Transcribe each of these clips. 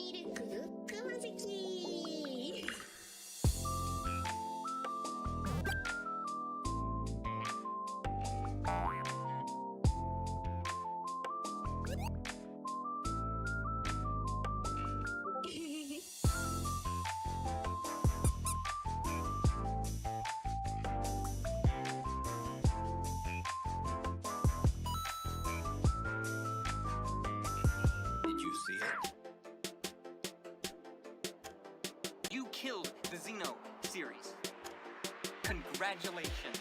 Miruku Kumazuki. Did you see it? You killed the Xeno series. Congratulations.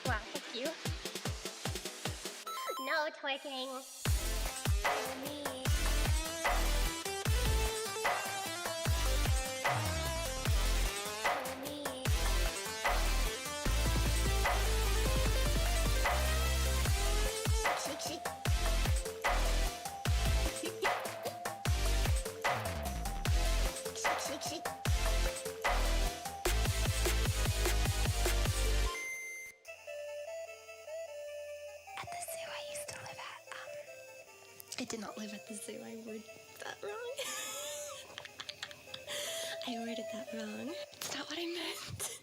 Wow, thank you. No twerking. Shake, shake. Shake, shake, shake. At the zoo I used to live at, I did not live at the zoo, I worded that wrong. I worded that wrong. It's not what I meant.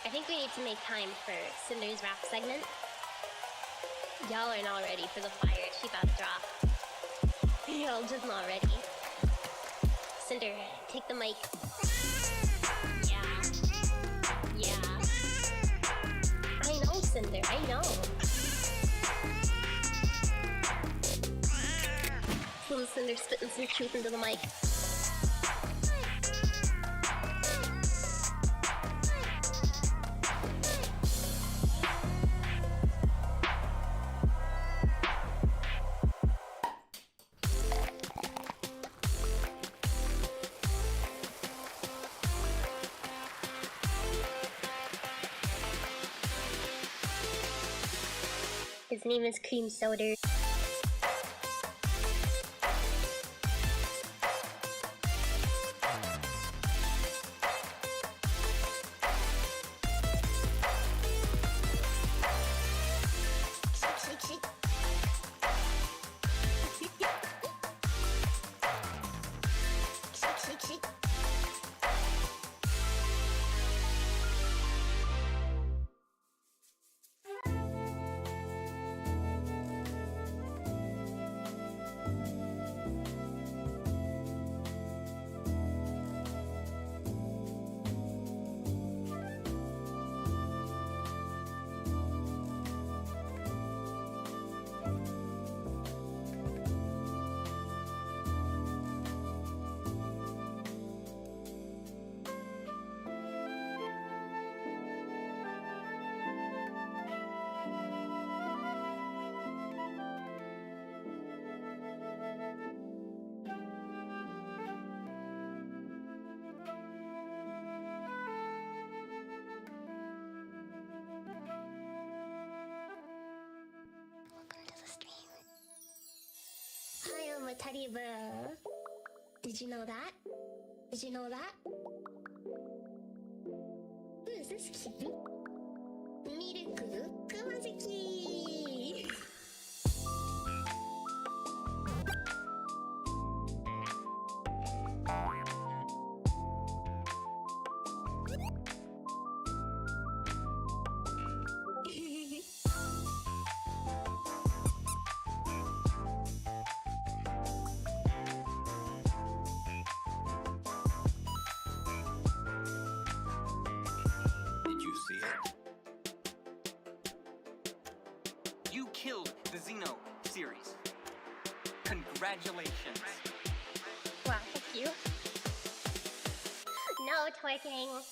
I think we need to make time for Cinder's rap segment. Y'all are not ready for the fire she about to drop. Y'all just not ready. Cinder, take the mic. Yeah. Yeah. I know, Cinder, I know. Little Cinder spitting some truth into the mic. His name is Cream Soda. Shake, shake, shake. Shake, shake, shake. Welcome to the stream. Hi, I'm a teddy bear. Did you know that? Did you know that? Who is this cute? Miruku Kumazuki. Did you see it? You killed the Xeno series. Congratulations. Wow, thank you. No twerking.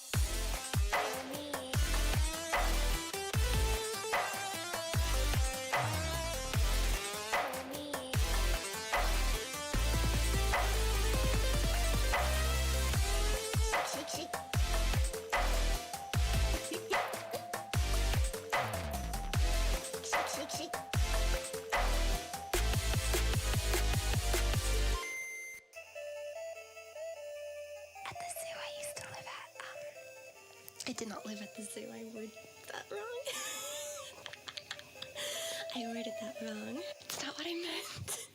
Shake, shake. Shake, shake, shake. I did not live at the zoo. I worded that wrong. I worded that wrong. It's not what I meant.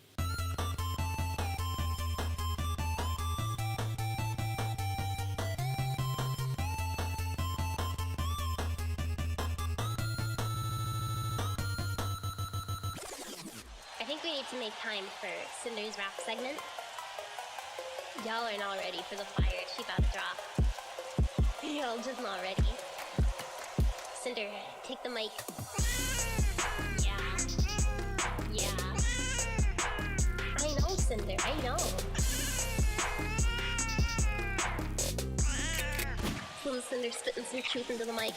I think we need to make time for Cinder's rap segment. Y'all are not ready for the fire she about to drop. Y'all just not ready. Cinder, take the mic. Yeah. Yeah. I know, Cinder, I know. Little Cinder spitting some truth into the mic.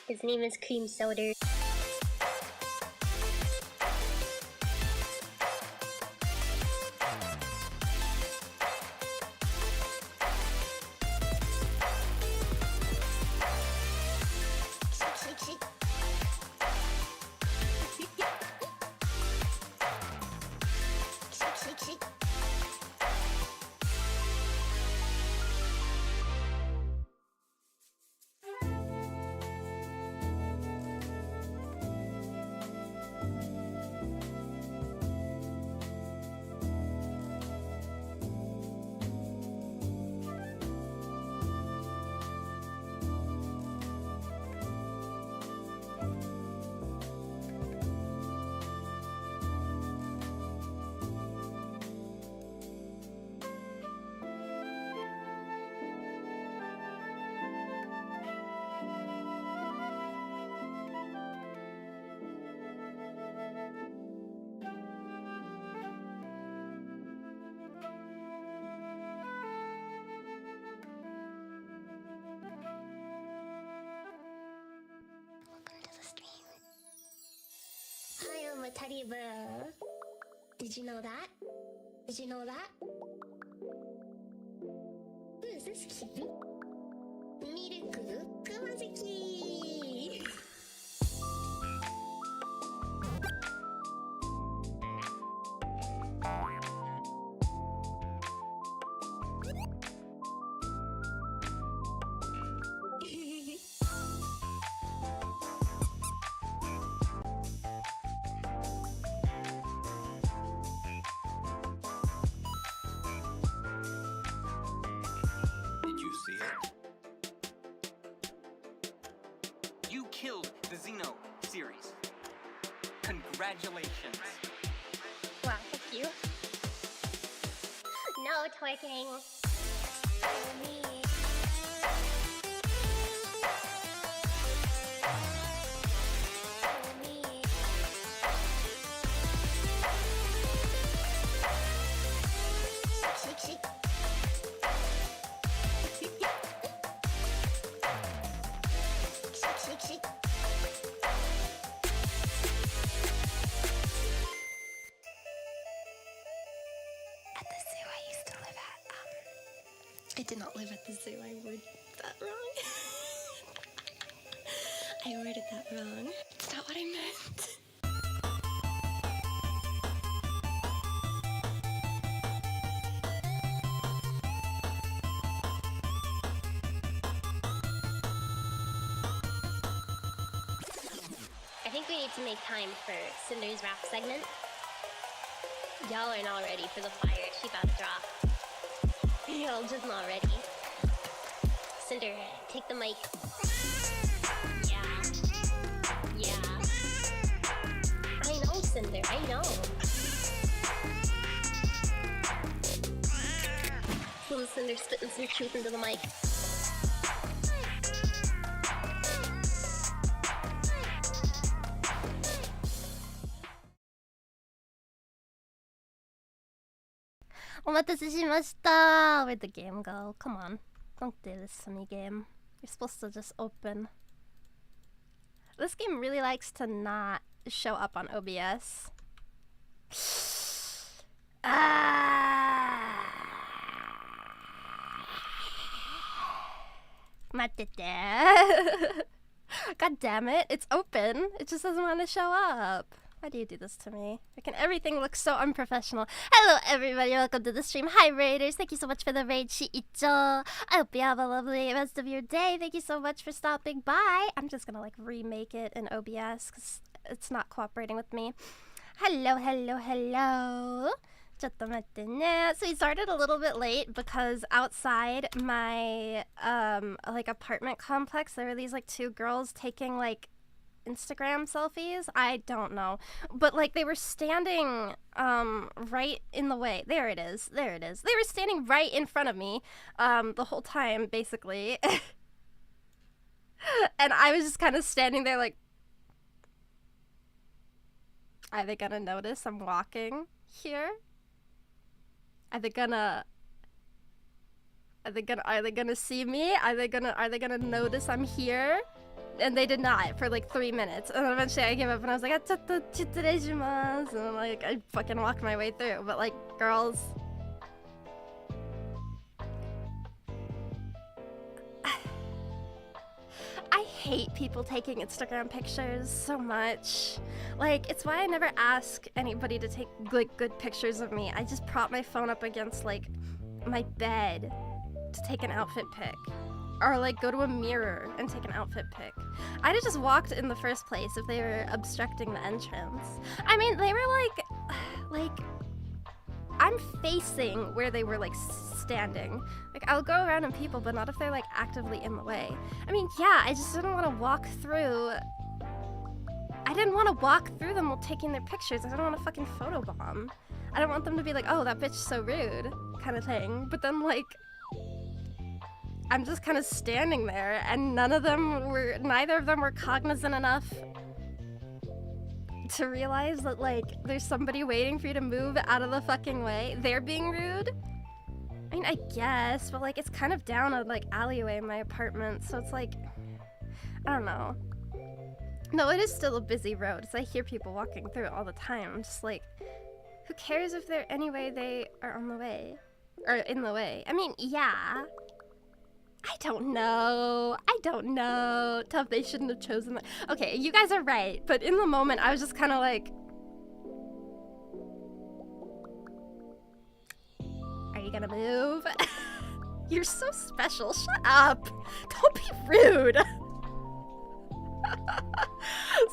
His name is Cream Soda. Hi, I'm a teddy bear. Did you know that? Did you know that? Who is this cute? Miruku Kumazuki! Did you see it? You killed the Xeno series. Congratulations. Wow, thank you. No twerking. For me. For me. Shake, shake. Shake, shake, shake. At the zoo I used to live at, I did not live at the zoo. I worded that wrong. I worded that wrong. It's not what I meant. I think we need to make time for Cinder's rap segment. Y'all are not ready for the fire she about to drop. Y'all just not ready. Cinder, take the mic. Yeah. Yeah. I know, Cinder, I know. Little Cinder spitting some truth into the mic. Where'd the game go? Come on. Don't do this to me, game. You're supposed to just open. This game really likes to not show up on OBS. God damn it, it's open. It just doesn't want to show up. Why do you do this to me? Everything looks so unprofessional. Hello everybody, welcome to the stream. Hi Raiders, thank you so much for the raid, Shiicho. I hope you have a lovely rest of your day. Thank you so much for stopping by. I'm just gonna like remake it in OBS because it's not cooperating with me. Hello, hello, hello. So we started a little bit late because outside my like apartment complex there were these like two girls taking like Instagram selfies. I don't know, but like they were standing right in the way. There it is. They were standing right in front of me the whole time basically. And I was just kind of standing there like, are they gonna notice I'm walking here? Are they gonna see me? Are they gonna notice I'm here? And they did not for like 3 minutes. And then eventually I gave up and I was like, and like I fucking walked my way through. But like, girls, I hate people taking Instagram pictures so much. Like, it's why I never ask anybody to take like good pictures of me. I just prop my phone up against like my bed to take an outfit pic. Or like go to a mirror and take an outfit pic. I'd have just walked in the first place if they were obstructing the entrance. I mean, they were like I'm facing where they were like standing. Like I'll go around in people, but not if they're like actively in the way. I mean, yeah, I just didn't want to walk through. I didn't want to walk through them while taking their pictures. I don't want to fucking photobomb. I don't want them to be like, oh, that bitch is so rude, kind of thing. But then like, I'm just kind of standing there, and neither of them were cognizant enough to realize that like there's somebody waiting for you to move out of the fucking way. They're being rude. I mean, I guess, but like it's kind of down a like alleyway in my apartment, so it's like, I don't know. No, it is still a busy road, so I hear people walking through it all the time. I'm just like, who cares if they're anyway they are on the way or in the way? I mean, yeah. I don't know. Tough, they shouldn't have chosen that. Okay, you guys are right, but in the moment, I was just kind of like, are you gonna move? You're so special. Shut up. Don't be rude.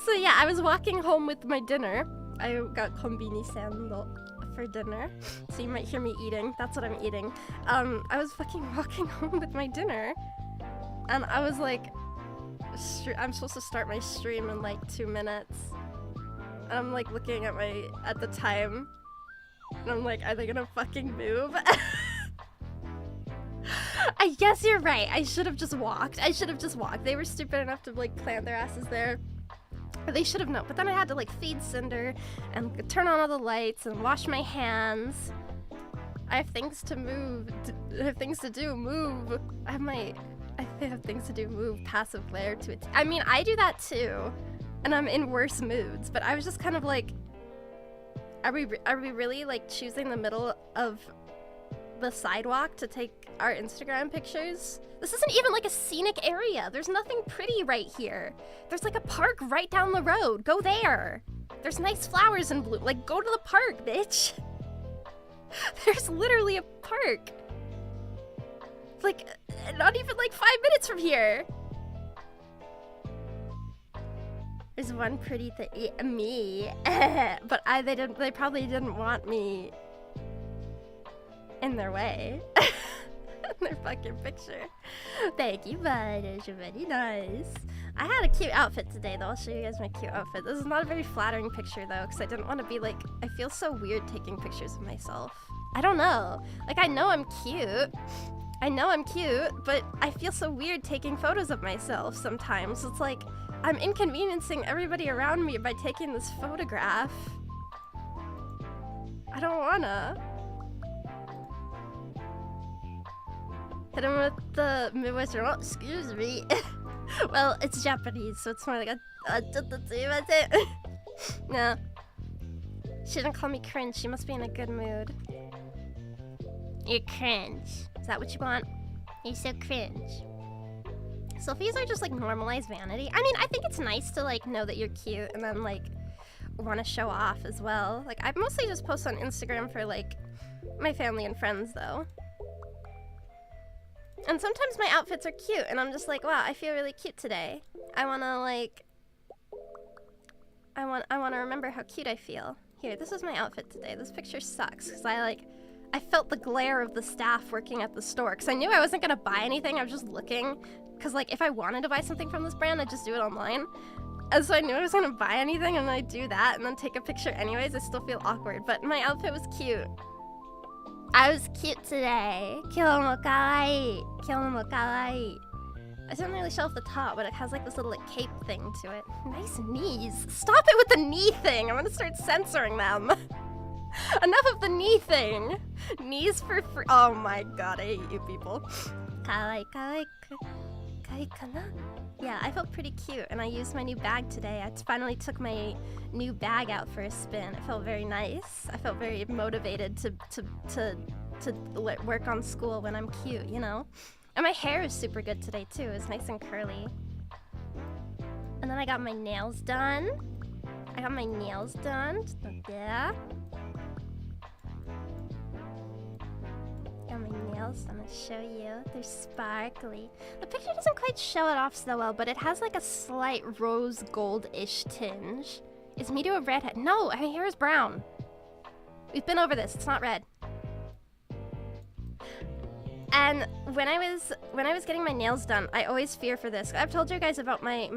So yeah, I was walking home with my dinner. I got konbini sando for dinner, so you might hear me eating. That's what I'm eating. I was fucking walking home with my dinner, and I was like, I'm supposed to start my stream in like 2 minutes. And I'm like looking at the time, and I'm like, are they gonna fucking move? I guess you're right. I should have just walked. They were stupid enough to like plant their asses there. They should have known, but then I had to like feed Cinder and turn on all the lights and wash my hands. I have things to move. I have things to do. Move. I have things to do. Move. Passive glare to it. I mean, I do that too, and I'm in worse moods. But I was just kind of like, are we really like choosing the middle of the sidewalk to take our Instagram pictures? This isn't even like a scenic area. There's nothing pretty right here. There's like a park right down the road. Go there. There's nice flowers in bloom. Like, go to the park, bitch. There's literally a park. Like, not even like 5 minutes from here. There's one pretty thing. Me. But they probably didn't want me in their way. Their fucking picture. Thank you, bud. You're very nice. I had a cute outfit today, though. I'll show you guys my cute outfit. This is not a very flattering picture, though, because I didn't want to be like, I feel so weird taking pictures of myself. I don't know. Like, I know I'm cute, but I feel so weird taking photos of myself sometimes. It's like, I'm inconveniencing everybody around me by taking this photograph. I don't wanna. Hit him with the Midwestern, oh, excuse me. Well, it's Japanese, so it's more like a no. She didn't call me cringe. She must be in a good mood. You're cringe. Is that what you want? You're so cringe. Selfies are just like normalized vanity. I mean, I think it's nice to like know that you're cute and then like want to show off as well. Like I mostly just post on Instagram for like my family and friends though. And sometimes my outfits are cute and I'm just like, wow, I feel really cute today. I want to remember how cute I feel. Here, this is my outfit today. This picture sucks because I felt the glare of the staff working at the store because I knew I wasn't going to buy anything. I was just looking because like if I wanted to buy something from this brand, I'd just do it online. And so I knew I was going to buy anything and I do that and then take a picture anyways. I still feel awkward, but my outfit was cute. I was cute today. Kyo mo kawaii. Kyo mo kawaii. I didn't really show off the top, but it has like this little like cape thing to it. Nice knees. Stop it with the knee thing. I'm gonna start censoring them. Enough of the knee thing. Knees for free. Oh my god, I hate you people. Kawaii, kawaii, kawaii kana? Yeah, I felt pretty cute, and I used my new bag today. I finally took my new bag out for a spin. It felt very nice. I felt very motivated to work on school when I'm cute, you know? And my hair is super good today, too. It's nice and curly. And then I got my nails done. Just like that. Got my nails, I'm gonna show you. They're sparkly. The picture doesn't quite show it off so well, but it has like a slight rose gold-ish tinge. Is Miru a redhead? No, her hair is brown. We've been over this, it's not red. And when I was getting my nails done, I always fear for this. I've told you guys about my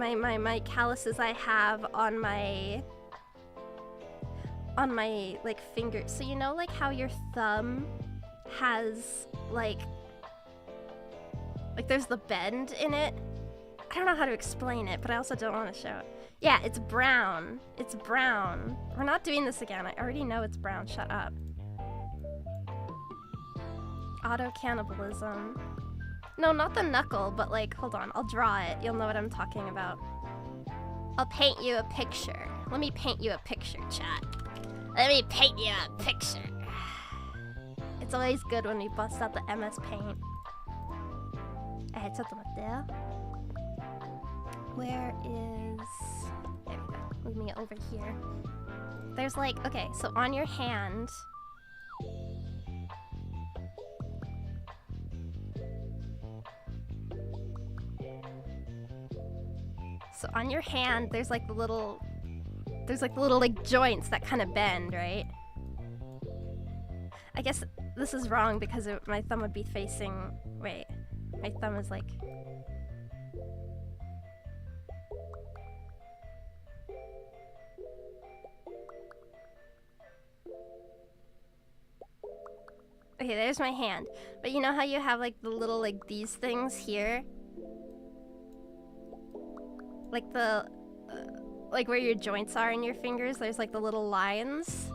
calluses I have on my like fingers. So you know like how your thumb has like there's the bend in it. I don't know how to explain it, but I also don't want to show it. Yeah, it's brown. It's brown. We're not doing this again. I already know it's brown. Shut up. Auto-cannibalism. No, not the knuckle, but like, hold on. I'll draw it. You'll know what I'm talking about. I'll paint you a picture. Let me paint you a picture, chat. Let me paint you a picture. It's always good when we bust out the MS Paint. Where is... There we go. Moving it over here. There's like... Okay, so on your hand... So on your hand, there's like the little... There's like the little like joints that kind of bend, right? I guess this is wrong because my thumb would be facing... Wait. My thumb is like... Okay, there's my hand. But you know how you have like the little like these things here? Like the... like where your joints are in your fingers, there's like the little lines.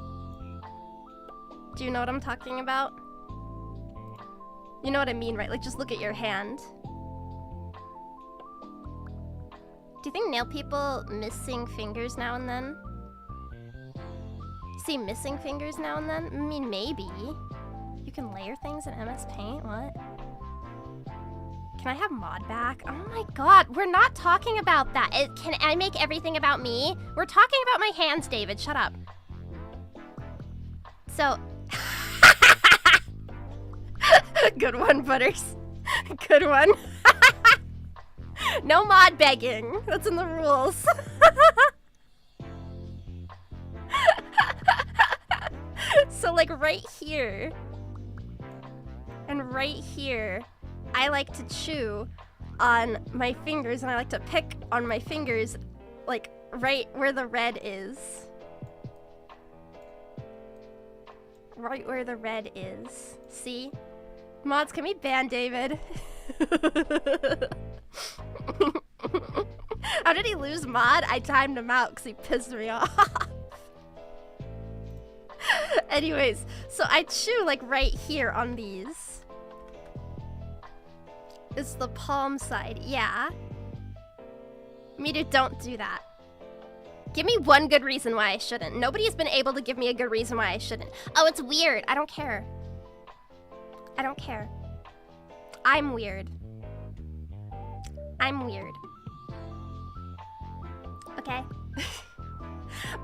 Do you know what I'm talking about? You know what I mean, right? Like, just look at your hand. Do you think nail people missing fingers now and then? See missing fingers now and then? I mean, maybe. You can layer things in MS Paint? What? Can I have mod back? Oh my god, we're not talking about that. Can I make everything about me? We're talking about my hands, David. Shut up. So... Good one, Butters. Good one. No mod begging. That's in the rules. So like right here and right here, I like to chew on my fingers and I like to pick on my fingers like right where the red is. Right where the red is. See? Mods, can we ban David? How did he lose mod? I timed him out because he pissed me off. Anyways, so I chew like right here on these. It's the palm side, yeah. Miru, don't do that. Give me one good reason why I shouldn't. Nobody's been able to give me a good reason why I shouldn't. Oh, it's weird. I don't care. I don't care. I'm weird. I'm weird. Okay?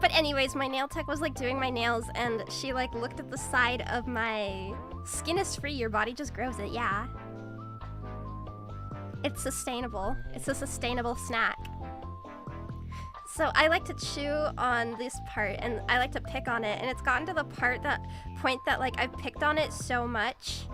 But anyways, my nail tech was like doing my nails and she like looked at the side of my skin is free, your body just grows it, yeah. It's sustainable. It's a sustainable snack. So I like to chew on this part and I like to pick on it and it's gotten to the point that like I've picked on it so much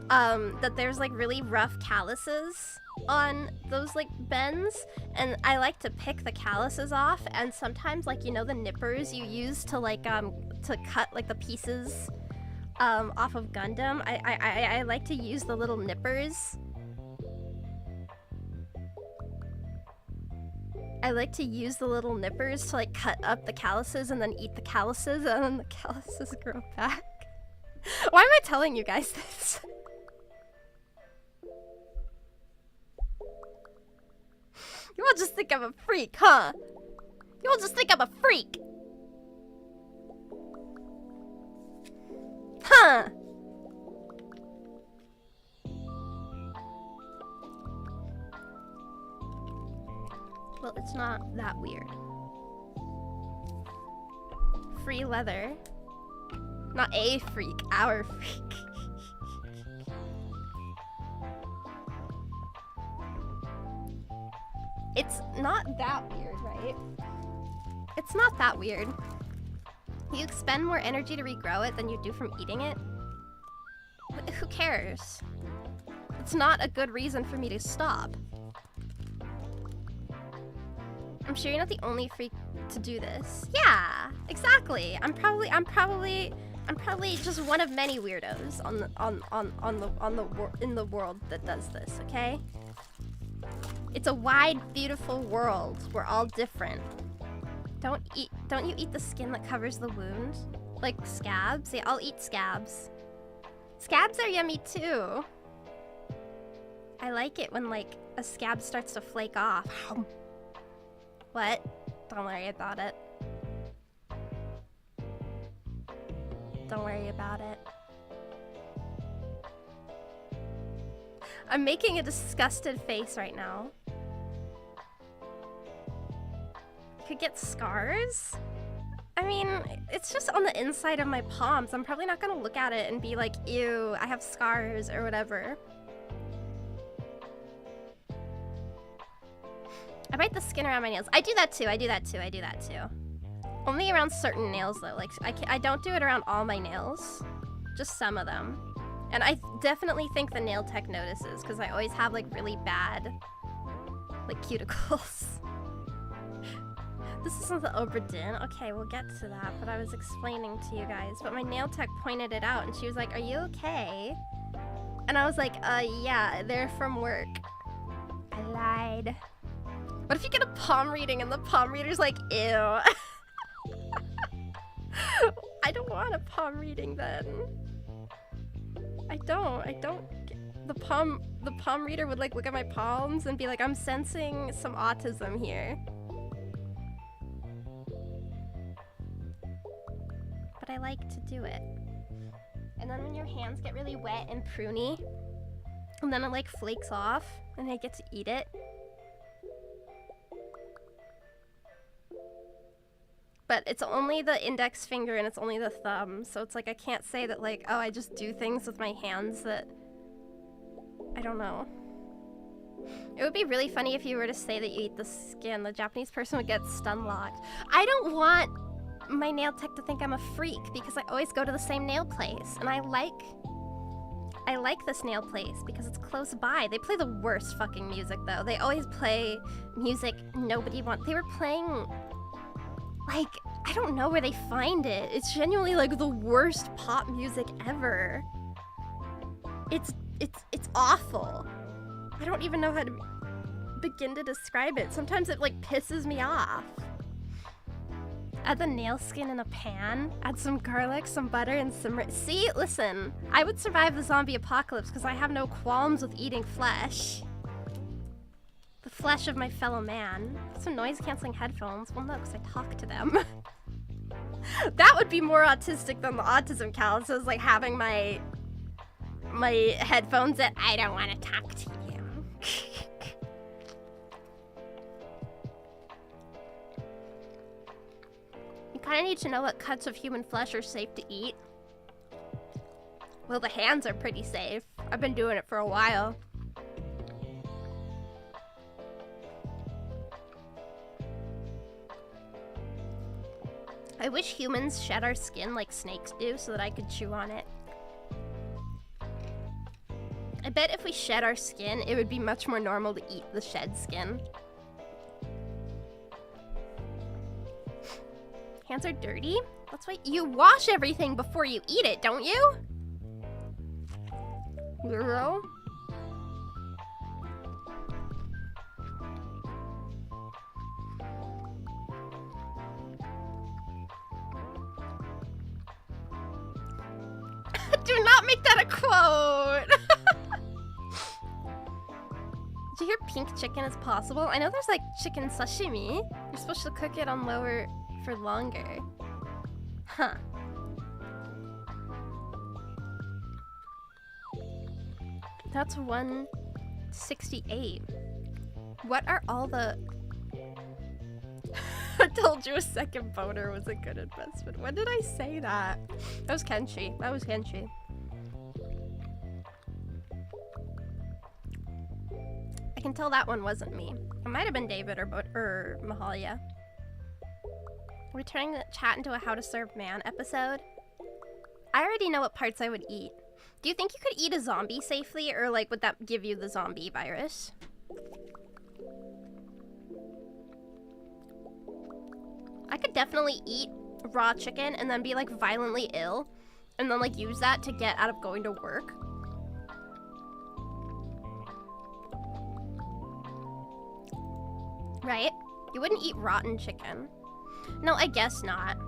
that there's like really rough calluses on those like bends and I like to pick the calluses off and sometimes like, you know, the nippers you use to like to cut like the pieces off of Gundam. I like to use the little nippers. I like to use the little nippers to like cut up the calluses and then eat the calluses and then the calluses grow back. Why am I telling you guys this? You all just think I'm a freak, huh? You all just think I'm a freak. Huh? Well, it's not that weird. Free leather. Not a freak, our freak. It's not that weird, right? It's not that weird. You expend more energy to regrow it than you do from eating it. Who cares? It's not a good reason for me to stop. I'm sure you're not the only freak to do this. Yeah, exactly. I'm probably just one of many weirdos in the world that does this, okay? It's a wide, beautiful world. We're all different. Don't you eat the skin that covers the wound? Like scabs? Yeah, I'll eat scabs. Scabs are yummy too. I like it when like a scab starts to flake off. What? Don't worry about it. Don't worry about it. I'm making a disgusted face right now. Could get scars? I mean, it's just on the inside of my palms. I'm probably not gonna look at it and be like, ew, I have scars or whatever. I bite the skin around my nails. I do that too, I do that too. Only around certain nails though. Like, I don't do it around all my nails. Just some of them. And I definitely think the nail tech notices because I always have like really bad like cuticles. This isn't the OBRA DINN. Okay, we'll get to that, but I was explaining to you guys. But my nail tech pointed it out and she was like, are you okay? And I was like, yeah, they're from work. I lied. What if you get a palm reading and the palm reader's like, ew. I don't want a palm reading then. I don't. The palm reader would like look at my palms and be like, I'm sensing some autism here. But I like to do it. And then when your hands get really wet and pruny, and then it like flakes off, and I get to eat it. But it's only the index finger and it's only the thumb, so it's like I can't say that like, oh, I just do things with my hands that... I don't know. It would be really funny if you were to say that you eat the skin. The Japanese person would get stun locked. I don't want my nail tech to think I'm a freak because I always go to the same nail place. And I like this nail place because it's close by. They play the worst fucking music though. They always play music nobody wants. They were playing... like, I don't know where they find it. It's genuinely like the worst pop music ever. It's awful. I don't even know how to begin to describe it. Sometimes it like pisses me off. Add the nail skin in a pan. Add some garlic, some butter, and some... See? Listen. I would survive the zombie apocalypse because I have no qualms with eating flesh. The flesh of my fellow man. Some noise-canceling headphones. Well, no, because I talk to them. That would be more autistic than the autism calluses, like having my headphones that I don't want to talk to you. You kind of need to know what cuts of human flesh are safe to eat. Well, the hands are pretty safe. I've been doing it for a while. I wish humans shed our skin like snakes do so that I could chew on it. I bet if we shed our skin, it would be much more normal to eat the shed skin. Hands are dirty? That's why you wash everything before you eat it, don't you? Miru? Do not make that a quote! Did you hear pink chicken is possible? I know there's like chicken sashimi. You're supposed to cook it on lower for longer. Huh. That's 168. What are all the... I told you a second boner was a good investment. When did I say that? That was Kenshi. That was Kenshi. I can tell that one wasn't me. It might have been David or Mahalia. Are we turning the chat into a How to Serve Man episode? I already know what parts I would eat. Do you think you could eat a zombie safely, or like would that give you the zombie virus? I could definitely eat raw chicken and then be like violently ill and then like use that to get out of going to work. Right? You wouldn't eat rotten chicken. No, I guess not.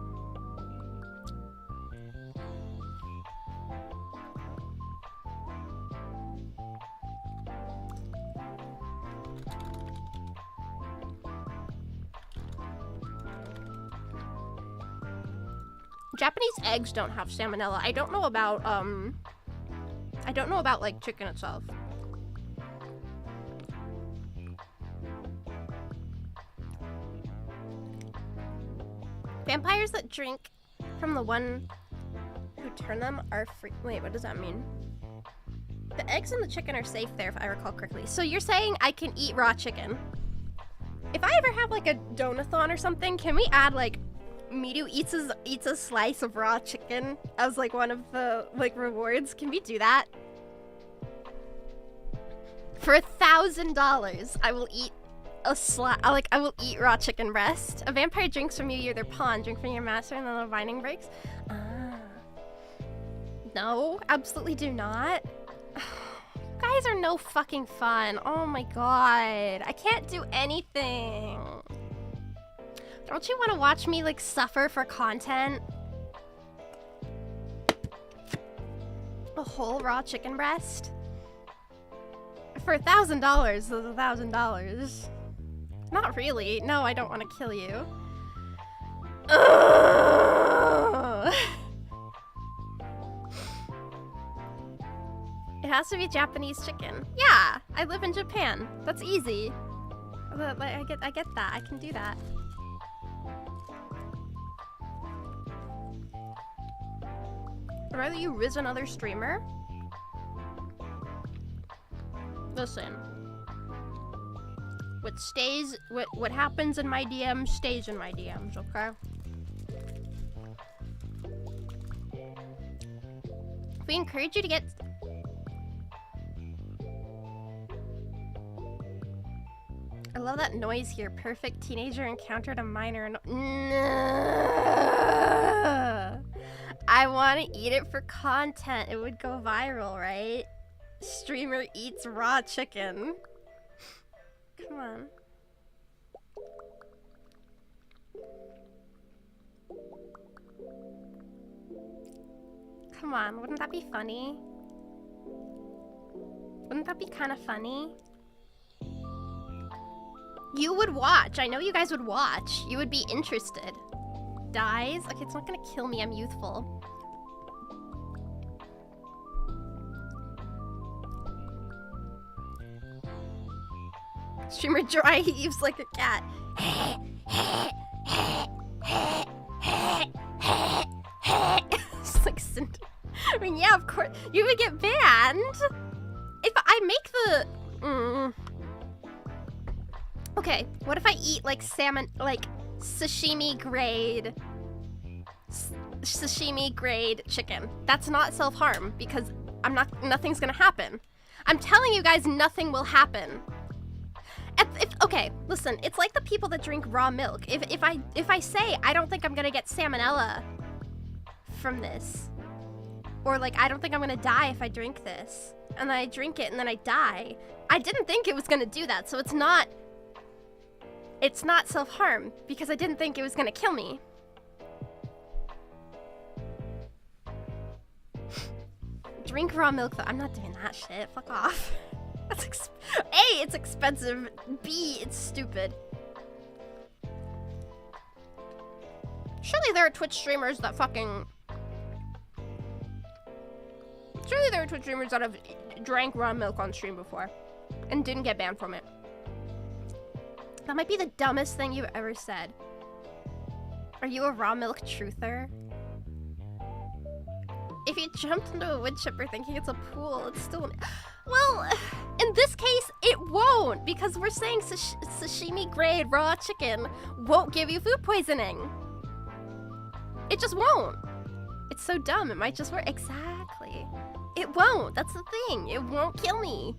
Japanese eggs don't have salmonella. I don't know about like chicken itself. Vampires that drink from the one who turned them are free. Wait, what does that mean? The eggs and the chicken are safe there, if I recall correctly. So you're saying I can eat raw chicken? If I ever have like a donathon or something, can we add like Miru eats a slice of raw chicken as like one of the like rewards? Can we do that? For $1,000, I will eat a I will eat raw chicken breast. A vampire drinks from you, you're their pawn. Drink from your master, and then the binding breaks. Ah. No, absolutely do not. You guys are no fucking fun. Oh my god, I can't do anything. Don't you want to watch me like suffer for content? A whole raw chicken breast? For $1,000 is $1,000. Not really. No, I don't want to kill you. Ugh. It has to be Japanese chicken. Yeah, I live in Japan. That's easy. I get that. I can do that. I'd rather you riz another streamer. Listen. What happens in my DMs stays in my DMs, okay? We encourage you to get... I love that noise here. Perfect teenager encountered a minor. I want to eat it for content. It would go viral, right? Streamer eats raw chicken. Come on. Come on, wouldn't that be funny? Wouldn't that be kind of funny? You would watch. I know you guys would watch. You would be interested. Dies? Okay, it's not gonna kill me. I'm youthful. Streamer dry heaves like a cat. It's like Cinder. I mean, yeah, of course. You would get banned. If I make the... Okay, what if I eat like salmon, like sashimi grade chicken? That's not self-harm because nothing's gonna happen. I'm telling you guys, nothing will happen. Okay, listen, it's like the people that drink raw milk. If I say I don't think I'm gonna get salmonella from this, or like I don't think I'm gonna die if I drink this, and then I drink it and then I die, I didn't think it was gonna do that, so it's not self-harm because I didn't think it was gonna kill me. Drink raw milk though. I'm not doing that shit. Fuck off. That's A, it's expensive. B, it's stupid. Surely there are Twitch streamers that fucking... Surely there are Twitch streamers that have drank raw milk on stream before and didn't get banned from it. That might be the dumbest thing you've ever said. Are you a raw milk truther? If you jumped into a wood chipper thinking it's a pool, it's still... Well, in this case, it won't, because we're saying sashimi grade raw chicken won't give you food poisoning. It just won't. It's so dumb, it might just work. Exactly. It won't, that's the thing. It won't kill me.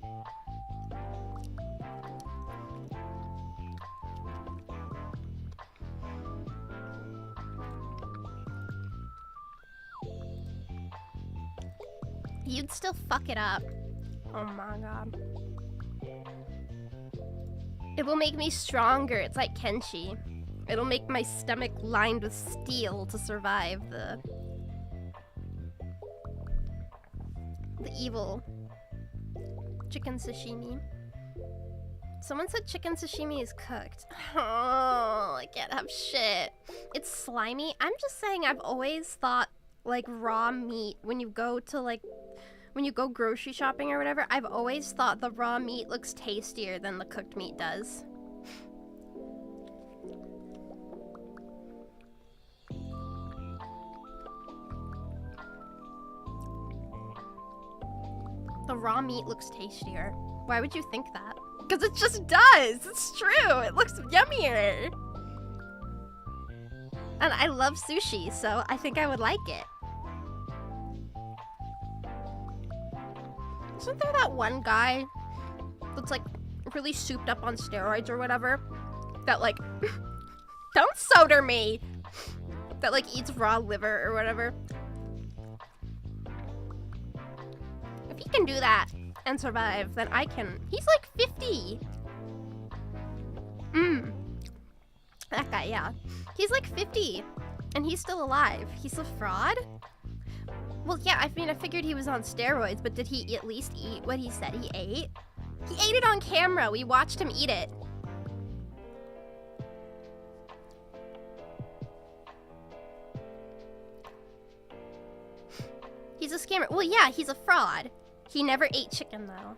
You'd still fuck it up. Oh my god. It will make me stronger. It's like Kenshi. It'll make my stomach lined with steel to survive the evil chicken sashimi. Someone said chicken sashimi is cooked. Oh, I can't have shit. It's slimy. I'm just saying I've always thought like raw meat when you go grocery shopping or whatever, I've always thought the raw meat looks tastier than the cooked meat does. The raw meat looks tastier. Why would you think that? Because it just does! It's true! It looks yummier! And I love sushi, so I think I would like it. Isn't there that one guy that's like really souped up on steroids or whatever that like don't soda me, that like eats raw liver or whatever? If he can do that and survive, then I can. He's like 50. That guy, yeah. He's like 50 and he's still alive. He's a fraud? Well, yeah, I mean, I figured he was on steroids, but did he at least eat what he said he ate? He ate it on camera. We watched him eat it. He's a scammer. Well, yeah, he's a fraud. He never ate chicken, though.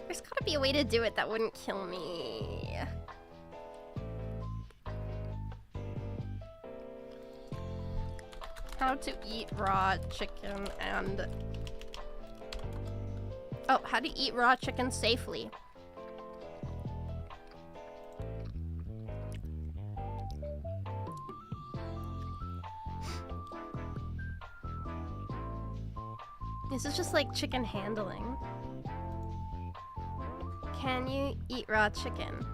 There's gotta be a way to do it that wouldn't kill me. How to eat raw chicken and... Oh, how to eat raw chicken safely. This is just like chicken handling. Can you eat raw chicken?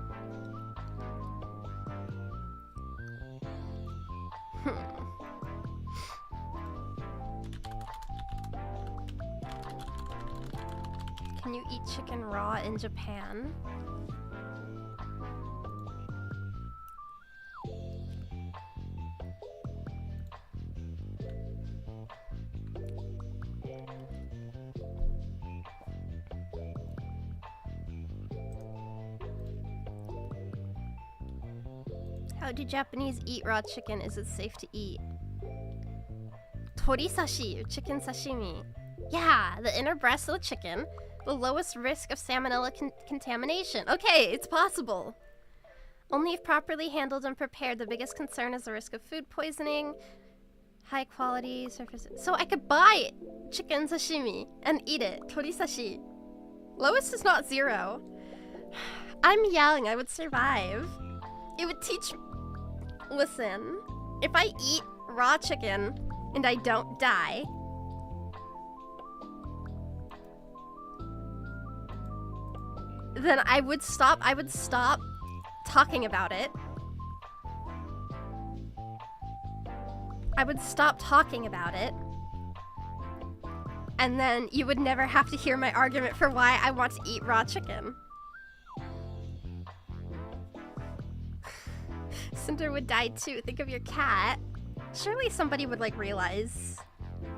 Can you eat chicken raw in Japan? How do Japanese eat raw chicken? Is it safe to eat? Torisashi, chicken sashimi. Yeah, the inner breast of the chicken. The lowest risk of salmonella contamination. Okay, it's possible. Only if properly handled and prepared. The biggest concern is the risk of food poisoning. High quality surfaces. So I could buy chicken sashimi and eat it. Torisashi. Lowest is not 0. I'm young. I would survive. It would teach... Listen. If I eat raw chicken and I don't die... then I would stop talking about it. I would stop talking about it. And then you would never have to hear my argument for why I want to eat raw chicken. Cinder would die too. Think of your cat. Surely somebody would like realize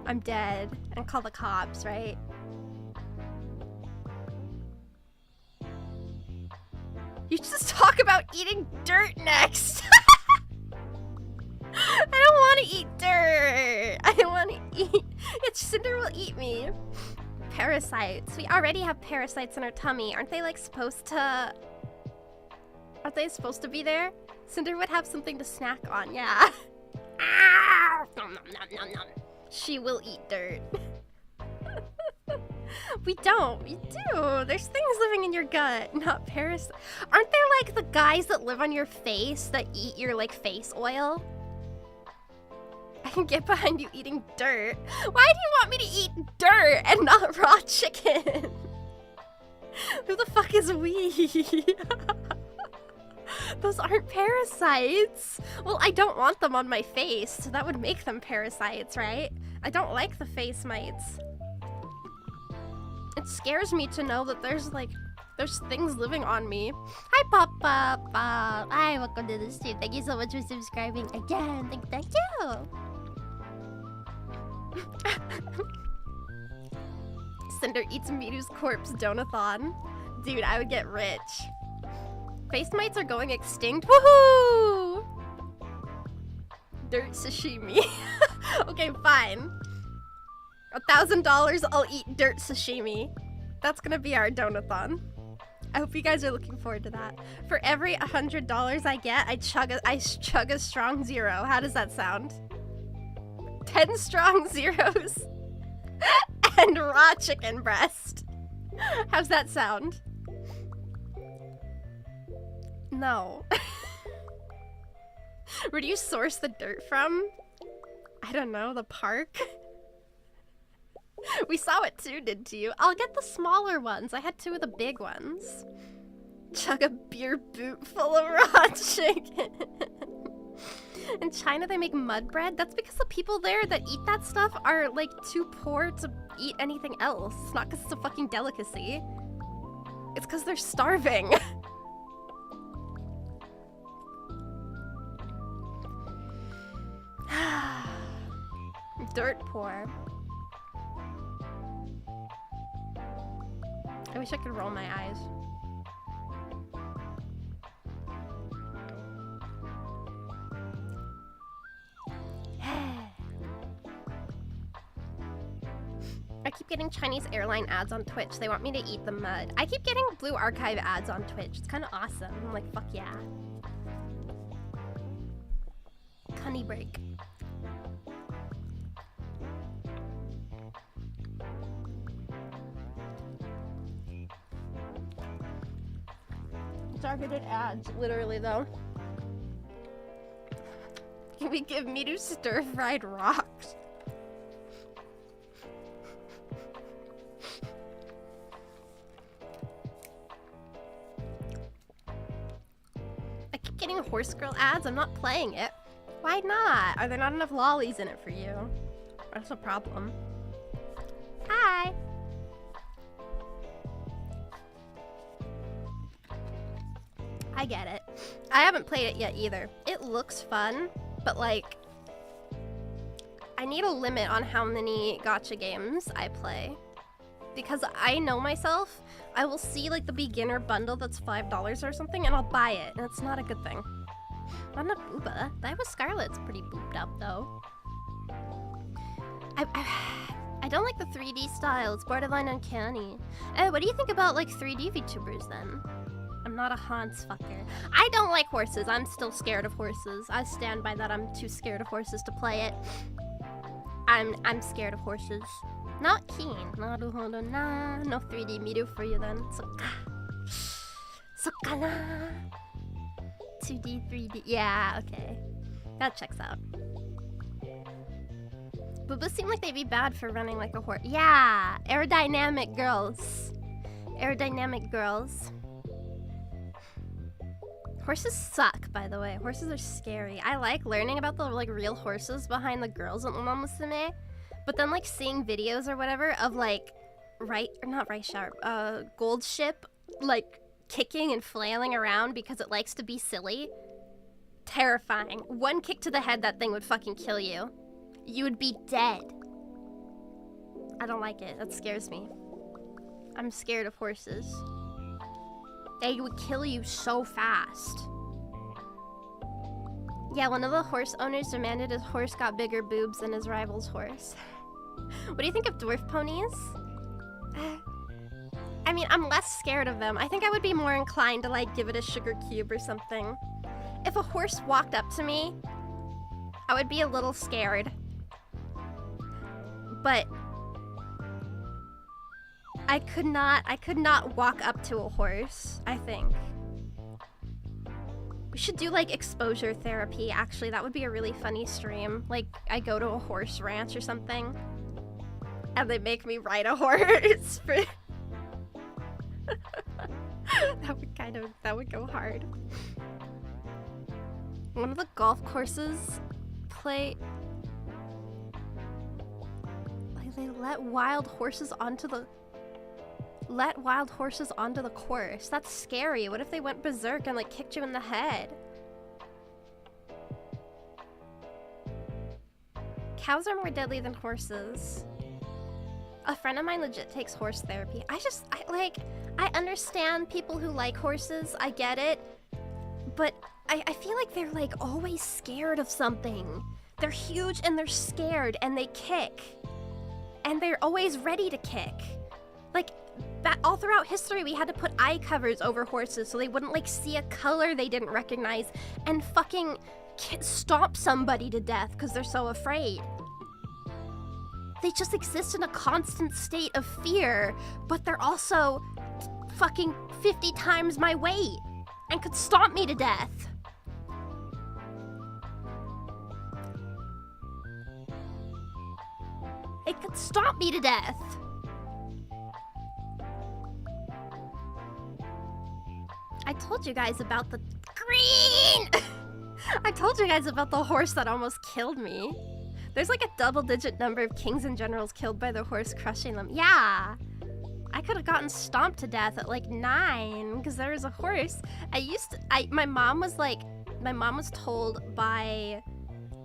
I'm dead and call the cops, right? You just talk about eating dirt next. I don't want to eat dirt. I don't want to eat. Cinder will eat me. Parasites. We already have parasites in our tummy. Aren't they like supposed to... Aren't they supposed to be there? Cinder would have something to snack on, yeah. Nom, nom, nom, nom, nom. She will eat dirt. We don't. We do. There's things living in your gut, not parasites. Aren't there like the guys that live on your face that eat your like face oil? I can get behind you eating dirt. Why do you want me to eat dirt and not raw chicken? Who the fuck is we? Those aren't parasites. Well, I don't want them on my face, so that would make them parasites, right? I don't like the face mites. It scares me to know that there's things living on me. Hi, Papa. Hi, welcome to the stream. Thank you so much for subscribing again. Thank you. Cinder eats Miru's corpse donathon. Dude, I would get rich. Face mites are going extinct. Woohoo! Dirt sashimi. Okay, fine. $1,000, I'll eat dirt sashimi. That's gonna be our donathon. I hope you guys are looking forward to that. For every $100 I get, I chug a strong 0. How does that sound? 10 strong zeros. And raw chicken breast. How's that sound? No. Where do you source the dirt from? I don't know, the park? We saw it too, didn't you? I'll get the smaller ones. I had 2 of the big ones. Chug a beer boot full of raw chicken. In China, they make mud bread. That's because the people there that eat that stuff are, like, too poor to eat anything else. It's not because it's a fucking delicacy. It's because they're starving. Dirt poor. I wish I could roll my eyes. I keep getting Chinese airline ads on Twitch. They want me to eat the mud. I keep getting Blue Archive ads on Twitch. It's kind of awesome. I'm like, fuck yeah. Cunny break. Targeted ads, literally though. Can we give Miru stir-fried rocks? I keep getting Horse Girl ads. I'm not playing it. Why not? Are there not enough lollies in it for you? That's a problem. Hi. I get it. I haven't played it yet either. It looks fun, but like, I need a limit on how many gacha games I play. Because I know myself, I will see like the beginner bundle that's $5 or something and I'll buy it, and it's not a good thing. I'm not booba. That was Scarlet's pretty booped up though. I don't like the 3D style. It's borderline uncanny. What do you think about like 3D VTubers then? I'm not a Hans fucker. I don't like horses. I'm still scared of horses. I stand by that. I'm too scared of horses to play it. I'm scared of horses. Not keen. No 3D Miru for you then. Sokana. 2D, 3D. Yeah, okay. That checks out. Boobas seem like they'd be bad for running like a horse. Yeah! Aerodynamic girls. Aerodynamic girls. Horses suck, by the way. Horses are scary. I like learning about the like real horses behind the girls in Uma Musume, but then like seeing videos or whatever of like Gold Ship like kicking and flailing around because it likes to be silly. Terrifying. One kick to the head, that thing would fucking kill you. You would be dead. I don't like it. That scares me. I'm scared of horses. They would kill you so fast. Yeah, one of the horse owners demanded his horse got bigger boobs than his rival's horse. What do you think of dwarf ponies? I mean, I'm less scared of them. I think I would be more inclined to like give it a sugar cube or something. If a horse walked up to me, I would be a little scared. But I could not walk up to a horse, I think. We should do like exposure therapy, actually. That would be a really funny stream. Like, I go to a horse ranch or something, and they make me ride a horse for... that would go hard. One of the golf courses play... Like, they let wild horses onto the course. That's scary. What if they went berserk and like kicked you in the head? Cows are more deadly than horses. A friend of mine legit takes horse therapy. I understand people who like horses. I get it. But I feel like they're like always scared of something. They're huge and they're scared and they kick. And they're always ready to kick. Like, all throughout history, we had to put eye covers over horses so they wouldn't, like, see a color they didn't recognize and fucking stomp somebody to death because they're so afraid. They just exist in a constant state of fear, but they're also fucking 50 times my weight and could stomp me to death. It could stomp me to death. I told you guys about the green! I told you guys about the horse that almost killed me. There's like a double-digit number of kings and generals killed by the horse crushing them. Yeah! I could have gotten stomped to death at like 9 because there was a horse. My mom was told by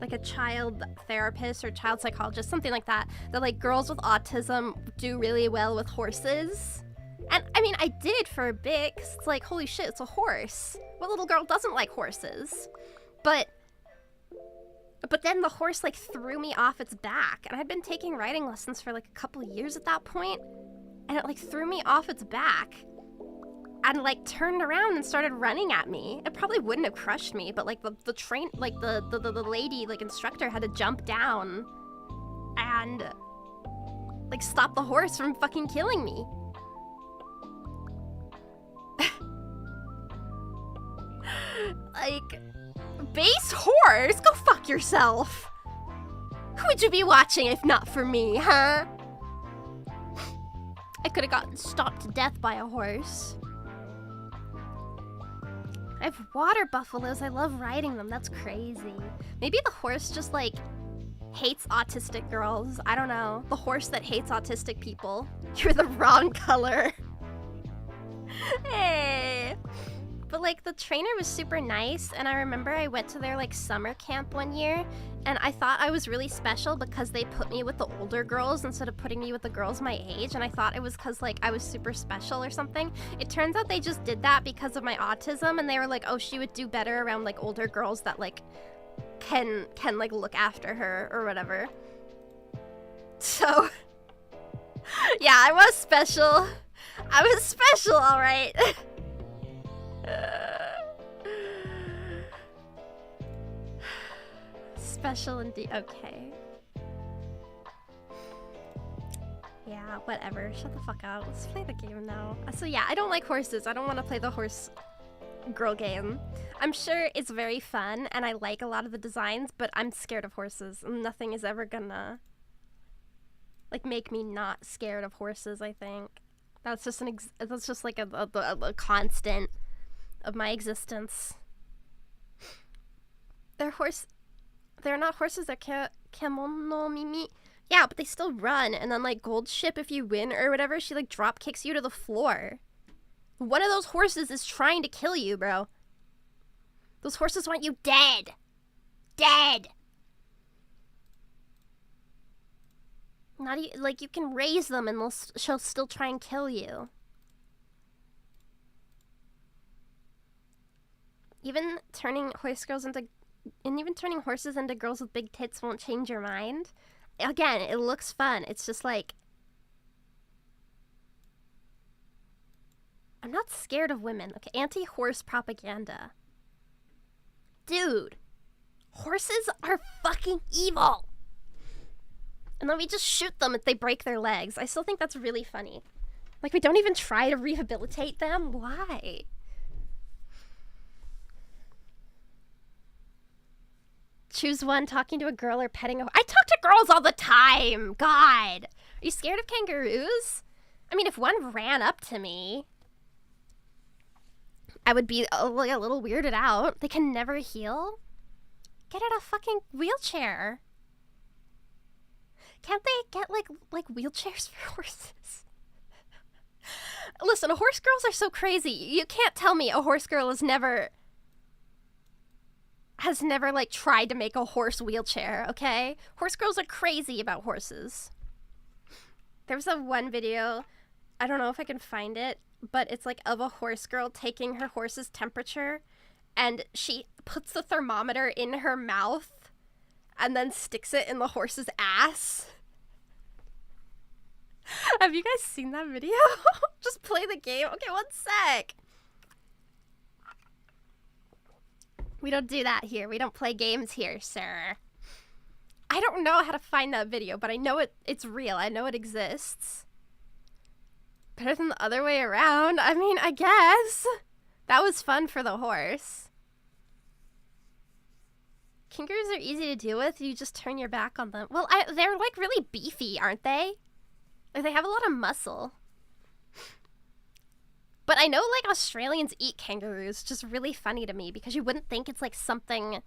like a child therapist or child psychologist, something like that like girls with autism do really well with horses. And I mean, I did for a bit, because it's like, holy shit, it's a horse. What little girl doesn't like horses? But then the horse like threw me off its back, and I'd been taking riding lessons for like a couple years at that point, and it like threw me off its back and like turned around and started running at me. It probably wouldn't have crushed me, but like the train, like the lady, like instructor had to jump down and like stop the horse from fucking killing me. Like, base horse? Go fuck yourself. Who would you be watching if not for me, huh? I could have gotten stomped to death by a horse. I have water buffaloes. I love riding them. That's crazy. Maybe the horse just, like, hates autistic girls. I don't know. The horse that hates autistic people. You're the wrong color. Hey. But like the trainer was super nice, and I remember I went to their like summer camp one year, and I thought I was really special because they put me with the older girls instead of putting me with the girls my age, and I thought it was because like I was super special or something. It turns out they just did that because of my autism, and they were like, oh, she would do better around like older girls that like can like look after her or whatever. So yeah, I was special. I was special, all right. Special indeed. Okay. Yeah, whatever. Shut the fuck up. Let's play the game now. So yeah, I don't like horses. I don't want to play the horse girl game. I'm sure it's very fun and I like a lot of the designs, but I'm scared of horses. Nothing is ever gonna like make me not scared of horses, I think. That's just that's just like a constant of my existence. They're not horses, they're kemonomimi. Yeah, but they still run, and then like Gold Ship, if you win or whatever, she like drop kicks you to the floor. One of those horses is trying to kill you, bro. Those horses want you dead. Dead. Not even, like, you can raise them and she'll still try and kill you. Even turning horses into girls with big tits won't change your mind. Again, it looks fun. It's just like, I'm not scared of women. Okay, anti-horse propaganda. Dude, horses are fucking evil. And then we just shoot them if they break their legs. I still think that's really funny. Like, we don't even try to rehabilitate them. Why? Choose one, talking to a girl or petting a... I talk to girls all the time! God! Are you scared of kangaroos? I mean, if one ran up to me, I would be like a little weirded out. They can never heal? Get in a fucking wheelchair. Can't they get like wheelchairs for horses? Listen, horse girls are so crazy. You can't tell me a horse girl has never like tried to make a horse wheelchair, okay? Horse girls are crazy about horses. There was one video, I don't know if I can find it, but it's like of a horse girl taking her horse's temperature, and she puts the thermometer in her mouth and then sticks it in the horse's ass. Have you guys seen that video? Just play the game. Okay, one sec. We don't do that here. We don't play games here, sir. I don't know how to find that video, but I know it's real. I know it exists. Better than the other way around. I mean, I guess. That was fun for the horse. Kangaroos are easy to deal with. You just turn your back on them. Well, they're like really beefy, aren't they? Like, they have a lot of muscle. But I know like Australians eat kangaroos. Just really funny to me because you wouldn't think it's like something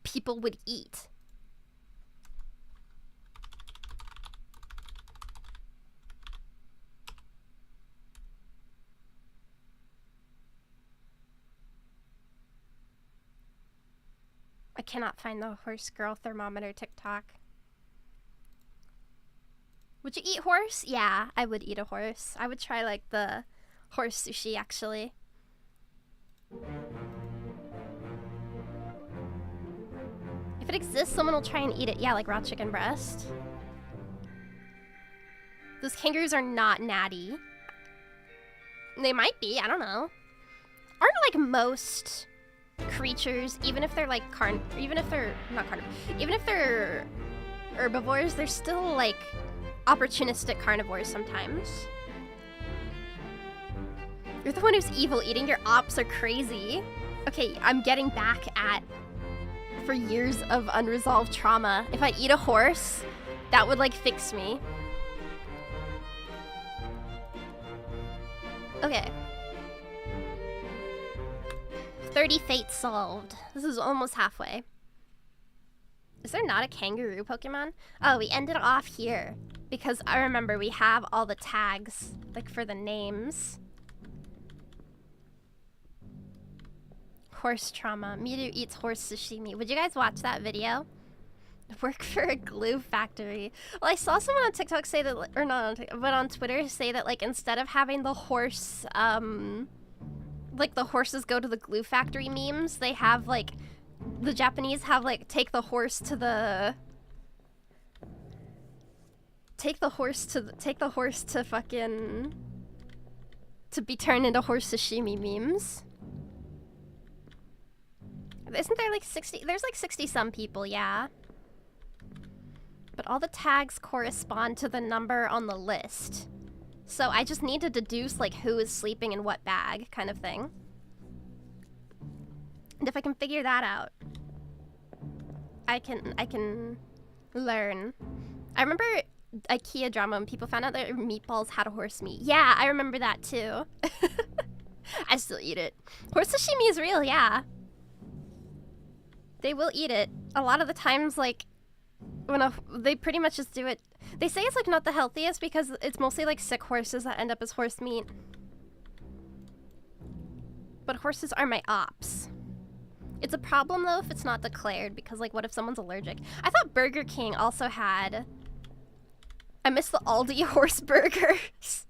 people would eat. I cannot find the horse girl thermometer TikTok. Would you eat horse? Yeah, I would eat a horse. I would try like the horse sushi actually. If it exists, someone will try and eat it. Yeah, like raw chicken breast. Those kangaroos are not natty. They might be, I don't know. Aren't like most creatures, even if they're like even if they're herbivores, they're still like opportunistic carnivores sometimes. You're the one who's evil. Eating your ops are crazy. Okay, I'm getting back at for years of unresolved trauma. If I eat a horse, that would like fix me. Okay. 30 fates solved. This is almost halfway. Is there not a kangaroo Pokemon? Oh, we ended off here. Because I remember we have all the tags, like for the names. horse trauma. Miru eats horse sashimi. Would you guys watch that video? Work for a glue factory. Well, I saw someone on TikTok say that, or not on TikTok, but on Twitter say that, like, instead of having the horse, like, the horses go to the glue factory memes, they have, like, the Japanese have, like, take the horse to fucking, to be turned into horse sashimi memes. Isn't there, like, 60, there's, like, 60-some people, yeah. But all the tags correspond to the number on the list. So I just need to deduce, like, who is sleeping in what bag, kind of thing. And if I can figure that out, I can learn. I remember IKEA drama when people found out that meatballs had a horse meat. Yeah, I remember that too. I still eat it. Horse sashimi is real, yeah. They will eat it. A lot of the times, like, when they pretty much just do it. They say it's, like, not the healthiest because it's mostly, like, sick horses that end up as horse meat. But horses are my ops. It's a problem, though, if it's not declared, because, like, what if someone's allergic? I thought Burger King also had... I miss the Aldi horse burgers.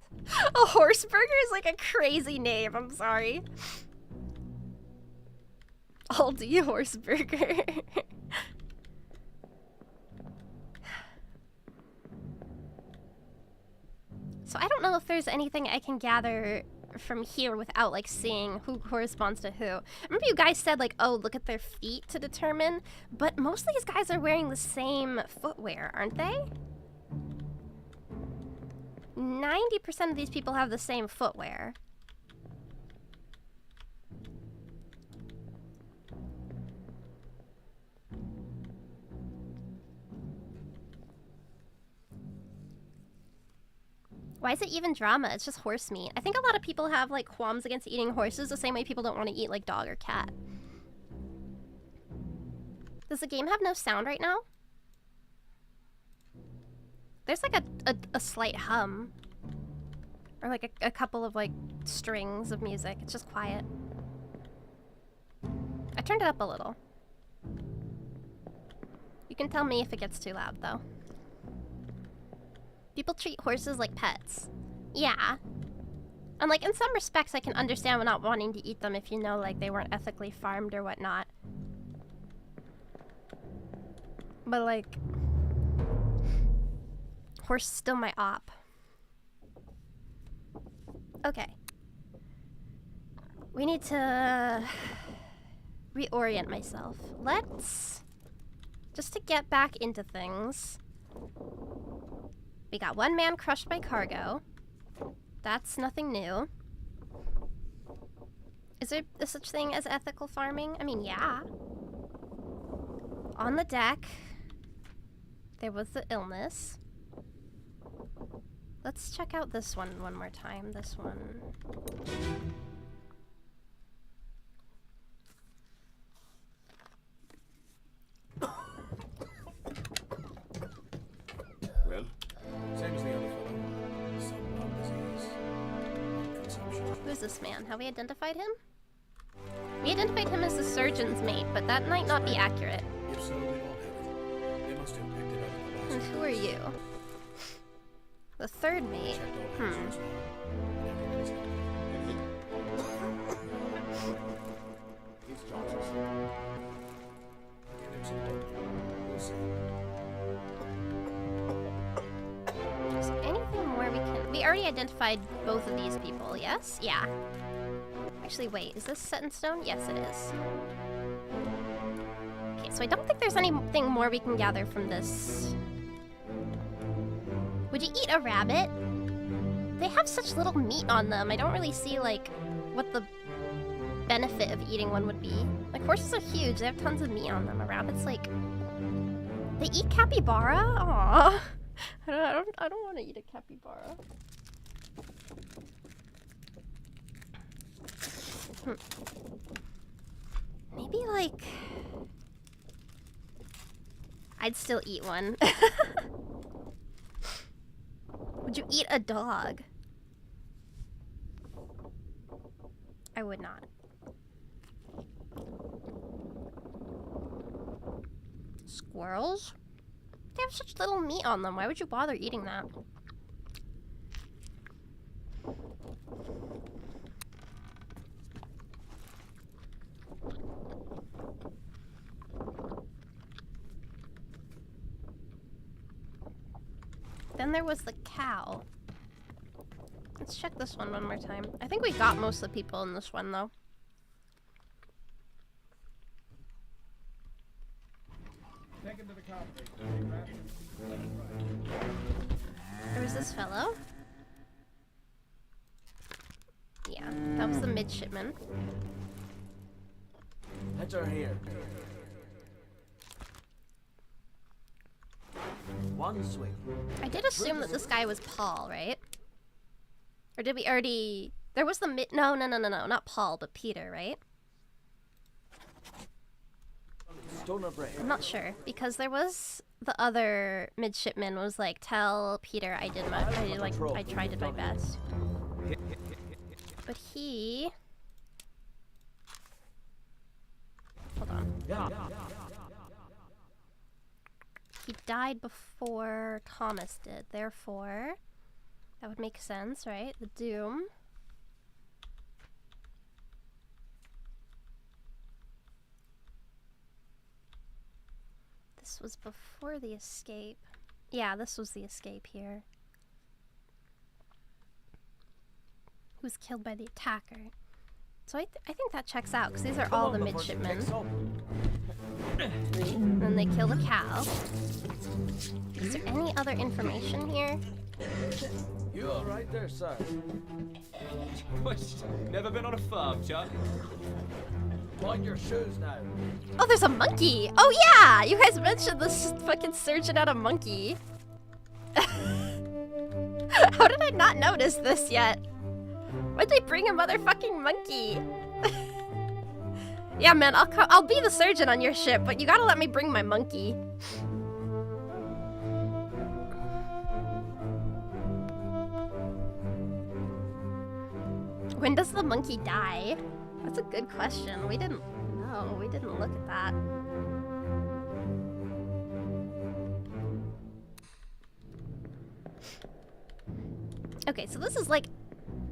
A horse burger is, like, a crazy name. I'm sorry. Aldi horse burger. So I don't know if there's anything I can gather from here without, like, seeing who corresponds to who. I remember you guys said, like, oh, look at their feet to determine, but most of these guys are wearing the same footwear, aren't they? 90% of these people have the same footwear. Why is it even drama? It's just horse meat. I think a lot of people have, like, qualms against eating horses the same way people don't want to eat, like, dog or cat. Does the game have no sound right now? There's, like, a slight hum. Or, like, a couple of, like, strings of music. It's just quiet. I turned it up a little. You can tell me if it gets too loud, though. People treat horses like pets. Yeah. And, like, in some respects, I can understand not wanting to eat them if you know, like, they weren't ethically farmed or whatnot. But, like... horse is still my op. Okay. We need to... reorient myself. Let's... just to get back into things... We got one man crushed by cargo. That's nothing new. Is there a such thing as ethical farming? I mean, yeah. On the deck, there was the illness. Let's check out this one more time. This one. Well, same as the other fellow. Some lung disease, consumption. Who's this man? Have we identified him? We identified him as the surgeon's mate, but that might not be accurate. If so, they all have it. They must have picked it up in the And last who are you? The third mate? checked all hands on. Everybody's happy. These doctors. Get him some dope. We'll see. Is there anything more we can... We already identified both of these people, yes? Yeah. Actually, wait, is this set in stone? Yes, it is. Okay, so I don't think there's anything more we can gather from this. Would you eat a rabbit? They have such little meat on them. I don't really see, like, what the benefit of eating one would be. Like, horses are huge. They have tons of meat on them. A rabbit's like... They eat capybara? Aww. I don't want to eat a capybara. Maybe, like... I'd still eat one. Would you eat a dog? I would not. Squirrels? They have such little meat on them. Why would you bother eating that? Then there was the cow. Let's check this one more time. I think we got most of the people in this one, though. There was this fellow. Yeah, that was the midshipman. Heads are here. One swing. I did assume that this guy was Paul, right? Or did we already... There was the No, not Paul, but Peter, right? Stoner break. I'm not sure, because there was... The other midshipman was like, tell Peter I tried my best. But he... Hold on. He died before Thomas did, therefore... That would make sense, right? The Doom. This was before the escape. Yeah, this was the escape here. Who was killed by the attacker. So I think that checks out, because these are all the midshipmen. And then they kill the cow. Is there any other information here? You all right there, sir? Never been on a farm, Chuck. Mind your shoes now. Oh, there's a monkey! Oh yeah! You guys mentioned this fucking surgeon had a monkey. How did I not notice this yet? Why'd they bring a motherfucking monkey? Yeah, man, I'll be the surgeon on your ship, but you gotta let me bring my monkey. When does the monkey die? That's a good question. We didn't know. We didn't look at that. Okay, so this is like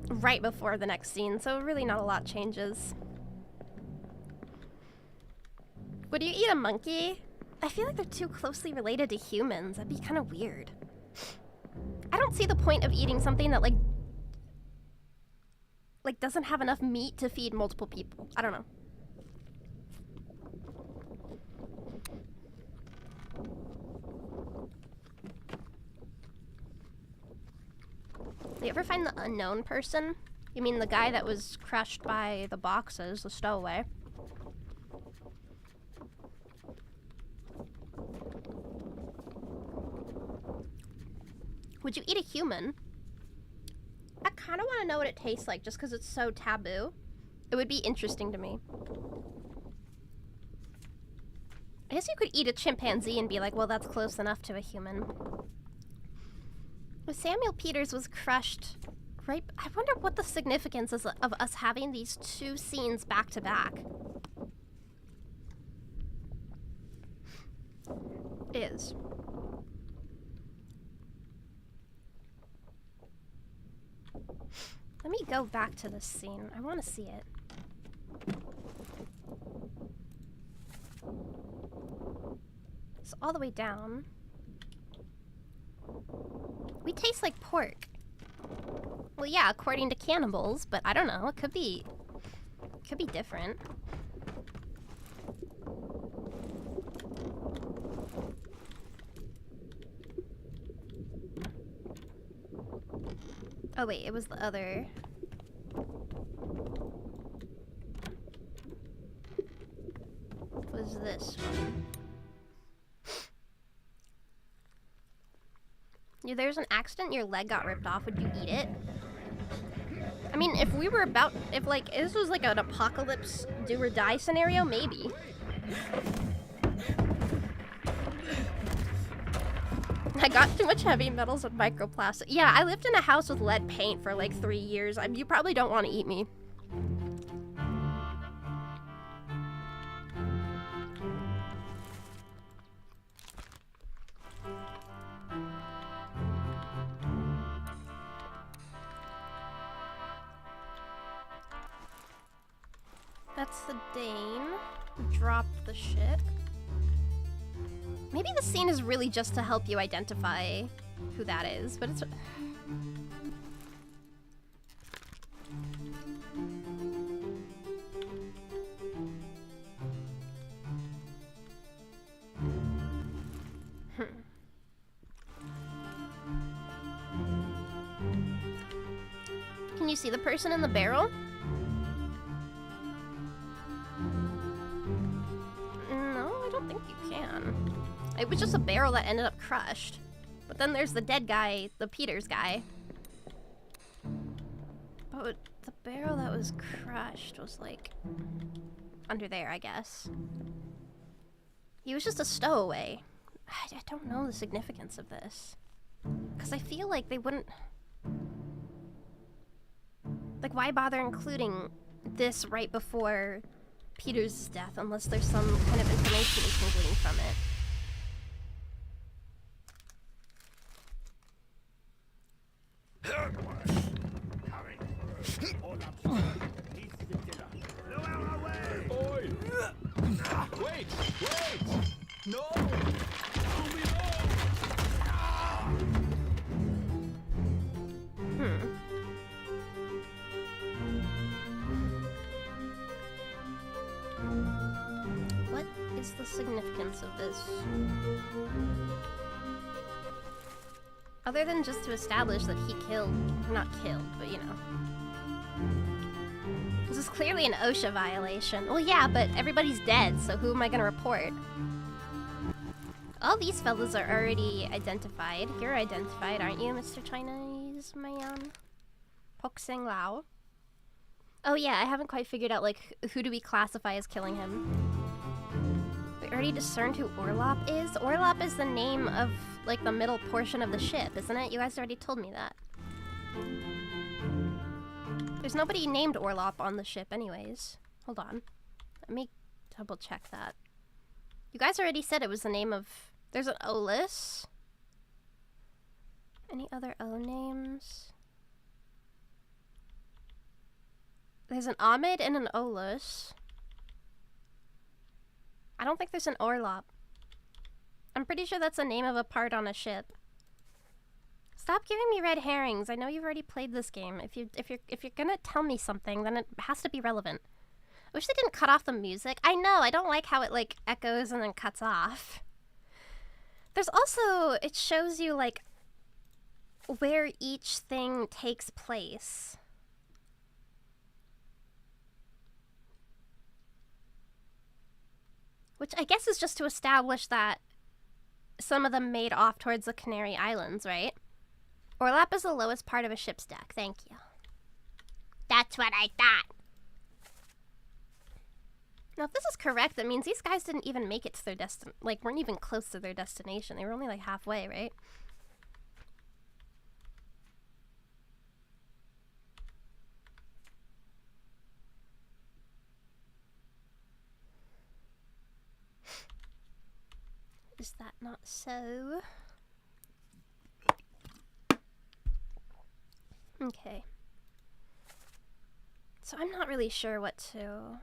right before the next scene, so really not a lot changes. Would you eat a monkey? I feel like they're too closely related to humans. That'd be kind of weird. I don't see the point of eating something that like doesn't have enough meat to feed multiple people. I don't know. You ever find the unknown person? You mean the guy that was crushed by the boxes, the stowaway? Would you eat a human? I kind of want to know what it tastes like just because it's so taboo. It would be interesting to me. I guess you could eat a chimpanzee and be like, well, that's close enough to a human. Well, Samuel Peters was crushed, right? I wonder what the significance is of us having these two scenes back to back. It is. Let me go back to this scene. I want to see it. It's all the way down. We taste like pork. Well, yeah, according to cannibals, but I don't know. It could be different. Oh wait, it was the other. Was this one? There's an accident, your leg got ripped off, would you eat it? I mean, if like, this was like an apocalypse do or die scenario, maybe. I got too much heavy metals and microplastic. Yeah, I lived in a house with lead paint for like 3 years. You probably don't want to eat me. That's the Dane. Drop the ship. Maybe the scene is really just to help you identify who that is, but it's... Can you see the person in the barrel? No, I don't think you can. It was just a barrel that ended up crushed. But then there's the dead guy, the Peters guy. But the barrel that was crushed was like under there, I guess. He was just a stowaway. I don't know the significance of this. Because I feel like they wouldn't... Like, why bother including this right before Peter's death unless there's some kind of information you can glean from it? Wait! No! What is the significance of this? Other than just to establish that he killed, not killed, but you know. This is clearly an OSHA violation. Well, yeah, but everybody's dead, so who am I gonna report? All these fellas are already identified. You're identified, aren't you, Mr. Chinese man? Pokseng Lao. Oh yeah, I haven't quite figured out, like, who do we classify as killing him? We already discerned who Orlop is? Orlop is the name of, like, the middle portion of the ship, isn't it? You guys already told me that. There's nobody named Orlop on the ship anyways. Hold on. Let me double check that. You guys already said it was the name of... There's an Olis. Any other O names? There's an Ahmed and an Olis. I don't think there's an Orlop. I'm pretty sure that's the name of a part on a ship. Stop giving me red herrings. I know you've already played this game. If you're gonna tell me something, then it has to be relevant. I wish they didn't cut off the music. I know, I don't like how it like echoes and then cuts off. There's also, it shows you like where each thing takes place. Which I guess is just to establish that some of them made off towards the Canary Islands, right? Orlap is the lowest part of a ship's deck. Thank you. That's what I thought. Now, if this is correct, that means these guys didn't even make it to their like, weren't even close to their destination. They were only, like, halfway, right? Is that not so? Okay. So I'm not really sure what to...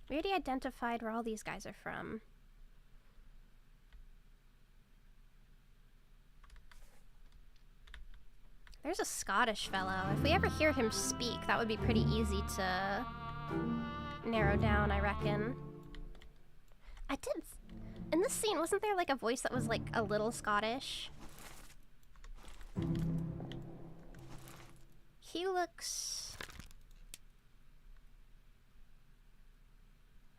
We already identified where all these guys are from. There's a Scottish fellow. If we ever hear him speak, that would be pretty easy to narrow down, I reckon. I did... In this scene, wasn't there like a voice that was like a little Scottish? He looks...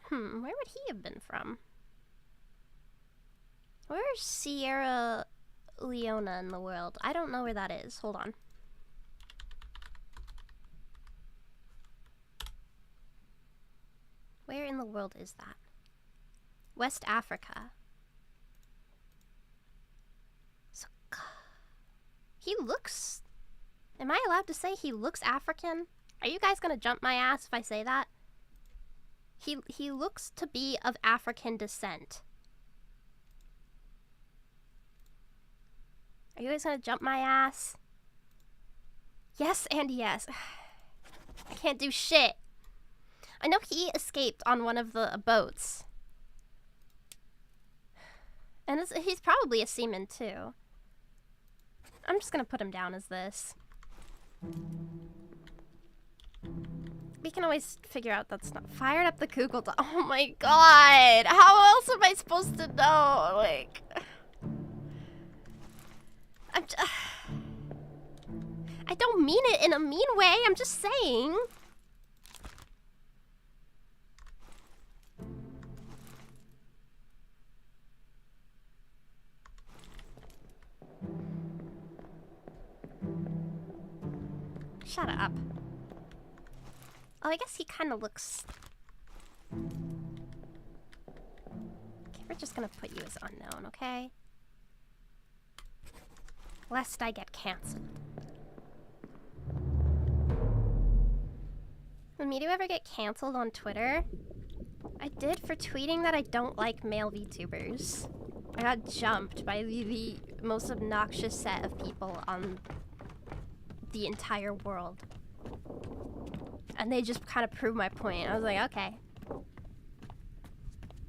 where would he have been from? Where's Sierra Leona in the world? I don't know where that is. Hold on. Where in the world is that? West Africa. So, he looks... Am I allowed to say he looks African? Are you guys gonna jump my ass if I say that? He looks to be of African descent. Are you guys gonna jump my ass? Yes and yes. I can't do shit. I know he escaped on one of the boats. And he's probably a seaman too. I'm just gonna put him down as this. We can always figure out that's not fired up the Google Doc. Oh my god! How else am I supposed to know? Like, I don't mean it in a mean way. I'm just saying. Shut up. Oh, I guess he kind of looks... Okay, we're just gonna put you as unknown, okay? Lest I get cancelled. Will Miru ever get cancelled on Twitter? I did for tweeting that I don't like male VTubers. I got jumped by the most obnoxious set of people on the entire world. And they just kind of proved my point. I was like, okay.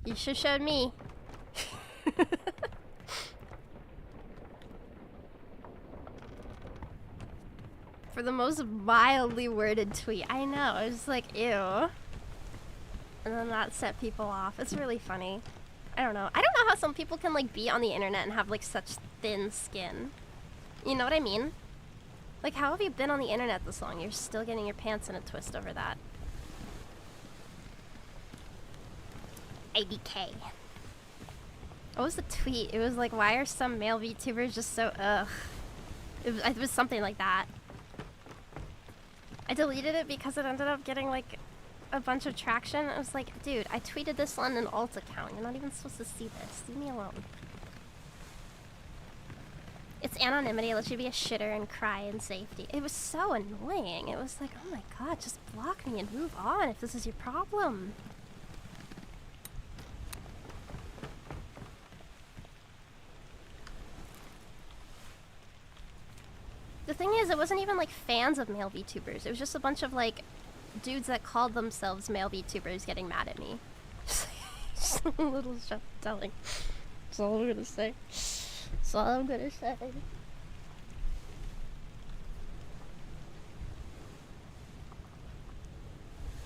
You should have showed me. For the most mildly worded tweet. I know, it was like, ew. And then that set people off. It's really funny. I don't know. I don't know how some people can like be on the internet and have like such thin skin. You know what I mean? Like, how have you been on the internet this long? You're still getting your pants in a twist over that. IDK. What was the tweet? It was like, why are some male VTubers just so, ugh. It was something like that. I deleted it because it ended up getting like a bunch of traction. I was like, dude, I tweeted this on an alt account. You're not even supposed to see this. Leave me alone. It's anonymity. It lets you be a shitter and cry in safety. It was so annoying. It was like, oh my god, just block me and move on if this is your problem. The thing is, it wasn't even like fans of male VTubers. It was just a bunch of like dudes that called themselves male VTubers getting mad at me. Just a little telling. That's all I'm gonna say. That's all I'm gonna say.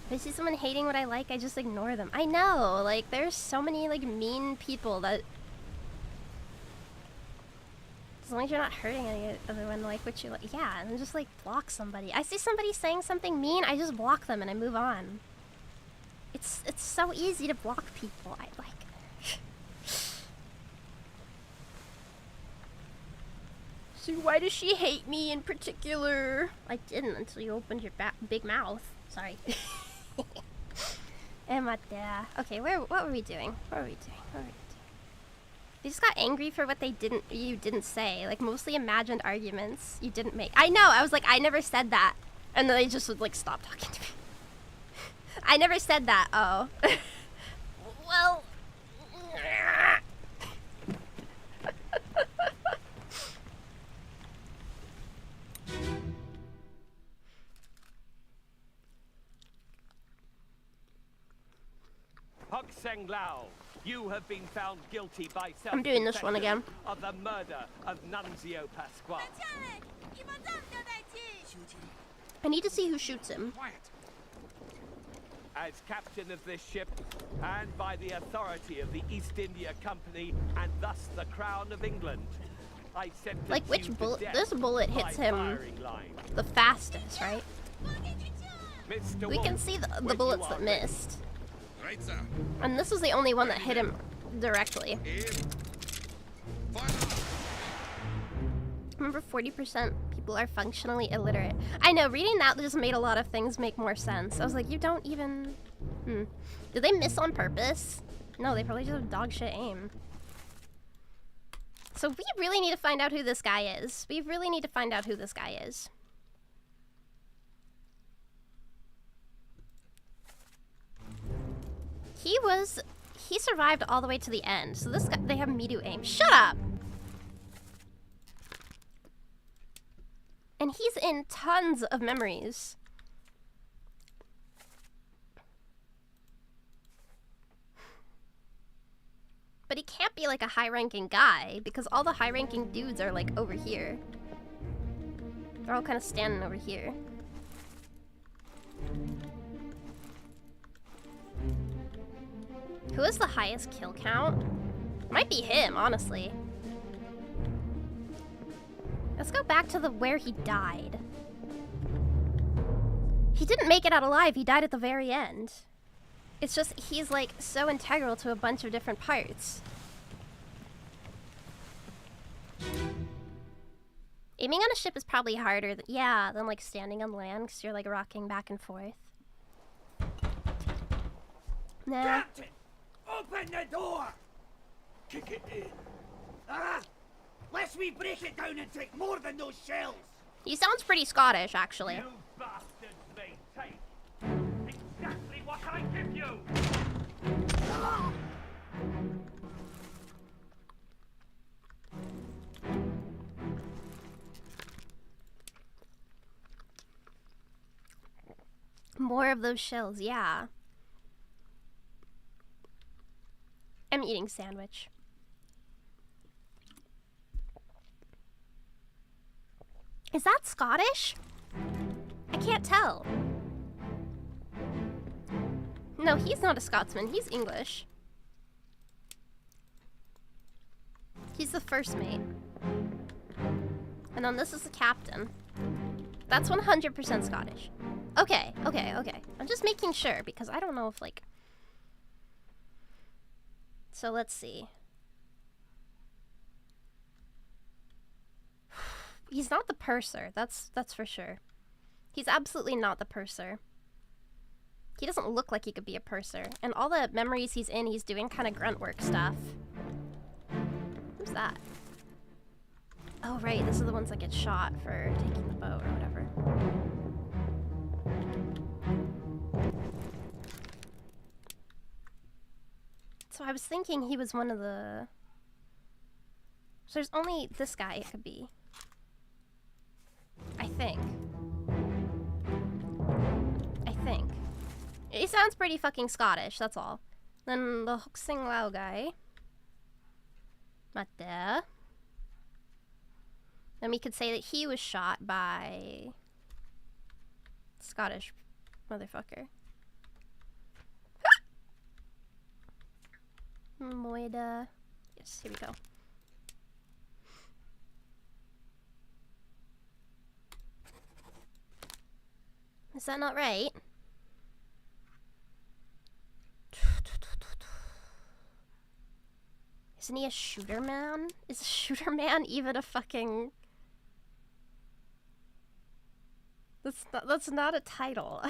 If I see someone hating what I like, I just ignore them. I know, like, there's so many, like, mean people that... As long as you're not hurting anyone, like, what you like, yeah, and then just, like, block somebody. I see somebody saying something mean, I just block them and I move on. It's so easy to block people. I like... So why does she hate me in particular? I didn't until you opened your big mouth. Sorry. Emma, okay, what were we doing? What were we doing? They just got angry for what you didn't say. Like, mostly imagined arguments you didn't make. I know, I was like, I never said that. And then they just would, like, stop talking to me. I never said that, oh. Well... Seng Lao, you have been found guilty by I'm doing this one again. Of the murder of Nunzio Pasquale. I need to see who shoots him. As captain of this ship, and by the authority of the East India Company, and thus the Crown of England, I sentence like, which you bullet? to death This bullet hits him the fastest, right? Mr. We can see the bullets that missed. Right, sir. And this was the only one that hit him directly. Remember, 40% people are functionally illiterate. I know, reading that just made a lot of things make more sense. I was like, you don't even... Did they miss on purpose? No, they probably just have dog shit aim. So we really need to find out who this guy is. We really need to find out who this guy is. He survived all the way to the end. So this guy, they have Miru aim. Shut up! And he's in tons of memories. But he can't be like a high-ranking guy because all the high-ranking dudes are like over here. They're all kind of standing over here. Who has the highest kill count? Might be him, honestly. Let's go back to the where he died. He didn't make it out alive, he died at the very end. It's just, he's like so integral to a bunch of different parts. Aiming on a ship is probably harder, than like standing on land, because you're like rocking back and forth. Nah. Captain, open the door! Kick it in. Ah! Lest we break it down and take more than those shells! He sounds pretty Scottish, actually. You bastards may take exactly what I give you! Ah! More of those shells, yeah. I'm eating sandwich. Is that Scottish? I can't tell. No, he's not a Scotsman. He's English. He's the first mate. And then this is the captain. That's 100% Scottish. Okay. I'm just making sure because I don't know if like... So let's see. He's not the purser, that's for sure. He's absolutely not the purser. He doesn't look like he could be a purser. And all the memories he's in, he's doing kind of grunt work stuff. Who's that? Oh right, this is the ones that get shot for taking the boat or whatever. So I was thinking he was one of the... So there's only this guy it could be. I think. He sounds pretty fucking Scottish, that's all. Then the Hoxing Lao guy. Not there. Then we could say that he was shot by... Scottish motherfucker. Moida. Yes, here we go. Is that not right? Isn't he a shooter man? Is a shooter man even a fucking... That's not a title.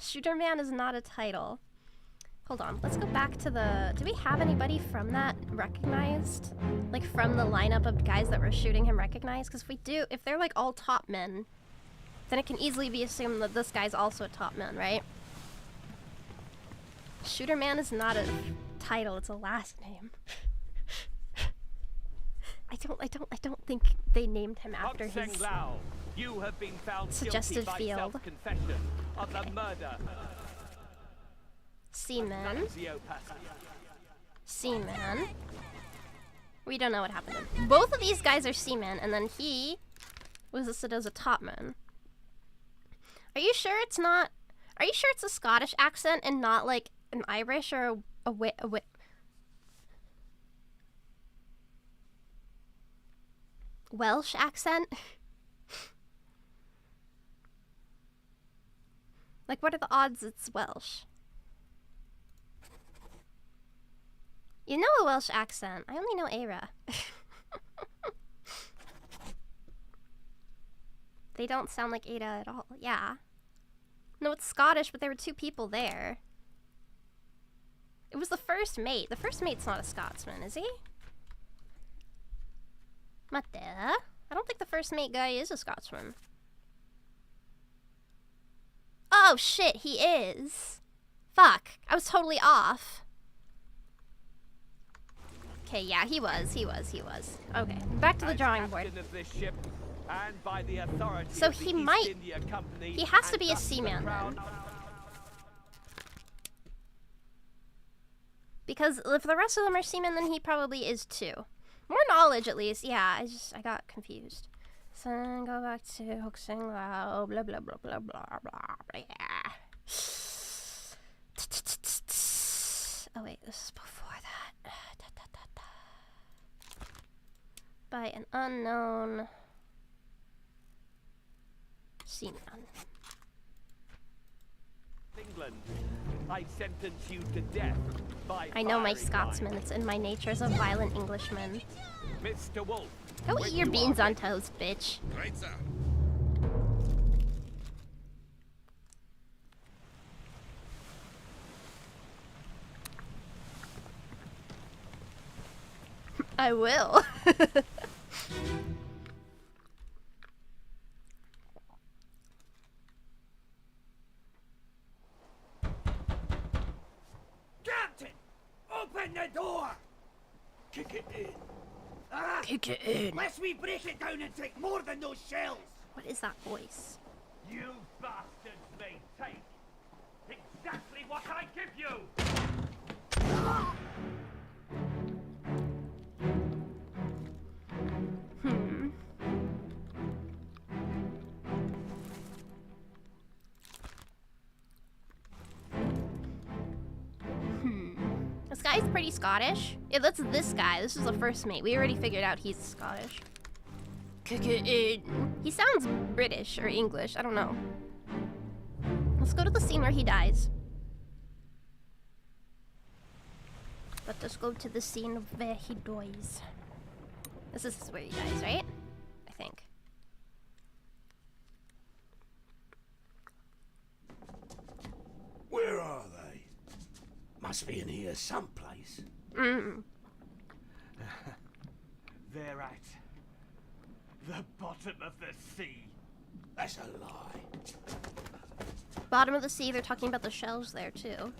Shooter man is not a title. Hold on, let's go back to the... Do we have anybody from that recognized? Like from the lineup of guys that were shooting him recognized? Because if we do, if they're like all top men, then it can easily be assumed that this guy's also a top man, right? Shooter man is not a title, it's a last name. I don't think they named him after his Lao, you have been found suggested guilty field. by self-confession of the murder. Seaman. Seaman. We don't know what happened to him. Both of these guys are seamen, and then he was listed as a topman. Are you sure it's not... Are you sure it's a Scottish accent and not like an Irish or a Welsh accent? Like, what are the odds it's Welsh? You know a Welsh accent. I only know Era. They don't sound like Ada at all. Yeah. No, it's Scottish, but there were two people there. It was the first mate. The first mate's not a Scotsman, is he? Not there. I don't think the first mate guy is a Scotsman. Oh shit, he is. Fuck, I was totally off. Okay, yeah, he was. Okay, back to the drawing board. So he might... He has to be a seaman then. because if the rest of them are seamen, then he probably is too. More knowledge, at least. Yeah, I got confused. So go back to Hoxing Lao, blah blah blah blah blah blah. Yeah. Oh wait, this is before that. By an unknown seaman. England, I sentence you to death by I know my firing Scotsman. line. It's in my nature as a violent Englishman. Mr. Wolf. Go when eat your you beans are on toast, bitch. Right, sir. I will. Captain! Open the door! Kick it in. Ah! Kick it in. Lest we break it down and take more than those shells! What is that voice? You bastards may take exactly what I give you! Hmm. This guy's pretty Scottish. Yeah, that's this guy. This is the first mate. We already figured out he's Scottish. Kick it in. He sounds British or English. I don't know. Let's go to the scene where he dies. Let us go to the scene where he dies. This is where he dies, right? I think. Where are they? Must be in here someplace. Mm. They're at the bottom of the sea. That's a lie. Bottom of the sea, they're talking about the shells there too.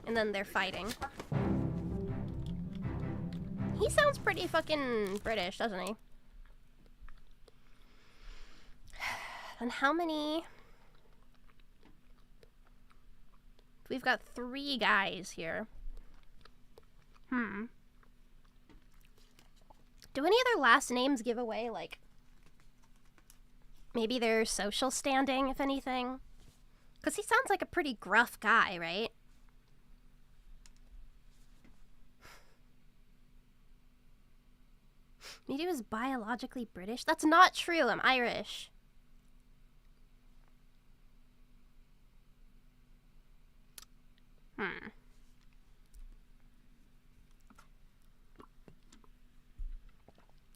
And then they're fighting. He sounds pretty fucking British, doesn't he? And how many? We've got 3 guys here. Do any other last names give away, like, maybe their social standing, if anything? Because he sounds like a pretty gruff guy, right? Maybe he was biologically British? That's not true, I'm Irish.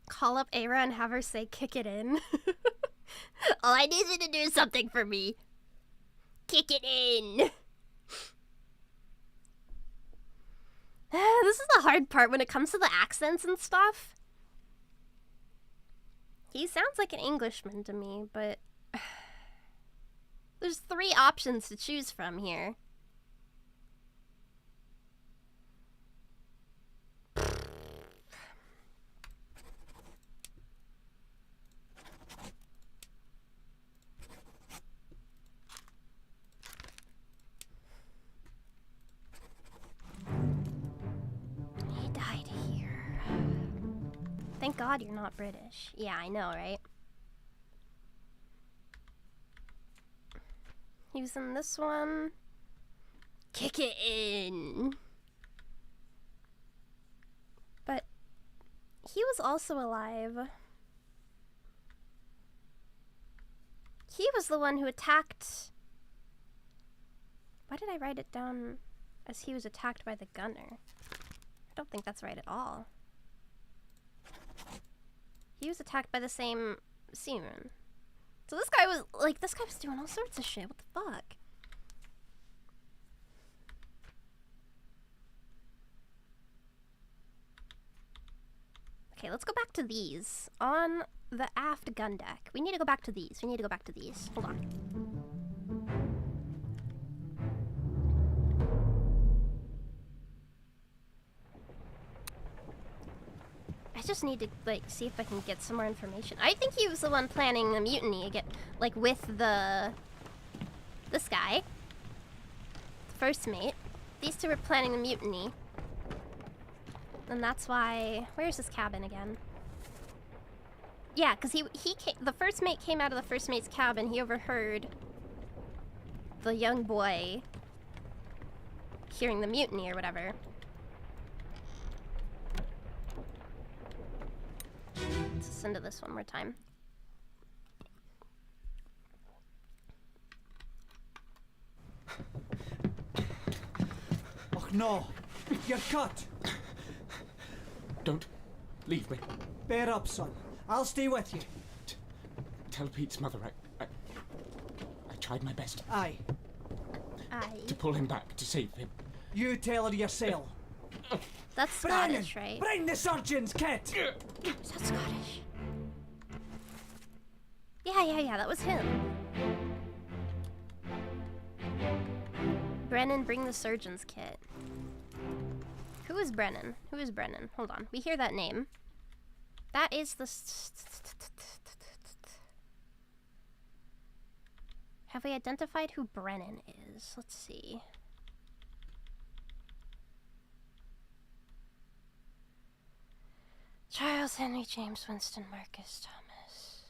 Call up Aira and have her say, kick it in. All I need you to do something for me. Kick it in. This is the hard part when it comes to the accents and stuff. He sounds like an Englishman to me, but there's 3 options to choose from here. He died here. Thank God you're not British. Yeah, I know, right? He was in this one. Kick it in. But he was also alive. He was the one who attacked. Why did I write it down as he was attacked by the gunner? I don't think that's right at all. He was attacked by the same seaman. So this guy was, like, this guy was doing all sorts of shit. What the fuck? Okay, let's go back to these. On the aft gun deck. We need to go back to these. Hold on. I just need to, like, see if I can get some more information. I think he was the one planning the mutiny again, like, with this guy. The first mate. These two were planning the mutiny. And that's why... Where's his cabin again? Yeah, because he came, the first mate came out of the first mate's cabin. He overheard the young boy hearing the mutiny or whatever. Let's listen to this one more time. Oh no! You're cut! Don't leave me. Bear up, son. I'll stay with you. Tell Pete's mother I tried my best Aye. to pull him back, to save him. You tell her yourself. That's Scottish, right? Bring the surgeon's kit! Is that Scottish? Yeah, that was him. Brennan, bring the surgeon's kit. Who is Brennan? Who is Brennan? Hold on. We hear that name. That is the... Have we identified who Brennan is? Let's see. Charles Henry James Winston Marcus Thomas.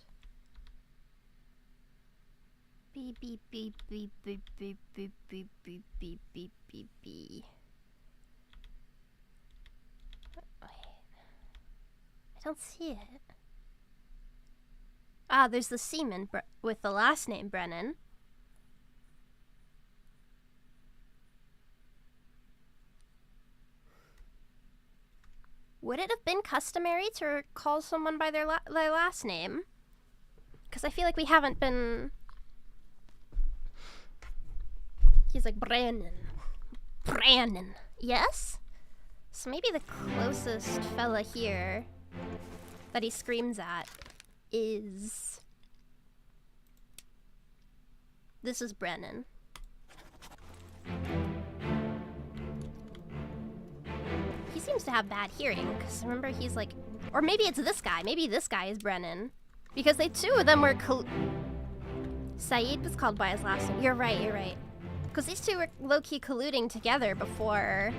Beep beep beep beep beep beep beep beep beep beep beep beep beep. I don't see it. Ah, there's the seaman with the last name Brennan. Would it have been customary to call someone by their last name? Because I feel like we haven't been... He's like, Brandon. Brandon. Yes? So maybe the closest fella here that he screams at is... This is Brennan. He seems to have bad hearing, because remember he's like... Or maybe it's this guy. Maybe this guy is Brennan. Because they two of them were... Saeed was called by his last name. You're right. Because these two were low-key colluding together before...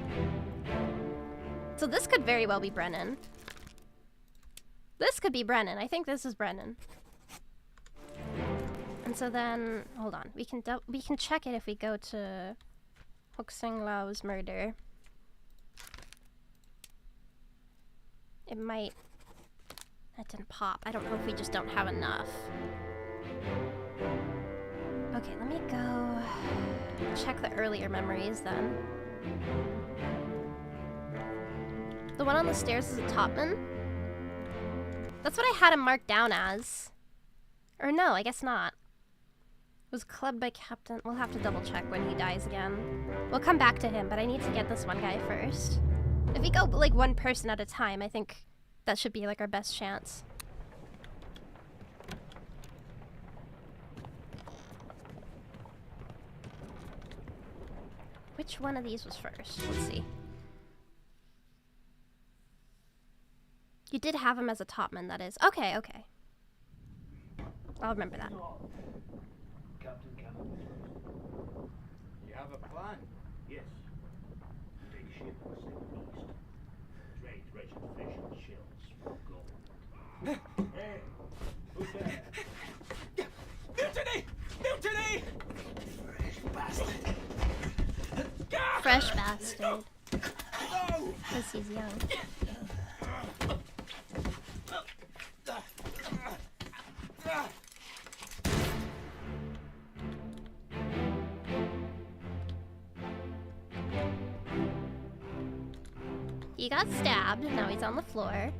So this could very well be Brennan. This could be Brennan. I think this is Brennan. And so then... Hold on. We can check it if we go to... Hokseng Lao's murder. It might... That didn't pop. I don't know if we just don't have enough. Okay, let me go... check the earlier memories then. The one on the stairs is a topman? That's what I had him marked down as. Or no, I guess not. Was clubbed by Captain... We'll have to double check when he dies again. We'll come back to him, but I need to get this one guy first. If we go, like, one person at a time, I think that should be, like, our best chance. Which one of these was first? Let's see. You did have him as a topman, that is. Okay. I'll remember that. Captain Cannon. You have a plan? Yes. Big ship was sent east. Trade treasure fish and shells for gold. Hey, who's there? Mutiny! Mutiny! Fresh bastard. Because he's young. He got stabbed, now he's on the floor.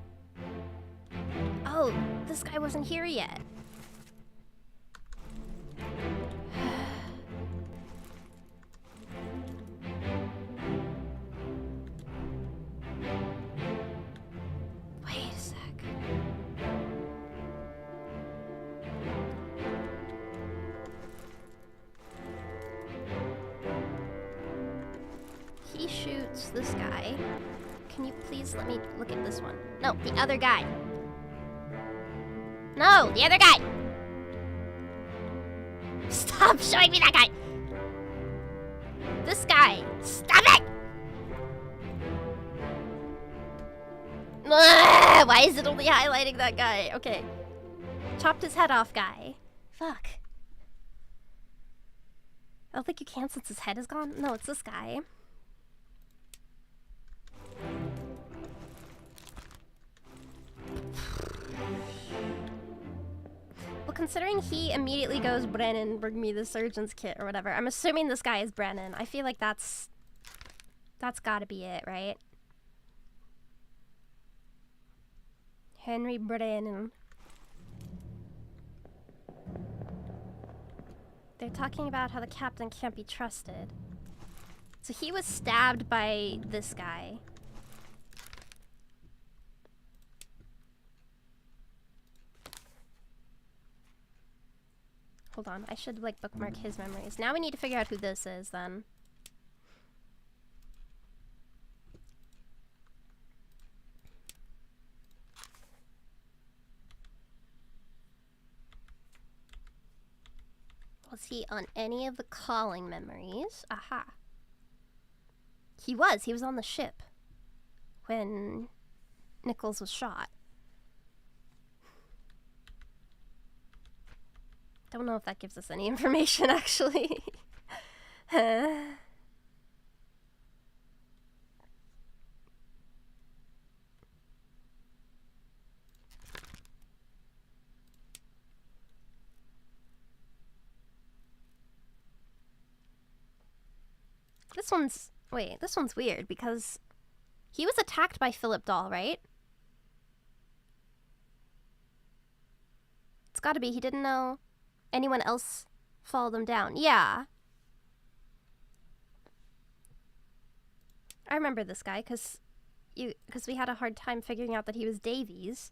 Oh, this guy wasn't here yet. Wait a sec. He shoots this guy. Can you please let me look at this one? No, the other guy. No, the other guy! Stop showing me that guy! This guy! Stop it! Ugh, why is it only highlighting that guy? Okay. Chopped his head off guy. Fuck. I don't think you can since his head is gone. No, it's this guy. Well, considering he immediately goes, Brennan, bring me the surgeon's kit or whatever. I'm assuming this guy is Brennan. I feel like that's gotta be it, right? Henry Brennan. They're talking about how the captain can't be trusted. So he was stabbed by this guy. Hold on, I should like bookmark his memories. Now we need to figure out who this is then. Was he on any of the calling memories? Aha. He was on the ship when Nichols was shot. Don't know if that gives us any information, actually. This one's weird because he was attacked by Philip Dahl, right? It's gotta be, he didn't know anyone else followed him down. Yeah. I remember this guy because we had a hard time figuring out that he was Davies.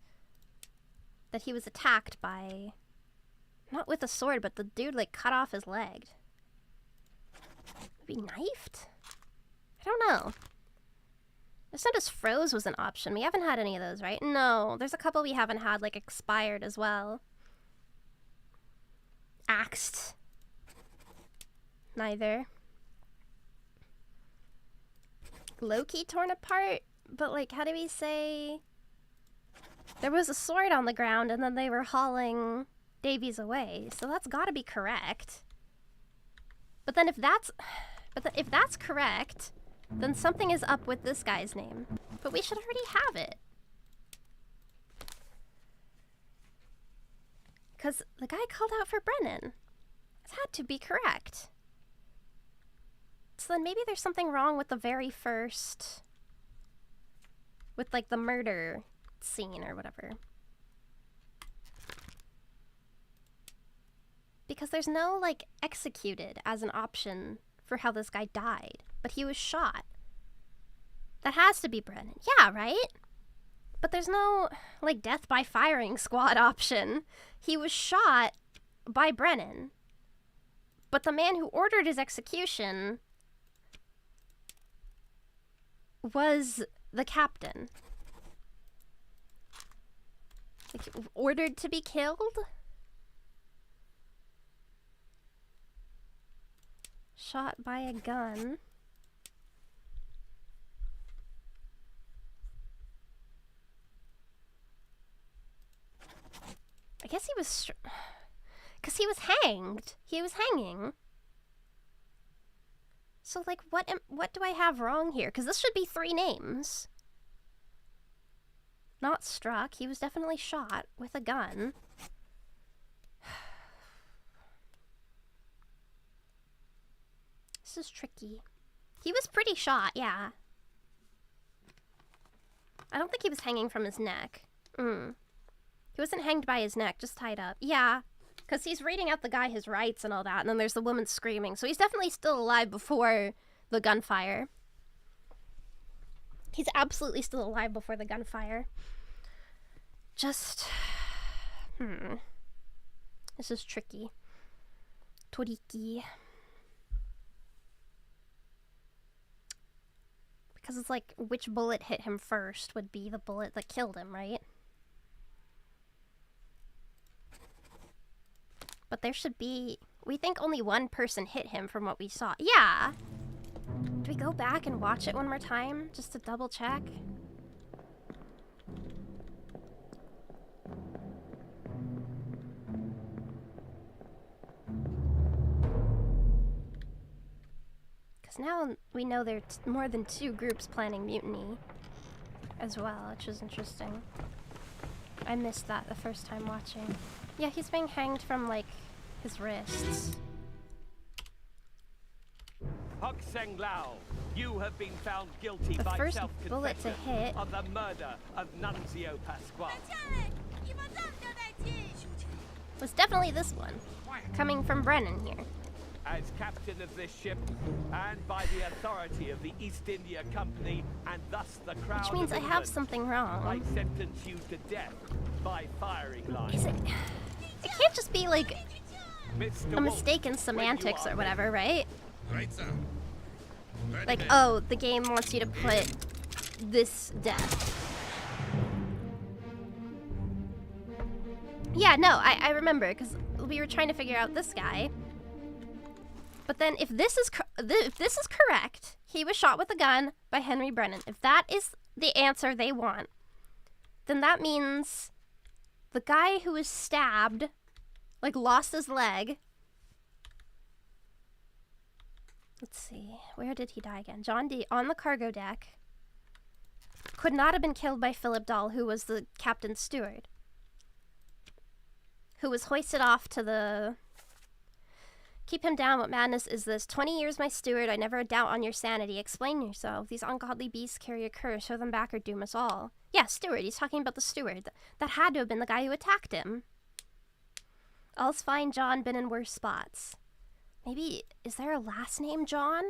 That he was attacked by, not with a sword, but the dude like cut off his leg. Maybe knifed? I don't know. As soon as froze was an option. We haven't had any of those, right? No, there's a couple we haven't had, like expired as well. Axed. Neither. Low-key torn apart? But like, how do we say... There was a sword on the ground and then they were hauling Davies away. So that's gotta be correct. But then if that's correct, then something is up with this guy's name. But we should already have it. Because the guy called out for Brennan. It had to be correct. So then maybe there's something wrong with the very first... with like the murder scene or whatever. Because there's no like executed as an option for how this guy died. But he was shot. That has to be Brennan. Yeah, right? But there's no, like, death by firing squad option. He was shot by Brennan. But the man who ordered his execution was the captain. Like, ordered to be killed? Shot by a gun. I guess he was... Because he was hanged. He was hanging. So, like, what do I have wrong here? Because this should be 3 names. Not struck. He was definitely shot with a gun. This is tricky. He was pretty shot, yeah. I don't think he was hanging from his neck. He wasn't hanged by his neck, just tied up. Yeah, because he's reading out the guy his rights and all that, and then there's the woman screaming. So he's definitely still alive before the gunfire. He's absolutely still alive before the gunfire. Just... This is tricky. Toriki. Because it's like, which bullet hit him first would be the bullet that killed him, right? But there should be... We think only one person hit him from what we saw. Yeah! we go back and watch it one more time just to double check? Because now we know there are more than 2 groups planning mutiny as well, which is interesting. I missed that the first time watching. Yeah, he's being hanged from, like, his wrists. Hok Seng Lao, you have been found guilty The by first bullet to self-confession hit of the murder of Nunzio Pasquale. was definitely this one, coming from Brennan here. As captain of this ship, and by the authority of the East India Company, and thus the Crown Which means of I have England, something I wrong. sentence you to death by firing line. Is it? It can't just be like Mr. a Wolf, mistake in when semantics you or are whatever, right? Right, sir. Like, oh, the game wants you to put this death. Yeah, no, I remember, because we were trying to figure out this guy. But then if this is correct, he was shot with a gun by Henry Brennan. If that is the answer they want, then that means the guy who was stabbed, like, lost his leg. Let's see, where did he die again? John D. on the cargo deck. Could not have been killed by Philip Dahl, who was the captain's steward, who was hoisted off to the... Keep him down, what madness is this? 20 years my steward, I never doubt on your sanity. Explain yourself. These ungodly beasts carry a curse, show them back or doom us all. Yeah, steward, he's talking about the steward. That had to have been the guy who attacked him. All's fine, John, been in worse spots. Maybe, is there a last name John?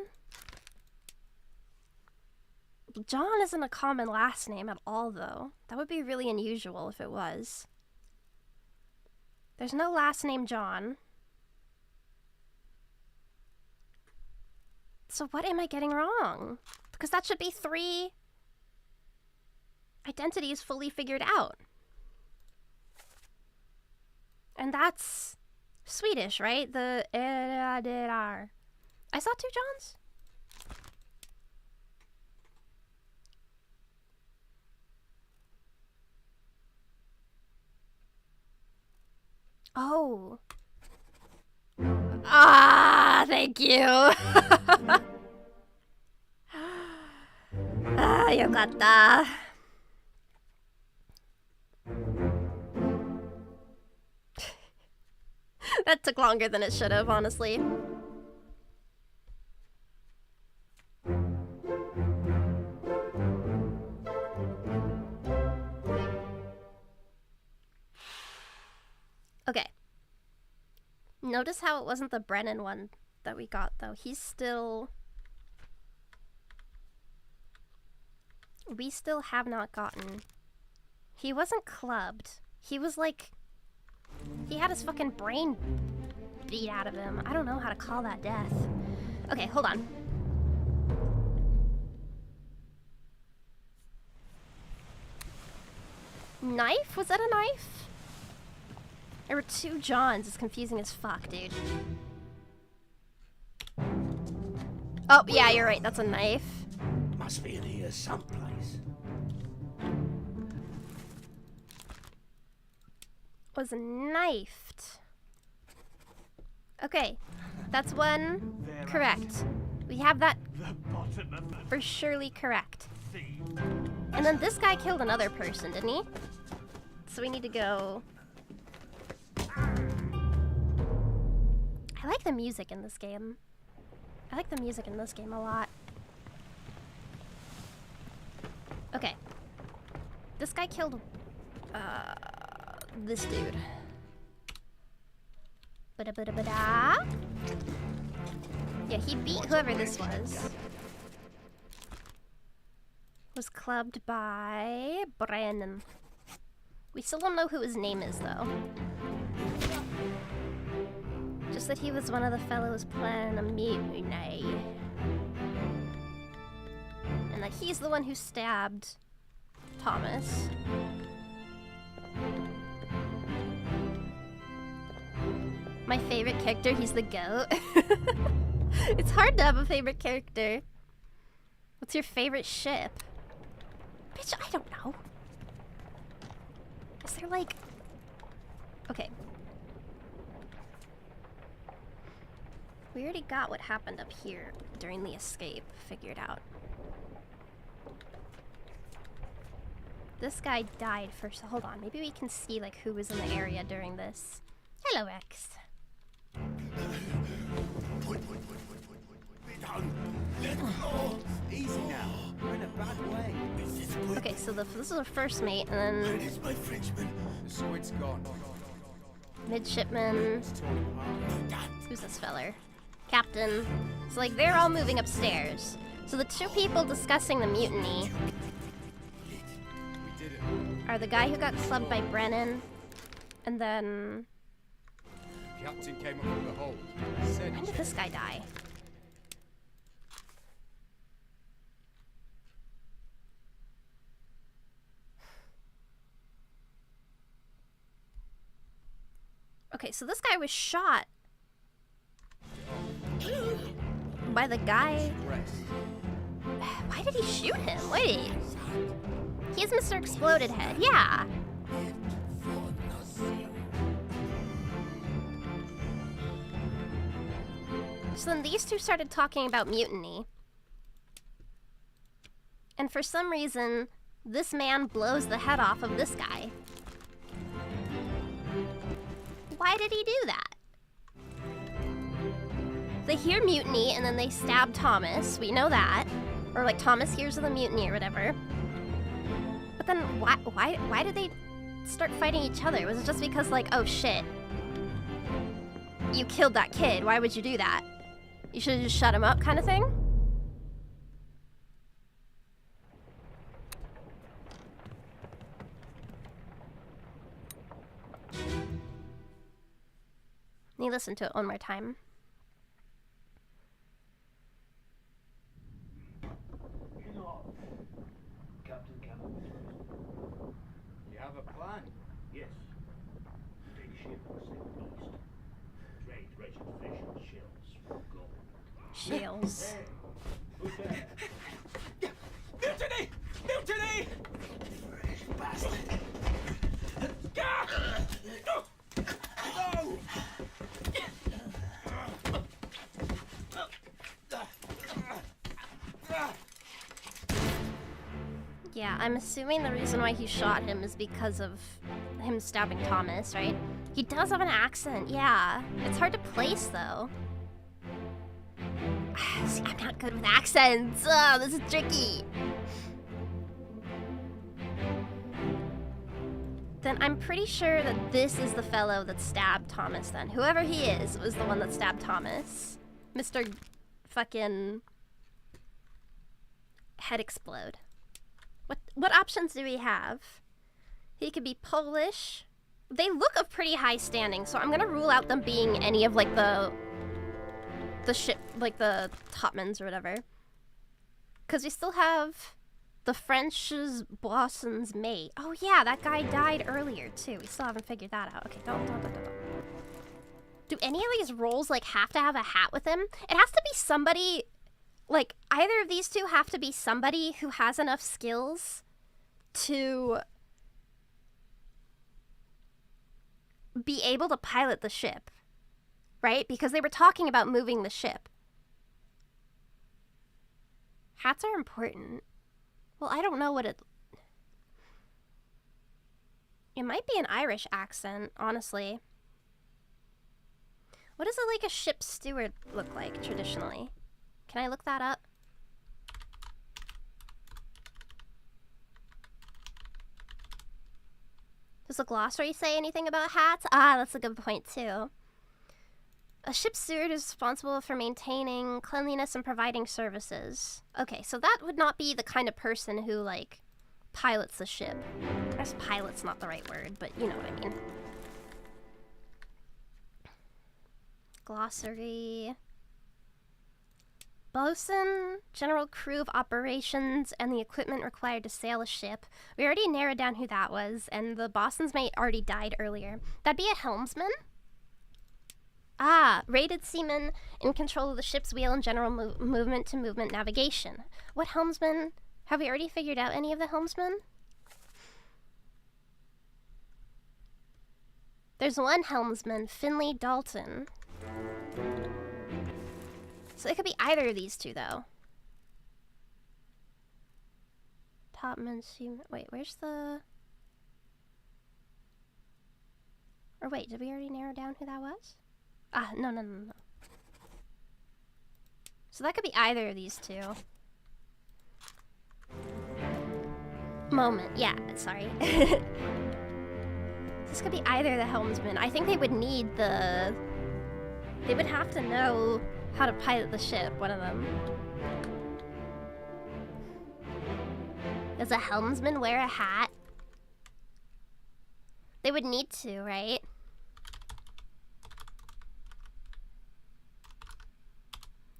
John isn't a common last name at all, though. That would be really unusual if it was. There's no last name John. So what am I getting wrong? Because that should be 3 identities fully figured out. And that's Swedish, right? The I saw 2 Johns? Oh. Ah, thank you. Ah, yokatta. That took longer than it should have, honestly. Okay. Notice how it wasn't the Brennan one that we got, though. He's still... We still have not gotten... He wasn't clubbed. He was like... He had his fucking brain beat out of him. I don't know how to call that death. Okay, hold on. Knife? Was that a knife? There were 2 Johns. It's confusing as fuck, dude. Oh, yeah, you're right. That's a knife. Must be in here someplace. Was knifed. Okay, that's one correct. We have that for surely correct. And then this guy killed another person, didn't he? So we need to go... I like the music in this game. I like the music in this game a lot. Okay. This guy killed... this dude. Ba-da-ba-da-ba-da. Yeah, he beat whoever this was. Was clubbed by Brennan. We still don't know who his name is, though. Just that he was one of the fellows planning a mutiny. And that he's the one who stabbed Thomas. My favorite character, he's the goat. It's hard to have a favorite character. What's your favorite ship? Bitch, I don't know. Is there like... Okay. We already got what happened up here during the escape figured out. This guy died first. Hold on, maybe we can see like who was in the area during this. Hello, Rex. Easy now. We're in a bad way. Okay, so this is the first mate, and then The squid's gone. midshipman. It's torn apart. Who's this feller? Captain. So like they're all moving upstairs. So the two people discussing the mutiny We did it. are the guy who got clubbed by Brennan, and then Captain came up with the hole. Said when did this guy die? Okay, so this guy was shot by the guy. rest. Why did he shoot him? Wait. He's Mr. Exploded Head. Yeah. So then these two started talking about mutiny. And for some reason, this man blows the head off of this guy. Why did he do that? They hear mutiny and then they stab Thomas. We know that. Or like Thomas hears of the mutiny or whatever. But then why did they start fighting each other? Was it just because like, oh shit, you killed that kid, why would you do that? You should have just shut him up kind of thing? Let me listen to it one more time. You know, Captain Campbell. You have a plan? Yes. Big ship was sent east. Trade wretched fish and shells for gold. Shales. Hey, who's there? Mutiny! Mutiny! Fresh bastard. No! Yeah, I'm assuming the reason why he shot him is because of him stabbing Thomas, right? He does have an accent, yeah. It's hard to place, though. See, I'm not good with accents. Oh, this is tricky. Then I'm pretty sure that this is the fellow that stabbed Thomas then. Whoever he is was the one that stabbed Thomas. Mr. fucking... Head explode. What options do we have? He could be Polish. They look of pretty high standing, so I'm gonna rule out them being any of like the ship, like the topmans or whatever. Cause we still have the French's bosson's mate. Oh yeah, that guy died earlier too. We still haven't figured that out. Okay, don't. Do any of these roles like have to have a hat with him? It has to be somebody, like either of these two have to be somebody who has enough skills to be able to pilot the ship, right? Because they were talking about moving the ship. Hats are important. Well, I don't know what it might be an Irish accent, honestly. What does like a ship steward look like traditionally? Can I look that up? Does the glossary say anything about hats? Ah, that's a good point too. A ship steward is responsible for maintaining cleanliness and providing services. Okay, so that would not be the kind of person who, like, pilots the ship. I guess pilot's not the right word, but you know what I mean. Glossary. Bosun, general crew of operations, and the equipment required to sail a ship. We already narrowed down who that was, and the bosun's mate already died earlier. That'd be a helmsman? Ah, rated seaman in control of the ship's wheel and general movement to movement navigation. What helmsman? Have we already figured out any of the helmsmen? There's one helmsman, Finley Dalton. So it could be either of these two, though. Topman, seaman. Wait, where's the... Or wait, did we already narrow down who that was? Ah, no. So that could be either of these two. Moment, yeah, sorry. This could be either the helmsman. I think they would need the... They would have to know how to pilot the ship, one of them. Does a helmsman wear a hat? They would need to, right?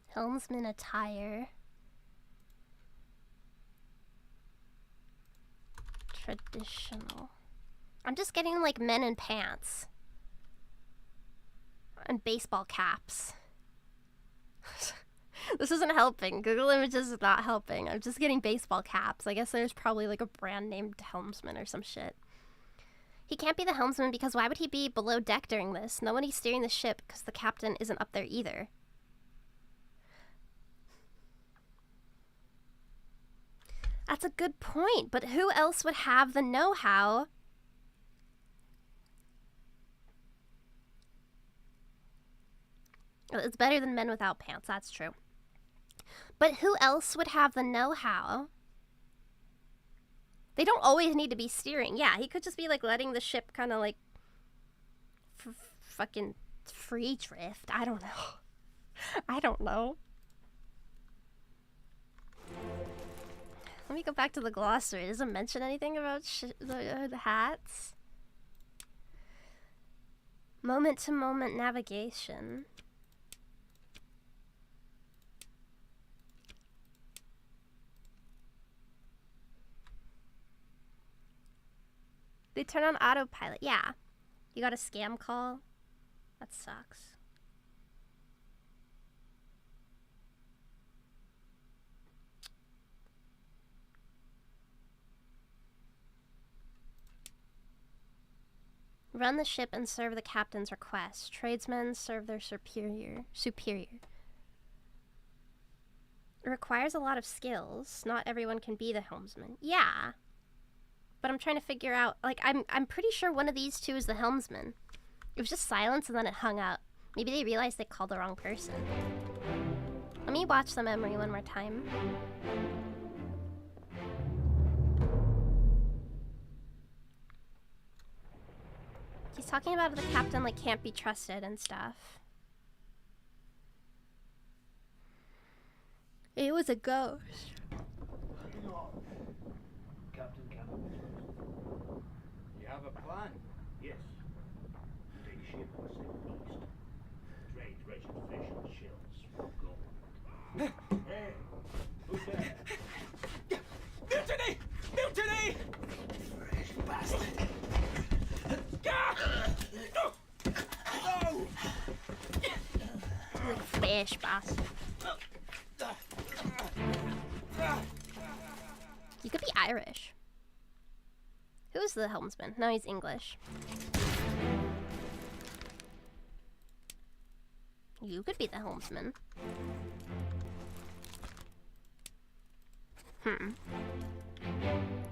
Helmsman attire. Traditional. I'm just getting like men in pants. And baseball caps. This isn't helping. Google Images is not helping. I'm just getting baseball caps. I guess there's probably like a brand named helmsman or some shit. He can't be the helmsman because why would he be below deck during this? Nobody's steering the ship because the captain isn't up there either. That's a good point, but who else would have the know-how? It's better than men without pants, that's true. But who else would have the know-how? They don't always need to be steering. Yeah, he could just be like letting the ship kind of like fucking free drift. I don't know. I don't know. Let me go back to the glossary. Does it mention anything about the hats? Moment-to-moment navigation. They turn on autopilot. Yeah. You got a scam call? That sucks. Run the ship and serve the captain's request. Tradesmen serve their superior. It requires a lot of skills. Not everyone can be the helmsman. Yeah. But I'm trying to figure out, like, I'm pretty sure one of these two is the helmsman. It was just silence and then it hung up. Maybe they realized they called the wrong person. Let me watch the memory one more time. He's talking about the captain, like, can't be trusted and stuff. It was a ghost. Captain cannot be trusted. You have a plan? Yes. Take ship and sail east. Trade wretched fish and shells for gold. Hey, who's there? Mutiny! Mutiny! Fresh bastard. No! Like fish bastard. You could be Irish. Who's the helmsman? No, he's English. You could be the helmsman.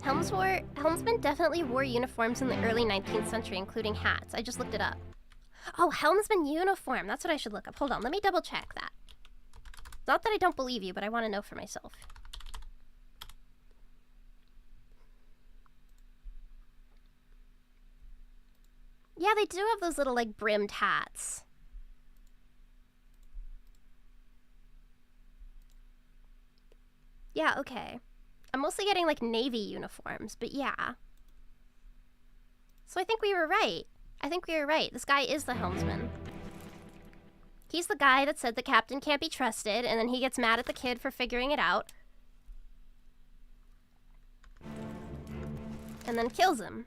Helmsmen definitely wore uniforms in the early 19th century, including hats. I just looked it up. Oh, helmsman uniform. That's what I should look up. Hold on, let me double check that. Not that I don't believe you, but I want to know for myself. Yeah, they do have those little, like, brimmed hats. Yeah, okay. I'm mostly getting, like, Navy uniforms, but yeah. So I think we were right. This guy is the helmsman. He's the guy that said the captain can't be trusted, and then he gets mad at the kid for figuring it out. And then kills him.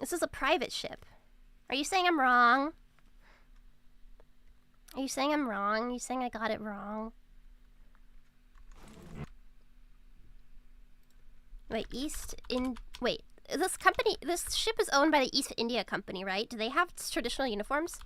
This is a private ship. Are you saying I'm wrong? Are you saying I'm wrong? Are you saying I got it wrong? Wait, wait, this ship is owned by the East India Company, right? Do they have traditional uniforms?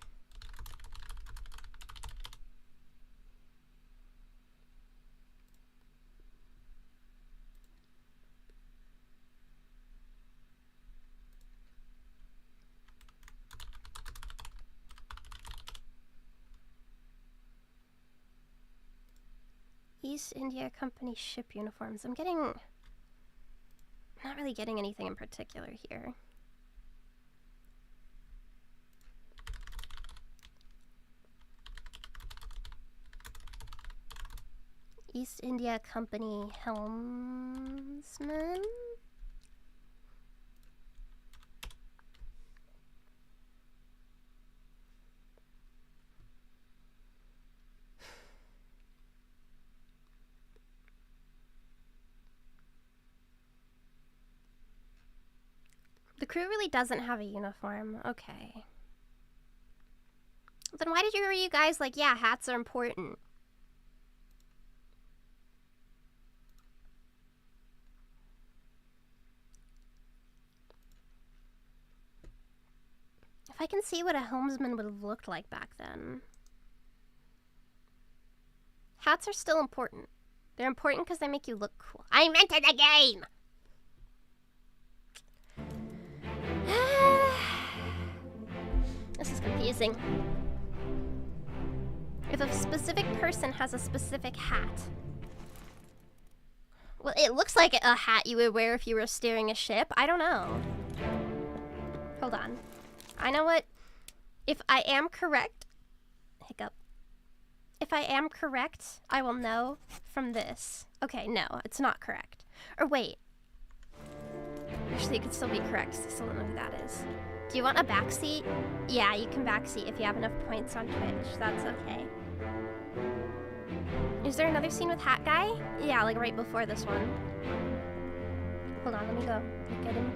East India Company ship uniforms. I'm not really getting anything in particular here. East India Company helmsman? The crew really doesn't have a uniform. Okay. Then why were you guys like, yeah, hats are important? If I can see what a helmsman would have looked like back then. Hats are still important. They're important because they make you look cool. I invented the game! This is confusing. If a specific person has a specific hat. Well, it looks like a hat you would wear if you were steering a ship. I don't know. Hold on. I know what... If I am correct... Hiccup. If I am correct, I will know from this. Okay, no, it's not correct. Or wait. Actually, it could still be correct. I still don't know who that is. Do you want a backseat? Yeah, you can backseat if you have enough points on Twitch. That's okay. Is there another scene with Hat Guy? Yeah, like right before this one. Hold on, let me go. Look at him.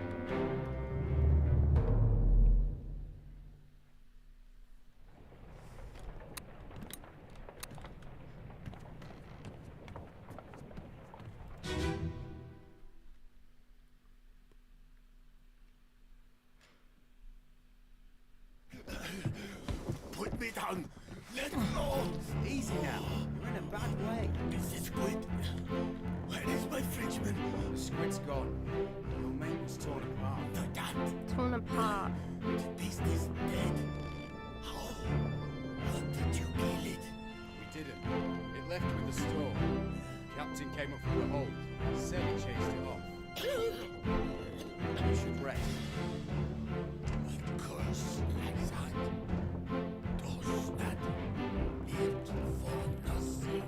Put me down. Let go. Easy now. You're in a bad way. Is it squid? Where is my Frenchman? The squid's gone. Your mate was torn apart. The cat. Torn apart. The beast is dead. How? How did you kill it? We didn't. It left with the storm. Captain came up from the hold. Said he chased it off. You should rest. A curse like that does not live for nothing.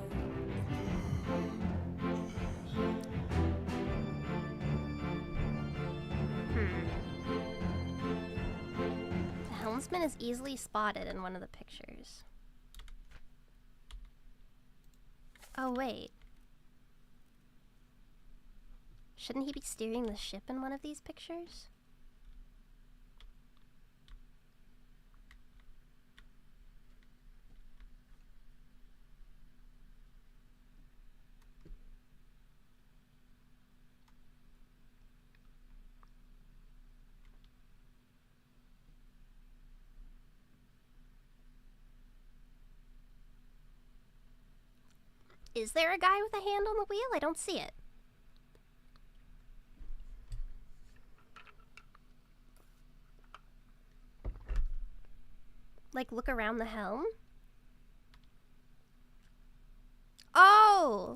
The helmsman is easily spotted in one of the pictures. Oh, wait. Shouldn't he be steering the ship in one of these pictures? Is there a guy with a hand on the wheel? I don't see it. Like, look around the helm? Oh!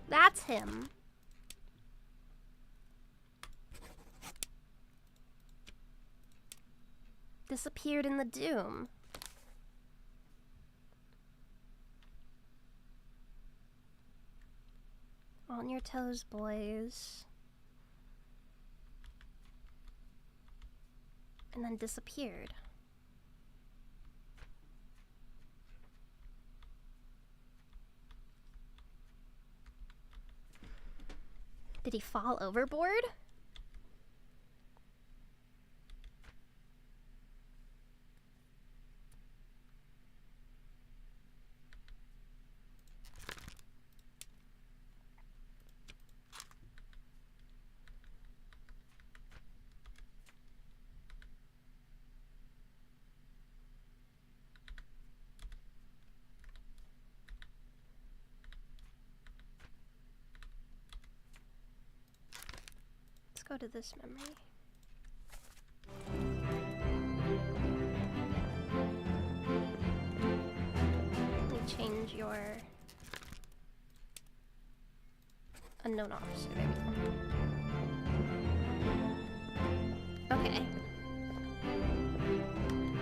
That's him. Disappeared in the doom. On your toes, boys. And then disappeared. Did he fall overboard? Let's go to this memory. Let me change your unknown officer. There we go. Okay.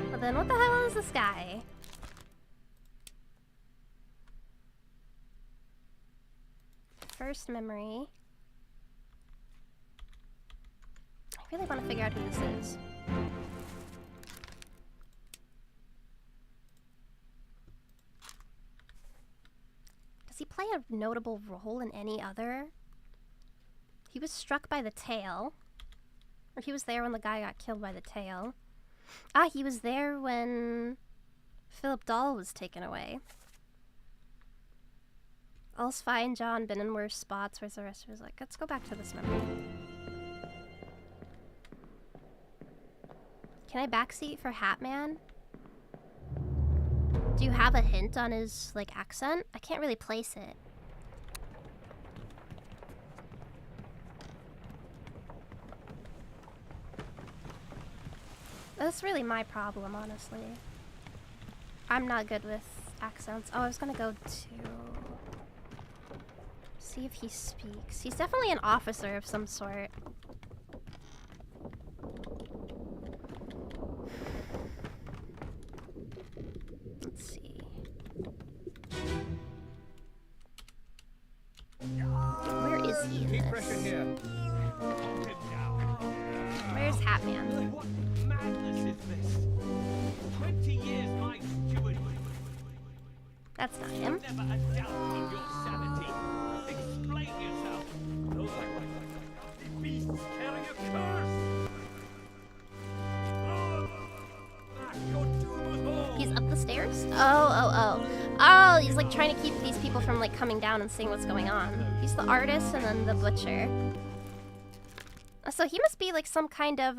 Well then, what the hell is this guy? First memory. I really want to figure out who this is. Does he play a notable role in any other? He was struck by the tail. Or he was there when the guy got killed by the tail. Ah, he was there when Philip Dahl was taken away. All's fine, John. Been in worse spots. Where's the rest of his like? Let's go back to this memory. Can I backseat for Hatman? Do you have a hint on his, like, accent? I can't really place it. That's really my problem, honestly. I'm not good with accents. Oh, I was gonna go to... see if he speaks. He's definitely an officer of some sort. Let's see. Where is he in Keep this? pressure here. Where's Hatman? What madness is this? 20 years my steward. That's not him. Never a doubt in your sanity. Explain yourself. The beasts carry a curse. He's up the stairs? Oh. Oh, he's like trying to keep these people from like coming down and seeing what's going on. He's the artist and then the butcher. So he must be like some kind of,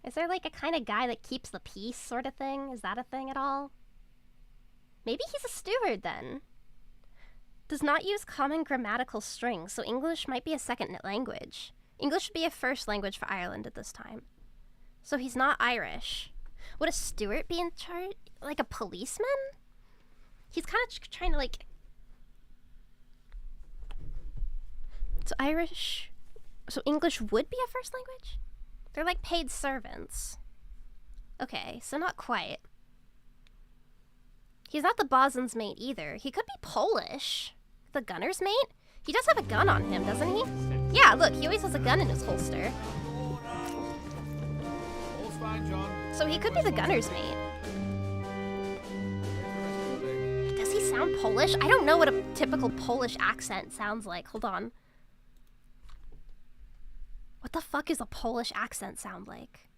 is there like a kind of guy that keeps the peace sort of thing? Is that a thing at all? Maybe he's a steward then. Does not use common grammatical strings, so English might be a second language. English would be a first language for Ireland at this time. So he's not Irish. Would a steward be in charge? Like a policeman? He's kind of trying to like... So Irish... So English would be a first language? They're like paid servants. Okay, so not quite. He's not the bosun's mate either. He could be Polish. The gunner's mate? He does have a gun on him, doesn't he? Yeah, look, he always has a gun in his holster. All's fine, John. So he could be the gunner's mate. Does he sound Polish? I don't know what a typical Polish accent sounds like. Hold on. What the fuck is a Polish accent sound like?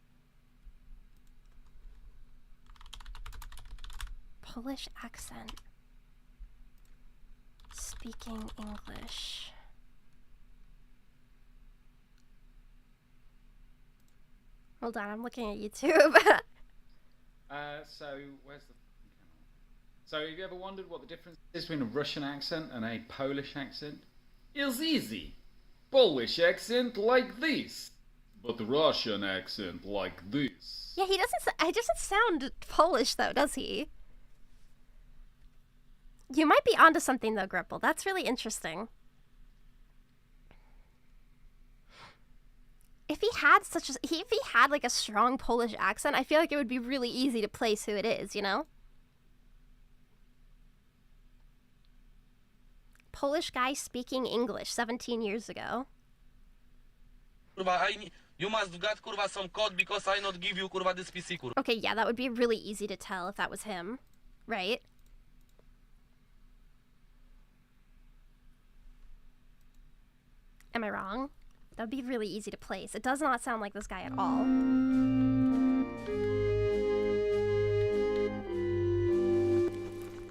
Polish accent. Speaking English. Hold on, I'm looking at YouTube. So where's the camera? So have you ever wondered what the difference is between a Russian accent and a Polish accent? It's easy. Polish accent like this, but Russian accent like this. Yeah, he doesn't sound Polish though, does he? You might be onto something though, Gripple. That's really interesting. If he had like a strong Polish accent, I feel like it would be really easy to place who it is, you know? Polish guy speaking English 17 years ago. Kurwa, you must get kurwa some code because I not give you kurwa this PC kurwa. Okay, yeah, that would be really easy to tell if that was him, right? Am I wrong? That would be really easy to place. It does not sound like this guy at all.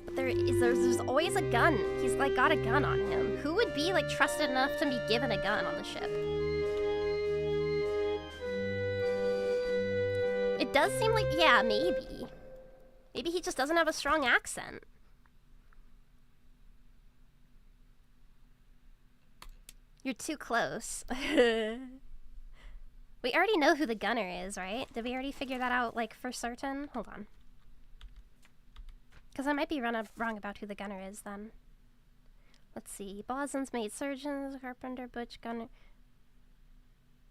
But there's always a gun. He's like got a gun on him. Who would be like trusted enough to be given a gun on the ship? It does seem like, yeah, maybe. Maybe he just doesn't have a strong accent. You're too close. We already know who the gunner is, right? Did we already figure that out, like, for certain? Hold on. Because I might be wrong about who the gunner is, then. Let's see. Boston's mate, surgeons, carpenter, butch, gunner.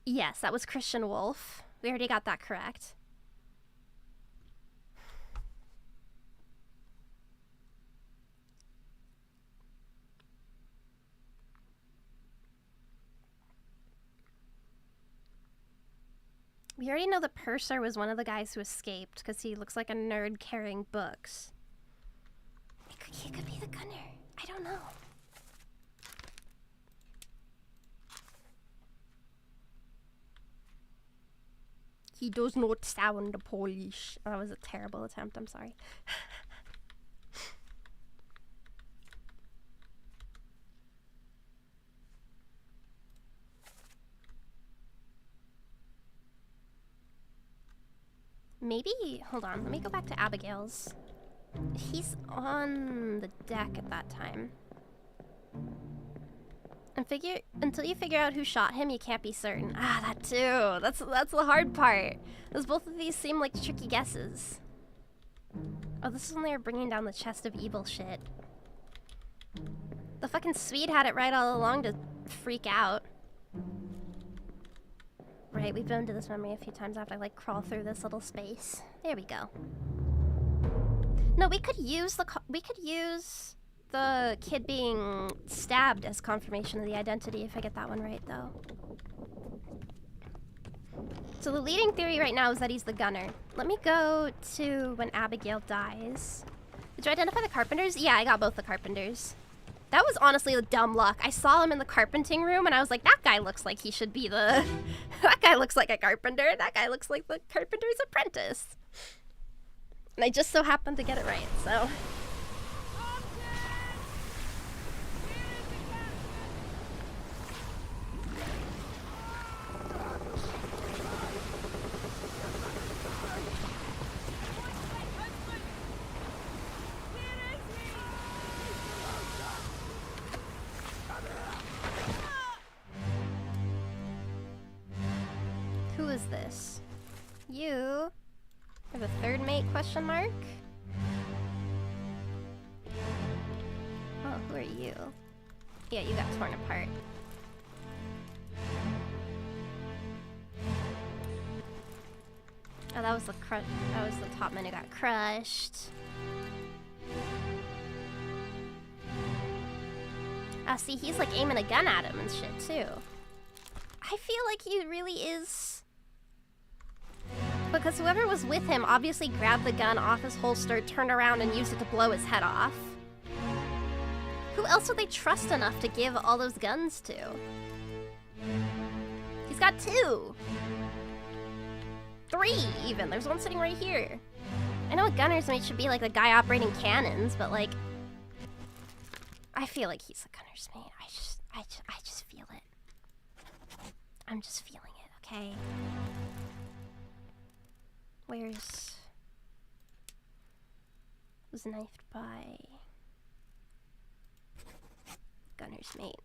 Yes, that was Christian Wolf. We already got that correct. We already know the purser was one of the guys who escaped because he looks like a nerd carrying books. He could be the gunner. I don't know. He does not sound Polish. Oh, that was a terrible attempt. I'm sorry. Maybe, hold on, let me go back to Abigail's. He's on the deck at that time. And until you figure out who shot him, you can't be certain. Ah, that too. That's the hard part. Because both of these seem like tricky guesses. Oh, this is when they were bringing down the chest of evil shit. The fucking Swede had it right all along to freak out. Right, we've been to this memory a few times. I have to like crawl through this little space. There we go. No, we could use the kid being stabbed as confirmation of the identity if I get that one right, though. So the leading theory right now is that he's the gunner. Let me go to when Abigail dies. Did you identify the carpenters? Yeah, I got both the carpenters. That was honestly a dumb luck. I saw him in the carpenting room and I was like, that guy looks like he should be the... that guy looks like a carpenter. That guy looks like the carpenter's apprentice. And I just so happened to get it right, so... Who is this? You have a third mate, question mark? Oh, who are you? Yeah, you got torn apart. Oh, that was the top man who got crushed. See, he's like aiming a gun at him and shit too. I feel like he really is... Because whoever was with him obviously grabbed the gun off his holster, turned around, and used it to blow his head off. Who else would they trust enough to give all those guns to? He's got 2. 3, even. There's one sitting right here. I know a gunner's mate should be like the guy operating cannons, but like... I feel like he's a gunner's mate. I just feel it. I'm just feeling it, okay? Where's... was knifed by... gunner's mate.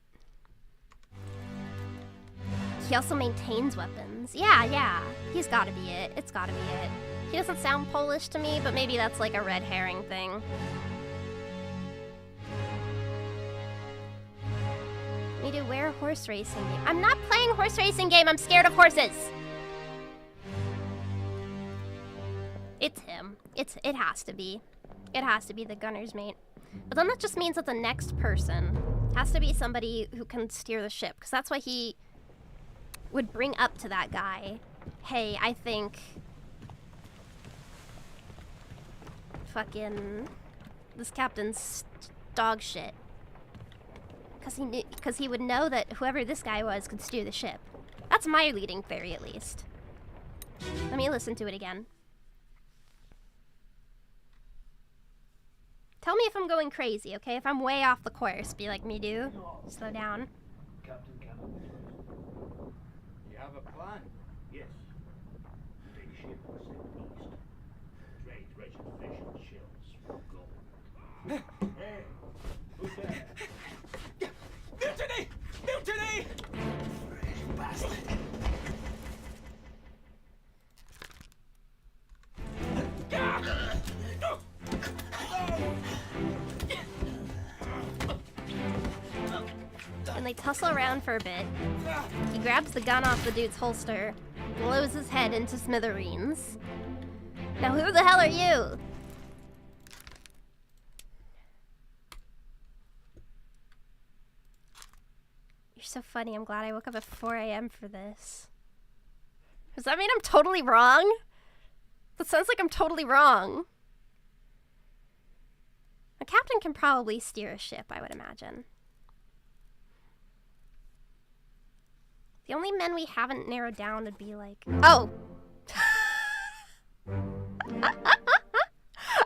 He also maintains weapons. Yeah. He's gotta be it. It's gotta be it. He doesn't sound Polish to me, but maybe that's like a red herring thing. Me to wear a horse racing game. I'm not playing a horse racing game. I'm scared of horses. It's him. It has to be. It has to be the gunner's mate. But then that just means that the next person has to be somebody who can steer the ship, because that's why he would bring up to that guy, hey, I think fucking this captain's dog shit. Because he would know that whoever this guy was could steer the ship. That's my leading theory, at least. Let me listen to it again. Tell me if I'm going crazy, okay? If I'm way off the course, be like, Miru, slow down. Captain cannot be trusted. You have a plan? Yes. The ship was sent east. Trade wretched fish and shells for gold. Hey, who's there? Mutiny! Mutiny! Bastard! And they tussle around for a bit. He grabs the gun off the dude's holster, blows his head into smithereens. Now who the hell are you? You're so funny. I'm glad I woke up at 4 a.m. for this. Does that mean I'm totally wrong? That sounds like I'm totally wrong. A captain can probably steer a ship, I would imagine. The only men we haven't narrowed down would be like... Oh!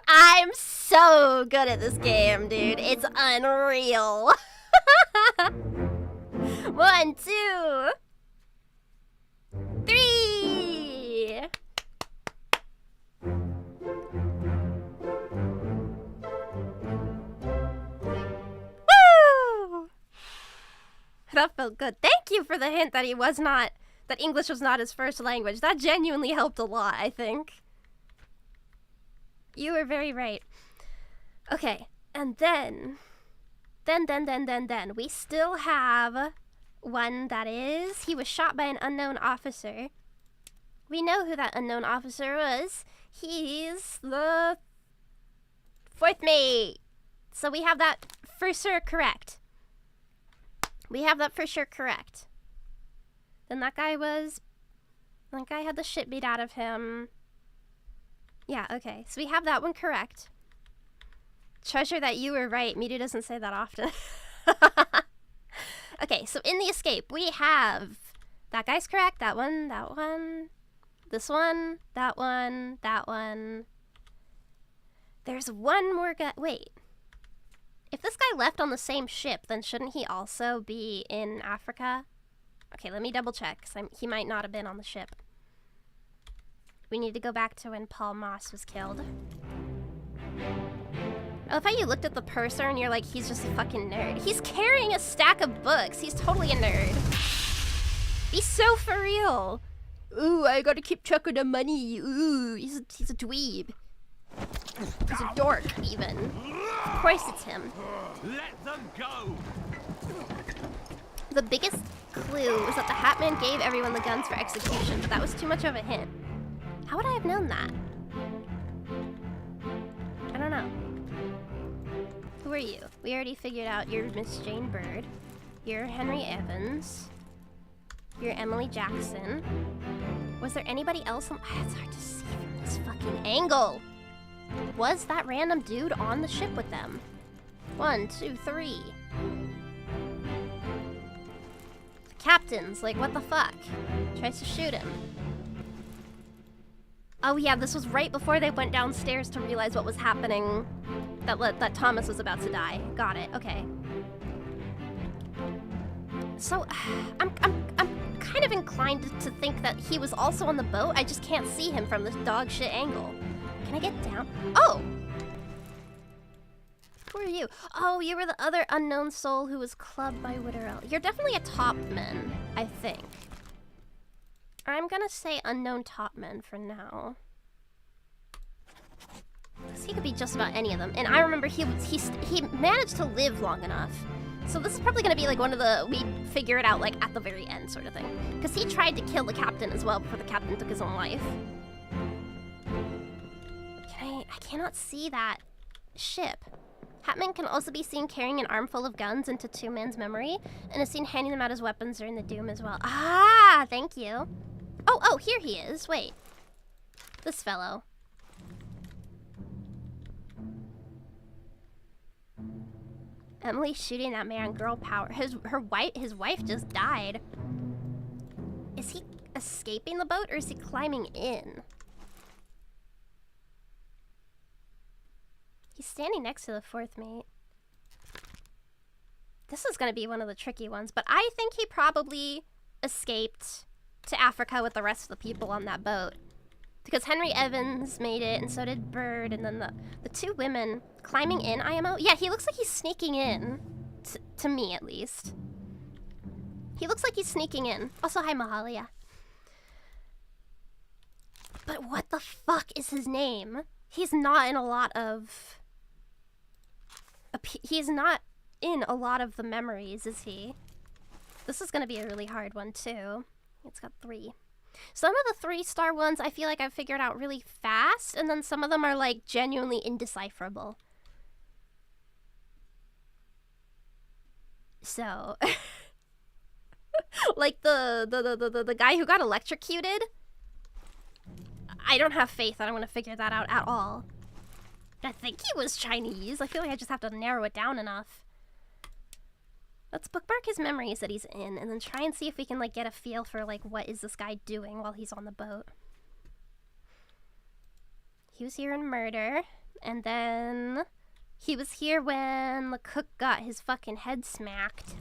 I'm so good at this game, dude. It's unreal. 1, 2, 3. Woo! That felt good. Thank you for the hint that that English was not his first language. That genuinely helped a lot, I think. You were very right. Okay, and then we still have one that is, he was shot by an unknown officer. We know who that unknown officer was. He's the 4th mate. So we have that for sure correct. Then that guy had the shit beat out of him. Yeah, okay. So we have that one correct. Treasure that you were right. Miru doesn't say that often. Okay, so in the escape, we have... That guy's correct. That one. This one. That one. There's one more guy... Wait. If this guy left on the same ship, then shouldn't he also be in Africa? Okay, let me double check, because he might not have been on the ship. We need to go back to when Paul Moss was killed. I love how you looked at the purser and you're like, he's just a fucking nerd. He's carrying a stack of books. He's totally a nerd. He's so for real. Ooh, I gotta keep track of the money. Ooh, he's a dweeb. He's a dork, even. Of course it's him. Let them go! The biggest clue was that the Hat Man gave everyone the guns for execution, but that was too much of a hint. How would I have known that? I don't know. Who are you? We already figured out you're Miss Jane Bird. You're Henry Evans. You're Emily Jackson. Was there anybody else on... It's hard to see from this fucking angle. Was that random dude on the ship with them? 1, 2, 3. The captain's like, what the fuck? Tries to shoot him. Oh yeah, this was right before they went downstairs to realize what was happening. That Thomas was about to die. Got it. Okay. So I'm kind of inclined to think that he was also on the boat. I just can't see him from this dog shit angle. Can I get down? Oh! Who are you? Oh, you were the other unknown soul who was clubbed by Witterell. You're definitely a topman, I think. I'm gonna say unknown topman for now. Because he could be just about any of them. And I remember he managed to live long enough. So this is probably gonna be like one of the, we figure it out like at the very end sort of thing. Because he tried to kill the captain as well before the captain took his own life. I cannot see that ship. Hatman can also be seen carrying an armful of guns into Two Man's memory, and is seen handing them out as weapons during the Doom as well. Ah, thank you. Oh, here he is. Wait. This fellow. Emily shooting that man, girl power. His wife just died. Is he escaping the boat or is he climbing in? He's standing next to the fourth mate. This is gonna be one of the tricky ones, but I think he probably escaped to Africa with the rest of the people on that boat. Because Henry Evans made it, and so did Bird, and then the two women climbing in IMO. Yeah, he looks like he's sneaking in, to me at least. He looks like he's sneaking in. Also, hi Mahalia. But what the fuck is his name? He's not in a lot of... He's not in a lot of the memories, is he? This is gonna be a really hard one, too. It's got 3. Some of the 3-star ones I feel like I've figured out really fast, and then some of them are like genuinely indecipherable. So, like the guy who got electrocuted, I don't have faith that I'm gonna figure that out at all. I think he was Chinese. I feel like I just have to narrow it down enough. Let's bookmark his memories that he's in, and then try and see if we can, like, get a feel for, like, what is this guy doing while he's on the boat. He was here in Murder, and then he was here when the cook got his fucking head smacked.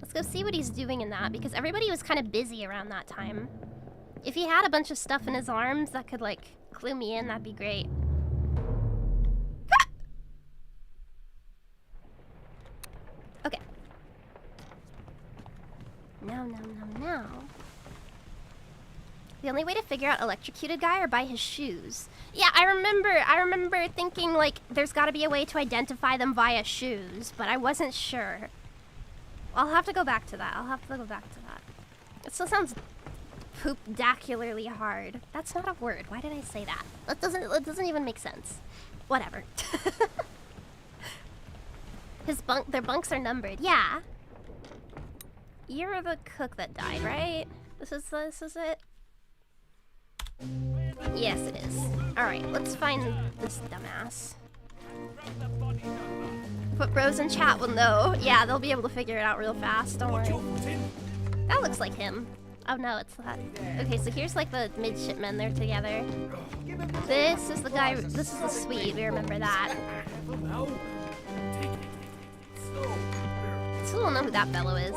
Let's go see what he's doing in that, because everybody was kind of busy around that time. If he had a bunch of stuff in his arms that could, like, clue me in, that'd be great. Okay. No. The only way to figure out electrocuted guy are by his shoes. Yeah, I remember thinking, like, there's gotta be a way to identify them via shoes, but I wasn't sure. I'll have to go back to that. It still sounds poop-dacularly hard. That's not a word. Why did I say that? It doesn't even make sense. Whatever. Their bunks are numbered. Yeah. You're the cook that died, right? This is it? Yes, it is. Alright, let's find this dumbass. But bros in chat will know. Yeah, they'll be able to figure it out real fast, don't worry. That looks like him. Oh no, it's not. Okay, so here's like the midshipmen, they're together. This is the guy, this is the suite, we remember that. Still don't know who that fellow is.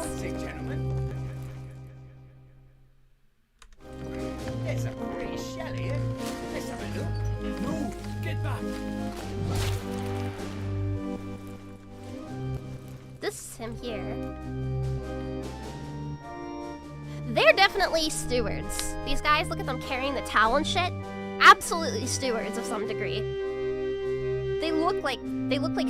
There's a pretty shell here. Let's have a look. No, get back. This is him here. They're definitely stewards. These guys, look at them carrying the towel and shit. Absolutely stewards of some degree. They look like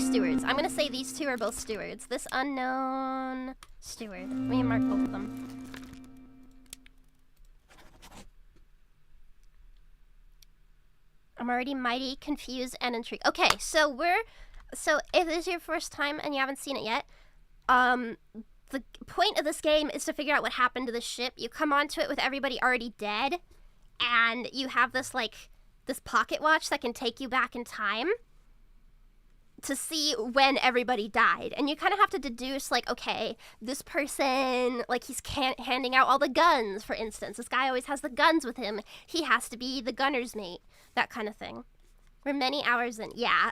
stewards. I'm gonna say these two are both stewards. This unknown steward. Let me mark both of them. I'm already mighty confused and intrigued. Okay, so if this is your first time and you haven't seen it yet, the point of this game is to figure out what happened to the ship. You come onto it with everybody already dead, and you have this pocket watch that can take you back in time to see when everybody died. And you kind of have to deduce, like, okay, this person, like, he's handing out all the guns, for instance. This guy always has the guns with him. He has to be the gunner's mate. That kind of thing. We're many hours in. Yeah.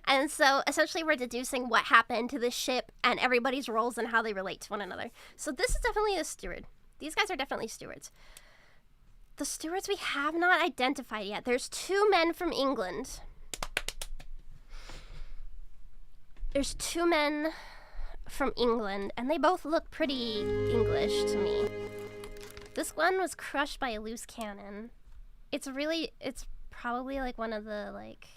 And so, essentially, we're deducing what happened to this ship and everybody's roles and how they relate to one another. So this is definitely a steward. These guys are definitely stewards. The stewards we have not identified yet. There's 2 men from England. There's 2 men from England, and they both look pretty English to me. This one was crushed by a loose cannon. It's probably like one of the, like,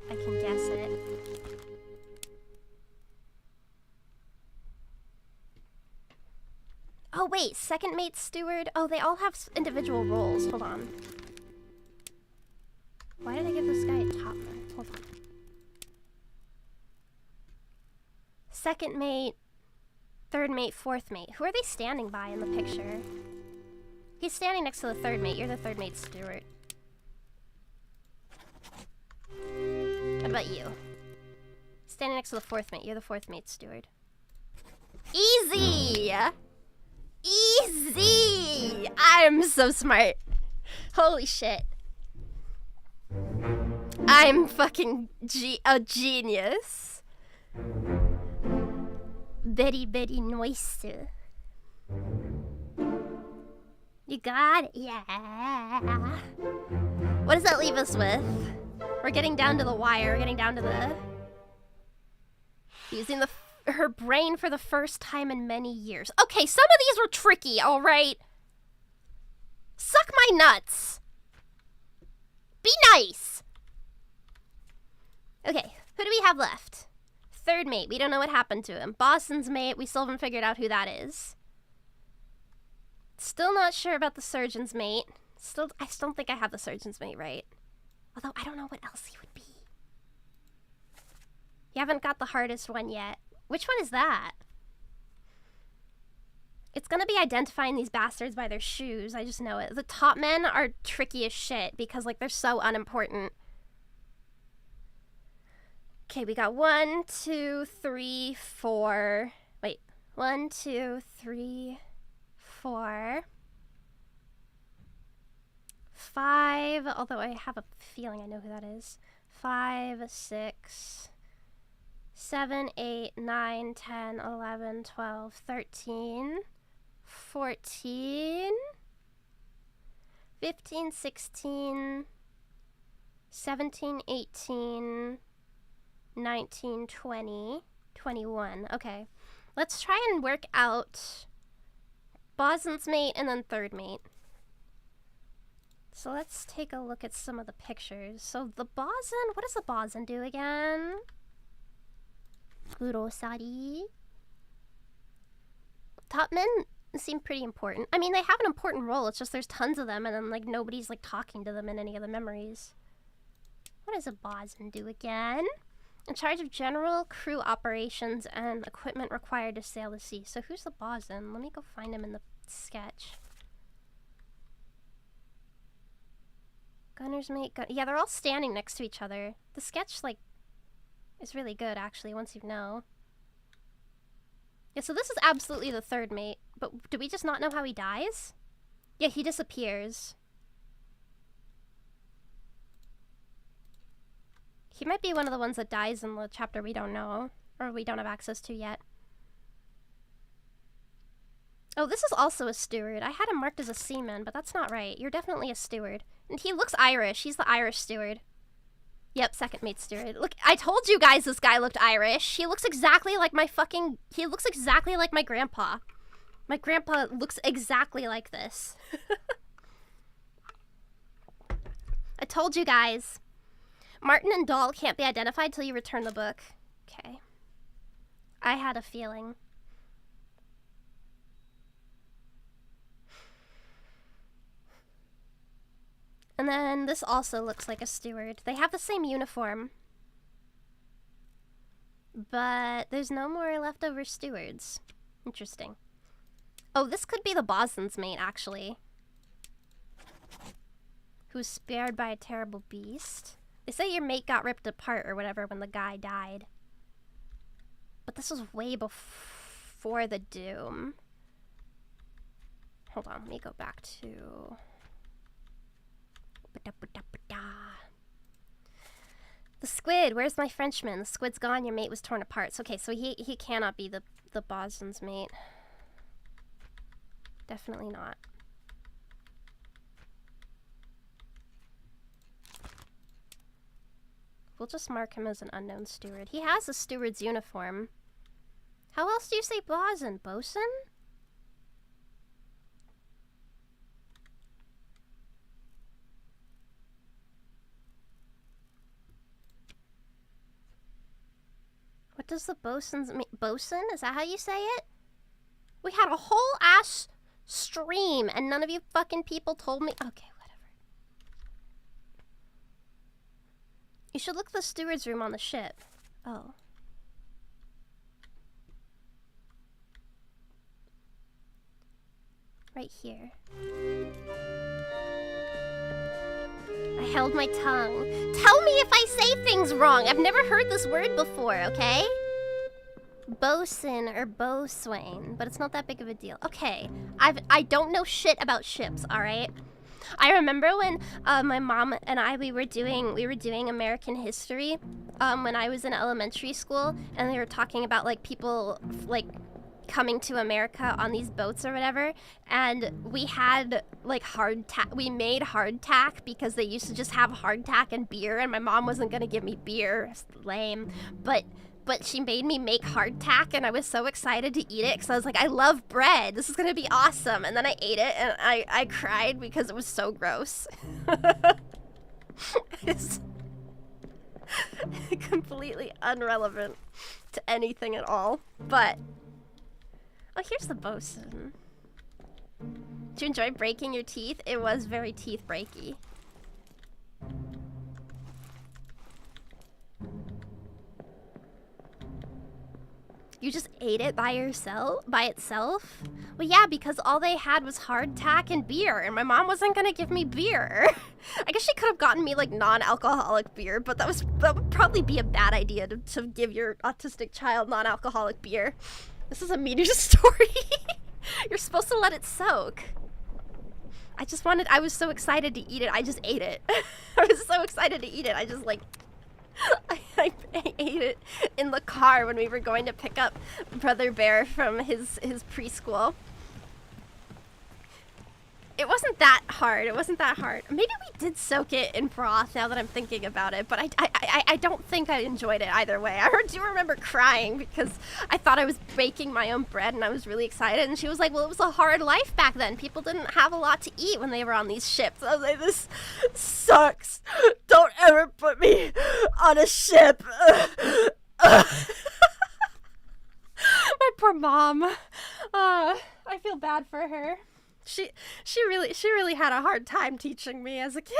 I can guess it. Oh wait, second mate steward? Oh, they all have individual roles. Hold on. Why did I give this guy a top one? Hold on. Second mate, third mate, fourth mate. Who are they standing by in the picture? He's standing next to the third mate. You're the third mate steward. about you? Standing next to the fourth mate. You're the fourth mate, steward. Easy! Easy! I'm so smart. Holy shit. I'm fucking a genius. Very, very nice. You got it? Yeah. What does that leave us with? We're getting down to the wire. We're getting down to the... Using her brain for the first time in many years. Okay, some of these were tricky, alright? Suck my nuts. Be nice. Okay, who do we have left? Third mate, we don't know what happened to him. Boston's mate, we still haven't figured out who that is. Still not sure about the surgeon's mate. I still don't think I have the surgeon's mate right. Although I don't know what else he would be. You haven't got the hardest one yet. Which one is that? It's gonna be identifying these bastards by their shoes. I just know it. The top men are tricky as shit because, like, they're so unimportant. Okay, we got 1, 2, 3, 4. Wait. 1, 2, 3, 4. 5. Although I have a feeling I know who that is. 5, 6. 7, 8, 9, 10, 11, 12, 13, 14, 15, 16, 17, 18, 19, 20, 21. Okay. Let's try and work out Boston's mate and then third mate. So let's take a look at some of the pictures. So the boson, what does the boson do again? Kurosari. Top men seem pretty important. I mean, they have an important role. It's just there's tons of them, and then, like, nobody's, like, talking to them in any of the memories. What does a boson do again? In charge of general crew operations and equipment required to sail the sea. So who's the boson? Let me go find him in the sketch. Gunner's mate. Yeah, they're all standing next to each other. The sketch, like, is really good, actually, once you know. Yeah, so this is absolutely the third mate. But do we just not know how he dies? Yeah, he disappears. He might be one of the ones that dies in the chapter we don't know, or we don't have access to yet. Oh, this is also a steward. I had him marked as a seaman, but that's not right. You're definitely a steward. And he looks Irish. He's the Irish steward. Yep, second mate steward. Look, I told you guys this guy looked Irish. He looks exactly like he looks exactly like my grandpa. My grandpa looks exactly like this. I told you guys. Martin and Doll can't be identified till you return the book. Okay. I had a feeling. And then this also looks like a steward. They have the same uniform. But there's no more leftover stewards. Interesting. Oh, this could be the Boston's mate, actually. Who's spared by a terrible beast. They say your mate got ripped apart or whatever when the guy died. But this was way before the doom. Hold on, let me go back to... The squid, where's my Frenchman? The squid's gone, your mate was torn apart. So, okay, so he cannot be the Boston's mate. Definitely not. We'll just mark him as an unknown steward. He has a steward's uniform. How else do you say bosun? Bosun? What does the bosun's mean? Bosun? Is that how you say it? We had a whole ass stream and none of you fucking people told me. Okay, whatever. You should look at the steward's room on the ship. Oh. Right here. I held my tongue. Tell me if I say things wrong. I've never heard this word before, okay? Bosun or boatswain, but it's not that big of a deal. Okay, I don't know shit about ships, all right? I remember when my mom and I we were doing American history when I was in elementary school, and they were talking about like people like coming to America on these boats or whatever, and we had like we made hardtack because they used to just have hardtack and beer, and my mom wasn't gonna give me beer, lame, but she made me make hardtack, and I was so excited to eat it because I was like, I love bread, this is gonna be awesome. And then I ate it and I cried because it was so gross. It's completely irrelevant to anything at all, but oh, here's the bosun. Did you enjoy breaking your teeth? It was very teeth breaky. You just ate it by itself? Well, yeah, because all they had was hardtack and beer, and my mom wasn't gonna give me beer. I guess she could have gotten me like non-alcoholic beer, but that would probably be a bad idea to give your autistic child non-alcoholic beer. This is a Miru story. You're supposed to let it soak. I was so excited to eat it, I just ate it. I was so excited to eat it, I just like, I ate it in the car when we were going to pick up Brother Bear from his preschool. It wasn't that hard. Maybe we did soak it in broth now that I'm thinking about it, but I don't think I enjoyed it either way. I do remember crying because I thought I was baking my own bread and I was really excited, and she was like, well, it was a hard life back then. People didn't have a lot to eat when they were on these ships. I was like, this sucks. Don't ever put me on a ship. My poor mom. I feel bad for her. She really had a hard time teaching me as a kid.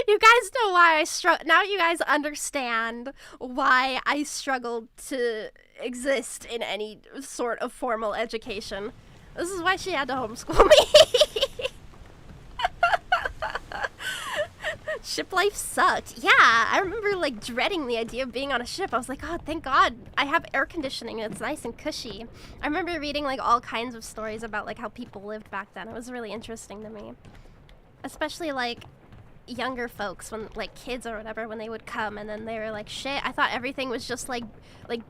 You guys know why I struggle. Now you guys understand why I struggled to exist in any sort of formal education. This is why she had to homeschool me. Ship life sucked. Yeah, I remember like dreading the idea of being on a ship. I was like, oh, thank God I have air conditioning and it's nice and cushy. I remember reading like all kinds of stories about like how people lived back then. It was really interesting to me. Especially like younger folks, when like kids or whatever, when they would come and then they were like, shit, I thought everything was just like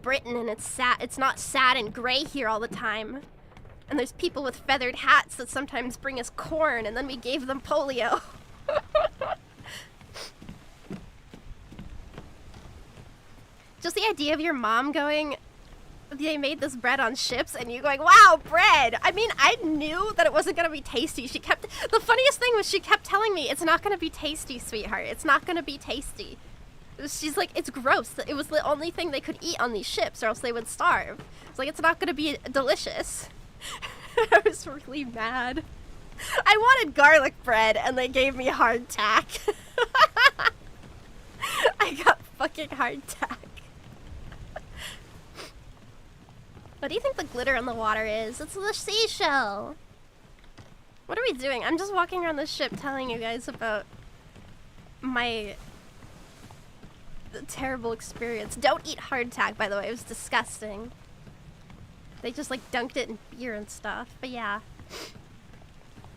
Britain and it's not sad and gray here all the time. And there's people with feathered hats that sometimes bring us corn and then we gave them polio. Just the idea of your mom going, they made this bread on ships, and you going, wow, bread! I mean, I knew that it wasn't gonna be tasty. The funniest thing was she kept telling me, it's not gonna be tasty, sweetheart. It's not gonna be tasty. She's like, it's gross. It was the only thing they could eat on these ships, or else they would starve. It's like, it's not gonna be delicious. I was really mad. I wanted garlic bread, and they gave me hardtack. I got fucking hardtack. What do you think the glitter in the water is? It's the seashell. What are we doing? I'm just walking around the ship telling you guys about my terrible experience. Don't eat hardtack, by the way. It was disgusting. They just like dunked it in beer and stuff. But yeah.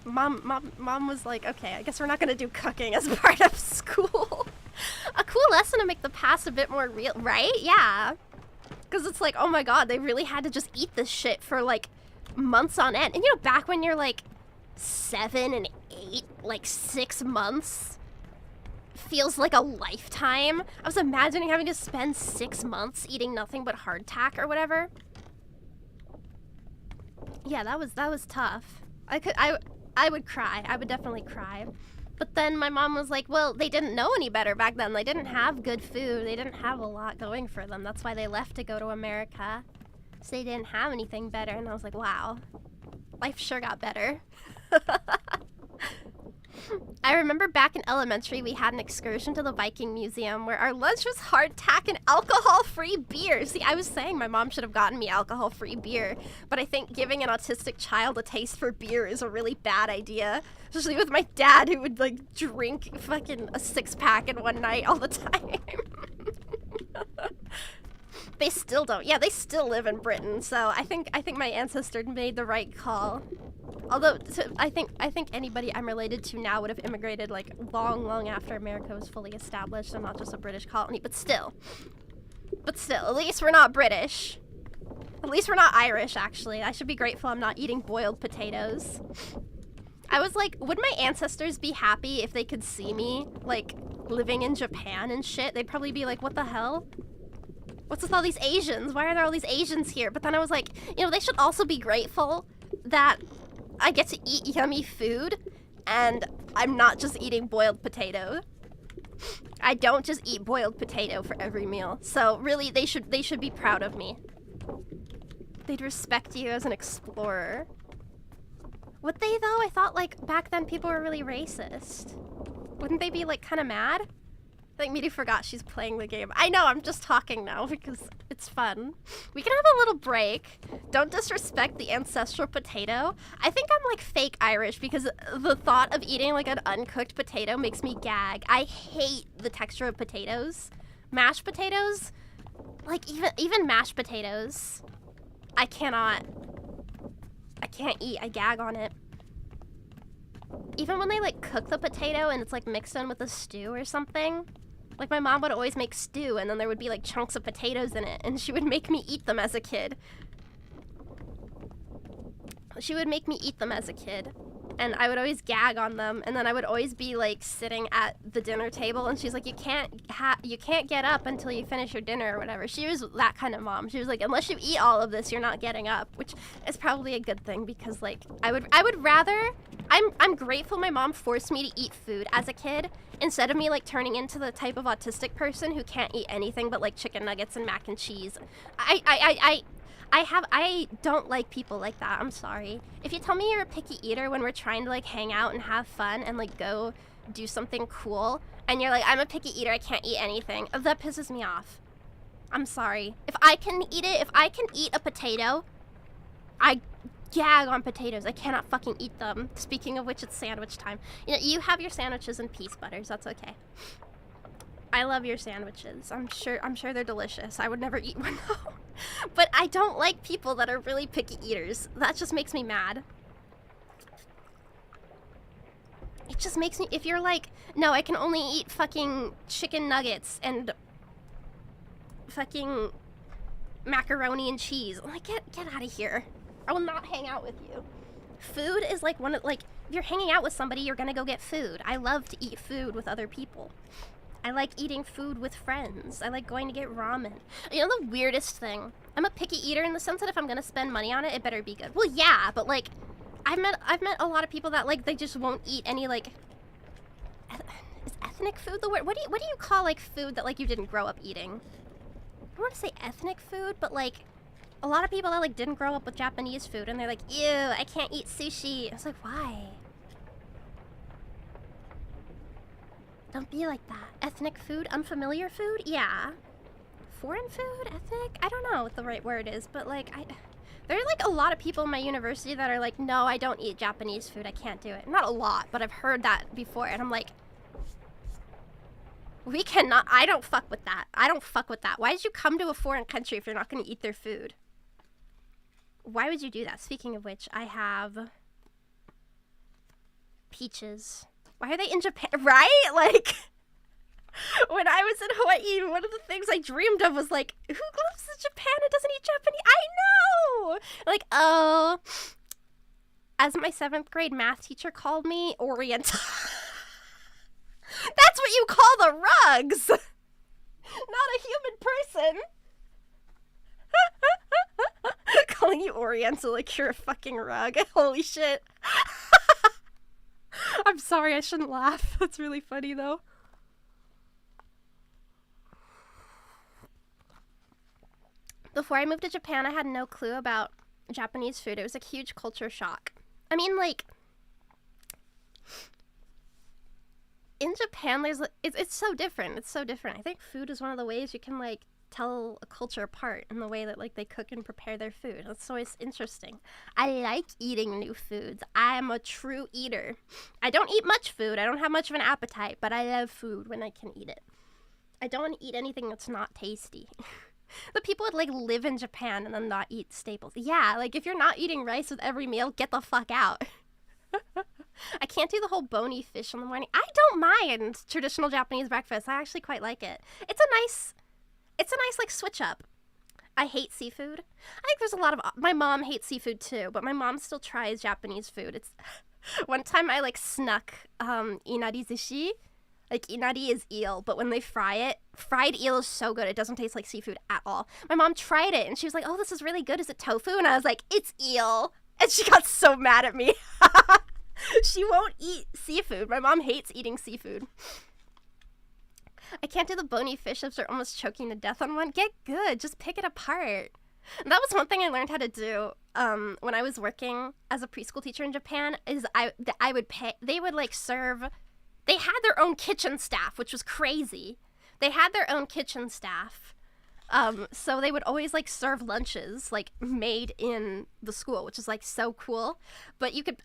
Mom was like, okay, I guess we're not gonna do cooking as part of school. A cool lesson to make the past a bit more real, right? Yeah. Because it's like, oh my God, they really had to just eat this shit for like months on end. And you know, back when you're like 7 and 8, like 6 months feels like a lifetime. I was imagining having to spend 6 months eating nothing but hardtack or whatever. Yeah, that was tough. I would cry. I would definitely cry. But then my mom was like, well, they didn't know any better back then. They didn't have good food. They didn't have a lot going for them. That's why they left to go to America. So they didn't have anything better. And I was like, wow, life sure got better. I remember back in elementary, we had an excursion to the Viking Museum where our lunch was hardtack and alcohol-free beer. See, I was saying my mom should have gotten me alcohol-free beer, but I think giving an autistic child a taste for beer is a really bad idea. Especially with my dad, who would, like, drink fucking a six-pack in one night all the time. They still don't. Yeah, they still live in Britain, so I think my ancestor made the right call. Although, I think anybody I'm related to now would have immigrated, like, long after America was fully established and not just a British colony, but still, at least we're not British. At least we're not Irish, actually. I should be grateful I'm not eating boiled potatoes. I was like, would my ancestors be happy if they could see me, like, living in Japan and shit? They'd probably be like, what the hell? What's with all these Asians? Why are there all these Asians here? But then I was like, you know, they should also be grateful that I get to eat yummy food and I'm not just eating boiled potato. I don't just eat boiled potato for every meal. So really, they should be proud of me. They'd respect you as an explorer. Would they though? I thought like back then people were really racist. Wouldn't they be like kind of mad? I think Miru forgot she's playing the game. I know, I'm just talking now because it's fun. We can have a little break. Don't disrespect the ancestral potato. I think I'm like fake Irish because the thought of eating like an uncooked potato makes me gag. I hate the texture of potatoes. Mashed potatoes, like even mashed potatoes, I can't eat, I gag on it. Even when they like cook the potato and it's like mixed in with a stew or something. Like my mom would always make stew and then there would be like chunks of potatoes in it and she would make me eat them as a kid. And I would always gag on them and then I would always be like sitting at the dinner table and she's like, you can't get up until you finish your dinner or whatever. She was that kind of mom. She was like, unless you eat all of this, you're not getting up, which is probably a good thing because like I would rather, I'm grateful my mom forced me to eat food as a kid instead of me like turning into the type of autistic person who can't eat anything but like chicken nuggets and mac and cheese. I don't like people like that. I'm sorry. If you tell me you're a picky eater when we're trying to like hang out and have fun and like go do something cool and you're like, I'm a picky eater, I can't eat anything, that pisses me off. I'm sorry. If I can eat a potato, I gag on potatoes. I cannot fucking eat them. Speaking of which, it's sandwich time. You know, you have your sandwiches and peace butters. That's okay. I love your sandwiches. I'm sure they're delicious. I would never eat one though. But I don't like people that are really picky eaters. That just makes me mad. It just makes me, if you're like, no, I can only eat fucking chicken nuggets and fucking macaroni and cheese. I'm like, get out of here. I will not hang out with you. Food is like if you're hanging out with somebody, you're gonna go get food. I love to eat food with other people. I like eating food with friends. I like going to get ramen. You know the weirdest thing? I'm a picky eater in the sense that if I'm gonna spend money on it, it better be good. Well, yeah, but like, I've met a lot of people that like, they just won't eat any like, is ethnic food the word? What do you call like food that like you didn't grow up eating? I don't want to say ethnic food, but like, a lot of people that like didn't grow up with Japanese food and they're like, ew, I can't eat sushi. I was like, why? Don't be like that. Ethnic food? Unfamiliar food? Yeah. Foreign food? Ethnic? I don't know what the right word is, but like, there are like a lot of people in my university that are like, no, I don't eat Japanese food. I can't do it. Not a lot, but I've heard that before. And I'm like, we cannot, I don't fuck with that. I don't fuck with that. Why did you come to a foreign country if you're not going to eat their food? Why would you do that? Speaking of which, I have peaches. Why are they in Japan? Right? Like, when I was in Hawaii, one of the things I dreamed of was like, who lives in Japan and doesn't eat Japanese? I know! Like, oh, as my 7th grade math teacher called me, Oriental. That's what you call the rugs! Not a human person! Calling you Oriental like you're a fucking rug. Holy shit. I'm sorry, I shouldn't laugh. That's really funny though. Before I moved to Japan, I had no clue about Japanese food. It was a huge culture shock. I mean, like, in Japan, it's so different. It's so different. I think food is one of the ways you can like tell a culture apart in the way that like they cook and prepare their food. That's always interesting. I like eating new foods. I'm a true eater. I don't eat much food. I don't have much of an appetite, but I love food when I can eat it. I don't want to eat anything that's not tasty. The people would like live in Japan and then not eat staples. Yeah, like if you're not eating rice with every meal, get the fuck out. I can't do the whole bony fish in the morning. I don't mind traditional Japanese breakfast. I actually quite like it. It's a nice like switch up. I hate seafood. I think there's a lot of, my mom hates seafood too, but my mom still tries Japanese food. It's, one time I like snuck inari zushi. Like inari is eel, but when they fry it, fried eel is so good. It doesn't taste like seafood at all. My mom tried it and she was like, oh, this is really good. Is it tofu? And I was like, it's eel. And she got so mad at me. She won't eat seafood. My mom hates eating seafood. I can't do the bony fish if they're almost choking to death on one. Get good. Just pick it apart. And that was one thing I learned how to do when I was working as a preschool teacher in Japan, is I would pay, they would like serve, they had their own kitchen staff, which was crazy. They had their own kitchen staff. So they would always like serve lunches like made in the school, which is like so cool. But you could,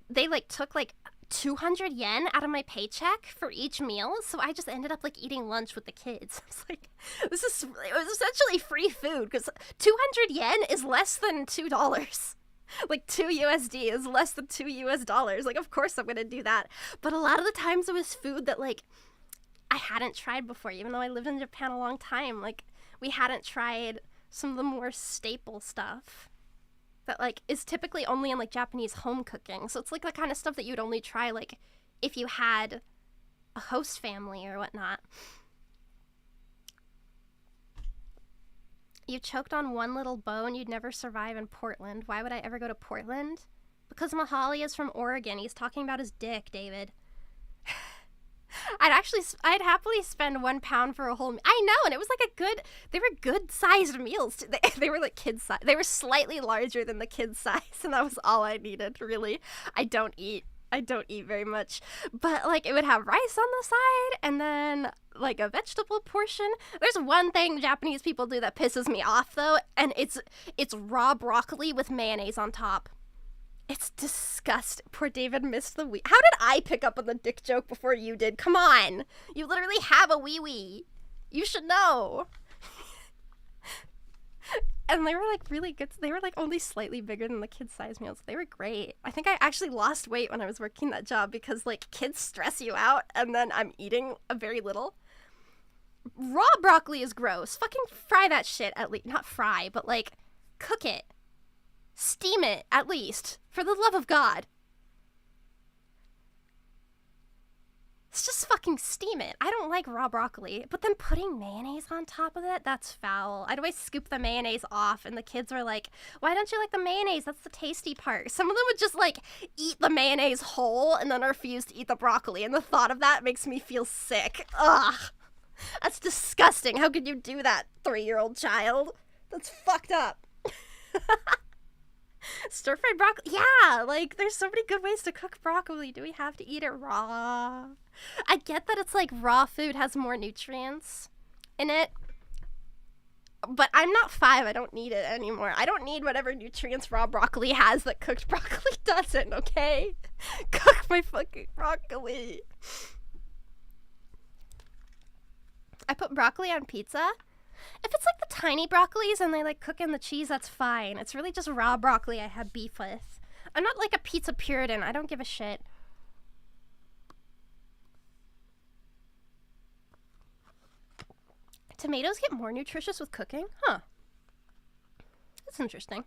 they like took like 200 yen out of my paycheck for each meal. So I just ended up like eating lunch with the kids. I was like, it was essentially free food because 200 yen is less than $2. Like 2 USD is less than $2 US. Like, of course I'm going to do that. But a lot of the times it was food that like I hadn't tried before, even though I lived in Japan a long time. Like, we hadn't tried some of the more staple stuff that like is typically only in like Japanese home cooking. So it's like the kind of stuff that you'd only try like if you had a host family or whatnot. You choked on one little bone, you'd never survive in Portland. Why would I ever go to Portland? Because Mahali is from Oregon. He's talking about his dick, David. I'd happily spend £1 for a whole meal. I know, and it was like they were good sized meals. They were like kid size. They were slightly larger than the kid size, and that was all I needed, really. I don't eat very much, but like it would have rice on the side and then like a vegetable portion. There's one thing Japanese people do that pisses me off though, and it's raw broccoli with mayonnaise on top. It's disgusting. Poor David missed the wee. How did I pick up on the dick joke before you did? Come on. You literally have a wee-wee. You should know. And they were like really good. They were like only slightly bigger than the kids' size meals. They were great. I think I actually lost weight when I was working that job because like kids stress you out and then I'm eating a very little. Raw broccoli is gross. Fucking fry that shit at least. Not fry, but like cook it. Steam it, at least. For the love of God. It's just fucking steam it. I don't like raw broccoli. But then putting mayonnaise on top of it, that's foul. I'd always scoop the mayonnaise off, and the kids were like, why don't you like the mayonnaise? That's the tasty part. Some of them would just, like, eat the mayonnaise whole and then refuse to eat the broccoli. And the thought of that makes me feel sick. Ugh. That's disgusting. How could you do that, 3-year-old child? That's fucked up. Stir-fried broccoli. Yeah, like, there's so many good ways to cook broccoli. Do we have to eat it raw? I get that it's like raw food has more nutrients in it. But I'm not 5. I don't need it anymore. I don't need whatever nutrients raw broccoli has that cooked broccoli doesn't, okay? Cook my fucking broccoli. I put broccoli on pizza. If it's like the tiny broccolis and they like cook in the cheese, that's fine. It's really just raw broccoli I have beef with. I'm not like a pizza Puritan. I don't give a shit. Tomatoes get more nutritious with cooking? Huh. That's interesting.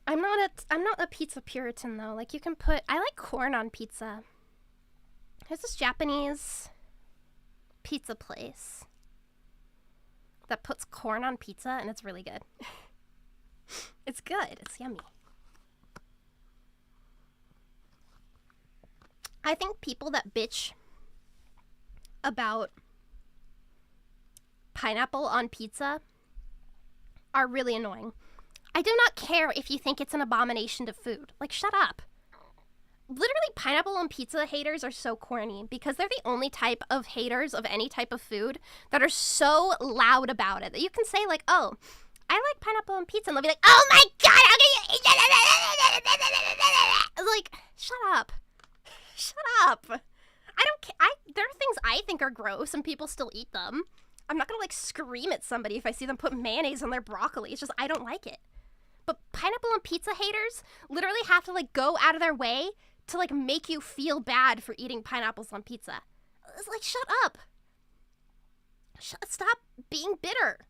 I'm not a pizza Puritan though. Like you can put, I like corn on pizza. There's this Japanese pizza place that puts corn on pizza, and it's really good. It's good. It's yummy. I think people that bitch about pineapple on pizza are really annoying. I do not care if you think it's an abomination to food. Like, shut up. literally pineapple on pizza haters are so corny because they're the only type of haters of any type of food that are so loud about it that you can say like, oh, I like pineapple on pizza, and they'll be like, oh my god, how can you eat that? Like, shut up. Shut up. I don't care. There are things I think are gross and people still eat them. I'm not gonna like scream at somebody if I see them put mayonnaise on their broccoli. It's just I don't like it. But pineapple on pizza haters literally have to like go out of their way to like make you feel bad for eating pineapples on pizza. It's like, shut up. Stop being bitter.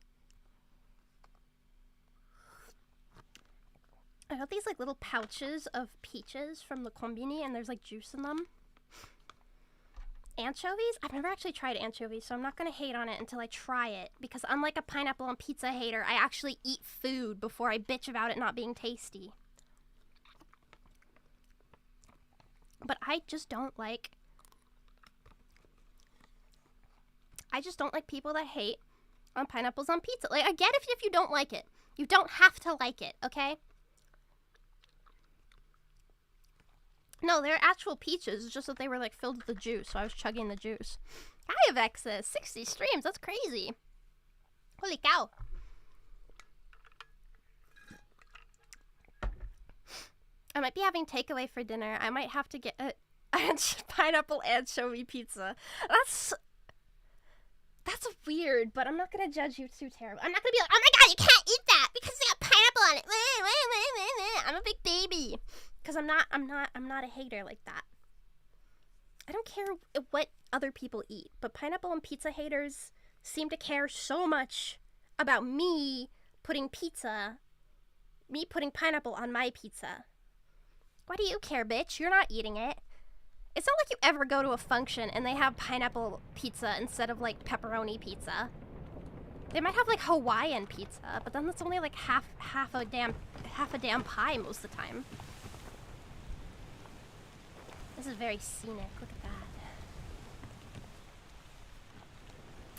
I got these like little pouches of peaches from the Combini and there's like juice in them. Anchovies? I've never actually tried anchovies, so I'm not going to hate on it until I try it. Because unlike a pineapple on pizza hater, I actually eat food before I bitch about it not being tasty. But I just don't like people that hate on pineapples on pizza. Like, I get if you don't like it. You don't have to like it, okay? No, they're actual peaches. It's just that they were like filled with the juice, so I was chugging the juice. I have access. 60 streams. That's crazy. Holy cow. I might be having takeaway for dinner. I might have to get a pineapple anchovy pizza. That's weird, but I'm not gonna judge you too terribly. I'm not gonna be like, oh my god, you can't eat that because they got pineapple on it. I'm a big baby. Because I'm not a hater like that. I don't care what other people eat, but pineapple and pizza haters seem to care so much about me putting pineapple on my pizza. Why do you care, bitch? You're not eating it. It's not like you ever go to a function and they have pineapple pizza instead of like pepperoni pizza. They might have like Hawaiian pizza, but then that's only like half a damn pie most of the time. This is very scenic. Look at that.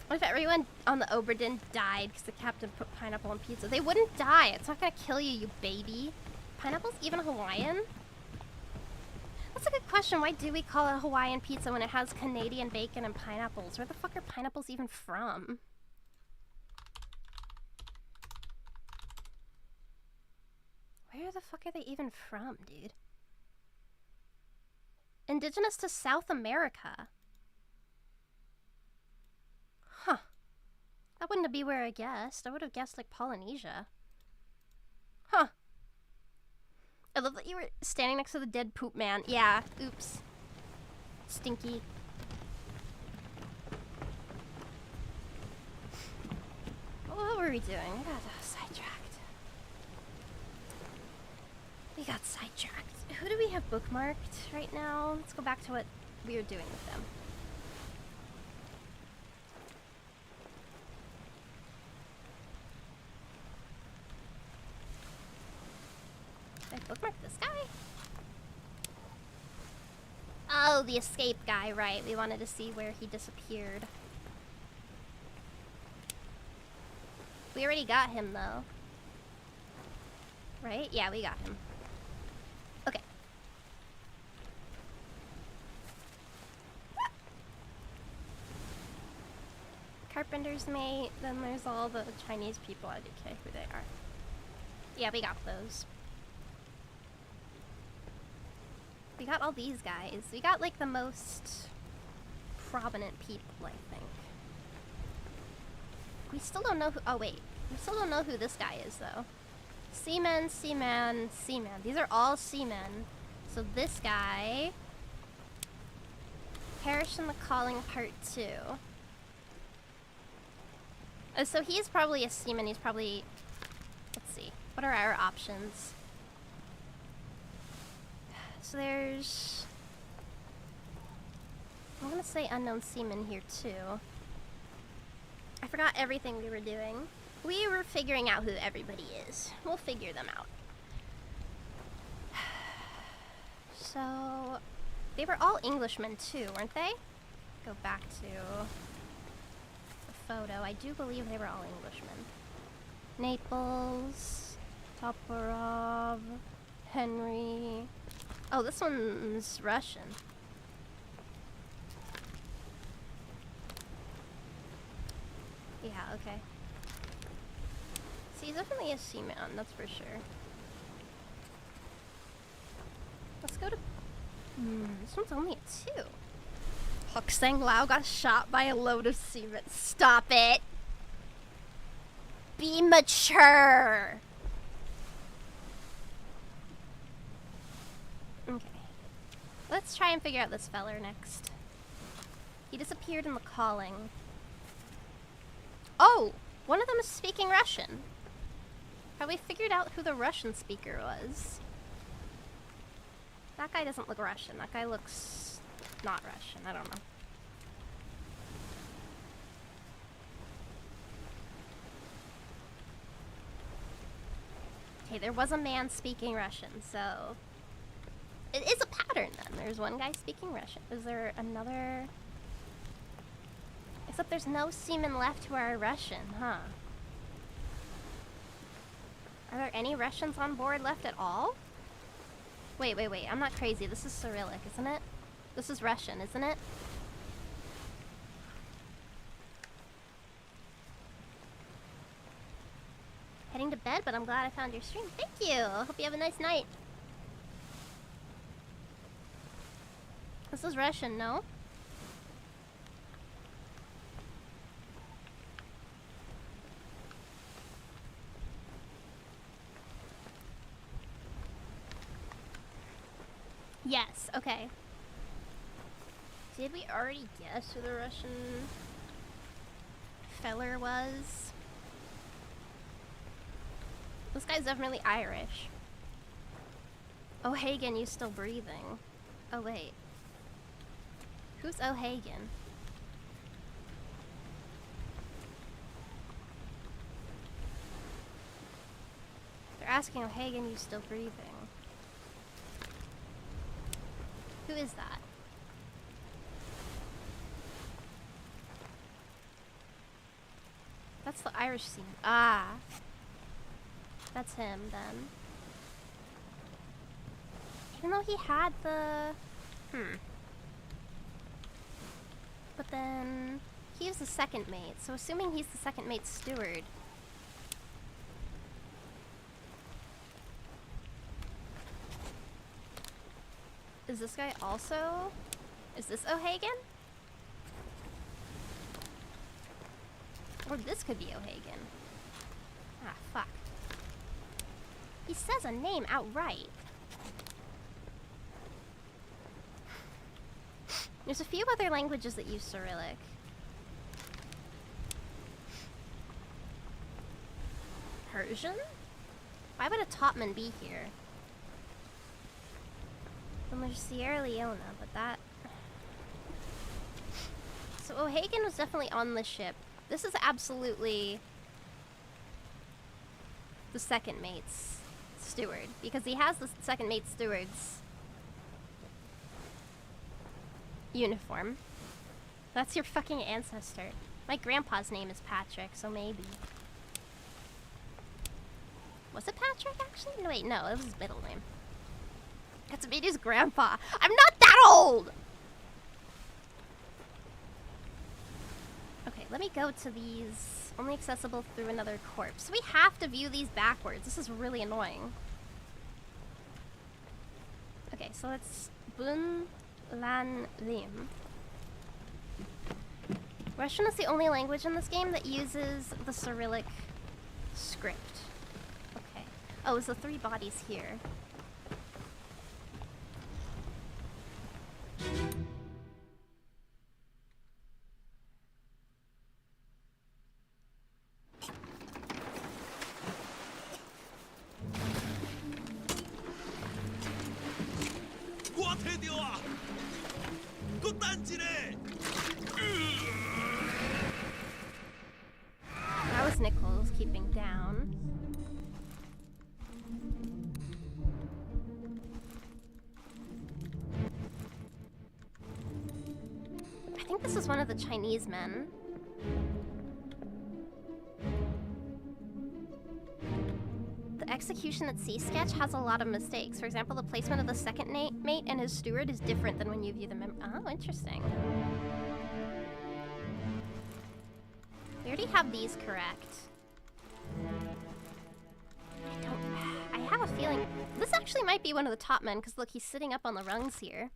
What if everyone on the OBRA DINN died because the captain put pineapple on pizza? They wouldn't die. It's not gonna kill you, you baby. Pineapple's even Hawaiian? That's a good question. Why do we call it Hawaiian pizza when it has Canadian bacon and pineapples? Where the fuck are pineapples even from? Where the fuck are they even from, dude? Indigenous to South America. Huh. That wouldn't be where I guessed. I would have guessed like Polynesia. Huh. I love that you were standing next to the dead poop man. Yeah, oops. Stinky. What were we doing? We got sidetracked. Who do we have bookmarked right now? Let's go back to what we were doing with them. Did I bookmark this guy? Oh, the escape guy, right. We wanted to see where he disappeared. We already got him, though. Right? Yeah, we got him. Okay. Carpenter's mate, then there's all the Chinese people. I don't care who they are. Yeah, we got those. We got all these guys. We got like the most prominent people, I think. We still don't know who. Oh, wait. We still don't know who this guy is, though. Seaman, Seaman, Seaman. These are all seamen. So this guy. Perish in the Calling Part 2. So he's probably a seaman. He's probably. Let's see. What are our options? So there's. I'm gonna say unknown seaman here too. I forgot everything we were doing. We were figuring out who everybody is. We'll figure them out. So they were all Englishmen too, weren't they? Go back to the photo. I do believe they were all Englishmen. Naples, Toporov, Henry. Oh, this one's Russian. Yeah, okay. See, he's definitely a seaman, that's for sure. Let's go to... this one's only a 2. Hoksang Lao got shot by a load of seamen. Stop it! Be mature! Okay. Let's try and figure out this feller next. He disappeared in the calling. Oh! One of them is speaking Russian. Have we figured out who the Russian speaker was? That guy doesn't look Russian. That guy looks not Russian. I don't know. Okay, there was a man speaking Russian, so... It is a pattern, then. There's one guy speaking Russian. Is there another... Except there's no seamen left who are Russian, huh? Are there any Russians on board left at all? Wait. I'm not crazy. This is Cyrillic, isn't it? This is Russian, isn't it? Heading to bed, but I'm glad I found your stream. Thank you! Hope you have a nice night. This is Russian, no? Yes, okay. Did we already guess who the Russian feller was? This guy's definitely Irish. O'Hagan, you still breathing? Oh wait. Who's O'Hagan? They're asking O'Hagan, you still breathing? Who is that? That's the Irish scene. Ah. That's him, then. Even though he had the... But then... He was the second mate, so assuming he's the second mate's steward... Is this guy also... Is this O'Hagan? Or this could be O'Hagan. Ah, fuck. He says a name outright. There's a few other languages that use Cyrillic. Persian? Why would a topman be here? Then there's Sierra Leone, but that... So O'Hagan was definitely on the ship. This is absolutely the second mate's steward, because he has the second mate's steward's uniform. That's your fucking ancestor. My grandpa's name is Patrick, so maybe. Was it Patrick, actually? No, wait, no, it was his middle name. That's Miru's grandpa. I'm not that old! Okay, let me go to these. Only accessible through another corpse. We have to view these backwards. This is really annoying. Okay, so let's... Bun Lan Lim. Russian is the only language in this game that uses the Cyrillic script. Okay. Oh, it's the 3 bodies here. That was Nichols keeping down. I think this is one of the Chinese men. The execution at sea sketch has a lot of mistakes. For example, the placement of the second mate and his steward is different than when you view the oh, interesting. We already have these correct. I have a feeling this actually might be one of the top men, because look, he's sitting up on the rungs here.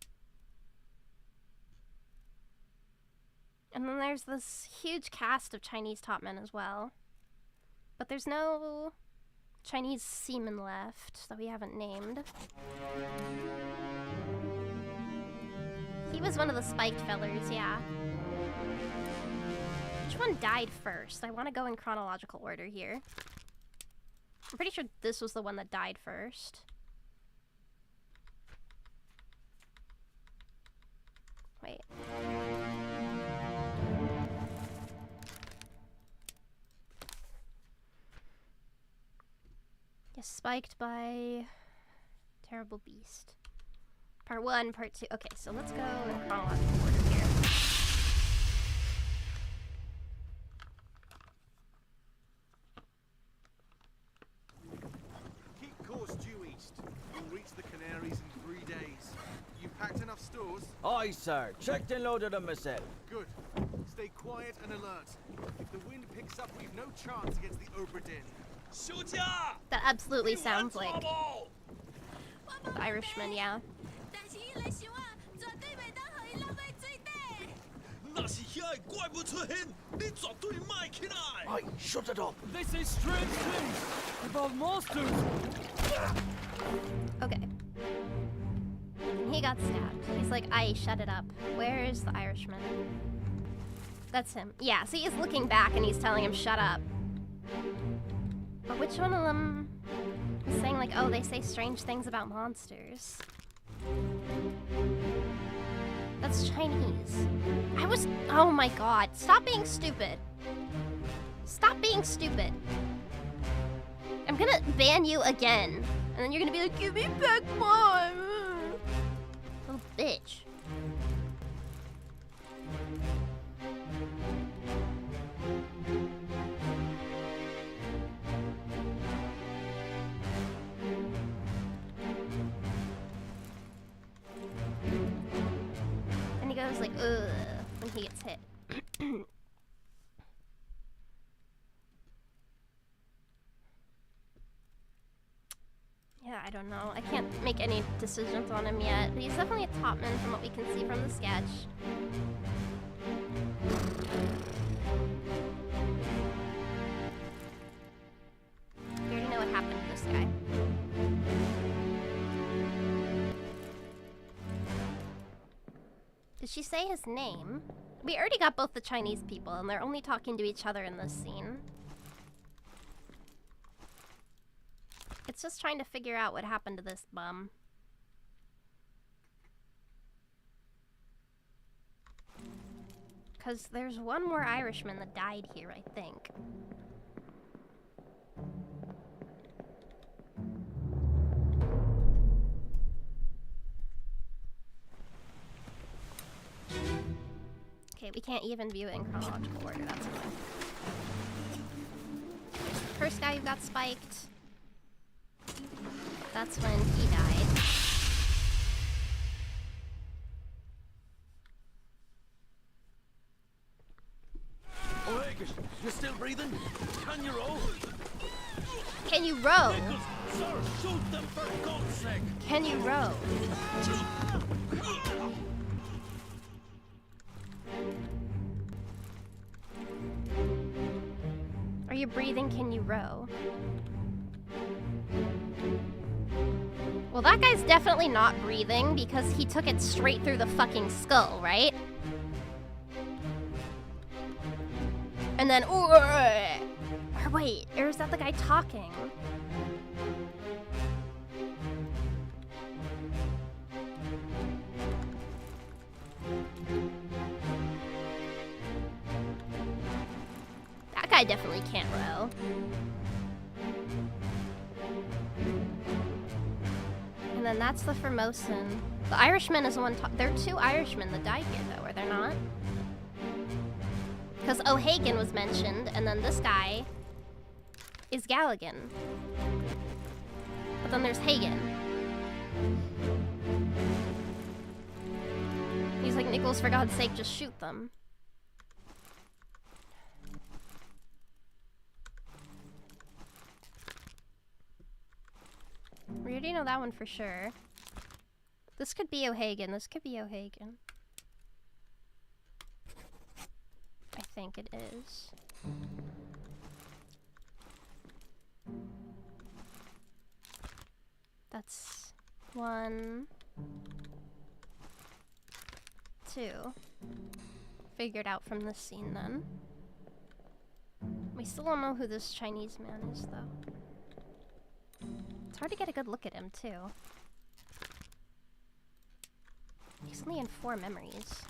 And then there's this huge cast of Chinese top men as well. But there's no Chinese seamen left that we haven't named. He was one of the spiked fellers, yeah. Which one died first? I want to go in chronological order here. I'm pretty sure this was the one that died first. Wait. Yes, spiked by Terrible Beast. Part 1, Part 2. Okay, so let's go in chronological order here. Keep course due east. We'll reach the Canaries in 3 days. You packed enough stores? Aye, sir. Checked and loaded them myself. Good. Stay quiet and alert. If the wind picks up, we've no chance against the OBRA DINN. That absolutely sounds like the Irishman, yeah. Aye, shut it up. This is strange things about monsters. Okay. He got stabbed. He's like, aye, shut it up. Where's the Irishman? That's him. Yeah, so he's looking back and he's telling him, shut up. But which one of them is saying like, oh, they say strange things about monsters? That's Chinese. Oh my god, stop being stupid. Stop being stupid. I'm gonna ban you again. And then you're gonna be like, give me back mine. Little bitch. And he goes like, ugh, when he gets hit. Yeah, I don't know. I can't make any decisions on him yet, but he's definitely a top man from what we can see from the sketch. We already know what happened to this guy. Did she say his name? We already got both the Chinese people, and they're only talking to each other in this scene. It's just trying to figure out what happened to this bum. Because there's one more Irishman that died here, I think. Okay, we can't even view it in chronological order, that's why. First guy who got spiked. That's when he died. Oh, hey, you still breathing? Can you row? Can you row? Sir, shoot them for God's sake! Can you row? Are you breathing? Can you row? Well, that guy's definitely not breathing because he took it straight through the fucking skull, right? And then, or wait, or is that the guy talking? That guy definitely can't row. And then that's the Formosan. The Irishman is the one. There are two Irishmen that died here, though, are there not? Because O'Hagan was mentioned, and then this guy is Galligan. But then there's Hagen. He's like, Nichols, for God's sake, just shoot them. We already know that one for sure. This could be O'Hagan. This could be O'Hagan. I think it is. That's 1, 2. Figured out from this scene then. We still don't know who this Chinese man is though. It's hard to get a good look at him too. He's only in 4 memories.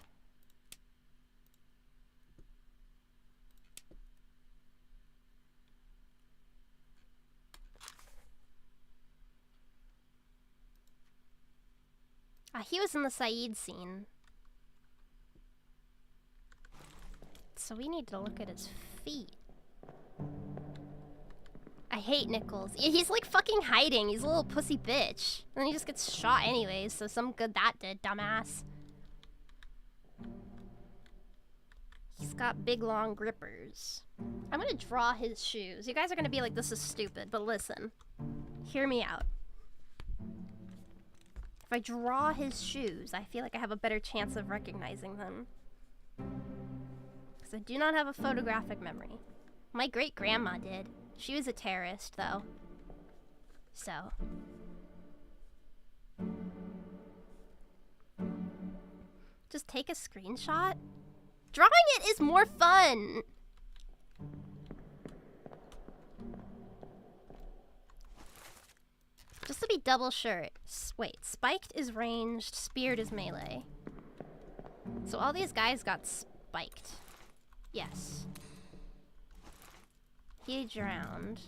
He was in the Saeed scene. So we need to look at his feet. I hate Nichols. Yeah, he's like fucking hiding. He's a little pussy bitch. And then he just gets shot anyways, so some good that did, dumbass. He's got big long grippers. I'm gonna draw his shoes. You guys are gonna be like, this is stupid, but listen. Hear me out. If I draw his shoes, I feel like I have a better chance of recognizing them. Because I do not have a photographic memory. My great-grandma did. She was a terrorist, though. So. Just take a screenshot? Drawing it is more fun! Just to be double sure. Wait, spiked is ranged, speared is melee. So all these guys got spiked. Yes. He drowned.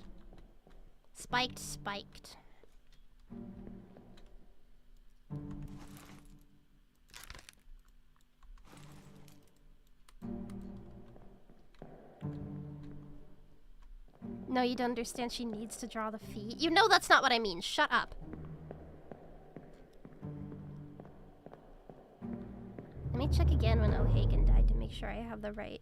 Spiked, spiked. No, you don't understand. She needs to draw the feet. You know that's not what I mean. Shut up. Let me check again when O'Hagan died to make sure I have the right.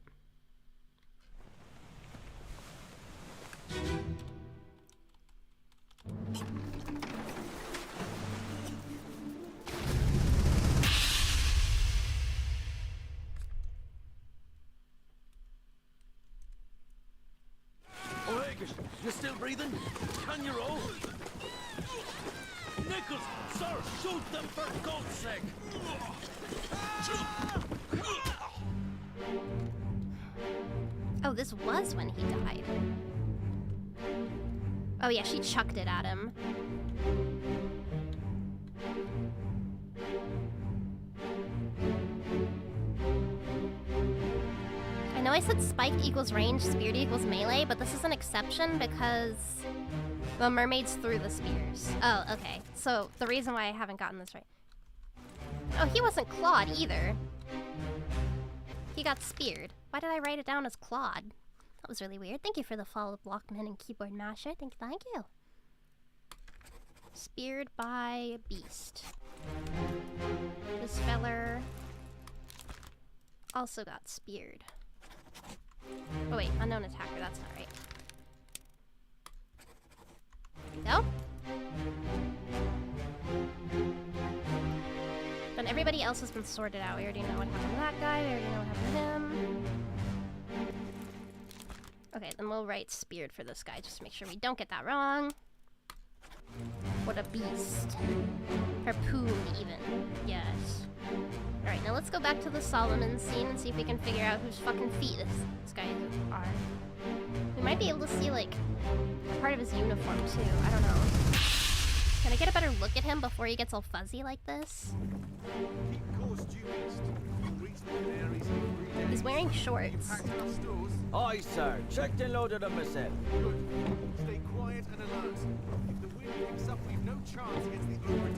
You're still breathing? Can you roll? Nichols, sir, shoot them for God's sake! Oh, this was when he died. Oh yeah, she chucked it at him. I know I said spiked equals range, speared equals melee, but this is an exception because the mermaids threw the spears. Oh, okay. So the reason why I haven't gotten this right. Oh, he wasn't clawed either. He got speared. Why did I write it down as clawed? That was really weird. Thank you for the follow, Blockman and Keyboard Masher. Thank you. Speared by Beast. This feller also got speared. Oh wait, unknown attacker, that's not right. There we go. But everybody else has been sorted out. We already know what happened to that guy, we already know what happened to him. Okay, then we'll write speared for this guy just to make sure we don't get that wrong. What a beast. Harpoon, even. Yes. Alright, now let's go back to the Solomon scene and see if we can figure out whose fucking feet this guy are. We might be able to see, like, part of his uniform, too. I don't know. Can I get a better look at him before he gets all fuzzy like this? He's wearing shorts. Aye, sir. Checked and loaded them myself. Good. Stay quiet and alert. If the wind picks up, we've no chance against the OBRA.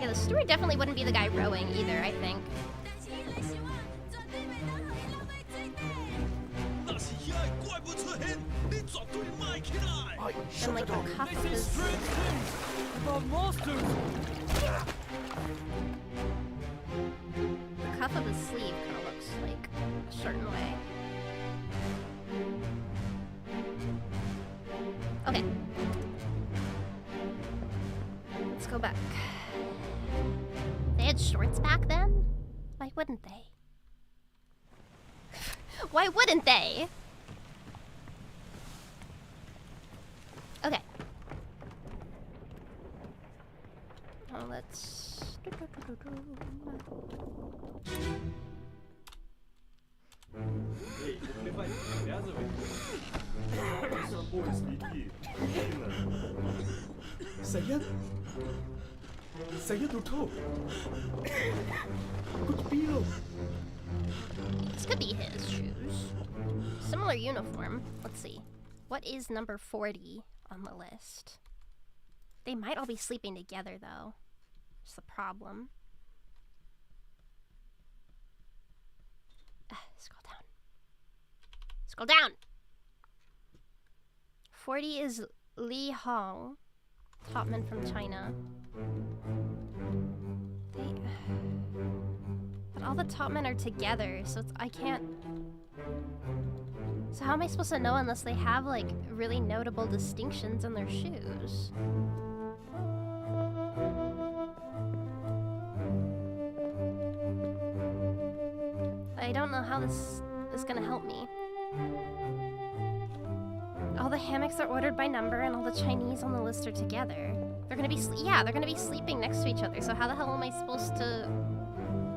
Yeah, the steward definitely wouldn't be the guy rowing either, I think. And like the cuff of his... The monsters! The cuff of his sleeve kind of looks like a certain way. Okay. Let's go back. They had shorts back then? Why wouldn't they? Why wouldn't they? Okay. Well, let's... Эй, давай, привязывай. Пояс лети. Syed Syed उठो कुछ P low This could be his shoes. Similar uniform. Let's see. What is number 40 on the list? They might all be sleeping together, though. That's the problem. Scroll down. Scroll down! 40 is Li Hong, topman from China. But all the topmen are together, so I can't... So how am I supposed to know unless they have, like, really notable distinctions in their shoes? I don't know how this is gonna help me. All the hammocks are ordered by number, and all the Chinese on the list are together. They're gonna be they're gonna be sleeping next to each other. So how the hell am I supposed to?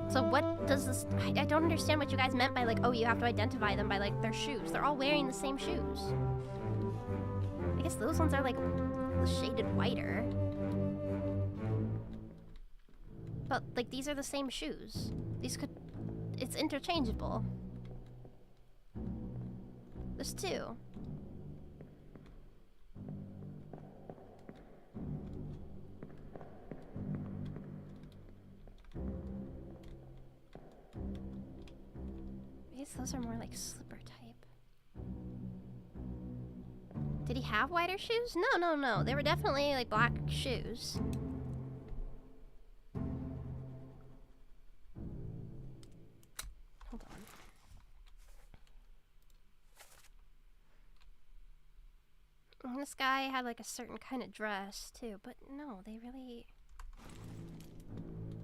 So what does this? I don't understand what you guys meant by like, oh, you have to identify them by like their shoes. They're all wearing the same shoes. I guess those ones are like shaded whiter. But like these are the same shoes. These could, it's interchangeable. There's two. I guess those are more like slipper type. Did he have whiter shoes? No. They were definitely like black shoes. Hold on. And this guy had like a certain kind of dress too, but no, they really...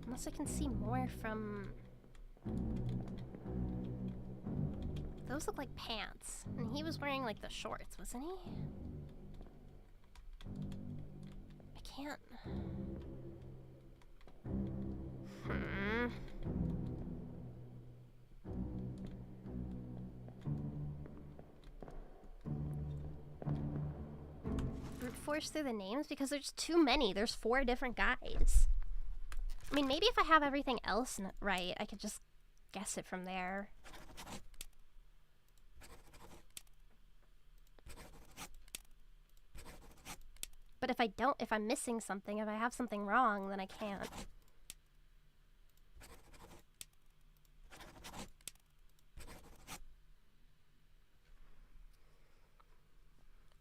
Unless I can see more from... Those look like pants, and he was wearing like the shorts, wasn't he? I can't... Brute force through the names because there's too many. There's 4 different guys. I mean, maybe if I have everything else right, I could just guess it from there. But if I don't, if I'm missing something, if I have something wrong, then I can't.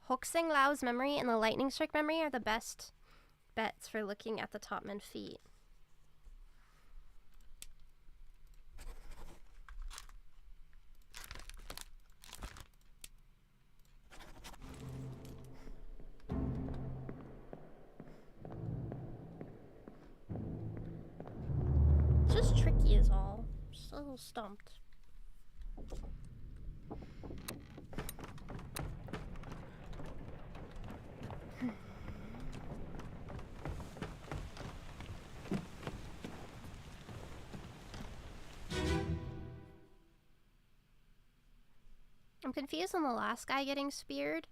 Hoksing Lao's memory and the Lightning Strike memory are the best bets for looking at the topman feet. Just tricky is all. Just a little stumped. I'm confused on the last guy getting speared.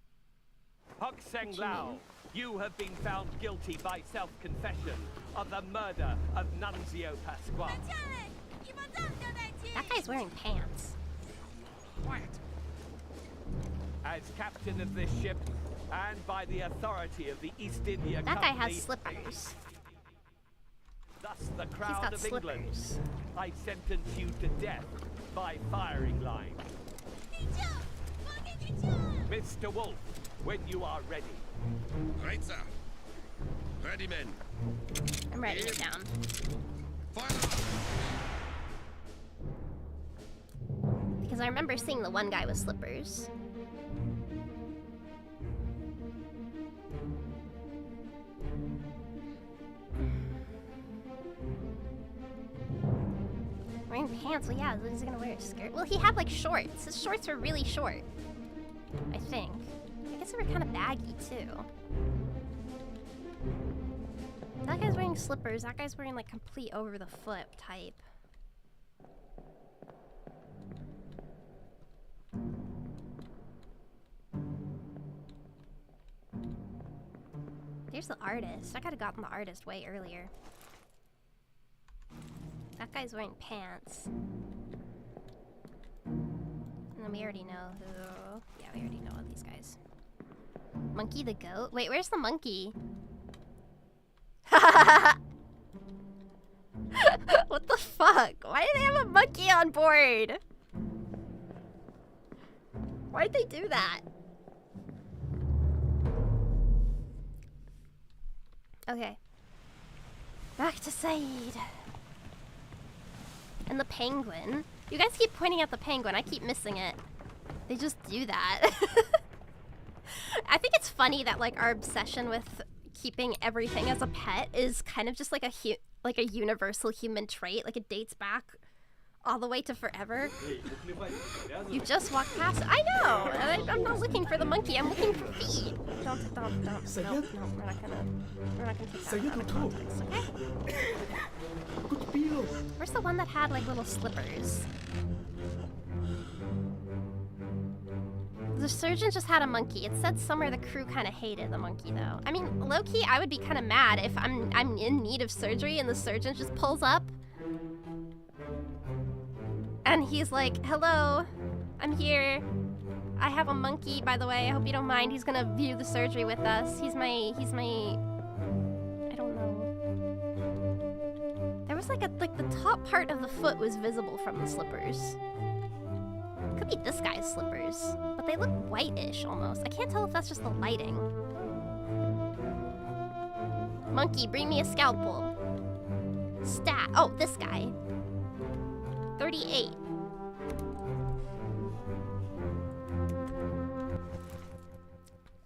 Hokseng Lao, you have been found guilty by self-confession of the murder of Nunzio Pasquale. That guy's wearing pants. Quiet. As captain of this ship, and by the authority of the East India That guy Company, has slippers. thus the He's Crown got of England, slippers. I sentence you to death by firing line. Mr. Wolf, when you are ready. Right, sir. Ready, men. I'm writing it down. Because I remember seeing the one guy with slippers. Wearing pants, well yeah, is he gonna wear a skirt? Well, he had like shorts. His shorts were really short. I think. I guess they were kind of baggy too. That guy's wearing slippers, that guy's wearing like complete over the foot type. There's the artist. I could have gotten the artist way earlier. That guy's wearing pants. And then we already know who... Yeah, we already know all these guys. Monkey the goat? Wait, where's the monkey? What the fuck? Why do they have a monkey on board? Why'd they do that? Okay. Back to Said. And the penguin. You guys keep pointing at the penguin. I keep missing it. They just do that. I think it's funny that like our obsession with keeping everything as a pet is kind of just like a universal human trait. Like it dates back all the way to forever. You just walked past it. I know! I'm not looking for the monkey, I'm looking for feet. Don't. No, we're not gonna take that out of context, okay? Where's the one that had like little slippers? The surgeon just had a monkey. It said somewhere the crew kind of hated the monkey though. I mean, low-key, I would be kind of mad if I'm in need of surgery and the surgeon just pulls up. And he's like, hello, I'm here. I have a monkey, by the way. I hope you don't mind. He's gonna view the surgery with us. He's my, I don't know. There was like the top part of the foot was visible from the slippers. Could be this guy's slippers, but they look whitish almost. I can't tell if that's just the lighting. Monkey, bring me a scalpel. Stat, oh, this guy. 38.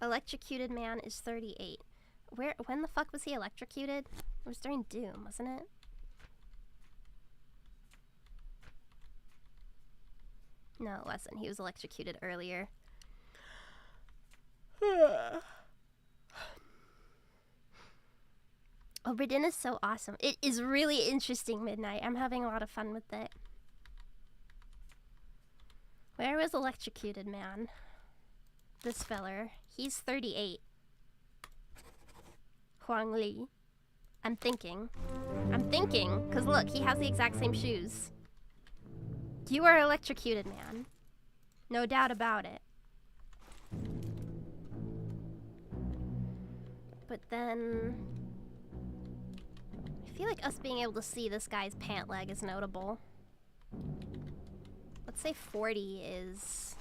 Electrocuted man is 38. When the fuck was he electrocuted? It was during Doom, wasn't it? No, it wasn't. He was electrocuted earlier. OBRA DINN is so awesome. It is really interesting, Midnight. I'm having a lot of fun with it. Where was electrocuted man? This feller. He's 38. Huang Li. I'm thinking, because look, he has the exact same shoes. You are electrocuted, man. No doubt about it. But then... I feel like us being able to see this guy's pant leg is notable. Let's say 40 is...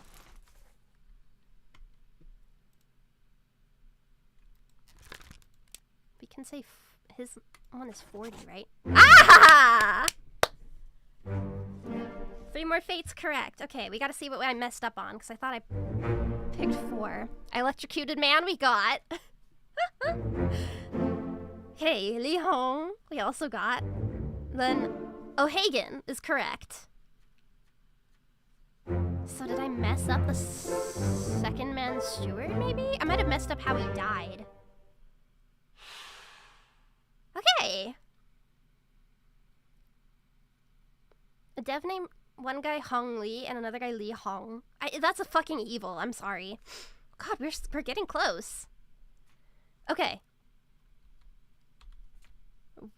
We can say his one is 40, right? Ah! 3 more fates correct. Okay, we gotta see what I messed up on, because I thought I picked 4. Electrocuted man we got. Okay, Li Hong we also got. Then O'Hagan is correct. So did I mess up the second man's steward, maybe? I might have messed up how he died. Okay. A dev name, one guy Hong Li and another guy Li Hong. That's a fucking evil, I'm sorry. God, we're getting close. Okay.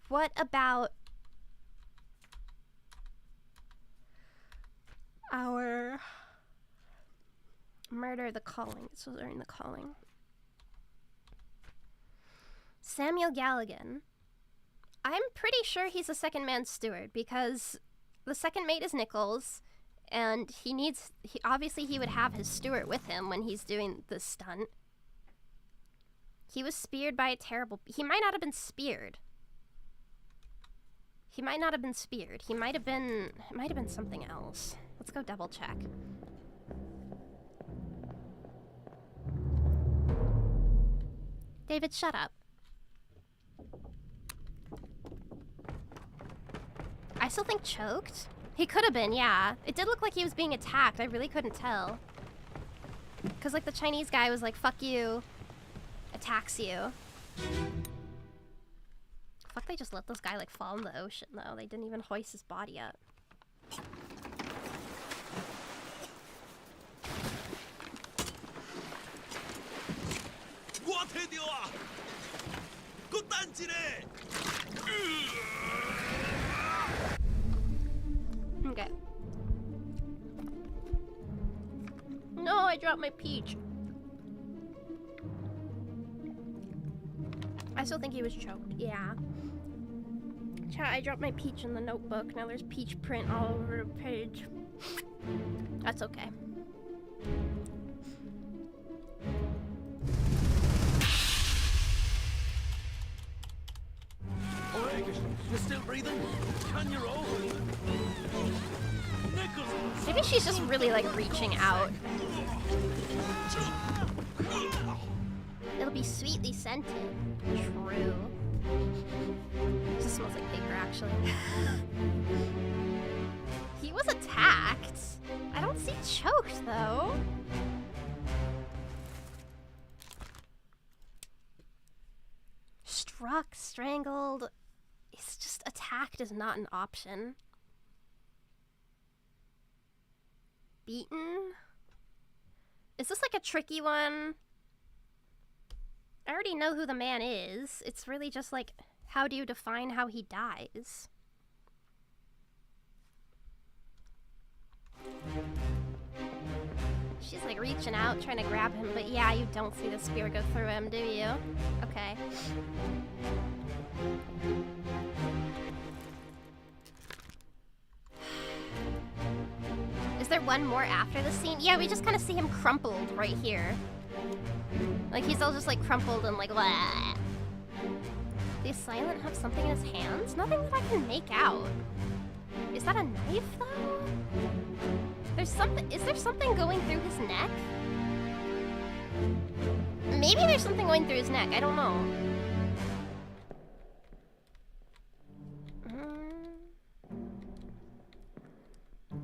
What about our murder the calling? It's during the calling. Samuel Galligan. I'm pretty sure he's a second man steward because the second mate is Nichols, and obviously he would have his steward with him when he's doing this stunt. He was speared by a terrible... He might not have been speared. He might not have been speared. He might have been... It might have been something else. Let's go double check. David, shut up. I still think choked. He could have been, yeah. It did look like he was being attacked. I really couldn't tell. Because, like, the Chinese guy was like, fuck you. Attacks you. Fuck, they just let this guy, like, fall in the ocean, though. They didn't even hoist his body up. Okay. No, I dropped my peach. I still think he was choked. Yeah. Chat, I dropped my peach in the notebook. Now there's peach print all over the page. That's okay. You're still breathing? Can you roll? Maybe she's just really like reaching out. It'll be sweetly scented. True. This smells like paper, actually. He was attacked. I don't see choked, though. Struck, strangled. It's just attacked is not an option. Beaten? Is this like a tricky one? I already know who the man is. It's really just like, how do you define how he dies? She's like reaching out, trying to grab him, but yeah, you don't see the spear go through him, do you? Okay. Is there one more after the scene? Yeah, we just kind of see him crumpled right here. Like, he's all just, like, crumpled and, like, blah. The assailant have something in his hands? Nothing that I can make out. Is that a knife, though? There's something... Is there something going through his neck? Maybe there's something going through his neck. I don't know.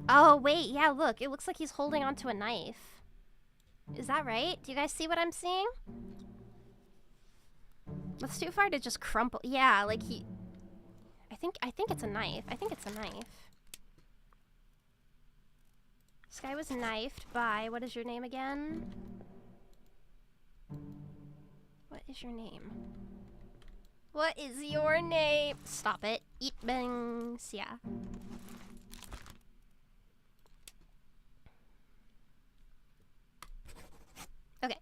Oh, wait. Yeah, look. It looks like he's holding onto a knife. Is that right? Do you guys see what I'm seeing? That's too far to just crumple. Yeah, like he... I think it's a knife. I think it's a knife. This guy was knifed by... What is your name again? What is your name? What is your name? Stop it. Eat bangs. Yeah. Okay.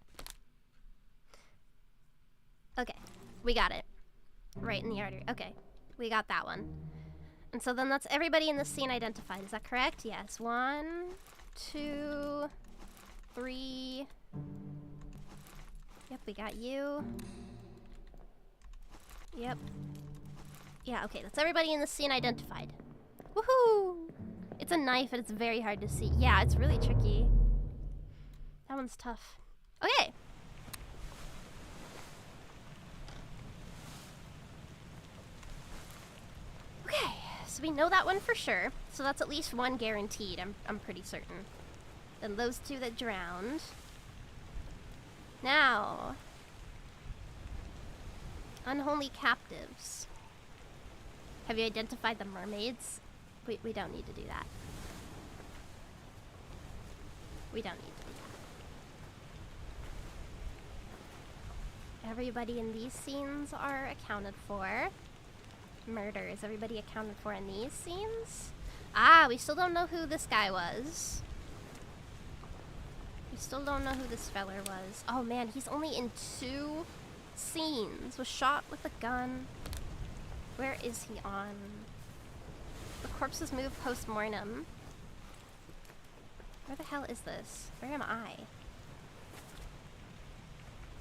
Okay. We got it. Right in the artery. Okay. We got that one. And so then that's everybody in the scene identified. Is that correct? Yes. 1, 2, 3. Yep, we got you. Yep. Yeah, okay. That's everybody in the scene identified. Woohoo! It's a knife and it's very hard to see. Yeah, it's really tricky. That one's tough. Okay. Okay, so we know that one for sure. So that's at least one guaranteed, I'm pretty certain. Then those two that drowned. Now, unholy captives. Have you identified the mermaids? We don't need to do that. We don't need to do that. Everybody in these scenes are accounted for. Murder, is everybody accounted for in these scenes? Ah, we still don't know who this guy was. We still don't know who this feller was. Oh man, he's only in 2 scenes. Was shot with a gun. Where is he on? The corpse was moved post-mortem. Where the hell is this? Where am I?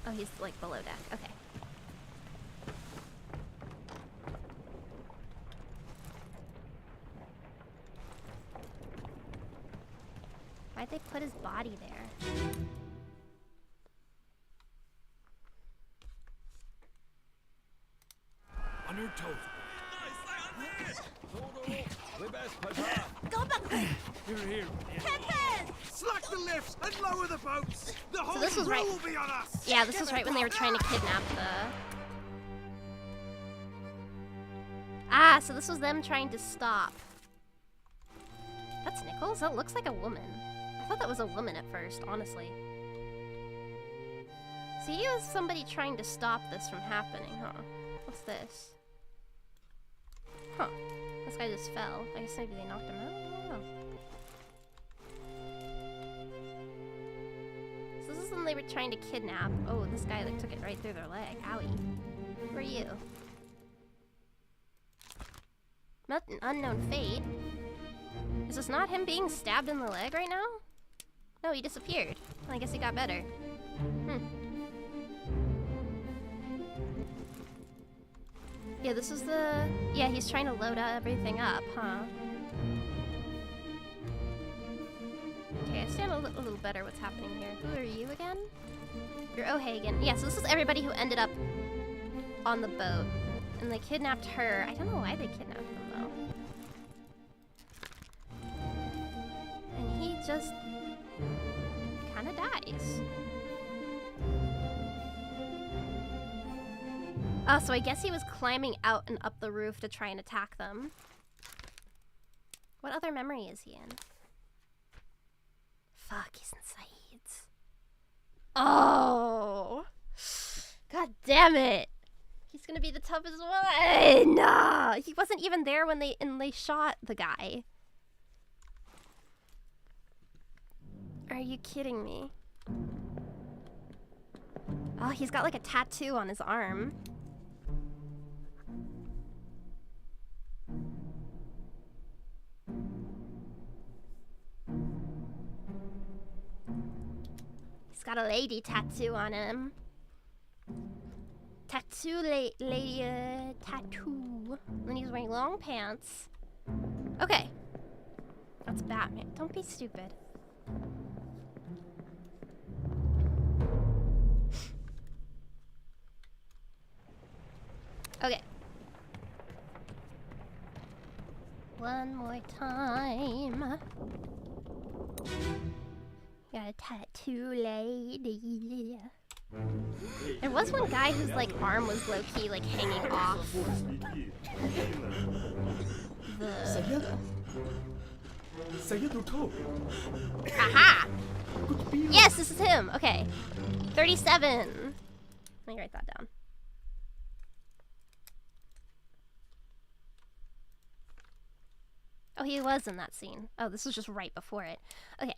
Oh, he's like below deck. Okay. Why'd they put his body there? On your toes. Go back there! Here. Slack the lifts and lower the boats! The whole this was crew right- will be on us! Yeah, this was right when they were trying to kidnap the... Ah, so this was them trying to stop. That's Nichols? That looks like a woman. I thought that was a woman at first, honestly. So he was somebody trying to stop this from happening, huh? What's this? Huh. This guy just fell. I guess maybe they knocked him out? I don't know. So this is when they were trying to kidnap. Oh, this guy like took it right through their leg. Owie. Who are you? Not an unknown fate. Is this not him being stabbed in the leg right now? No, he disappeared. I guess he got better. Yeah, this is the... Yeah, he's trying to load everything up, huh? Okay, I understand a little better what's happening here. Who are you again? You're O'Hagan. Yeah, so this is everybody who ended up on the boat. And they kidnapped her. I don't know why they kidnapped them, though. And he just... kind of dies. So I guess he was climbing out and up the roof to try and attack them. What other memory is he in? Fuck, he's in Saeed's. Oh! God damn it! He's gonna be the toughest one! No! He wasn't even there when they shot the guy. Are you kidding me? Oh, he's got like a tattoo on his arm. He's got a lady tattoo on him. Tattoo lady tattoo. And he's wearing long pants. Okay. That's Batman. Don't be stupid. Okay. One more time. Got a tattoo lady. There was one guy whose like arm was low-key like hanging off. Aha! Yes, this is him. Okay. 37. Let me write that down. Oh, he was in that scene. Oh, this was just right before it. Okay.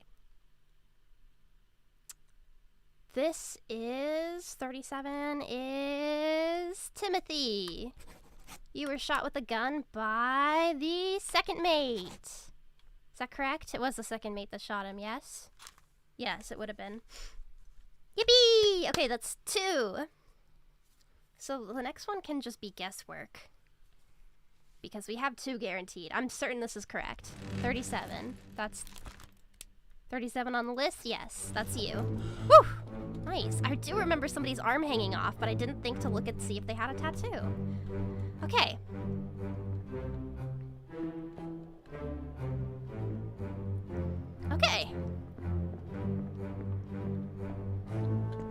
This is 37 is Timothy. You were shot with a gun by the second mate. Is that correct? It was the second mate that shot him, yes? Yes, it would have been. Yippee! Okay, that's 2. So the next one can just be guesswork. Because we have 2 guaranteed. I'm certain this is correct. 37. That's 37 on the list? Yes, that's you. Whew! Nice. I do remember somebody's arm hanging off, but I didn't think to look and see if they had a tattoo. Okay. Okay.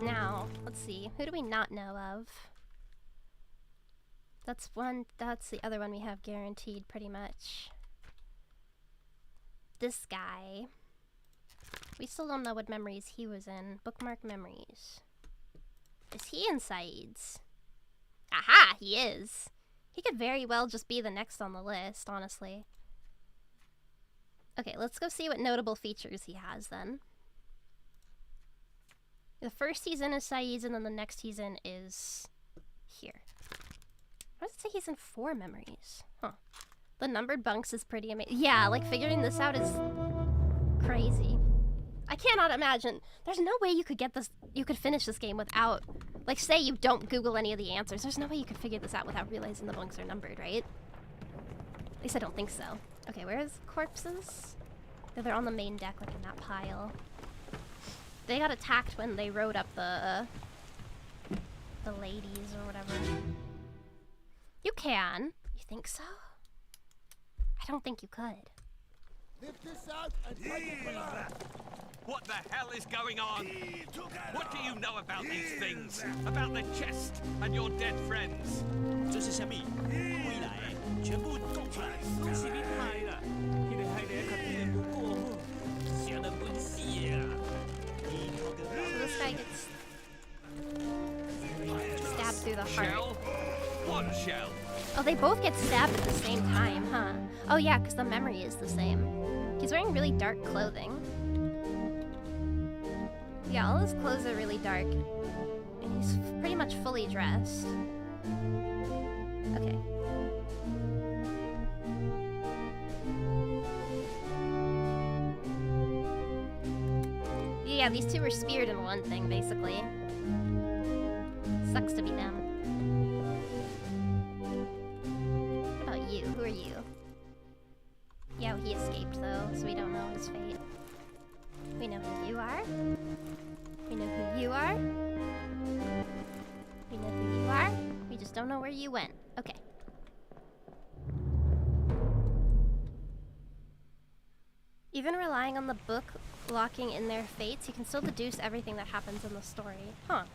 Now, let's see. Who do we not know of? That's the other one we have guaranteed pretty much. This guy. We still don't know what memories he was in. Bookmark memories. Is he in Saeed's? Aha! He is. He could very well just be the next on the list, honestly. Okay, let's go see what notable features he has then. The first he's in is Saeed's, and then the next he's in is here. Why does it say he's in 4 memories? Huh. The numbered bunks is pretty amazing. Yeah, like figuring this out is crazy. I cannot imagine. There's no way you could get this. You could finish this game without Like, say you don't Google any of the answers. There's no way you could figure this out without realizing the bunks are numbered, right? At least I don't think so. Okay, where's corpses? They're on the main deck, like in that pile. They got attacked when they rode up the ladies or whatever. You can. You think so? I don't think you could. Lift this out and take it below. What the hell is going on? What do you know about these things? About the chest and your dead friends? 这是什么？归来，全部供出来，恭喜您来了！你哋係你一級嘢冇過，上得本事啊！ This guy gets stabbed through the heart. Shell? What shell? Oh, they both get stabbed at the same time, huh? Oh yeah, because the memory is the same. He's wearing really dark clothing. Yeah, all his clothes are really dark. And he's pretty much fully dressed. Okay. Yeah, these two were speared in one thing, basically. Sucks to be them. What about you? Who are you? Yeah, well, he escaped though, so we don't know his fate. We know who you are. We know who you are. We know who you are. We just don't know where you went. Okay. Even relying on the book locking in their fates, you can still deduce everything that happens in the story. Huh.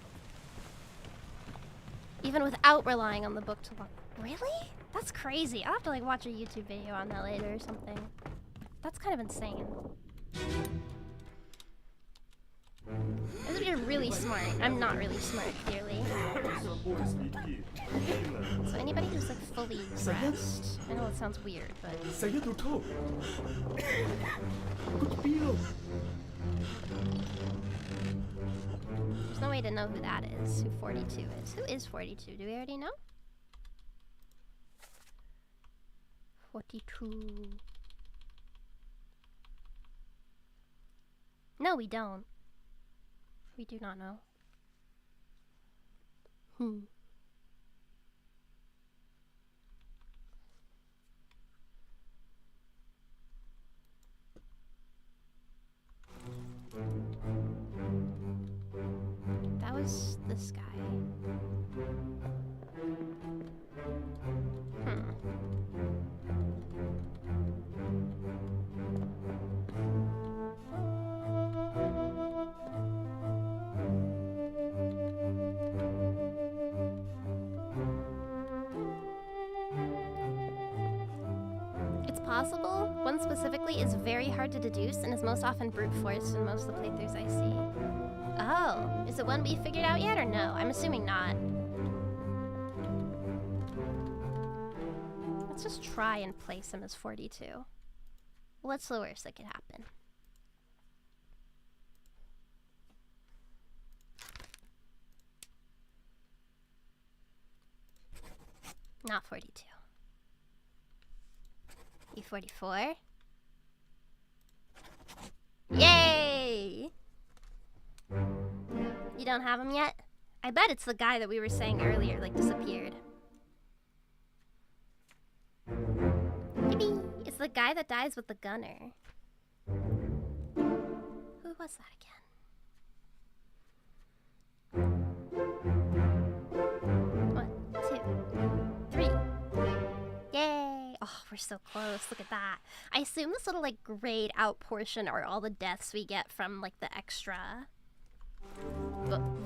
Even without relying on the book to lock... Really? That's crazy. I'll have to like watch a YouTube video on that later or something. That's kind of insane. This would be really smart. I'm not really smart, clearly. So anybody who's like fully dressed, I know it sounds weird, but... There's no way to know who that is, who 42 is. Who is 42? Do we already know? 42... No, we don't. We do not know. That was this guy. Possible. One specifically is very hard to deduce and is most often brute force in most of the playthroughs I see. Oh, is it one we figured out yet or no? I'm assuming not. Let's just try and place him as 42. What's the worst that could happen? Not 42. You 44? Yay! You don't have him yet? I bet it's the guy that we were saying earlier, like, disappeared. Yippee! It's the guy that dies with the gunner. Who was that again? 1, 2, 3. Yay! Oh, we're so close. Look at that. I assume this little, like, grayed out portion are all the deaths we get from, like, the extra...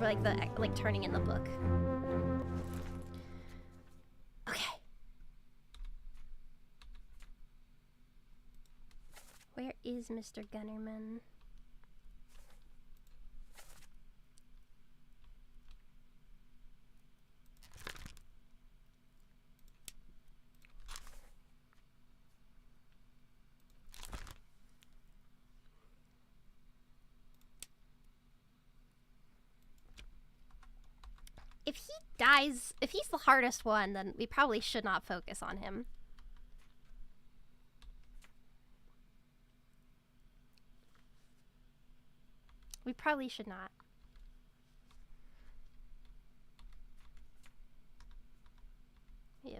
like, turning in the book. Okay. Where is Mr. Gunnerman? If he dies, if he's the hardest one, then we probably should not focus on him. We probably should not.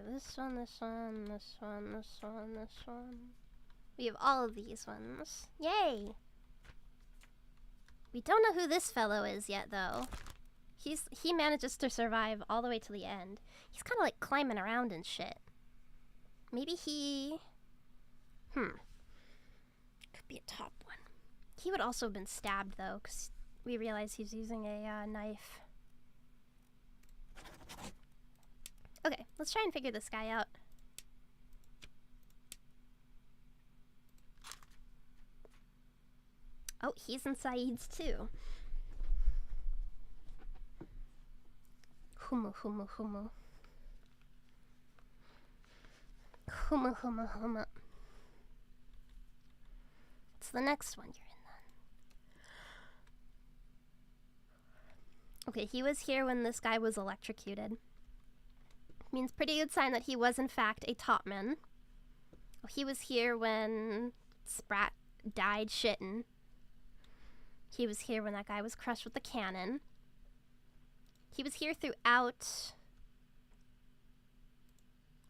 have this one, this one, this one, this one, this one. We have all of these ones. Yay! We don't know who this fellow is yet, though. He manages to survive all the way to the end. He's kind of like climbing around and shit. Maybe he... Could be a top one. He would also have been stabbed, though, because we realize he's using a knife. Okay, let's try and figure this guy out. Oh, he's in Saeed's too. Humu, humu, humu. Humu, humu, humu. What's the next one you're in then? Okay, he was here when this guy was electrocuted. Means pretty good sign that he was in fact a topman. He was here when Sprat died shitting. He was here when that guy was crushed with the cannon. He was here throughout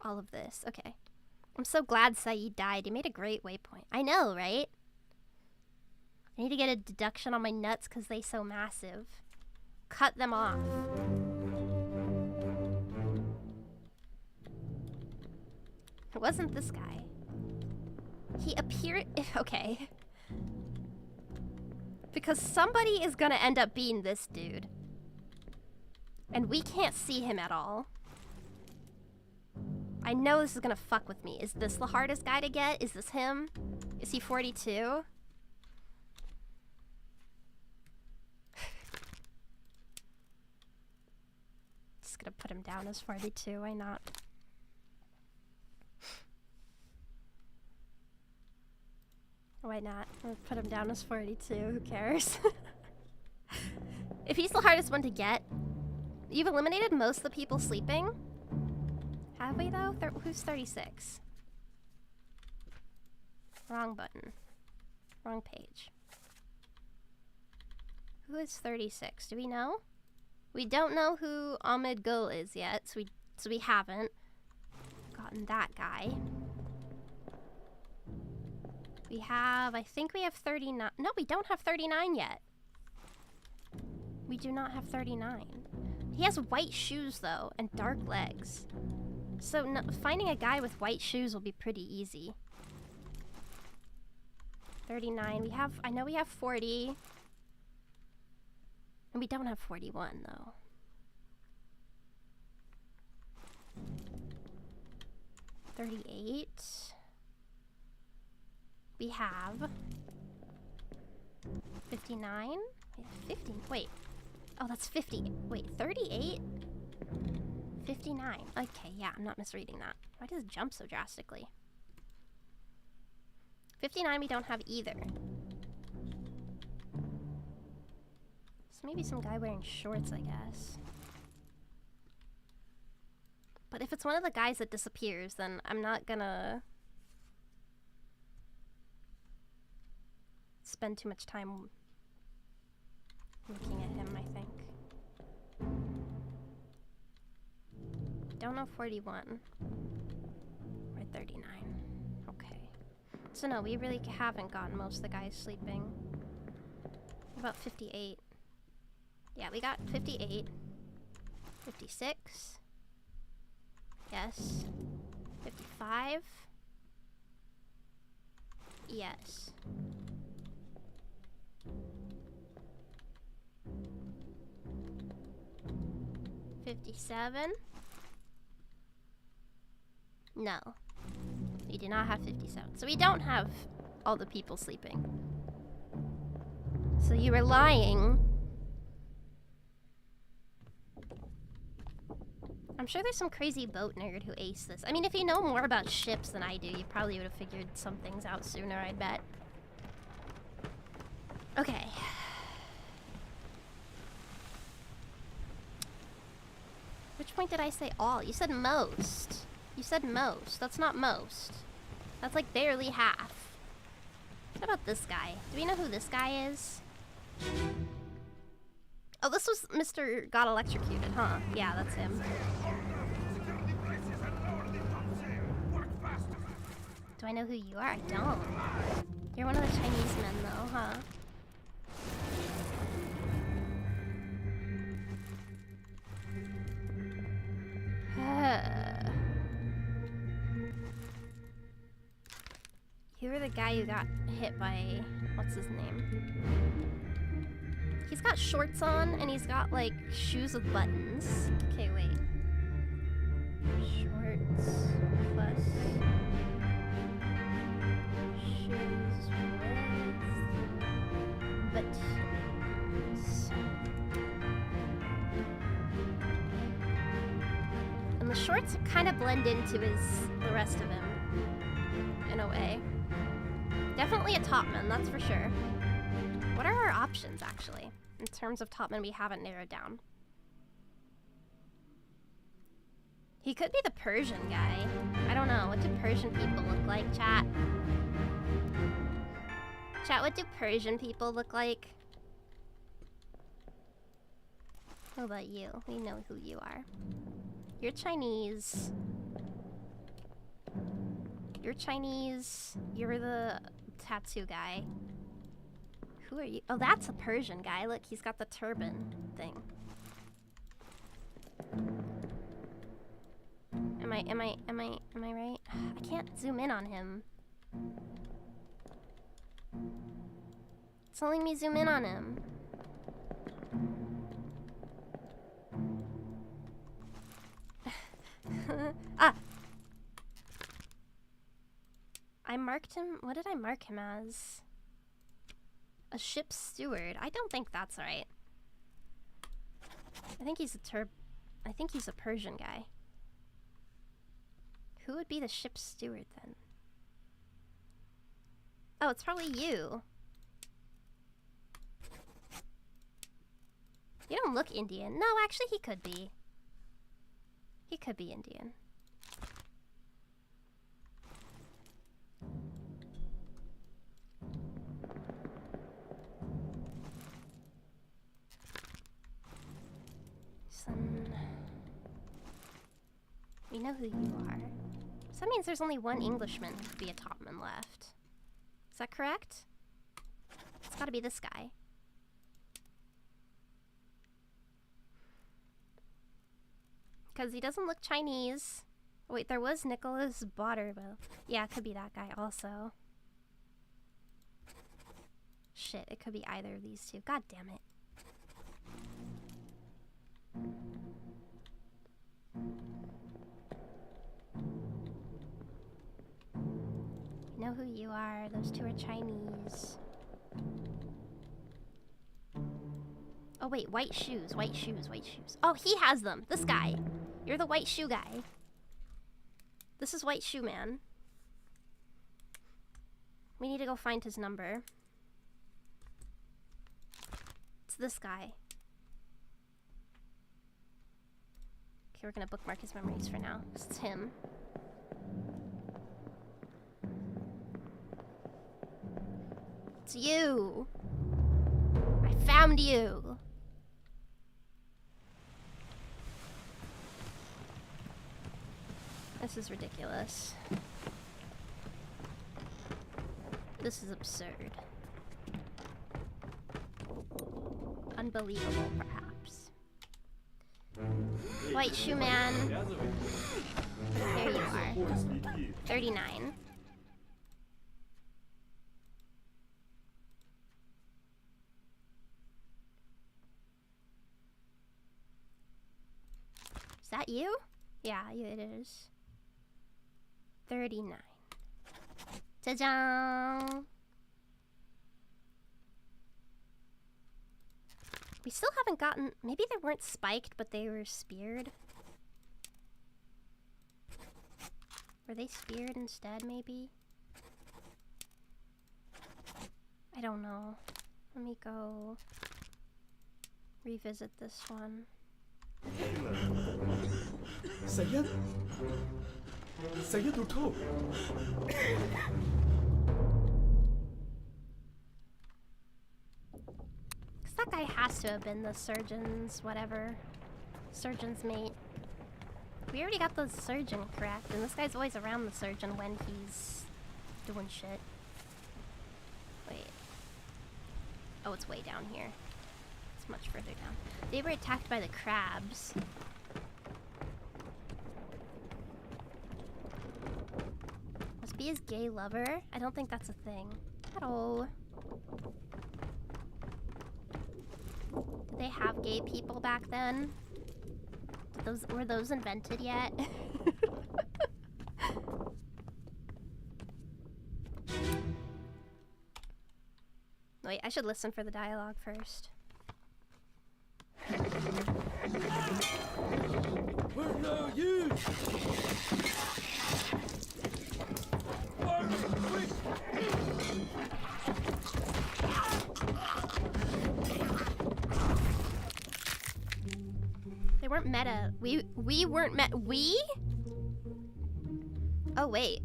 all of this. Okay. I'm so glad Saeed died. He made a great waypoint. I know, right? I need to get a deduction on my nuts because they so massive. Cut them off. It wasn't this guy. He appeared... Okay. Because somebody is gonna end up being this dude. And we can't see him at all. I know this is gonna fuck with me. Is this the hardest guy to get? Is this him? Is he 42? Just gonna put him down as 42, why not? Why not? I'll put him down as 42, who cares? If he's the hardest one to get, you've eliminated most of the people sleeping. Have we though? Who's 36? Wrong button. Wrong page. Who is 36? Do we know? We don't know who Ahmed Gul is yet, so we haven't gotten that guy. We have, I think we have 39. No, we don't have 39 yet. We do not have 39. He has white shoes though, and dark legs. So no, finding a guy with white shoes will be pretty easy. 39, we have, I know we have 40. And we don't have 41 though. $38. We have 59. We have 50. Wait. Oh, that's 50. Wait, 38? 59. Okay, yeah, I'm not misreading that. Why does it jump so drastically? 59 we don't have either. So maybe some guy wearing shorts, I guess. But if it's one of the guys that disappears, then I'm not gonna spend too much time looking at him, I think. Don't know 41. Or 39. Okay. So no, we really haven't gotten most of the guys sleeping. About 58. Yeah, we got 58. 56. Yes. 55. Yes. $57. No. We do not have 57. So we don't have all the people sleeping. So you were lying. I'm sure there's some crazy boat nerd who aced this. I mean, if you know more about ships than I do, you probably would have figured some things out sooner, I bet. Okay. Which point did I say all? You said most. You said most. That's not most. That's like barely half. What about this guy? Do we know who this guy is? Oh, this was Mr. Got Electrocuted, huh? Yeah, that's him. Do I know who you are? I don't. You're one of the Chinese men though, huh? You were the guy who got hit by... what's his name? He's got shorts on, and he's got, like, shoes with buttons. Okay, wait. Shorts plus... shoes with... buttons. And the shorts kind of blend into the rest of him. In a way. Definitely a topman, that's for sure. What are our options, actually? In terms of topman we haven't narrowed down. He could be the Persian guy. I don't know. What do Persian people look like, chat? Chat, what do Persian people look like? How about you? We know who you are. You're Chinese. You're Chinese. You're the tattoo guy. Who are you? Oh, that's a Persian guy. Look, he's got the turban thing. Am I right? I can't zoom in on him. It's telling me zoom in on him. Ah! I marked him. What did I mark him as? A ship's steward. I don't think that's right. I think he's a Persian guy. Who would be the ship's steward then? Oh, it's probably you. You don't look Indian. No, actually he could be. He could be Indian. We know who you are. So that means there's only one Englishman who could be a topman left. Is that correct? It's gotta be this guy. Because he doesn't look Chinese. Wait, there was Nicholas Botterville. Yeah, it could be that guy also. Shit, it could be either of these two. God damn it. I know who you are. Those two are Chinese. Oh wait, white shoes, white shoes, white shoes. Oh, he has them. This guy. You're the white shoe guy. This is White Shoe Man. We need to go find his number. It's this guy. Okay, we're gonna bookmark his memories for now. It's him. It's you. I found you. This is ridiculous. This is absurd. Unbelievable, perhaps. White Shoe Man. There you are. 39. Is that you? Yeah, it is. 39. Ta-da! We still haven't gotten... Maybe they weren't spiked, but they were speared. Were they speared instead, maybe? I don't know. Let me go revisit this one. Saya tutup. Because that guy has to have been the surgeon's whatever. Surgeon's mate. We already got the surgeon correct, and this guy's always around the surgeon when he's doing shit. Wait. Oh, it's way down here. It's much further down. They were attacked by the crabs. Must be his gay lover? I don't think that's a thing. Hello. Did they have gay people back then? Were those invented yet? Wait, I should listen for the dialogue first. Where are you? They weren't meta. We weren't we? Oh wait.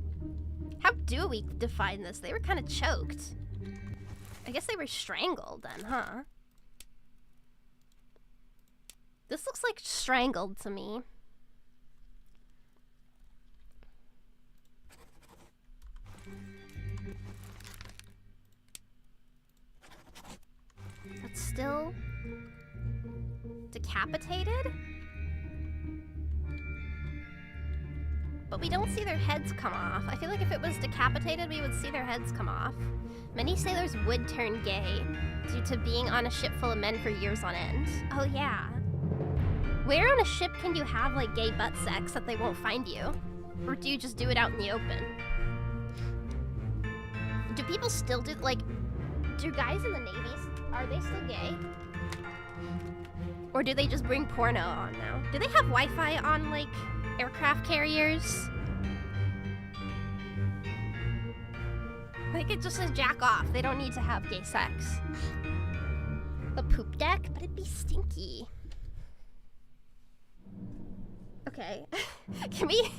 How do we define this? They were kind of choked. I guess they were strangled then, huh? This looks like strangled to me. That's still decapitated? But we don't see their heads come off. I feel like if it was decapitated, we would see their heads come off. Many sailors would turn gay due to being on a ship full of men for years on end. Oh yeah. Where on a ship can you have like gay butt sex that they won't find you? Or do you just do it out in the open? Do people still do, like, do guys in the Navy, are they still gay? Or do they just bring porno on now? Do they have Wi-Fi on, like, aircraft carriers? I think it just says jack off. They don't need to have gay sex. The poop deck? But it'd be stinky. Okay. Can we...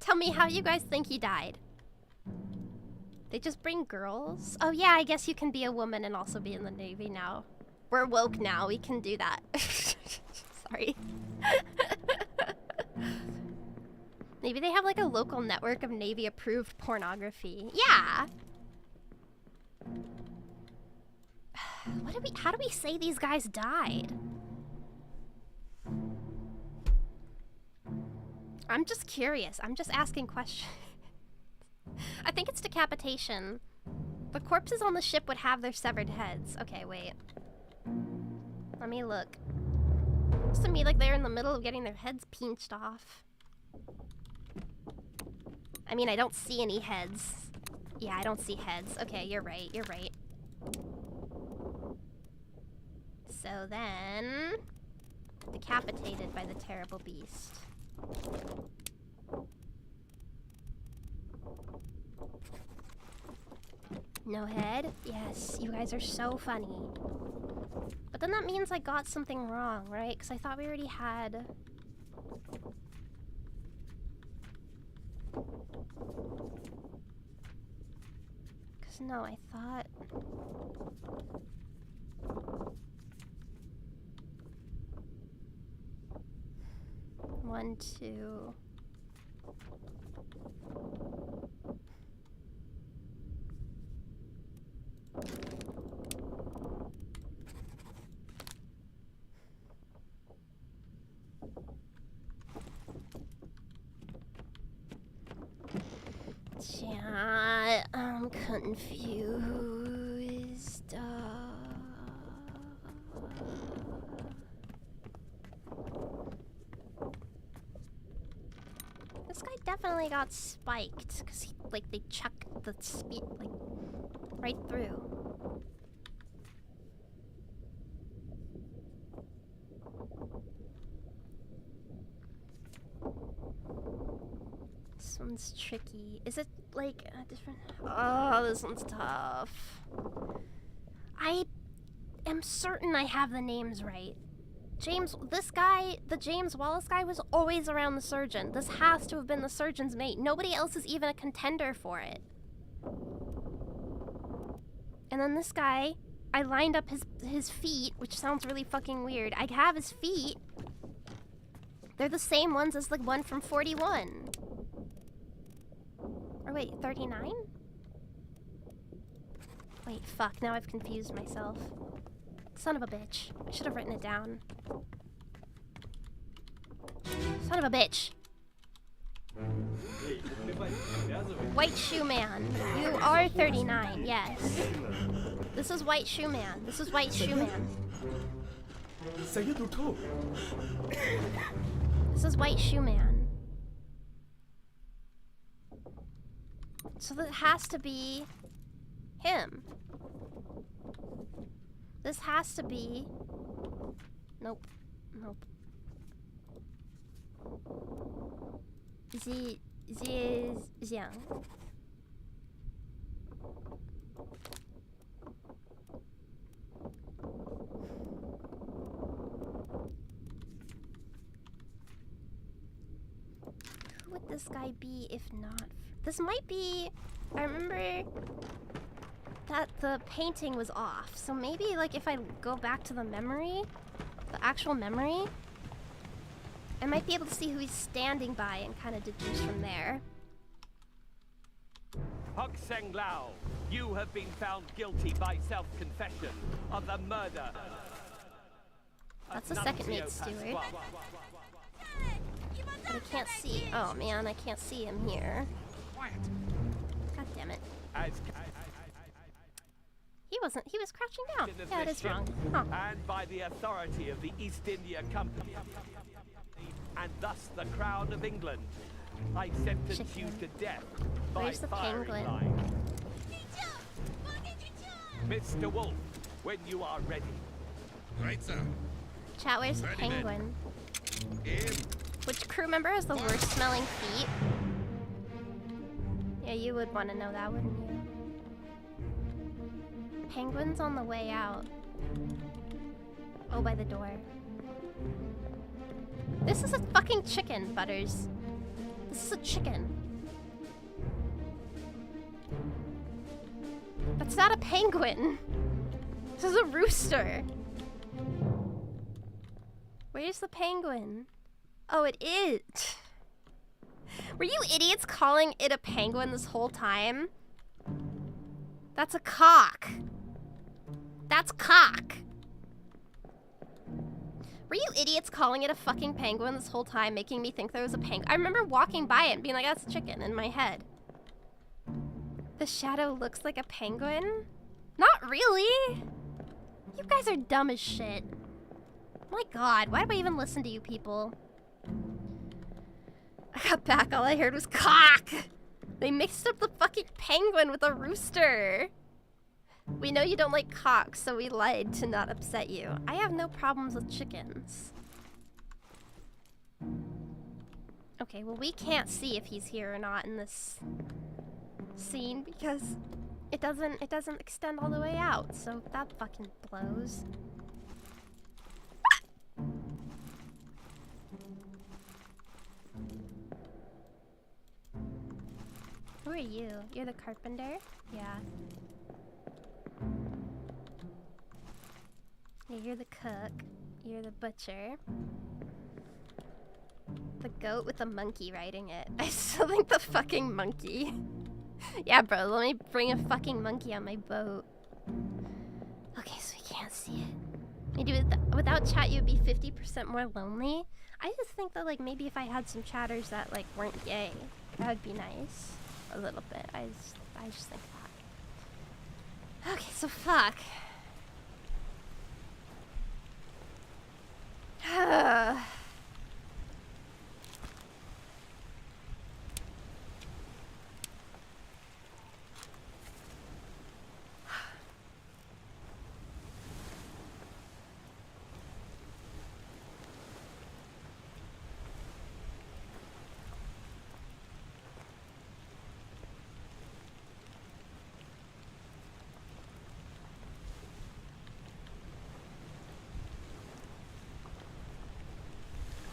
Tell me how you guys think he died. They just bring girls? Oh yeah, I guess you can be a woman and also be in the Navy now. We're woke now, we can do that. Sorry. Maybe they have like a local network of Navy approved pornography. Yeah! How do we say these guys died? I'm just curious. I'm just asking questions. I think it's decapitation. The corpses on the ship would have their severed heads. Okay, wait. Let me look. Looks to me like they're in the middle of getting their heads pinched off. I mean, I don't see any heads. Yeah, I don't see heads. Okay, you're right, you're right. So then... decapitated by the terrible beast. No head? Yes, you guys are so funny. But then that means I got something wrong, right? Because I thought we already had... Because no, I thought... One, two... Yeah, I'm confused. This guy definitely got spiked because he, like, they chucked the speed, like, right through. This one's tricky. Is it like a different... Oh, this one's tough. I am certain I have the names right. This guy, the James Wallace guy, was always around the surgeon. This has to have been the surgeon's mate. Nobody else is even a contender for it. And then this guy, I lined up his feet, which sounds really fucking weird. I have his feet. They're the same ones as the one from 41. Or wait, 39? Wait, fuck, now I've confused myself. Son of a bitch. I should have written it down. Son of a bitch. White Shoe Man. You are 39, yes. This is White Shoe Man. This is White Shoe Man. Saya tutup. This is White Shoe Man. So that has to be him. This has to be... Nope. Nope. Xiang. Who would this guy be if not? This might be... I remember that the painting was off. So maybe like if I go back to the memory, the actual memory, I might be able to see who he's standing by and kind of deduce from there. Hok Seng Lao, you have been found guilty by self-confession of the murder. That's the second maid steward. But I can't see. Oh man, I can't see him here. God damn it. He wasn't. He was crouching down. Yeah, it is wrong. Huh. And by the authority of the East India Company, and thus the Crown of England, I sentence you to death by Where's the firing penguin? line. Mr. Wolf, when you are ready. Right, sir. Chat, where's the Ready, penguin? Which crew member has the worst smelling feet? Yeah, you would want to know that, wouldn't you? Penguin's on the way out. Oh, by the door. This is a fucking chicken, Butters. This is a chicken. That's not a penguin. This is a rooster. Where's the penguin? Oh, it is. Were you idiots calling it a penguin this whole time? That's a cock. That's cock. Were you idiots calling it a fucking penguin this whole time, making me think there was a penguin? I remember walking by it and being like, that's a chicken in my head. The shadow looks like a penguin? Not really. You guys are dumb as shit. My god, why do I even listen to you people? I got back, all I heard was cock! They mixed up the fucking penguin with a rooster. We know you don't like cocks, so we lied to not upset you. I have no problems with chickens. Okay, well we can't see if he's here or not in this scene because it doesn't extend all the way out, so that fucking blows. Who are you? You're the carpenter? Yeah. Yeah, you're the cook. You're the butcher. The goat with the monkey riding it. I still think the fucking monkey. Yeah, bro, let me bring a fucking monkey on my boat. Okay, so we can't see it. Maybe without chat you'd be 50% more lonely. I just think that like maybe if I had some chatters that like weren't gay, that would be nice. A little bit. I just think that. Okay, so fuck.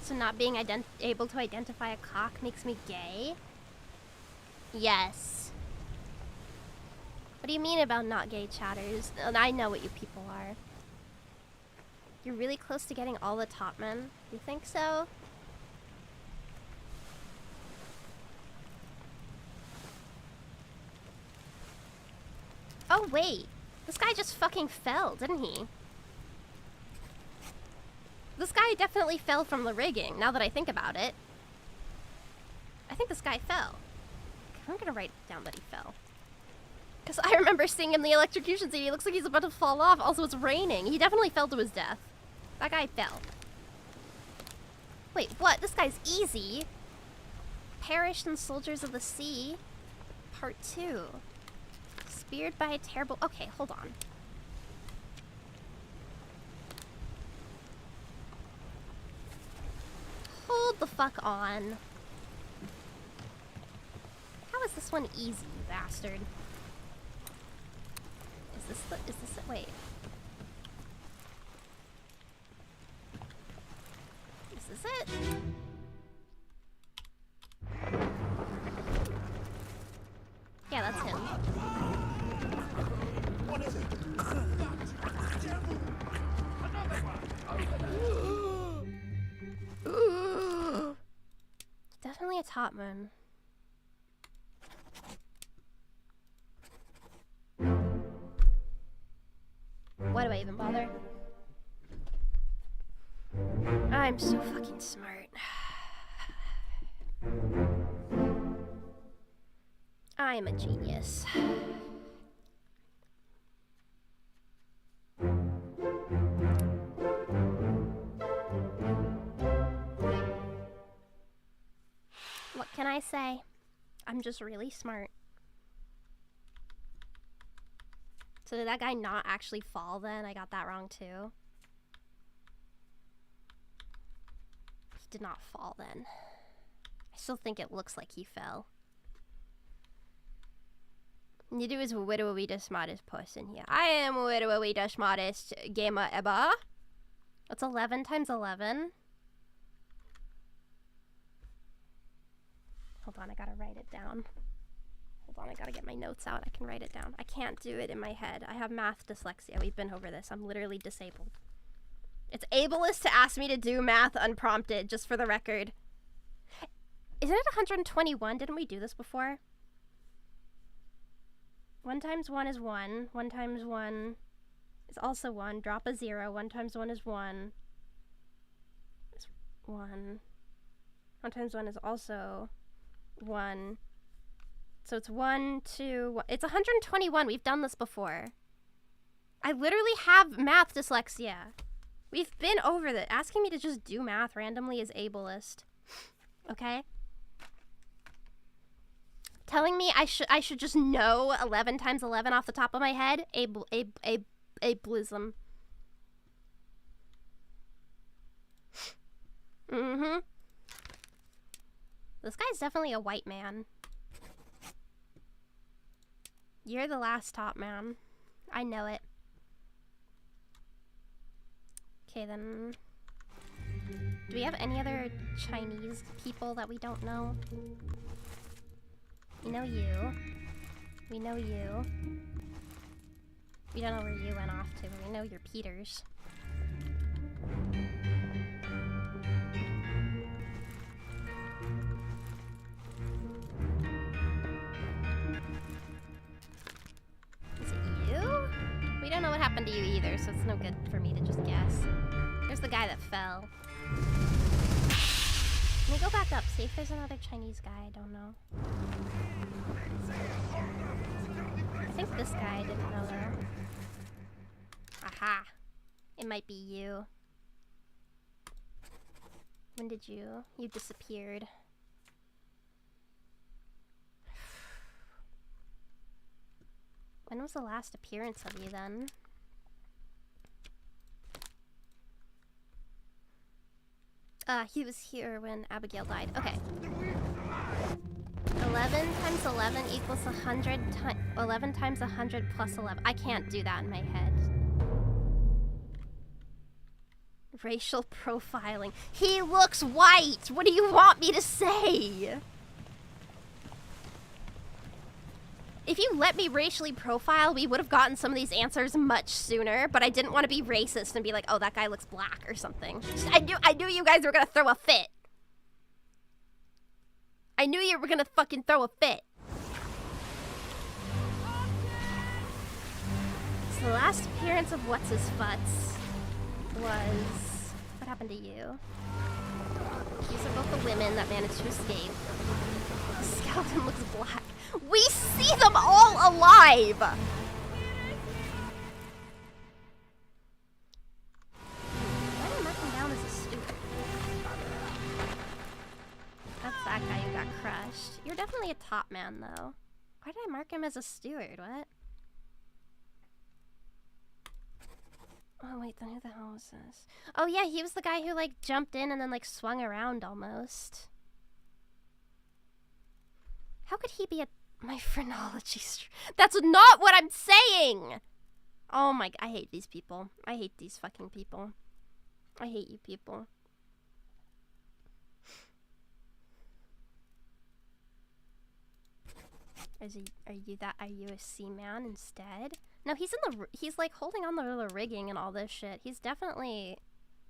So not being able to identify a cock makes me gay? Yes. What do you mean about not gay chatters? I know what you people are. You're really close to getting all the top men? You think so? Oh, wait. This guy just fucking fell, didn't he? This guy definitely fell from the rigging, now that I think about it. I think this guy fell. I'm gonna write down that he fell. Because I remember seeing him in the electrocution scene. He looks like he's about to fall off. Also, it's raining. He definitely fell to his death. That guy fell. Wait, what? This guy's easy. Perished in Soldiers of the Sea. Part 2. Speared by a terrible... Okay, hold on. Hold the fuck on. How is this one easy, you bastard? Is this it? Wait. Is this it? Yeah, that's him. What is it? Definitely a top man. Why do I even bother? I'm so fucking smart. I'm a genius. What can I say? I'm just really smart. So did that guy not actually fall then? I got that wrong too. He did not fall then. I still think it looks like he fell. Niru is literally the smartest person here. I am literally the smartest gamer ever. What's 11 times 11? Hold on, I gotta write it down. Hold on, I gotta get my notes out. I can write it down. I can't do it in my head. I have math dyslexia. We've been over this. I'm literally disabled. It's ableist to ask me to do math unprompted, just for the record. Isn't it 121? Didn't we do this before? 1 times 1 is 1. 1 times 1 is also 1. Drop a 0. 1 times 1 is 1. It's 1. 1 times 1 is also 1. So it's 1, 2, 1. It's 121. We've done this before. I literally have math dyslexia. We've been over that. Asking me to just do math randomly is ableist. Okay? Telling me I should just know 11 times 11 off the top of my head? Ableism. Mm-hmm. This guy's definitely a white man. You're the last top man. I know it. Okay, then. Do we have any other Chinese people that we don't know? We know you. We know you. We don't know where you went off to, but we know you're Peters. Is it you? We don't know what happened to you either, so it's no good for me to just guess. There's the guy that fell. Let me go back up, see if there's another Chinese guy I don't know. I think this guy didn't know though. Aha! It might be you. When did you? You disappeared. When was the last appearance of you then? He was here when Abigail died. Okay. 11 times 11 equals 100 11 times 100 plus 11. I can't do that in my head. Racial profiling. He looks white! What do you want me to say? If you let me racially profile, we would have gotten some of these answers much sooner, but I didn't want to be racist and be like, oh, that guy looks black or something. I knew you guys were gonna throw a fit. I knew you were gonna fucking throw a fit. So the last appearance of What's-His-Futz was... What happened to you? These are both the women that managed to escape. The skeleton looks black. We see them all alive! Why did I mark him down as a steward? That's that guy who got crushed. You're definitely a top man, though. Why did I mark him as a steward? What? Oh wait, then who the hell was this? Oh yeah, he was the guy who like jumped in and then like swung around almost. How could he be my phrenology That's not what I'm saying! Oh my, I hate these people. I hate these fucking people. I hate you people. Are you a seaman instead? No, he's like holding on to the rigging and all this shit. He's definitely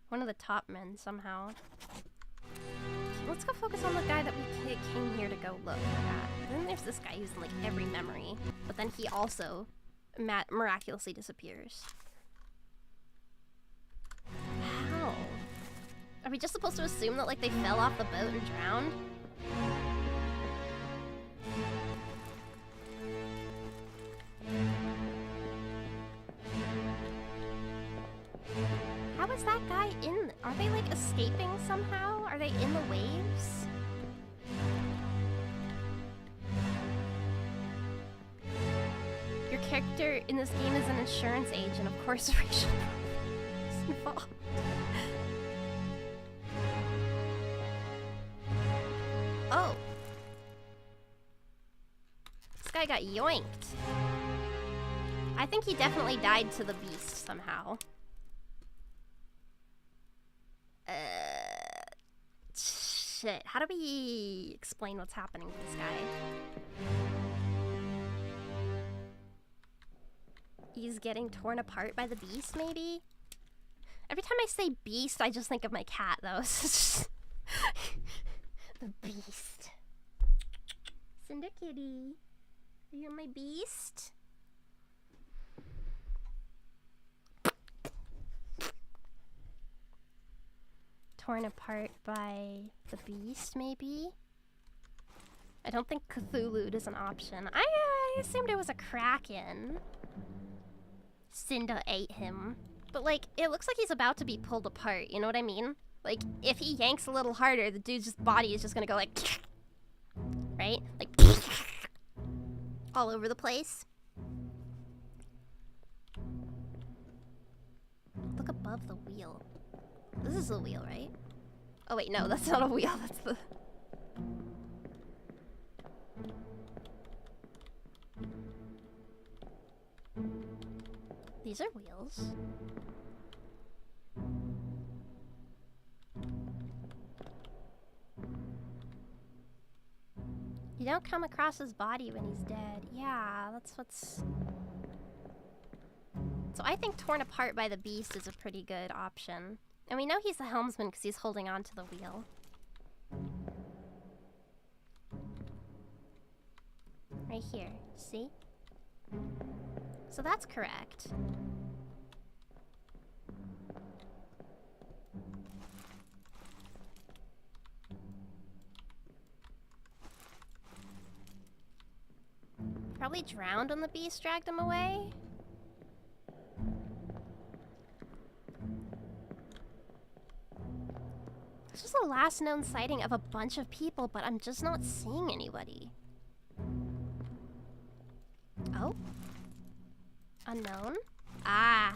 one of the top men somehow. Okay, let's go focus on the guy that we came here to go look at. Then there's this guy who's in like every memory, but then he also miraculously disappears. How? Are we just supposed to assume that like they fell off the boat and drowned? How is that guy in? Are they like escaping somehow? Are they in the waves? Your character in this game is an insurance agent, of course racial is involved. Oh. This guy got yoinked. I think he definitely died to the beast somehow. Shit. How do we explain what's happening to this guy? He's getting torn apart by the beast, maybe? Every time I say beast, I just think of my cat, though. The beast. Cinder kitty. Are you my beast? Torn apart by the beast, maybe? I don't think Cthulhu is an option. I assumed it was a kraken. Cinda ate him. But, like, it looks like he's about to be pulled apart, you know what I mean? Like, if he yanks a little harder, the dude's body is just gonna go like... Right? Like... all over the place. Look above the wheel. This is the wheel, right? Oh wait, no, that's not a wheel, that's the... These are wheels. You don't come across his body when he's dead. Yeah, that's what's... So I think torn apart by the beast is a pretty good option. And we know he's the helmsman because he's holding on to the wheel. Right here, see? So that's correct. Probably drowned when the beast dragged him away. This is the last known sighting of a bunch of people, but I'm just not seeing anybody. Oh? Unknown? Ah!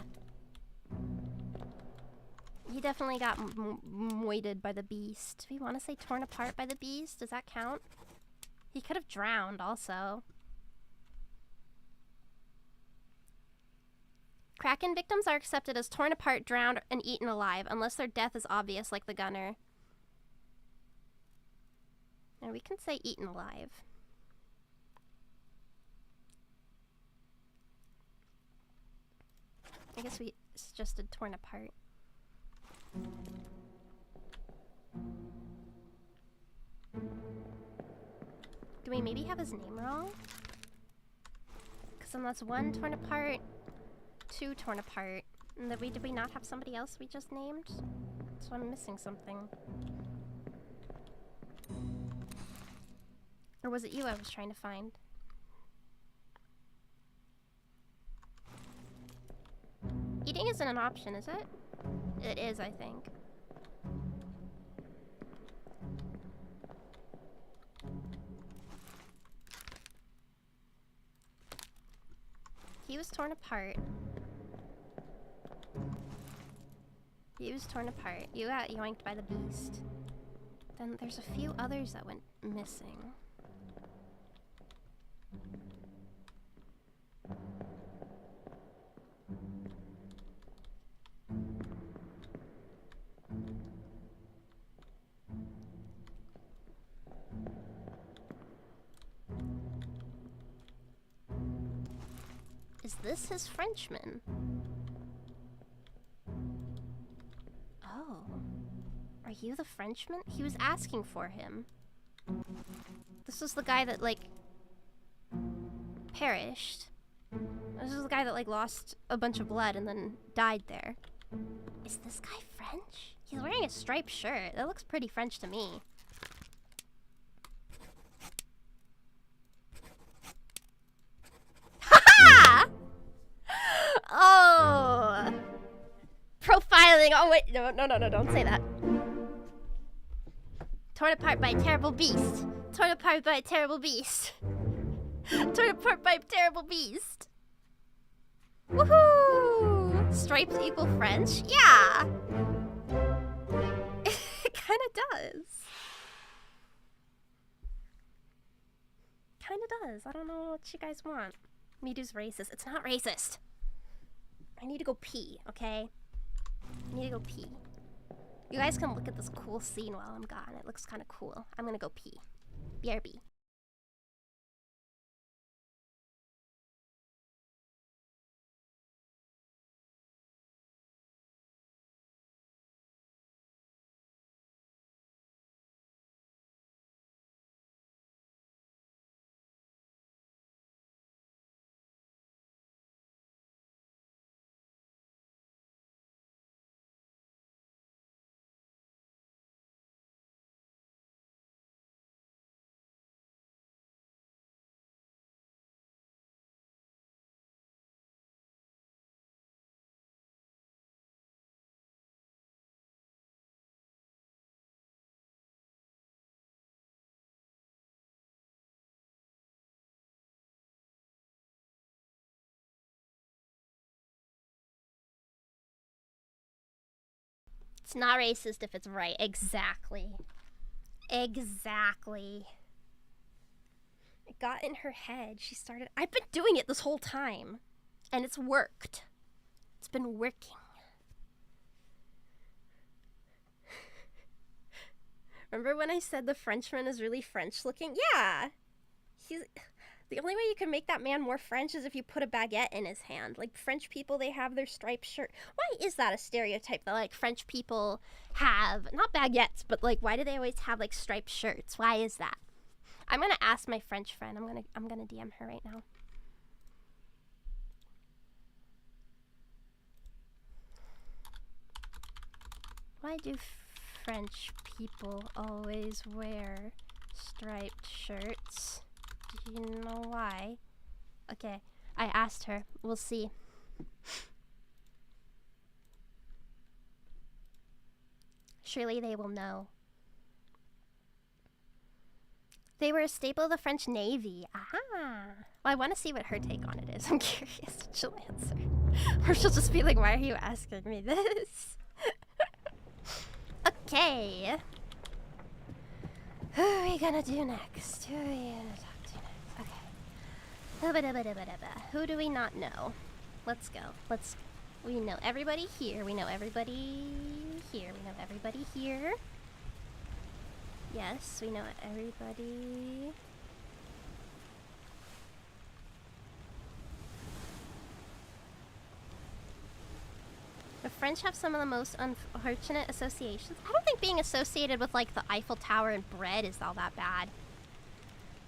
He definitely got moited by the beast. Do we want to say torn apart by the beast? Does that count? He could have drowned also. Kraken victims are accepted as torn apart, drowned, and eaten alive, unless their death is obvious like the gunner. Or we can say eaten alive. I guess we suggested torn apart. Do we maybe have his name wrong? Because then that's one torn apart. 2 torn apart. And did we not have somebody else we just named? So I'm missing something. Or was it you I was trying to find? Eating isn't an option, is it? It is, I think. He was torn apart. He was torn apart. You got yoinked by the beast. Then there's a few others that went missing. Is this his Frenchman? Oh. Are you the Frenchman? He was asking for him. This was the guy that, like, perished. This is the guy that, like, lost a bunch of blood and then died there. Is this guy French? He's wearing a striped shirt. That looks pretty French to me. Ha-ha! Oh! Profiling! Oh, wait. No, don't say that. Torn apart by a terrible beast. Torn apart by a terrible beast. Torn apart by a terrible beast. Woohoo! Stripes equal French? Yeah! It kinda does. Kinda does. I don't know what you guys want. Miru's racist. It's not racist. I need to go pee, okay? I need to go pee. You guys can look at this cool scene while I'm gone. It looks kind of cool. I'm gonna go pee. BRB. It's not racist if it's right. Exactly. Exactly. It got in her head. She started... I've been doing it this whole time. And it's worked. It's been working. Remember when I said the Frenchman is really French looking? Yeah! He's... The only way you can make that man more French is if you put a baguette in his hand. Like, French people, they have their striped shirt. Why is that a stereotype that, like, French people have, not baguettes, but, like, why do they always have, like, striped shirts? Why is that? I'm gonna ask my French friend. I'm gonna DM her right now. Why do French people always wear striped shirts? Do you know why? Okay, I asked her. We'll see. Surely they will know. They were a staple of the French Navy. Aha! Well, I want to see what her take on it is. I'm curious what she'll answer. Or she'll just be like, why are you asking me this? Okay. Who are we gonna do next? Who are we gonna talk to next? Okay. Who do we not know? Let's go. Let's go. We know everybody here. We know everybody here. We know everybody here. Yes, we know everybody. The French have some of the most unfortunate associations. I don't think being associated with, like, the Eiffel Tower and bread is all that bad.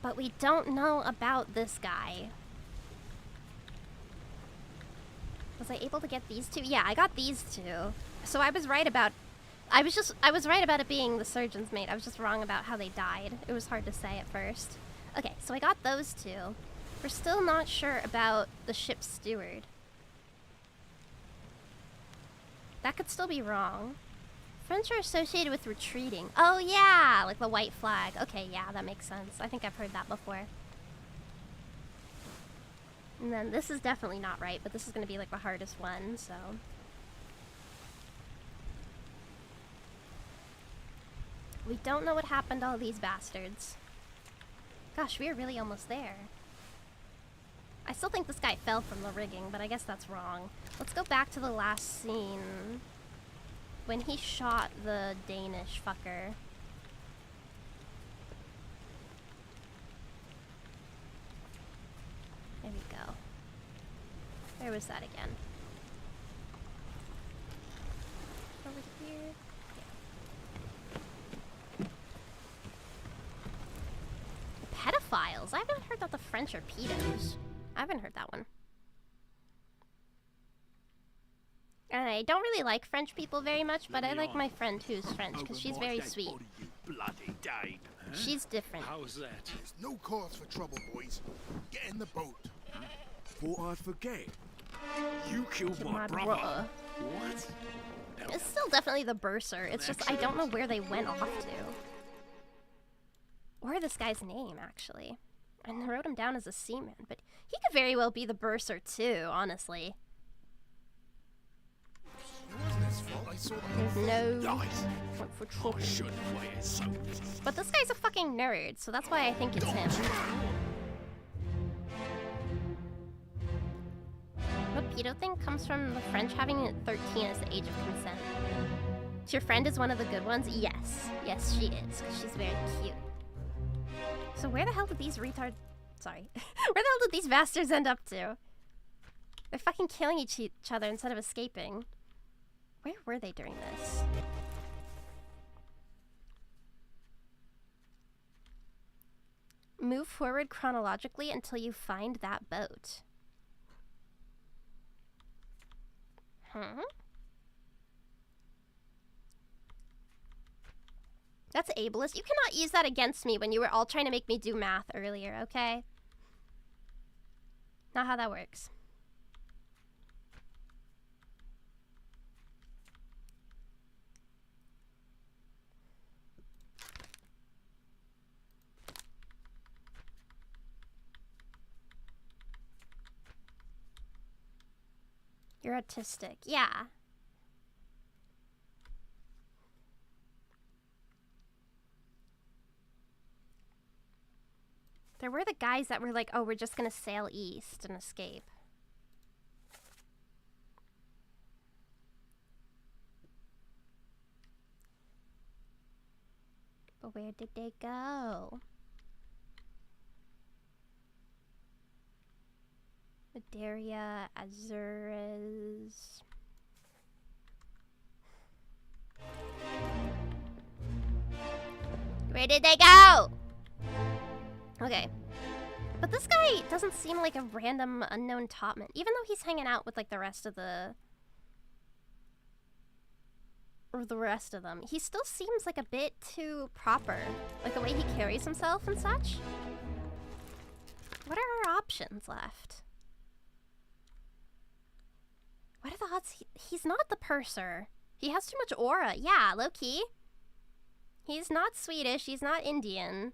But we don't know about this guy. Was I able to get these two? Yeah, I got these two. So I was right about... I was right about it being the surgeon's mate. I was just wrong about how they died. It was hard to say at first. Okay, so I got those two. We're still not sure about the ship's steward. That could still be wrong. French are associated with retreating. Oh yeah, like the white flag. Okay, yeah, that makes sense. I think I've heard that before. And then this is definitely not right, but this is going to be like the hardest one, so... We don't know what happened to all these bastards. Gosh, we are really almost there. I still think this guy fell from the rigging, but I guess that's wrong. Let's go back to the last scene. When he shot the Danish fucker. There we go. Where was that again? Over here? Yeah. Pedophiles? I haven't heard that the French are pedos. I haven't heard that one. And I don't really like French people very much, but I like my friend who's French, because she's very sweet. She's different. How's that? There's no cause for trouble, boys. Get in the boat. Thought I'd forget. You killed my brother. What? It's still definitely the bursar. It's just I don't know where they went off to. Or this guy's name, actually. And I wrote him down as a seaman, but he could very well be the bursar too, honestly. There's no point for trouble. But this guy's a fucking nerd, so that's why I think it's him. What pedo thing comes from the French having 13 as the age of consent? So your friend is one of the good ones? Yes. Yes, she is, because she's very cute. So where the hell did these retards... Sorry. Where the hell did these bastards end up to? They're fucking killing each other instead of escaping. Where were they during this? Move forward chronologically until you find that boat. Huh? That's ableist. You cannot use that against me when you were all trying to make me do math earlier, okay? Not how that works. You're autistic. Yeah. There were the guys that were like, oh, we're just gonna sail east and escape. But where did they go? Madeira, Azores. Where did they go? Okay. But this guy doesn't seem like a random unknown topman, even though he's hanging out with like the rest of the... Or the rest of them. He still seems like a bit too proper. Like the way he carries himself and such. What are our options left? What are the odds? He's not the purser. He has too much aura. Yeah, low-key. He's not Swedish. He's not Indian.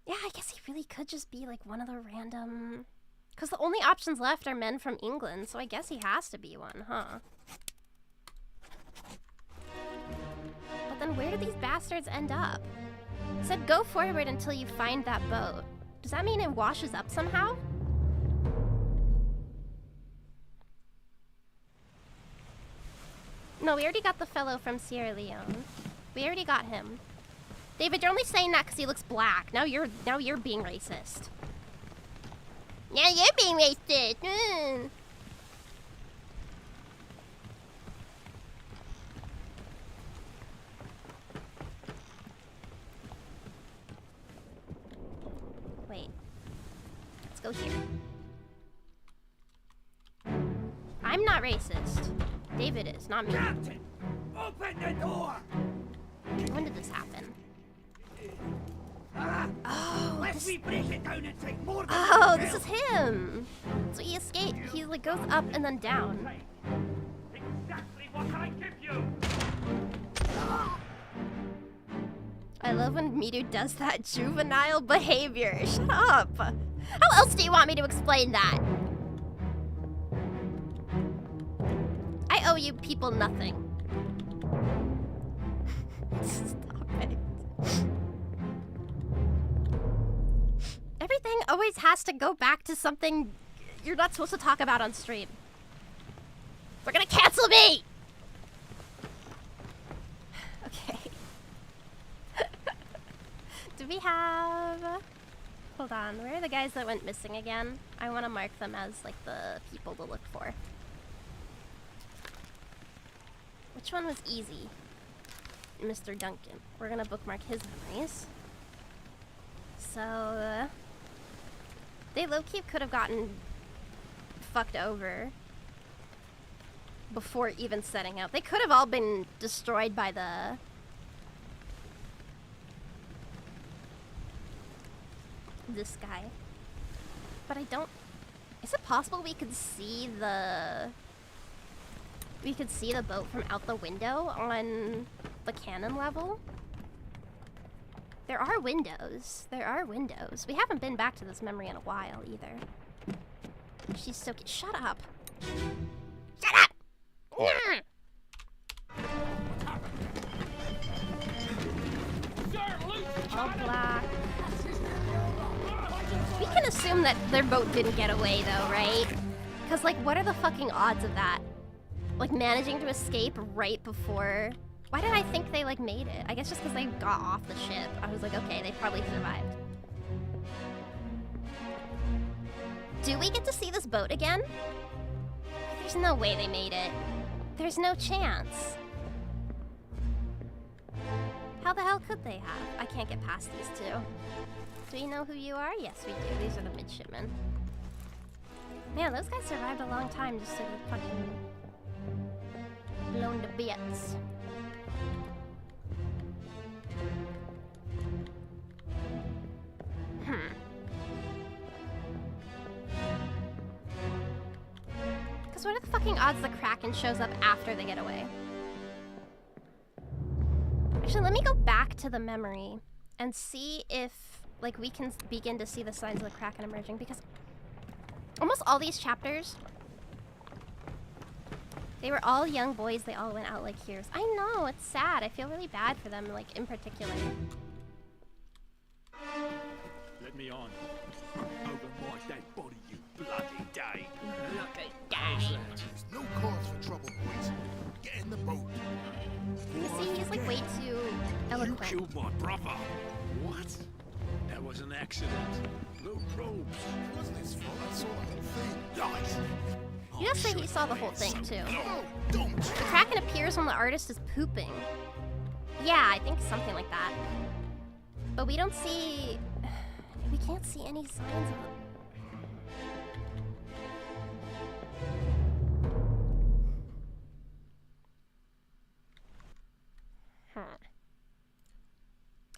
Yeah, I guess he really could just be like one of the random... Because the only options left are men from England, so I guess he has to be one, huh? But then where do these bastards end up? It said go forward until you find that boat. Does that mean it washes up somehow? No, we already got the fellow from Sierra Leone. We already got him. David, you're only saying that because he looks black. Now you're being racist. Now you're being racist. Wait. Let's go here. I'm not racist. David is, not me. Captain, open the door. When did this happen? Oh, Lest we break it down and take more than Oh, this is him. So he escaped. He like goes up and then down. Exactly what I give you. I love when Miru does that juvenile behavior. Shut up. How else do you want me to explain that? I owe you people nothing. Stop it. Everything always has to go back to something you're not supposed to talk about on stream. We're gonna cancel me! Okay. Do we have... Hold on, where are the guys that went missing again? I want to mark them as, like, the people to look for. Which one was easy? Mr. Duncan. We're gonna bookmark his memories. So... they low-key could have gotten fucked over before even setting out. They could have all been destroyed by the... this guy. But I don't... Is it possible we could see the... we could see the boat from out the window on the cannon level? There are windows. There are windows. We haven't been back to this memory in a while, either. She's so cute. Shut up. Shut up! Nah. All black. We can assume that their boat didn't get away, though, right? Because, like, what are the fucking odds of that? Like, managing to escape right before... Why did I think they, like, made it? I guess just because they got off the ship. I was like, okay, they probably survived. Do we get to see this boat again? There's no way they made it. There's no chance. How the hell could they have? I can't get past these two. Do we know who you are? Yes, we do. These are the midshipmen. Man, those guys survived a long time just to get fucking blown to bits. Because what are the fucking odds the Kraken shows up after they get away? Actually, let me go back to the memory and see if, like, we can begin to see the signs of the Kraken emerging, because almost all these chapters, they were all young boys. They all went out like heroes. I know, it's sad. I feel really bad for them, like, in particular. Let me on. Over my dead body, you bloody day. Bloody day. There's no cause for trouble, boys. Get in the boat. You see, he's like way too eloquent. You killed my brother. What? That was an accident. No ropes. It wasn't his fault. I saw the whole thing. Guys. He does say he saw the whole thing, too. No, don't. The Kraken appears when the artist is pooping. Yeah, I think something like that. But we don't see... We can't see any signs of it.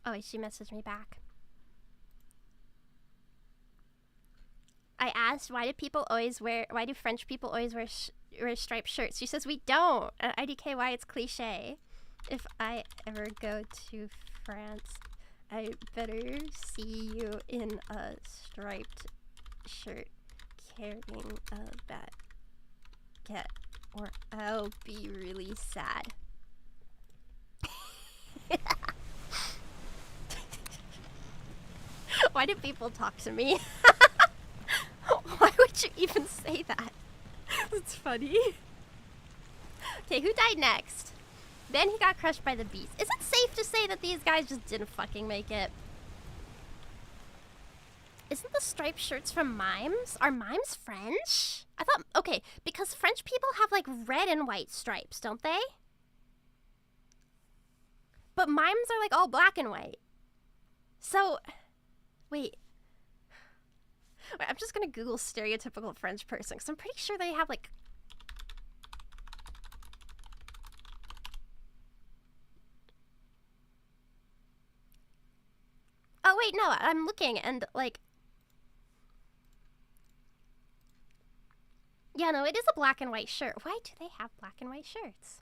Oh, she messaged me back. I asked, why do French people always wear striped shirts? She says, we don't. At IDKY, it's cliche. If I ever go to France, I better see you in a striped shirt carrying a baguette, or I'll be really sad. Why do people talk to me? Why would you even say that? That's funny. Okay, who died next? Then he got crushed by the beast. Is it safe to say that these guys just didn't fucking make it? Isn't the striped shirts from mimes? Are mimes French? I thought, okay, because French people have like red and white stripes, don't they? But mimes are like all black and white. So, wait, I'm just gonna Google stereotypical French person, because I'm pretty sure they have like wait, no, I'm looking and like... Yeah, no, it is a black and white shirt. Why do they have black and white shirts?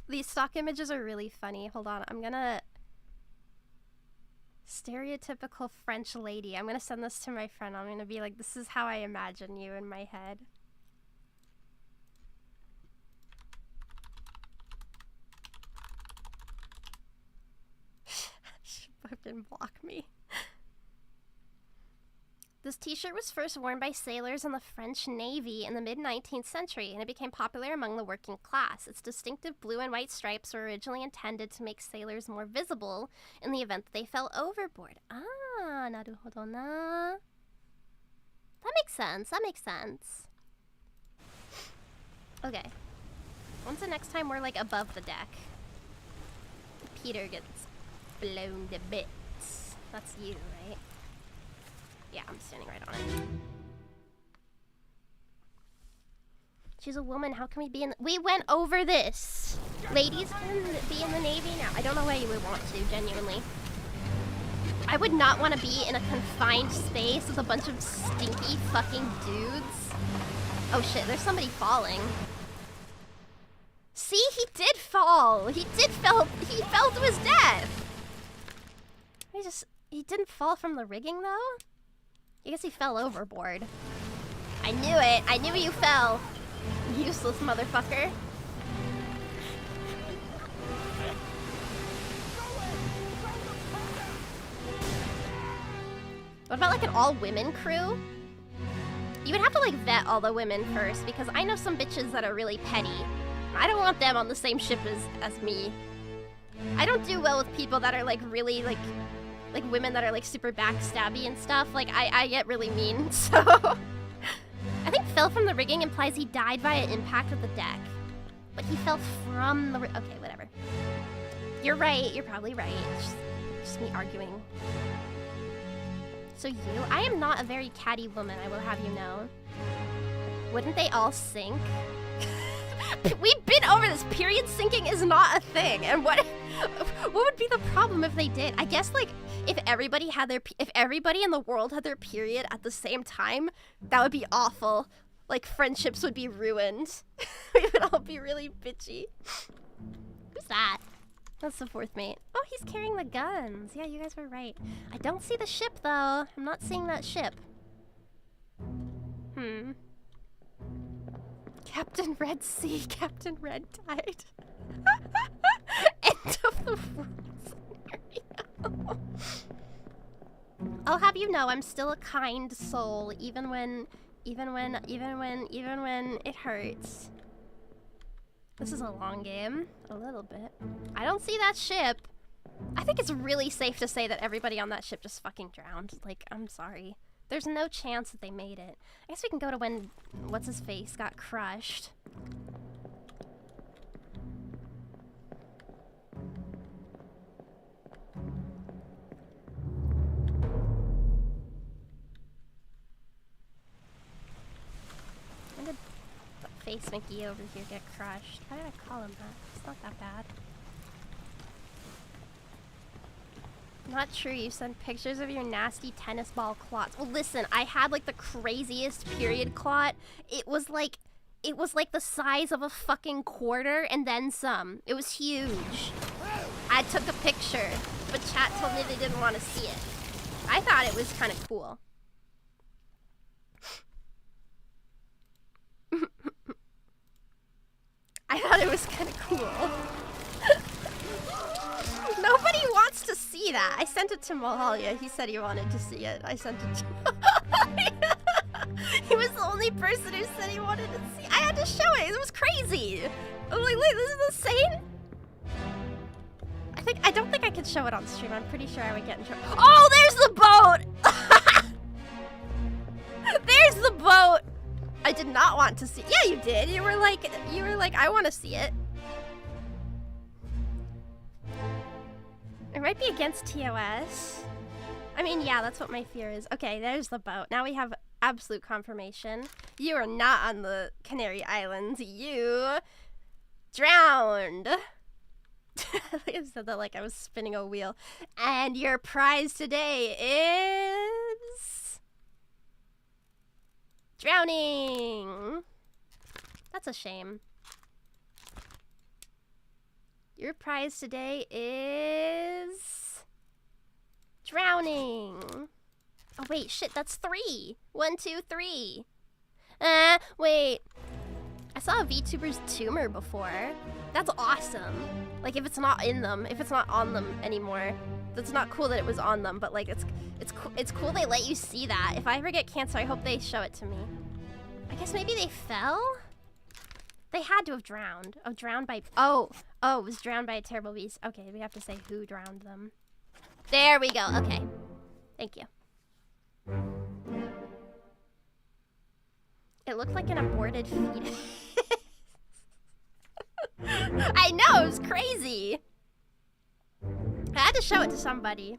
These stock images are really funny. Hold on, I'm gonna... Stereotypical French lady. I'm gonna send this to my friend. I'm gonna be like, this is how I imagine you in my head. She fucking block me. This t-shirt was first worn by sailors in the French Navy in the mid-19th century, and it became popular among the working class. Its distinctive blue and white stripes were originally intended to make sailors more visible in the event that they fell overboard. Ah, naruhodo na. That makes sense, that makes sense. Okay. When's the next time we're, like, above the deck? Peter gets blown to bits. That's you, right? Yeah, I'm standing right on it. She's a woman. How can we be in... We went over this. Ladies can be in the Navy now. I don't know why you would want to, genuinely. I would not want to be in a confined space with a bunch of stinky fucking dudes. Oh shit, there's somebody falling. See, he did fall. He fell to his death. He didn't fall from the rigging though? I guess he fell overboard. I knew it. I knew you fell. Useless motherfucker. What about like an all-women crew? You would have to like vet all the women first because I know some bitches that are really petty. I don't want them on the same ship as me. I don't do well with people that are like really like women that are like super backstabby and stuff. Like I get really mean, so I think fell from the rigging implies he died via impact with the deck. But he fell from the okay, whatever. You're right, you're probably right. It's just me arguing. So I am not a very catty woman, I will have you know. Wouldn't they all sink? We've been over this. Period sinking is not a thing. And what would be the problem if they did? I guess like if everybody in the world had their period at the same time, that would be awful. Like friendships would be ruined. We would all be really bitchy. Who's that? That's the fourth mate. Oh, he's carrying the guns. Yeah, you guys were right. I don't see the ship though. I'm not seeing that ship. Captain Red Sea, Captain Red Tide. End of the world scenario. I'll have you know I'm still a kind soul, even when it hurts. This is a long game, a little bit. I don't see that ship. I think it's really safe to say that everybody on that ship just fucking drowned. Like, I'm sorry. There's no chance that they made it. I guess we can go to when what's-his-face got crushed. When did Face Mickey over here get crushed? Why did I call him that? It's not that bad. Not true, you sent pictures of your nasty tennis ball clots. Well, listen, I had like the craziest period clot. It was like the size of a fucking quarter and then some. It was huge. I took a picture, but chat told me they didn't want to see it. I thought it was kind of cool. I thought it was kind of cool. Nobody wants to see that. I sent it to Mahalia. He said he wanted to see it. I sent it to Mahalia. He was the only person who said he wanted to see it. I had to show it. It was crazy. I was like, wait, this is insane? I don't think I could show it on stream. I'm pretty sure I would get in trouble. Oh, there's the boat! There's the boat! I did not want to see it. Yeah, you did. You were like, I want to see it. It might be against TOS. I mean, yeah, that's what my fear is. Okay, there's the boat. Now we have absolute confirmation. You are not on the Canary Islands. You drowned. I said that like I was spinning a wheel. And your prize today is drowning. That's a shame. Your prize today is drowning. Oh wait, shit, that's 3. 1, 2, 3. Wait. I saw a VTubers tumor before. That's awesome. Like if it's not in them, if it's not on them anymore, that's not cool that it was on them. But like it's cool they let you see that. If I ever get cancer, I hope they show it to me. I guess maybe they fell. They had to have drowned. Oh, drowned by it was drowned by a terrible beast. Okay, we have to say who drowned them. There we go. Okay, thank you. It looked like an aborted fetus. I know, it was crazy. I had to show it to somebody.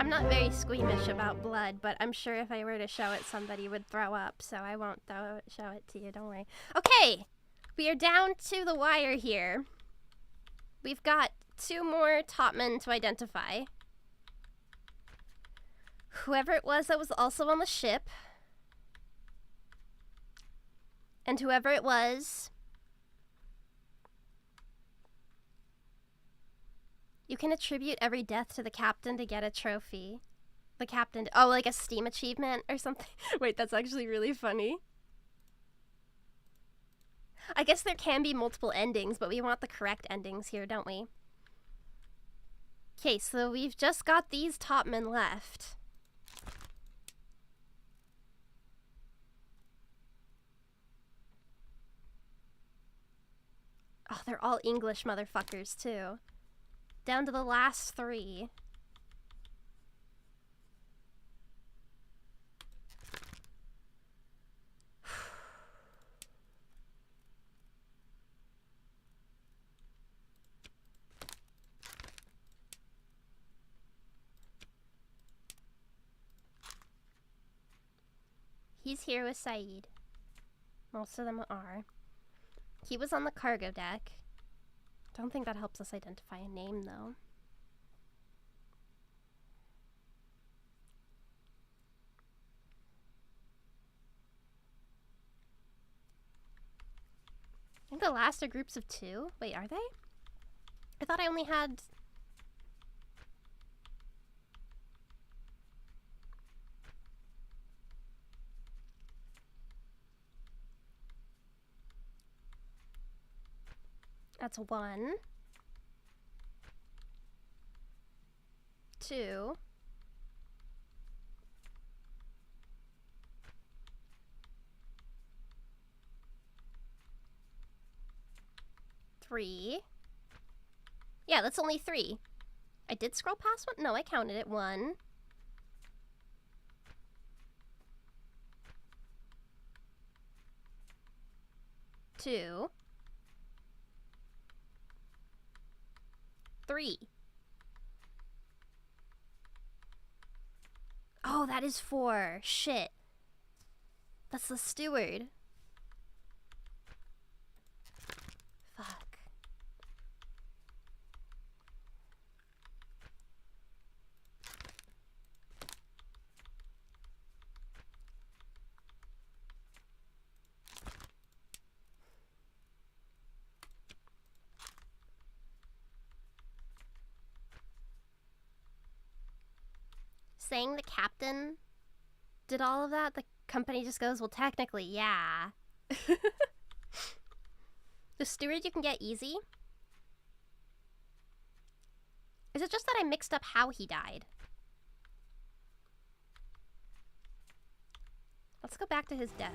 I'm not very squeamish about blood, but I'm sure if I were to show it, somebody would throw up, so I won't show it to you, don't worry. Okay, we are down to the wire here. We've got 2 more topmen to identify. Whoever it was that was also on the ship. And whoever it was, you can attribute every death to the captain to get a trophy. The captain, oh, like a Steam achievement or something. Wait, that's actually really funny. I guess there can be multiple endings, but we want the correct endings here, don't we? Okay, so we've just got these topmen left. Oh, they're all English motherfuckers, too. Down to the last 3. He's here with Saeed. Most of them are. He was on the cargo deck. Don't think that helps us identify a name, though. I think the last are groups of 2. Wait, are they? I thought I only had... That's 1, 2, 3. Yeah, that's only 3. I did scroll past 1? No, I counted it. 1, 2, 3. Oh, that is 4. Shit. That's the steward. Fuck. Saying the captain did all of that, the company just goes, well, technically, yeah. The steward you can get easy. Is it just that I mixed up how he died? Let's go back to his death.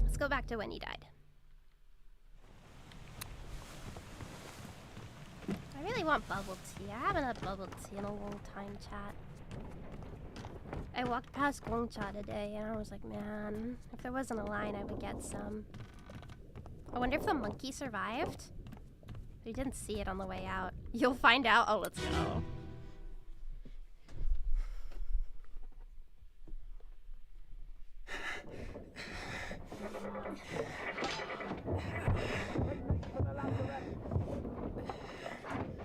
Let's go back to when he died. I really want bubble tea. I haven't had bubble tea in a long time, chat. I walked past Gongcha today and I was like, man, if there wasn't a line, I would get some. I wonder if the monkey survived? We didn't see it on the way out. You'll find out. Oh, let's go.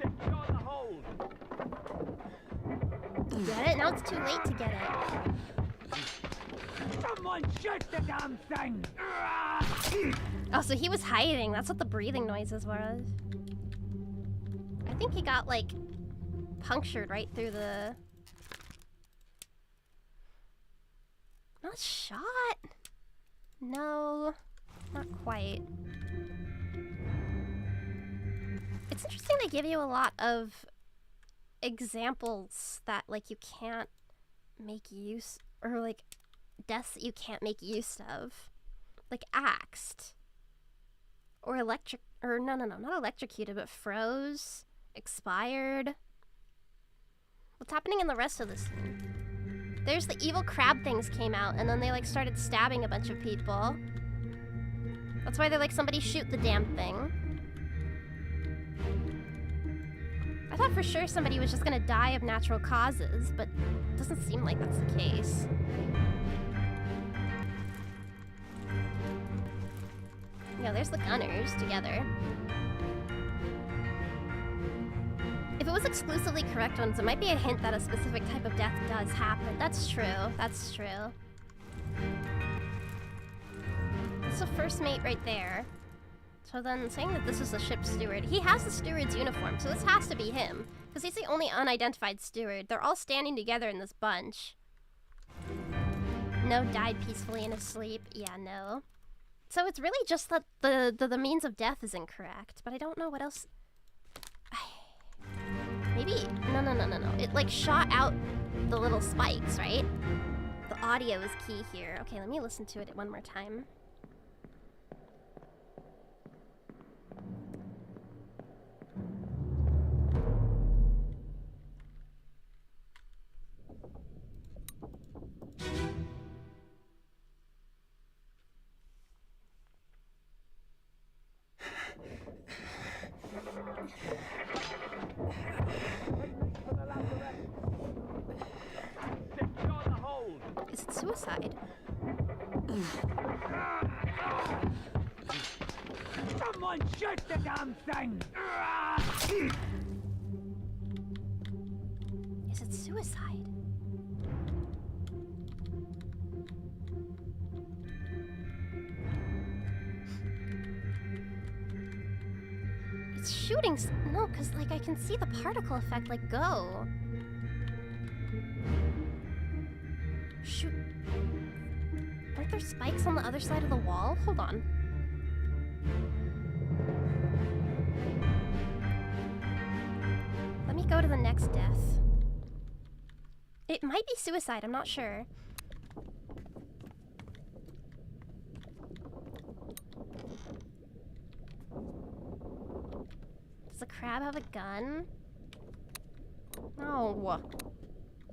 Secure the hold. Get it? Now it's too late to get it. Someone shoot the damn thing! Oh, so he was hiding. That's what the breathing noises was. I think he got, like, punctured right through the... Not shot? No, not quite. It's interesting they give you a lot of examples that, like, you can't make use... Or, like, deaths that you can't make use of. Like, axed. Or electric... Or, no, not electrocuted, but froze. Expired. What's happening in the rest of the scene? There's the evil crab things came out, and then they, like, started stabbing a bunch of people. That's why they're like, somebody shoot the damn thing. I thought for sure somebody was just gonna die of natural causes, but it doesn't seem like that's the case. Yeah, there's the gunners together. If it was exclusively correct ones, it might be a hint that a specific type of death does happen. That's true. That's true. It's the first mate right there. So then saying that this is the ship's steward, he has the steward's uniform, so this has to be him. Because he's the only unidentified steward. They're all standing together in this bunch. No died peacefully in his sleep. Yeah, no. So it's really just that the means of death is incorrect, but I don't know what else... Maybe... No. It, like, shot out the little spikes, right? The audio is key here. Okay, let me listen to it one more time. Is it suicide? Someone shoot the damn thing! Is it suicide? It's shooting. No, because, like, I can see the particle effect, like, go. Shoot. Aren't there spikes on the other side of the wall? Hold on. Let me go to the next death. It might be suicide, I'm not sure. Does the crab have a gun? No.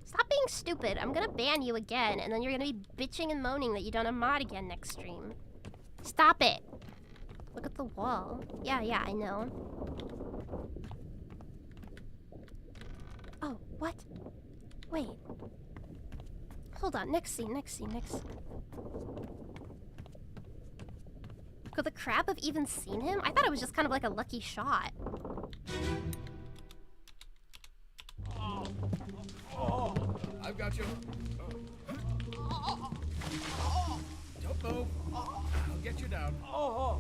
Stop being stupid. I'm gonna ban you again, and then you're gonna be bitching and moaning that you don't have mod again next stream. Stop it! Look at the wall. Yeah, I know. Oh, what? Wait. Hold on, next scene. Could the crab have even seen him? I thought it was just kind of like a lucky shot. I've got you. Don't move. I'll get you down. I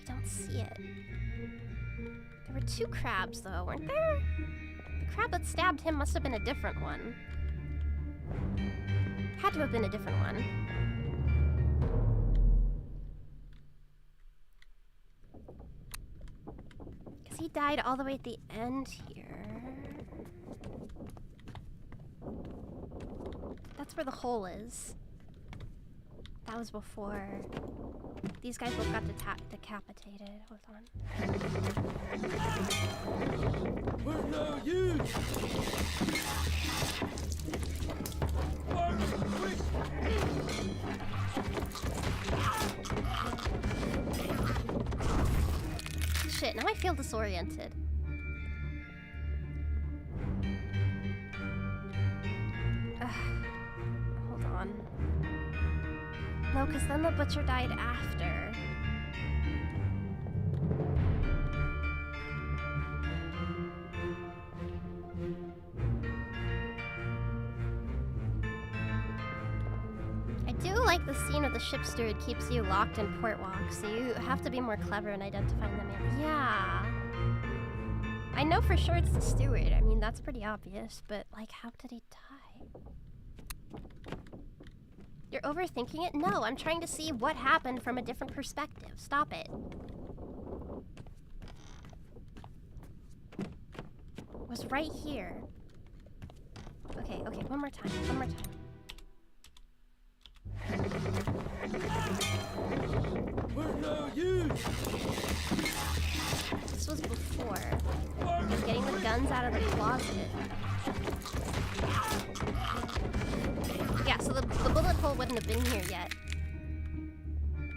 don't see it. There were two crabs, though, weren't there? The crab that stabbed him must have been a different one. Had to have been a different one. Because he died all the way at the end here. That's where the hole is. That was before. These guys both got decapitated. Hold on. We're no use! Shit, now I feel disoriented. Hold on. No, because then the butcher died after. I do like the scene of the ship steward keeps you locked in port walk, so you have to be more clever in identifying the man. Yeah. I know for sure it's the steward. I mean, that's pretty obvious, but like, how did he die? You're overthinking it? No, I'm trying to see what happened from a different perspective. Stop it. It was right here. Okay, okay, one more time, one more time. We're no use! This was before. He's getting the guns out of the closet. Yeah, so the bullet hole wouldn't have been here yet.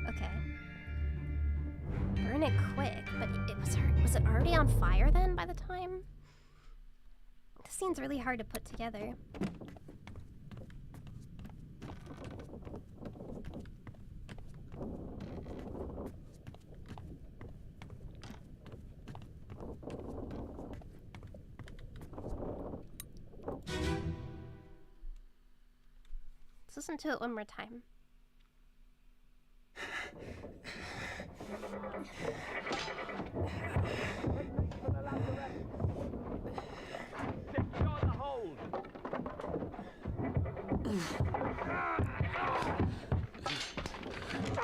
Okay. Burn it quick, but was it already on fire then by the time? This scene's really hard to put together. Let's listen to it one more time. Secure the hold.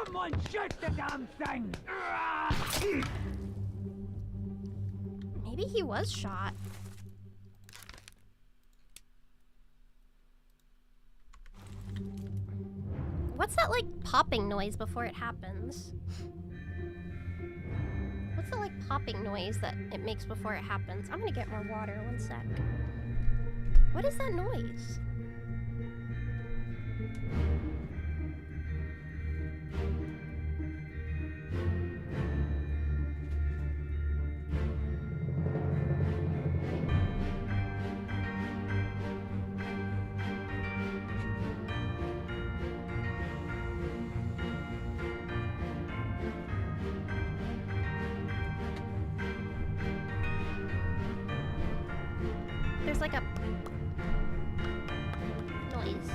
Someone shoot the damn thing! Maybe he was shot. What's that, like, popping noise before it happens? What's the, like, popping noise that it makes before it happens? I'm gonna get more water, one sec. What is that noise? There's like a noise.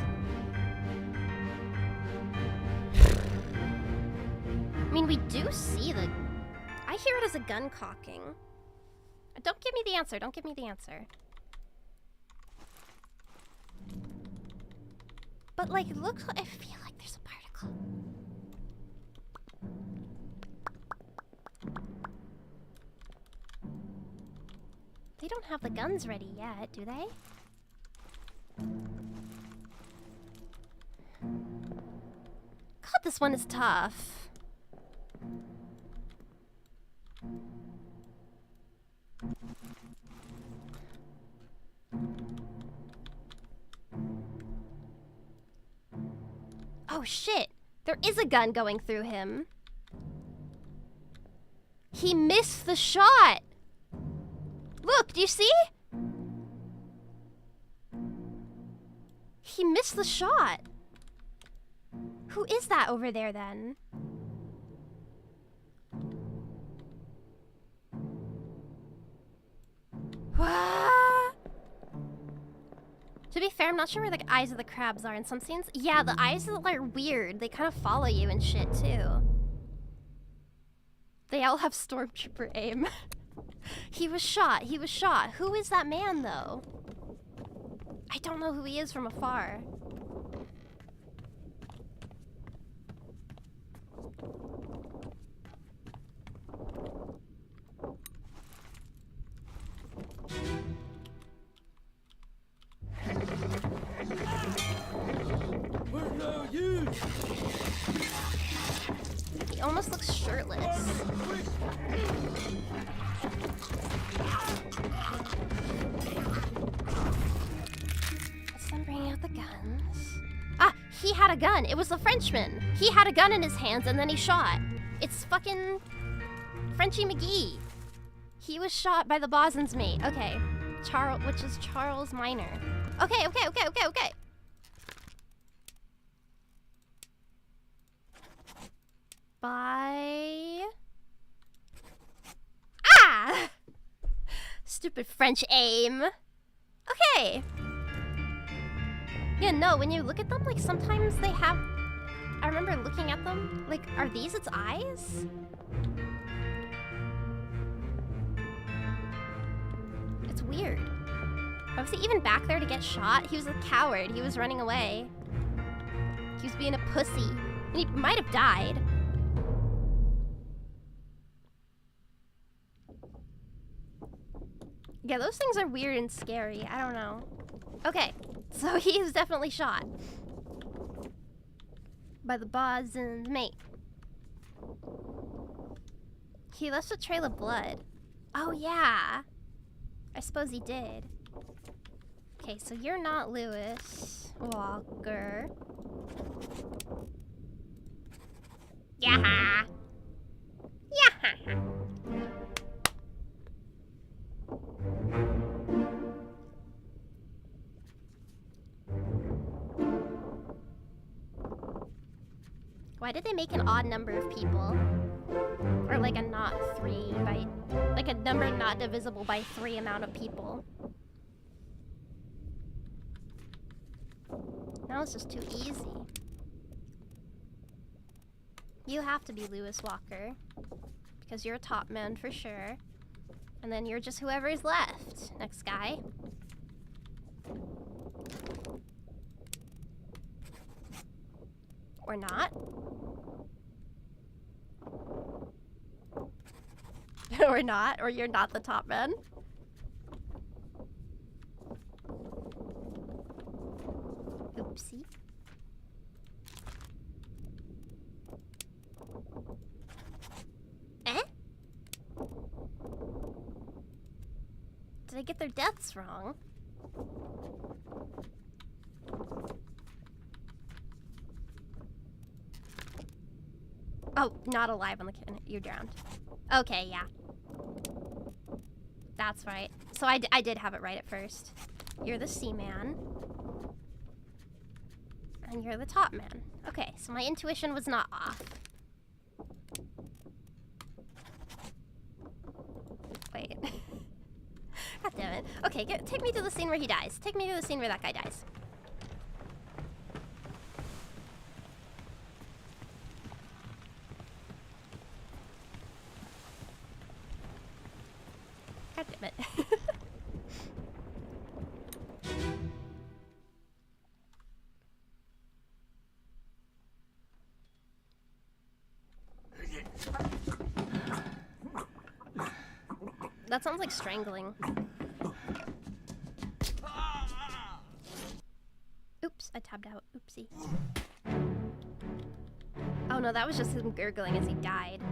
I mean, we do see the... I hear it as a gun cocking. Don't give me the answer. Don't give me the answer. But like, it looks like... I feel like there's a particle. They don't have the guns ready yet, do they? God, this one is tough. Oh shit! There is a gun going through him. He missed the shot! Look, do you see? He missed the shot. Who is that over there then? What? To be fair, I'm not sure where the eyes of the crabs are in some scenes. Yeah, the eyes are weird. They kind of follow you and shit too. They all have stormtrooper aim. He was shot. He was shot. Who is that man, though? I don't know who he is from afar. We're no use! He almost looks shirtless. Let's then bring out the guns. he had a gun. It was the Frenchman. He had a gun in his hands and then he shot. It's fucking Frenchie McGee. He was shot by the Boson's mate. Okay. Which is Charles Minor. Okay. By... Ah! Stupid French aim. Okay. Yeah, no, when you look at them, like, sometimes they have... I remember looking at them, like, are these its eyes? It's weird. Was he even back there to get shot? He was a coward. He was running away. He was being a pussy. And he might have died. Yeah, those things are weird and scary. I don't know. Okay, so he is definitely shot. By the Boson's mate. He left a trail of blood. Oh, yeah. I suppose he did. Okay, so you're not Lewis Walker. Yeah. Yeah. Why did they make an odd number of people? Or like a not 3 by... Like a number not divisible by 3 amount of people. Now it's just too easy. You have to be Lewis Walker. Because you're a top man for sure. And then you're just whoever is left. Next guy. Or not. Or not, or you're not the top man. Oopsie. Eh? Did I get their deaths wrong? Oh, not alive on the cannon. You drowned. Okay, yeah. That's right. So I did have it right at first. You're the Seaman. And you're the top man. Okay, so my intuition was not off. Wait. God damn it. Okay, take me to the scene where he dies. Take me to the scene where that guy dies. God damn it. That sounds like strangling. Oops, I tabbed out. Oopsie. Oh no, that was just him gurgling as he died.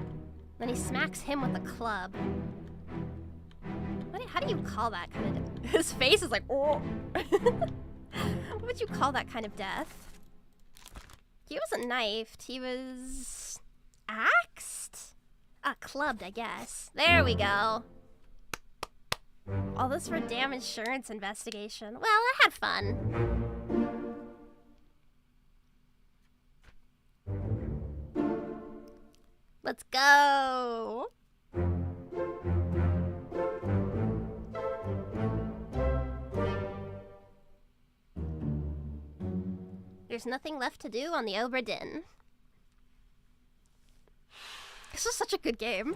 Then he smacks him with a club. How do you call that kind of death? His face is like, oh. What would you call that kind of death? He wasn't knifed. He was axed? Clubbed, I guess. There we go. All this for damn insurance investigation. Well, I had fun. Let's go. There's nothing left to do on the OBRA DINN. This is such a good game.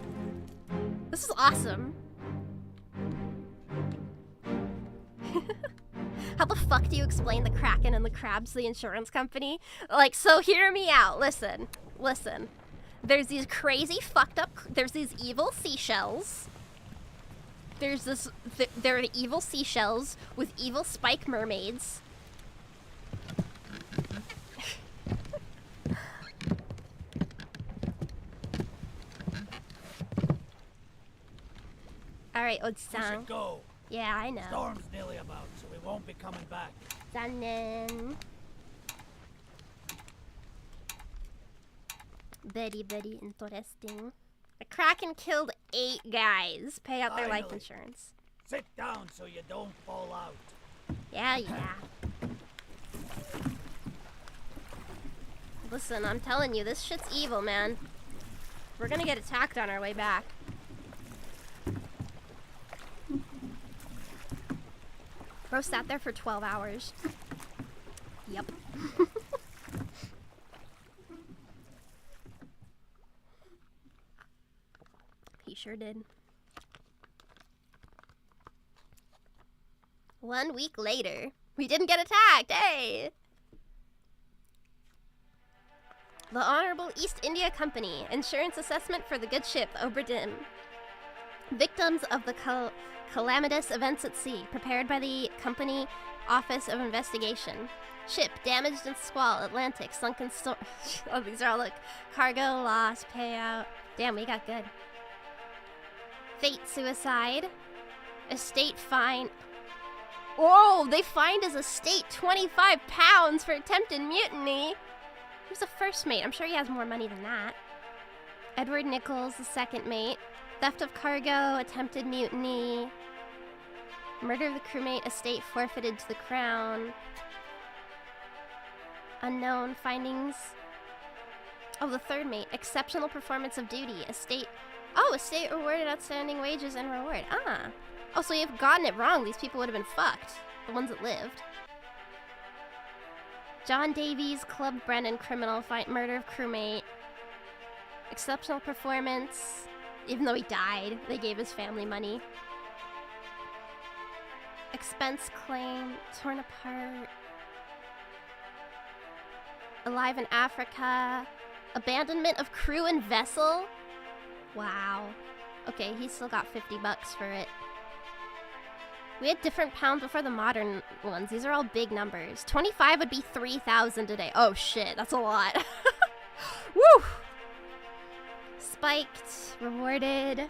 This is awesome. How the fuck do you explain the Kraken and the crabs to the insurance company? Like, so hear me out. Listen. There's these crazy fucked up, there's these evil seashells. There are evil seashells with evil spike mermaids. Alright, Old-san. We should go. Yeah, I know. Storm's nearly about, so we won't be coming back. Zanen. Very interesting. The Kraken killed 8 guys. Pay out their life Finally. insurance. Sit down so you don't fall out. Yeah. Listen, I'm telling you, this shit's evil, man. We're gonna get attacked on our way back. Bro sat there for 12 hours. Yep. He sure did. 1 week later, we didn't get attacked, hey! The Honorable East India Company, insurance assessment for the good ship, OBRA DINN. Victims of the calamitous events at sea, prepared by the Company Office of Investigation. Ship damaged in squall, Atlantic, sunken storm. Oh, these are all like cargo loss, payout. Damn, we got good. Fate suicide. Estate fine. Oh, they fined his estate 25 pounds for attempted mutiny. He was the first mate. I'm sure he has more money than that. Edward Nichols, the second mate. Theft of cargo, attempted mutiny. Murder of the crewmate, estate forfeited to the crown. Unknown findings. Oh, the third mate. Exceptional performance of duty. Estate. Oh, estate rewarded outstanding wages and reward. Ah. Oh, so you've gotten it wrong. These people would have been fucked. The ones that lived. John Davies, Club Brennan, criminal, murder of crewmate. Exceptional performance. Even though he died, they gave his family money. Expense claim, torn apart. Alive in Africa. Abandonment of crew and vessel. Wow. Okay, he still got $50 for it. We had different pounds before the modern ones. These are all big numbers. 25 would be 3,000 today. Oh shit, that's a lot. Woo! Spiked, rewarded.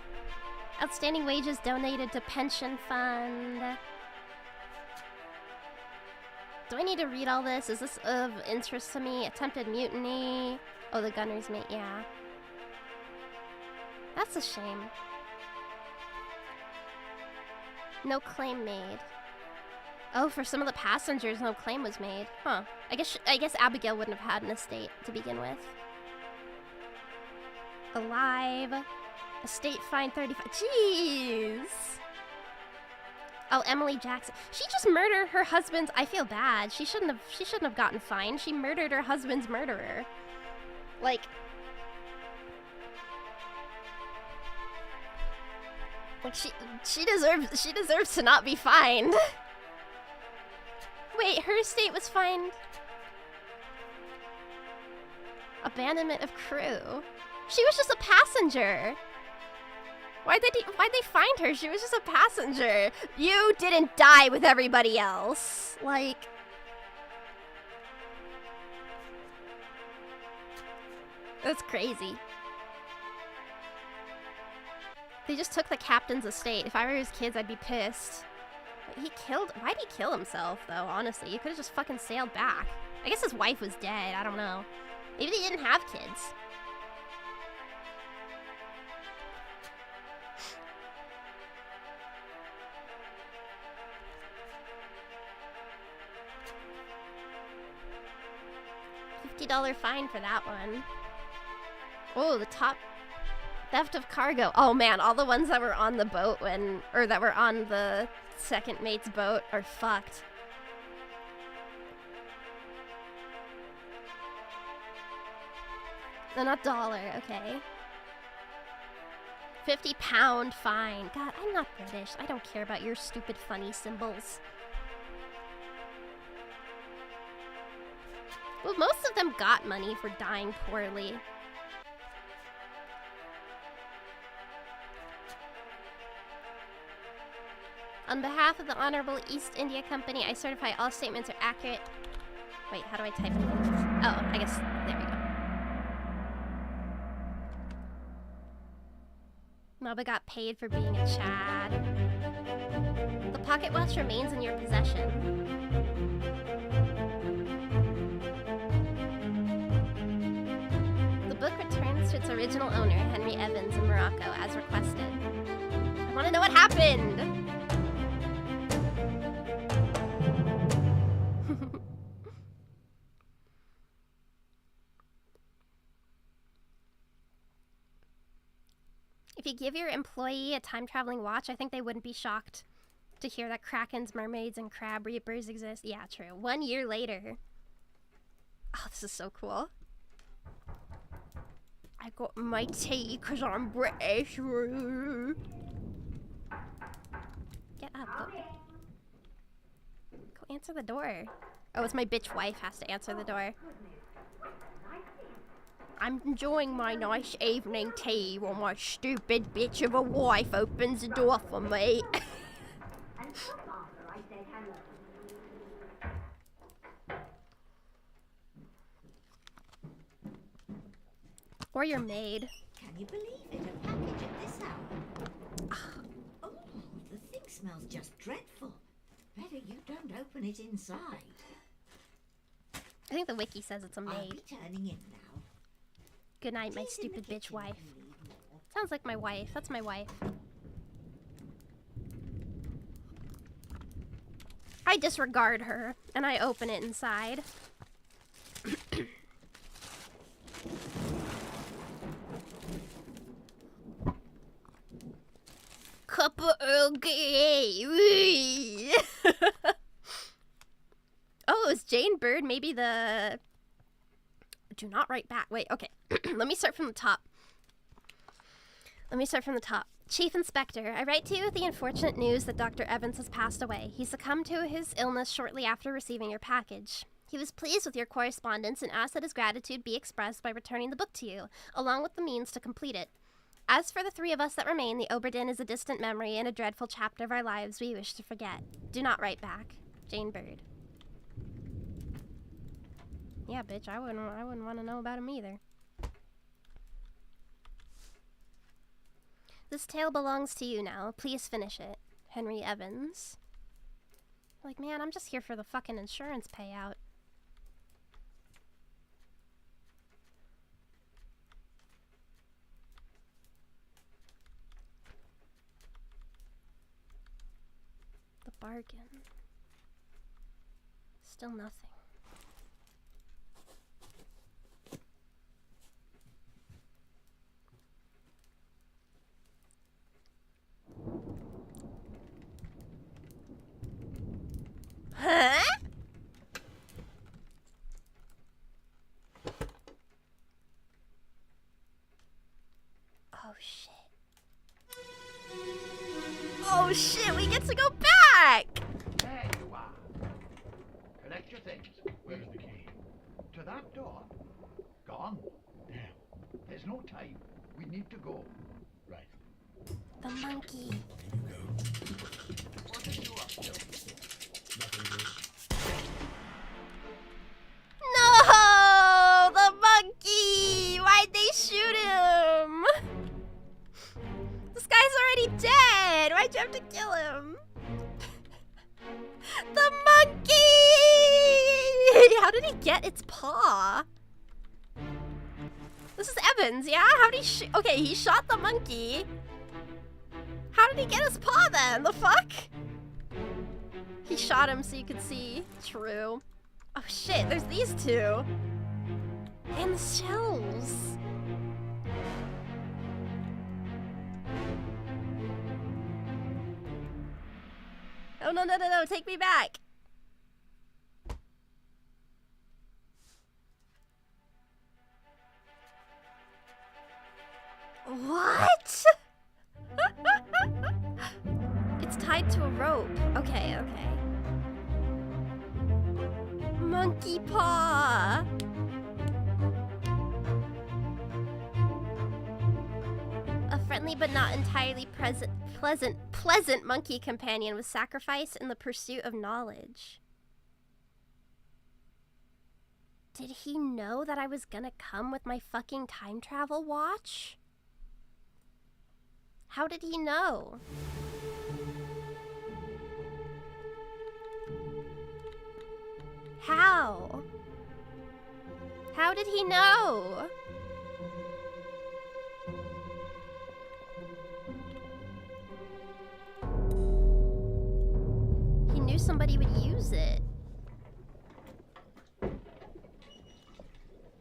Outstanding wages donated to pension fund. Do I need to read all this? Is this of interest to me? Attempted mutiny. Oh, the gunner's mate, yeah. That's a shame. No claim made. Oh, for some of the passengers, no claim was made. Huh. I guess Abigail wouldn't have had an estate to begin with. Alive. Estate fine 35. Jeez. Oh, Emily Jackson. She just murdered her husband's. I feel bad. She shouldn't have gotten fined. She murdered her husband's murderer. Like. Like she deserves to not be fined. Wait, her estate was fined. Abandonment of crew. She was just a passenger. Why'd they find her? She was just a passenger. You didn't die with everybody else. Like. That's crazy. They just took the captain's estate. If I were his kids, I'd be pissed. Why'd he kill himself, though, honestly? He could've just fucking sailed back. I guess his wife was dead, I don't know. Maybe they didn't have kids. $50 fine for that one. Oh, the top... Theft of cargo. Oh man, all the ones that were on the boat that were on the second mate's boat are fucked. No, not dollar, okay. 50-pound fine. God, I'm not British. I don't care about your stupid funny symbols. Well, most of them got money for dying poorly. On behalf of the Honorable East India Company, I certify all statements are accurate. Wait, how do I type it? Oh, I guess, there we go. Maba got paid for being a Chad. The pocket watch remains in your possession. The book returned to its original owner, Henry Evans in Morocco, as requested. I want to know what happened! If you give your employee a time-traveling watch, I think they wouldn't be shocked to hear that krakens, mermaids, and crab reapers exist. Yeah, true. 1 year later. Oh, this is so cool. I got my tea because I'm British. Get up. Go answer the door. Oh, it's my bitch wife has to answer the door. I'm enjoying my nice evening tea while my stupid bitch of a wife opens the door for me. Or your maid. Can you believe it? A package at this hour. Oh, the thing smells just dreadful. Better you don't open it inside. I think the wiki says it's a maid. I'll be turning in now. Good night, my stupid bitch wife. Sounds like my wife. That's my wife. I disregard her, and I open it inside. Cup of Earl Grey. Oh, is Jane Bird maybe the... Do not write back. Wait, okay. Let me start from the top. Chief Inspector, I write to you with the unfortunate news that Dr. Evans has passed away. He succumbed to his illness shortly after receiving your package. He was pleased with your correspondence and asked that his gratitude be expressed by returning the book to you, along with the means to complete it. As for the three of us that remain, the OBRA is a distant memory and a dreadful chapter of our lives we wish to forget. Do not write back. Jane Bird. Yeah, bitch, I wouldn't want to know about him either. This tale belongs to you now. Please finish it. Henry Evans. Like, man, I'm just here for the fucking insurance payout. The bargain. Still nothing. Huh? Oh shit. Oh shit, we get to go back! There you are. Collect your things. Where's the key? To that door. Gone. Damn. There's no time. We need to go. Right. The monkey. What are you up to? No! The monkey! Why'd they shoot him? This guy's already dead! Why'd you have to kill him? The monkey! How did he get its paw? This is Evans, yeah? How did he shoot? Okay, he shot the monkey. How did he get his paw then? The fuck? He shot him so you could see. True. Oh shit, there's these two. And the shells. Oh no, no, no, no, take me back. What? It's tied to a rope. Okay, okay. Monkey paw. A friendly but not entirely pleasant monkey companion was sacrificed in the pursuit of knowledge. Did he know that I was gonna come with my fucking time travel watch? How did he know? How? How did he know? somebody would use it.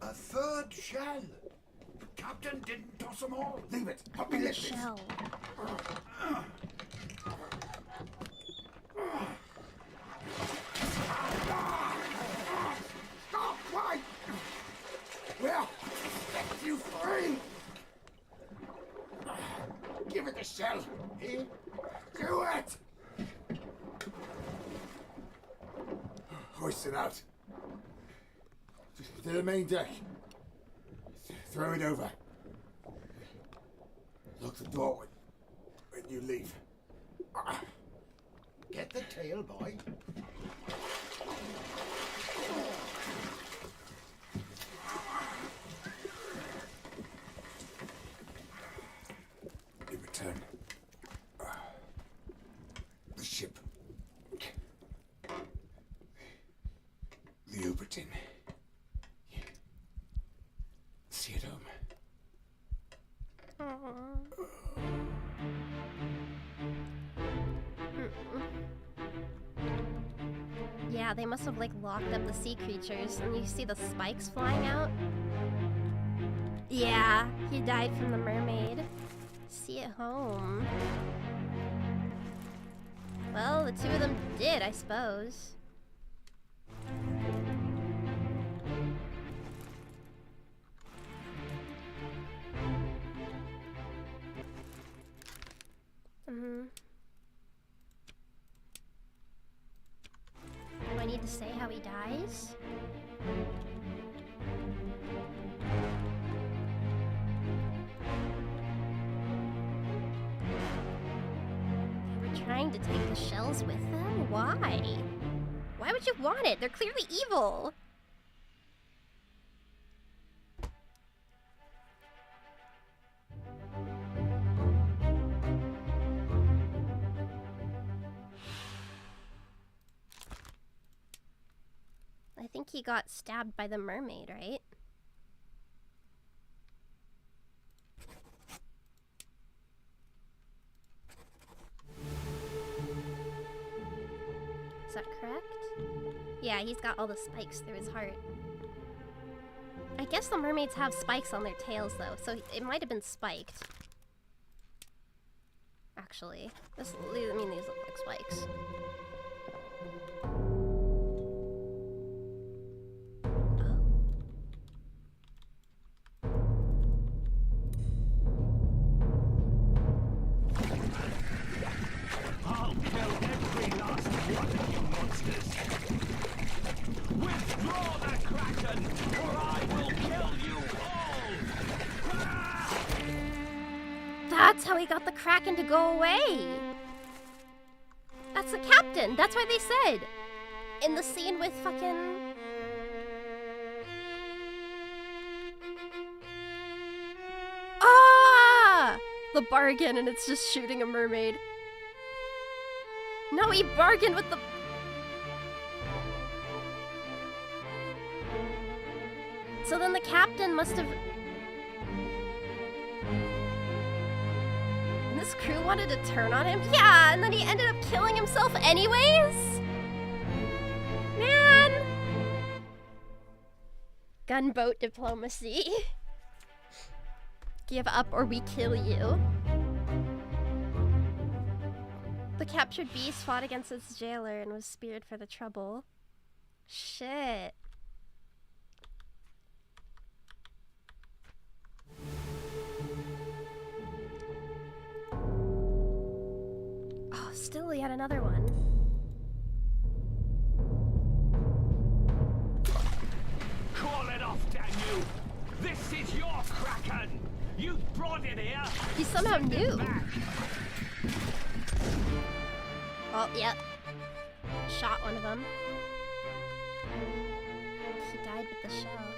A third shell. The captain didn't toss them all. Leave it. Help me lift it. Shell. Stop! Why? Well, set you free. Give it the shell. Here. Do it. Hoist it out. To the main deck. Throw it over. Lock the door when you leave. Get the tail, boy. In return, the ship. The Ubertin. See it home. Yeah, they must have like locked up the sea creatures, and you see the spikes flying out. Yeah, he died from the mermaid. See it home. Well, the two of them did, I suppose. Do I need to say how he dies? They were trying to take the shells with them? Why? Why would you want it? They're clearly evil! I think he got stabbed by the mermaid, right? Is that correct? Yeah, he's got all the spikes through his heart. I guess the mermaids have spikes on their tails, though, so it might have been spiked. Actually, I mean, these look like spikes. I'll kill every last one of you monsters. Withdraw the Kraken, or I will kill you all! That's how he got the Kraken to go away! That's the captain! That's why they said! In the scene with fucking... Ah! The bargain, and it's just shooting a mermaid. No, he bargained with the... So then the captain must have... And this crew wanted to turn on him? Yeah, and then he ended up killing himself anyways? Man! Gunboat diplomacy. Give up or we kill you. The captured beast fought against its jailer and was speared for the trouble. Shit. Oh, still yet another one. Call it off, damn you! This is your Kraken! You brought it here! He somehow Send it knew. back. Oh, yep. Shot one of them. He died with the shell.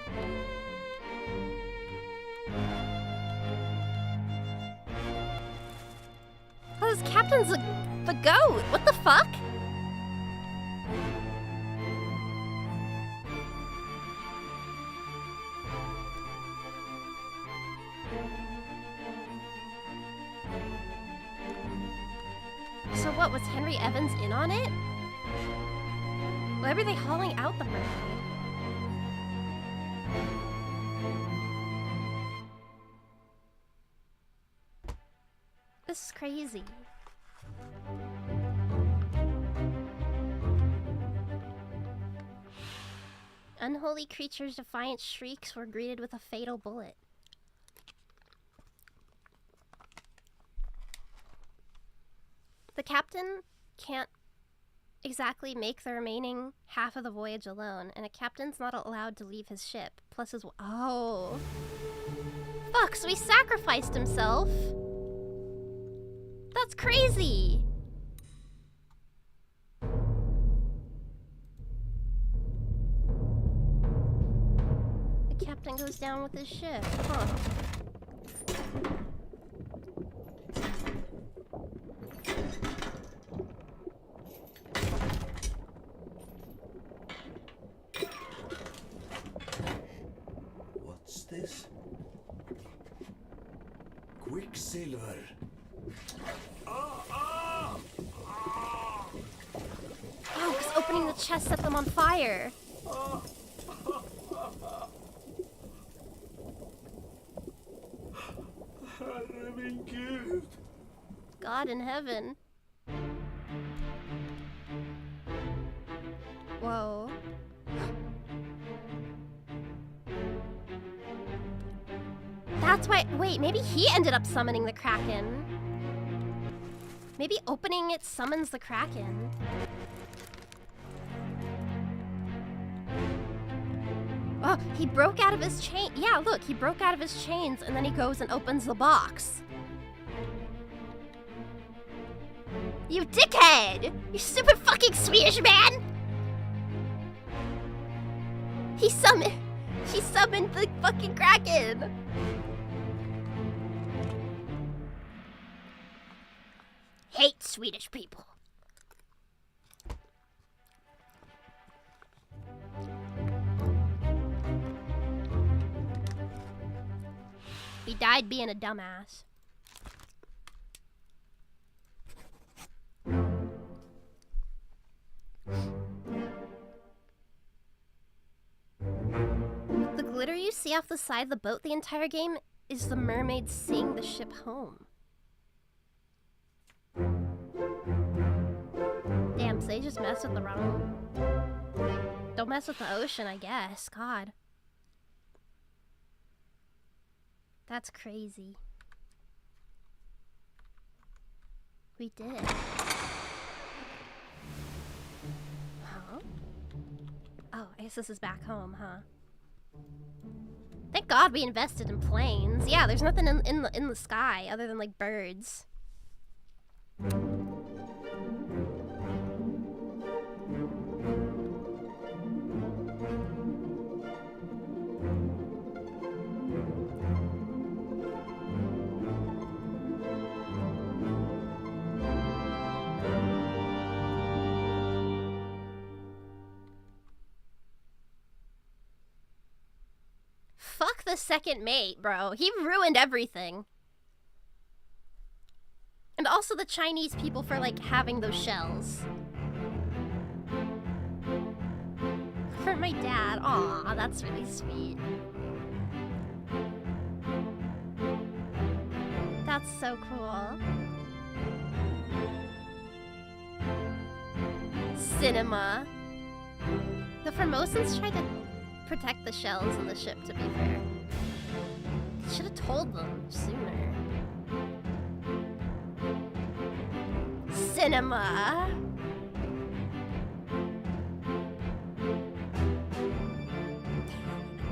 Oh, this captain's the goat! What the fuck? So what, was Henry Evans in on it? Why were they hauling out the mermaid? This is crazy. Unholy creatures' defiant shrieks were greeted with a fatal bullet. The captain can't exactly make the remaining half of the voyage alone, and a captain's not allowed to leave his ship. Plus his... Oh. Fuck, so he sacrificed himself? That's crazy! The captain goes down with his ship, huh? What's this? Quicksilver. Oh, because opening the chest set them on fire. God in heaven. Whoa. That's why. Wait, maybe he ended up summoning the Kraken. Maybe opening it summons the Kraken. Oh, he broke out of his chain. Yeah, look, he broke out of his chains and then he goes and opens the box. You dickhead! You stupid fucking Swedish man! He summoned the fucking Kraken! Hate Swedish people. He died being a dumbass. The glitter you see off the side of the boat the entire game is the mermaids seeing the ship home. Damn, so they just mess with the wrong... Don't mess with the ocean, I guess. God. That's crazy. We did it. Huh? Oh, I guess this is back home, huh? Thank God we invested in planes. Yeah, there's nothing in the sky other than like birds. Fuck the second mate, bro. He ruined everything. And also the Chinese people for, like, having those shells. For my dad. Aw, that's really sweet. That's so cool. Cinema. The Formosans tried to protect the shells in the ship, to be fair. Should have told them sooner. Cinema.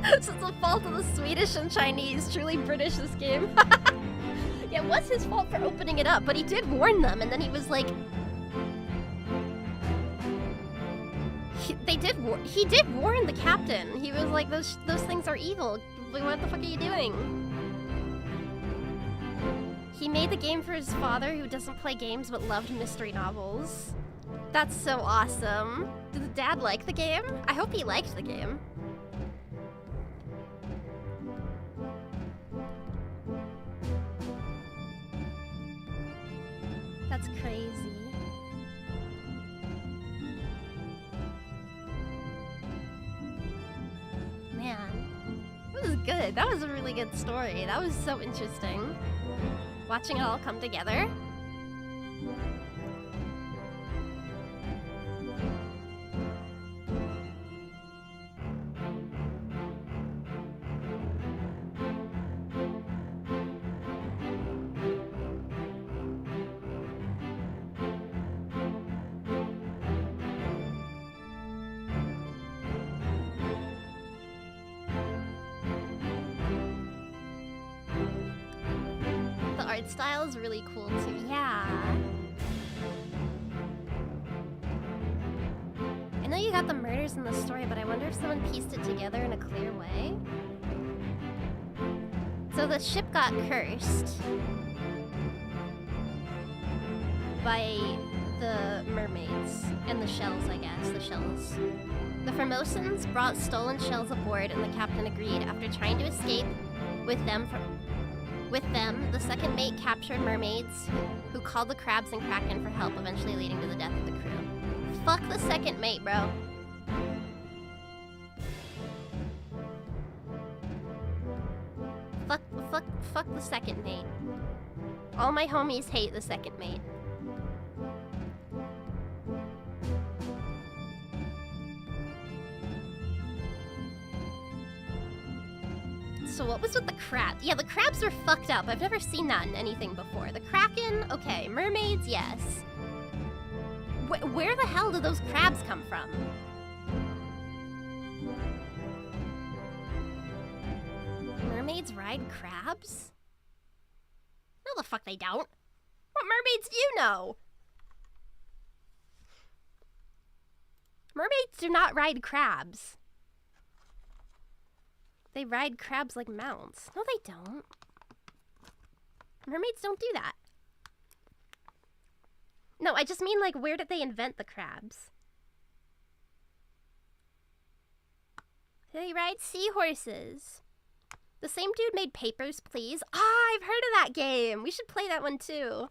It's the fault of the Swedish and Chinese. Truly British, this game. Yeah, it was his fault for opening it up, but he did warn them, and then he was like... He did warn the captain. He was like, those things are evil. What the fuck are you doing? He made the game for his father, who doesn't play games but loved mystery novels. That's so awesome. Did the dad like the game? I hope he liked the game. That's crazy. good. That was a really good story. That was so interesting. Watching it all come together. The art style is really cool too. Yeah. I know you got the murders in the story, but I wonder if someone pieced it together in a clear way. So the ship got cursed by the mermaids and the shells, I guess. The shells. The Formosans brought stolen shells aboard, and the captain agreed. After trying to escape with them, the second mate captured mermaids who called the crabs and kraken for help, eventually leading to the death of the crew. Fuck the second mate, bro. Fuck the second mate. All my homies hate the second mate. So what was with the crab? Yeah, the crabs are fucked up. I've never seen that in anything before. The kraken, okay. Mermaids, yes. Where the hell do those crabs come from? Mermaids ride crabs? No, the fuck they don't. What mermaids do you know? Mermaids do not ride crabs. They ride crabs like mounts. No, they don't. Mermaids don't do that. No, I just mean, like, where did they invent the crabs? They ride seahorses. The same dude made Papers, Please. Ah, I've heard of that game. We should play that one too.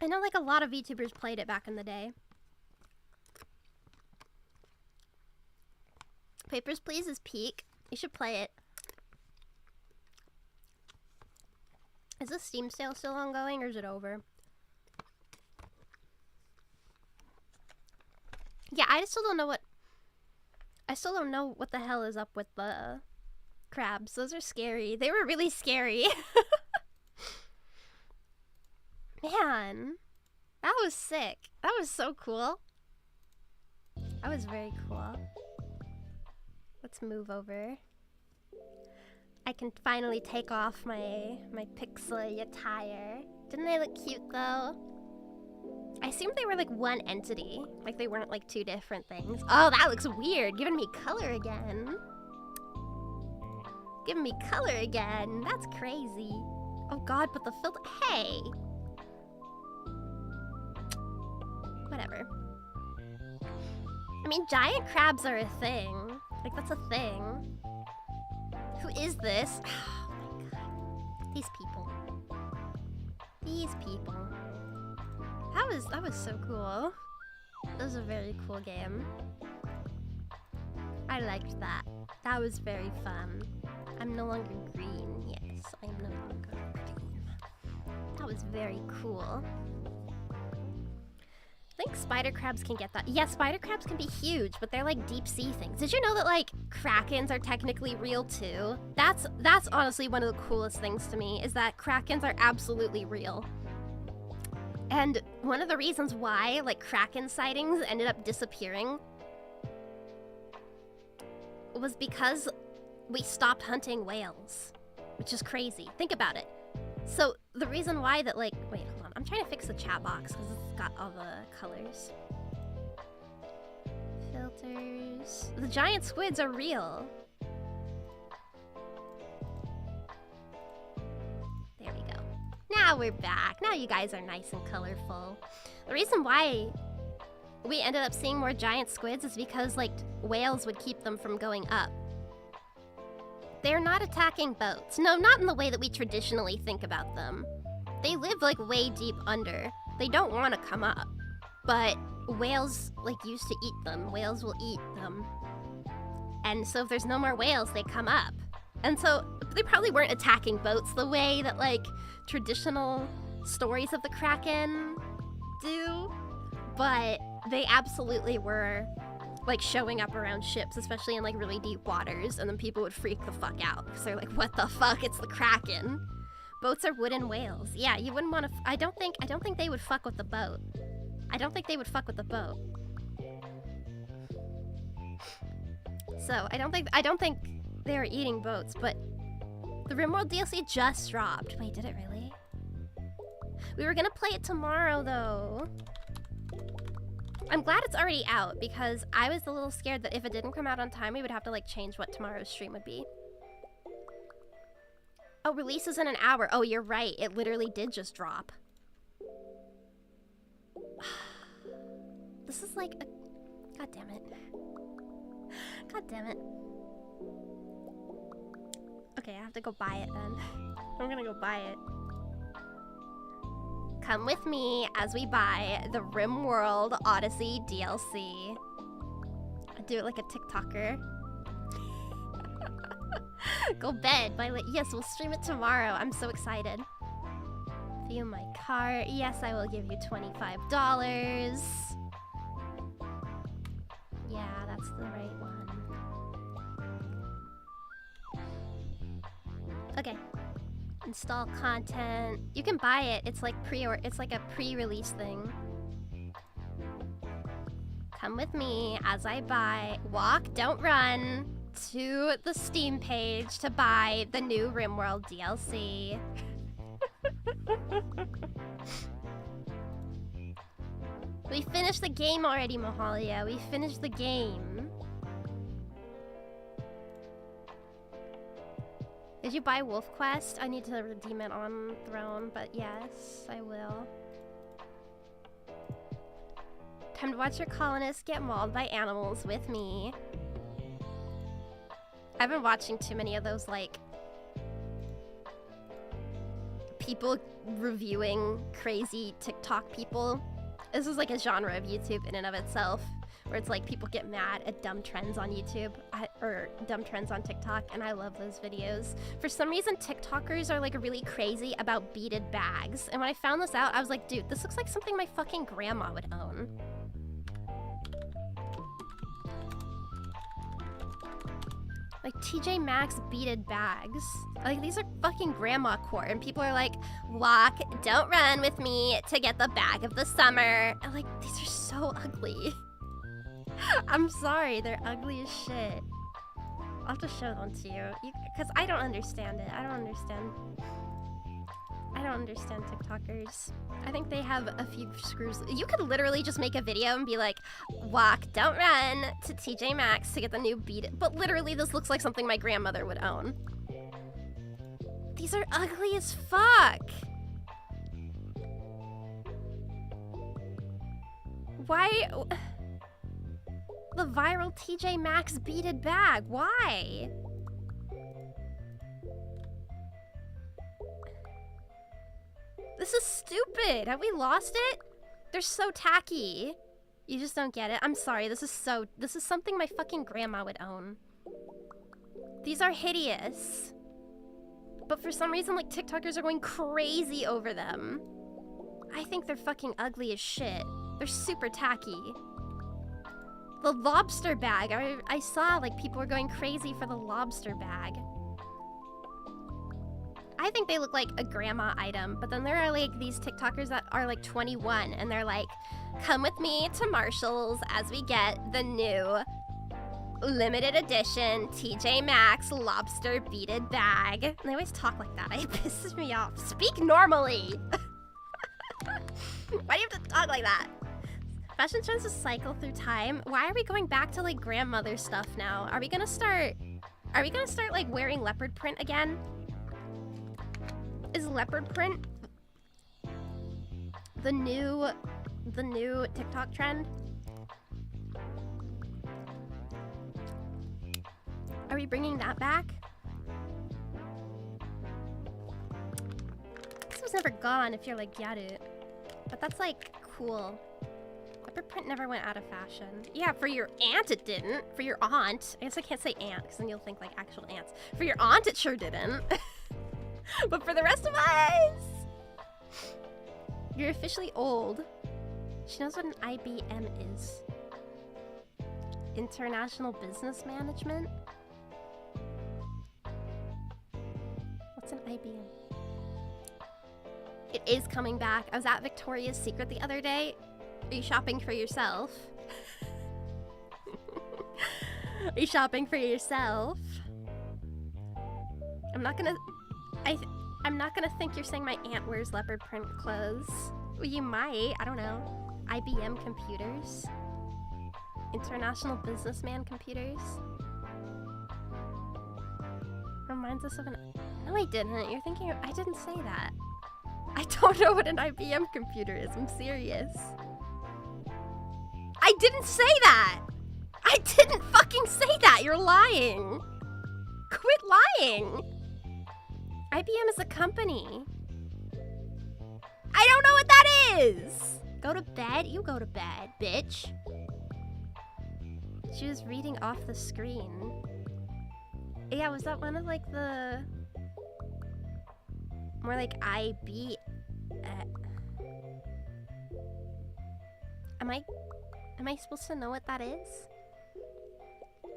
I know, like, a lot of VTubers played it back in the day. Papers, Please is peak. You should play it. Is the Steam sale still ongoing, or is it over? Yeah, I still don't know what... I still don't know what the hell is up with the crabs. Those are scary. They were really scary. Man. That was sick. That was so cool. That was very cool. Let's move over. I can finally take off my pixely attire. Didn't they look cute though? I assumed they were like one entity. Like they weren't like two different things. Oh, that looks weird. Giving me color again. Giving me color again. That's crazy. Oh god, but the filter. Hey! Whatever. I mean, giant crabs are a thing. Like, that's a thing. Who is this? Oh my god. These people. These people. That was so cool. That was a very cool game. I liked that. That was very fun. I'm no longer green. Yes, I am no longer green. That was very cool. I think spider crabs can get that. Yeah, spider crabs can be huge, but they're like deep sea things. Did you know that like krakens are technically real too? That's honestly one of the coolest things to me, is that krakens are absolutely real. And one of the reasons why like kraken sightings ended up disappearing was because we stopped hunting whales, which is crazy. Think about it. So the reason why that like, wait, hold on. I'm trying to fix the chat box because it's got all the colors. Filters. The giant squids are real. There we go. Now we're back. Now you guys are nice and colorful. The reason why we ended up seeing more giant squids is because like whales would keep them from going up. They're not attacking boats. No, not in the way that we traditionally think about them. They live like way deep under. They don't want to come up. But whales like used to eat them. Whales will eat them. And so if there's no more whales, they come up. And so they probably weren't attacking boats the way that like traditional stories of the Kraken do, but they absolutely were like showing up around ships, especially in like really deep waters, and then people would freak the fuck out because they're like, what the fuck, it's the Kraken. Boats are wooden whales. Yeah, you wouldn't want to, I don't think they would fuck with the boat. I don't think they would fuck with the boat. So I don't think they were eating boats, but the RimWorld DLC just dropped. Wait, did it really? We were gonna play it tomorrow though. I'm glad it's already out because I was a little scared that if it didn't come out on time, we would have to like change what tomorrow's stream would be. Oh, release is in an hour. Oh, you're right. It literally did just drop. This is like a... God damn it. God damn it. Okay, I have to go buy it then. I'm gonna go buy it. Come with me as we buy the RimWorld Odyssey DLC. I do it like a TikToker. Go bed. Yes, we'll stream it tomorrow. I'm so excited. View my cart. Yes, I will give you $25. Yeah, that's the right one. Okay. Install content. You can buy it. It's like it's like a pre-release thing. Come with me as I walk, don't run, to the Steam page to buy the new RimWorld DLC. We finished the game already, Mahalia. We finished the game. Did you buy Wolf Quest? I need to redeem it on Throne, but yes, I will. Time to watch your colonists get mauled by animals with me. I've been watching too many of those, like, people reviewing crazy TikTok people. This is like a genre of YouTube in and of itself, where it's like people get mad at dumb trends on YouTube, or dumb trends on TikTok, and I love those videos. For some reason, TikTokers are like really crazy about beaded bags, and when I found this out, I was like, dude, this looks like something my fucking grandma would own. Like TJ Maxx beaded bags. Like, these are fucking grandma core, and people are like, walk, don't run with me to get the bag of the summer. And like, these are so ugly. I'm sorry, they're ugly as shit. I'll have to show them to you. Because I don't understand it. I don't understand TikTokers. I think they have a few screws. You could literally just make a video and be like, walk, don't run to TJ Maxx to get the new beaded. But literally, this looks like something my grandmother would own. These are ugly as fuck. Why? The viral TJ Maxx beaded bag. Why? This is stupid. Have we lost it? They're so tacky. You just don't get it. I'm sorry. This is something my fucking grandma would own. These are hideous. But for some reason, like, TikTokers are going crazy over them. I think they're fucking ugly as shit. They're super tacky. The lobster bag. I saw, like, people were going crazy for the lobster bag. I think they look like a grandma item, but then there are like these TikTokers that are like 21 and they're like, come with me to Marshall's as we get the new limited edition TJ Maxx lobster beaded bag. And they always talk like that. It pisses me off. Speak normally. Why do you have to talk like that? Fashion trends just cycle through time. Why are we going back to like grandmother stuff now? Are we gonna start like wearing leopard print again? Is leopard print the new TikTok trend? Are we bringing that back? This was never gone if you're like Yaru. But that's like cool. Leopard print never went out of fashion. Yeah, for your aunt it didn't. For your aunt. I guess I can't say aunt, because then you'll think like actual aunts. For your aunt it sure didn't. But for the rest of us! You're officially old. She knows what an IBM is. International Business Management? What's an IBM? It is coming back. I was at Victoria's Secret the other day. Are you shopping for yourself? Are you shopping for yourself? I'm not gonna think you're saying my aunt wears leopard print clothes. Well, you might. I don't know. IBM computers. International Businessman computers. Reminds us of an... No, I didn't. You're thinking... I didn't say that. I don't know what an IBM computer is. I'm serious. I didn't say that! I didn't fucking say that! You're lying! Quit lying! IBM is a company. I don't know what that is! Go to bed? You go to bed, bitch. She was reading off the screen. Yeah, was that one of like the... More like IB... Am I supposed to know what that is?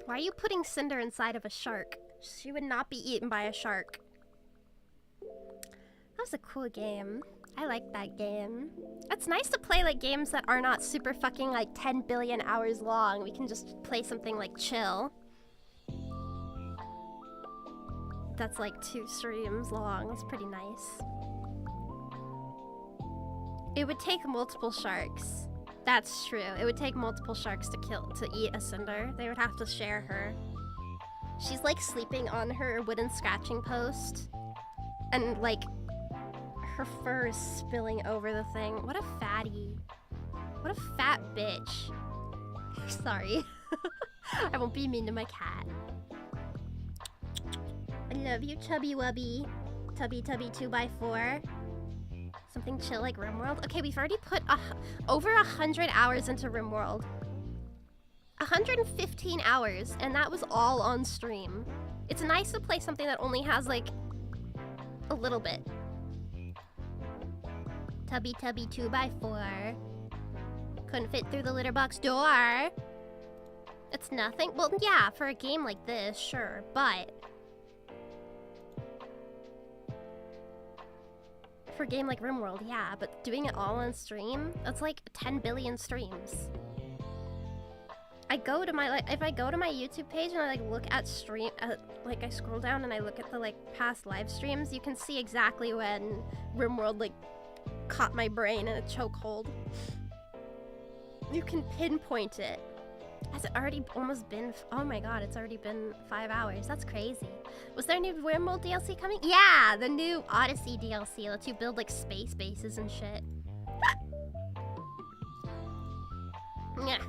Why are you putting Cinder inside of a shark? She would not be eaten by a shark. That was a cool game. I like that game. It's nice to play like games that are not super fucking like 10 billion hours long. We can just play something like chill. That's like 2 streams long. That's pretty nice. It would take multiple sharks. That's true. It would take multiple sharks to eat a Cinder. They would have to share her. She's like sleeping on her wooden scratching post. And like her fur is spilling over the thing. What a fatty. What a fat bitch. Sorry. I won't be mean to my cat. I love you, Chubby Wubby. Tubby 2x4. Something chill like RimWorld. Okay, we've already put over 100 hours into RimWorld. 115 hours, and that was all on stream. It's nice to play something that only has like a little bit. Tubby 2x4. Couldn't fit through the litter box door. It's nothing. Well, yeah, for a game like this, sure, but for a game like RimWorld, yeah, but doing it all on stream, that's like 10 billion streams. I go to my, like, if I go to my YouTube page and I like look at like I scroll down and I look at the like past live streams, you can see exactly when RimWorld like caught my brain in a chokehold. You can pinpoint it. Has it already almost been, oh my god, it's already been 5 hours. That's crazy. Was there a new RimWorld DLC coming? Yeah, the new Odyssey DLC lets you build like space bases and shit. Yeah.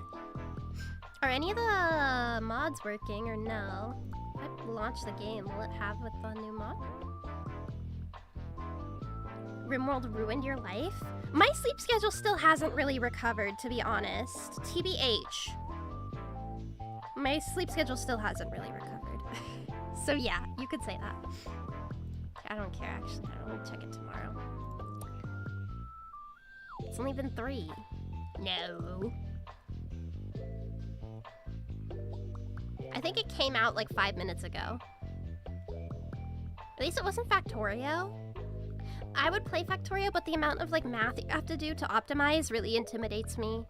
Are any of the mods working or no? If I launch the game, will it have with the new mod? RimWorld ruined your life? My sleep schedule still hasn't really recovered, to be honest. TBH. My sleep schedule still hasn't really recovered. So yeah, you could say that. I don't care, actually. I don't check it tomorrow. It's only been 3. No. I think it came out like 5 minutes ago. At least it wasn't Factorio. I would play Factorio, but the amount of like math you have to do to optimize really intimidates me.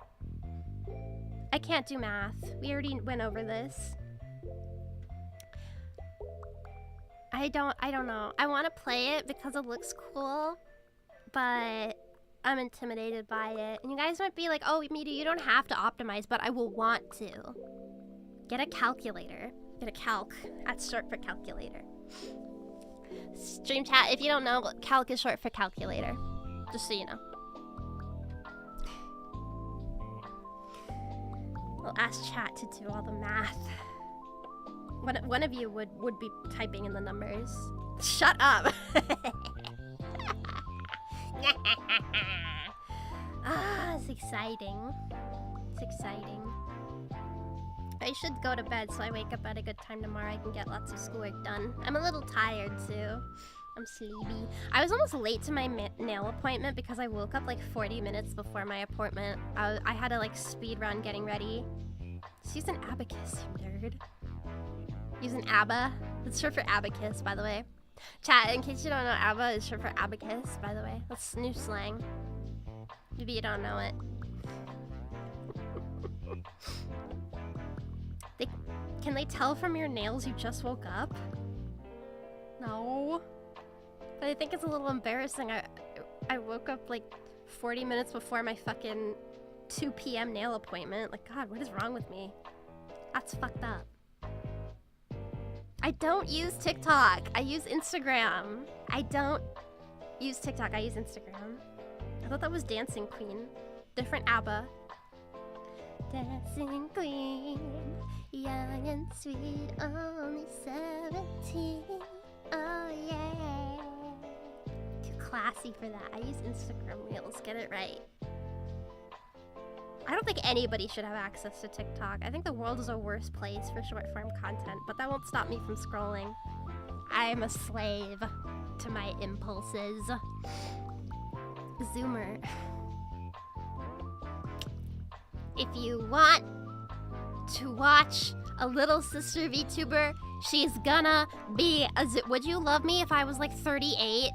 I can't do math. We already went over this. I don't know. I want to play it because it looks cool, but I'm intimidated by it. And you guys might be like, oh, Miru, you don't have to optimize, but I will want to. Get a calculator. Get a calc. That's short for calculator. Stream chat, if you don't know, calc is short for calculator. Just so you know. I'll ask chat to do all the math. One of you would be typing in the numbers. Shut up! Ah, It's exciting. It's exciting. I should go to bed so I wake up at a good time tomorrow. I can get lots of schoolwork done. I'm a little tired too. I'm sleepy. I was almost late to my nail appointment because I woke up like 40 minutes before my appointment. I had to like speed run getting ready. Just use an abacus, you nerd. Use an ABBA. It's short for abacus, by the way. Chat, in case you don't know, ABBA is short for abacus, by the way. That's new slang. Maybe you don't know it. Can they tell from your nails you just woke up? No. But I think it's a little embarrassing. I woke up like 40 minutes before my fucking 2 p.m. nail appointment. Like, God, what is wrong with me? That's fucked up. I don't use TikTok. I use Instagram. I don't use TikTok. I use Instagram. I thought that was Dancing Queen. Different ABBA. Dancing Queen, young and sweet, only 17. Oh yeah. Too classy for that. I use Instagram Reels. Get it right. I don't think anybody should have access to TikTok. I think the world is a worse place for short form content, but that won't stop me from scrolling. I am a slave to my impulses. Zoomer. If you want to watch a little sister VTuber, she's gonna be a would you love me if I was like 38?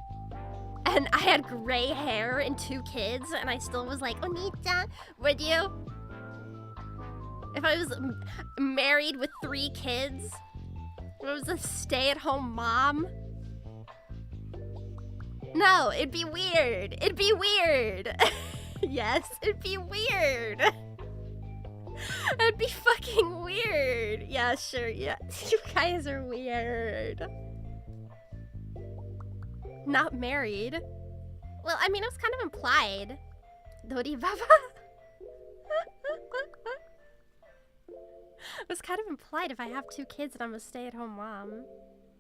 And I had gray hair and 2 kids, and I still was like, Onita, would you? If I was married with 3 kids, if I was a stay-at-home mom? No, it'd be weird. It'd be weird. Yes, it'd be weird. It'd be fucking weird. Yeah, sure, yeah. You guys are weird. Not married. Well, I mean, it was kind of implied. Dodi Baba. It was kind of implied if I have 2 kids and I'm a stay-at-home mom.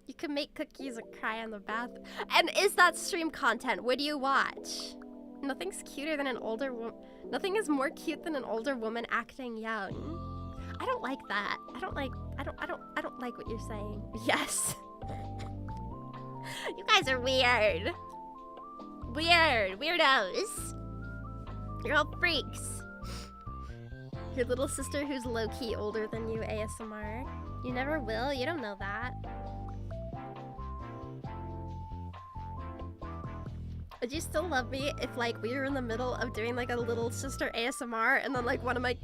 You can make cookies and cry on the bath. And is that stream content? Would you watch? Nothing's cuter than an older woman. Nothing is more cute than an older woman acting young. I don't like that. I don't like what you're saying. Yes. You guys are weird. Weird. Weirdos. You're all freaks. Your little sister who's low-key older than you, ASMR. You never will? You don't know that. Would you still love me if like we were in the middle of doing like a little sister ASMR and then like one of my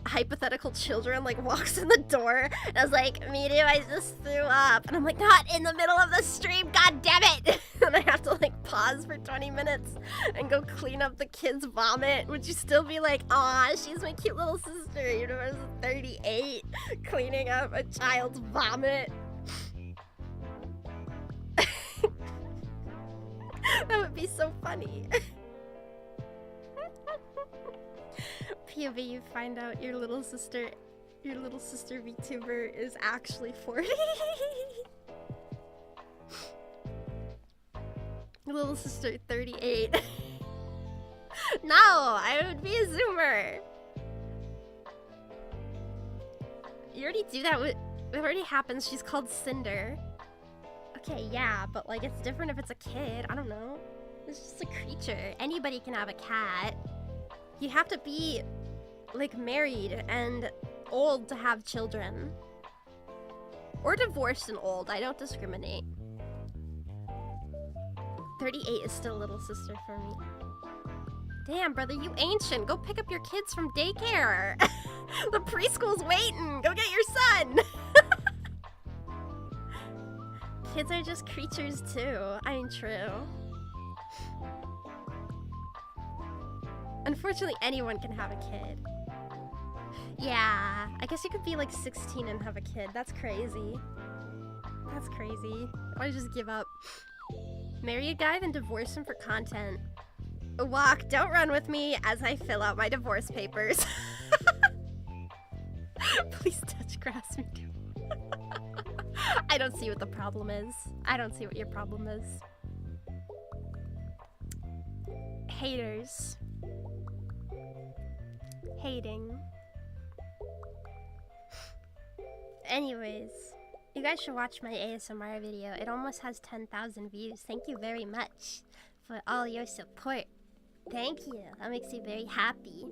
hypothetical children like walks in the door and I was like, Miru, I just threw up, and I'm like, not in the middle of the stream, god damn it. And I have to like pause for 20 minutes and go clean up the kid's vomit. Would you still be like, aw, she's my cute little sister, even if I was 38 cleaning up a child's vomit? That would be so funny. POV, you find out your little sister VTuber is actually 40. Your little sister 38. No, I would be a Zoomer. You already do that with, it already happens. She's called Cinder. Okay, yeah, but like it's different if it's a kid. I don't know. It's just a creature. Anybody can have a cat. You have to be like married and old to have children. Or divorced and old. I don't discriminate. 38 is still little sister for me. Damn, brother, you ancient. Go pick up your kids from daycare. The preschool's waiting. Go get your son. Kids are just creatures too. I mean, true. Unfortunately, anyone can have a kid. Yeah, I guess you could be like 16 and have a kid. That's crazy. That's crazy. I just give up. Marry a guy, then divorce him for content. Walk, don't run with me as I fill out my divorce papers. Please touch grass, me too. I don't see what the problem is. I don't see what your problem is. Haters. Hating. Anyways, you guys should watch my ASMR video. It almost has 10,000 views. Thank you very much for all your support. Thank you. That makes me very happy.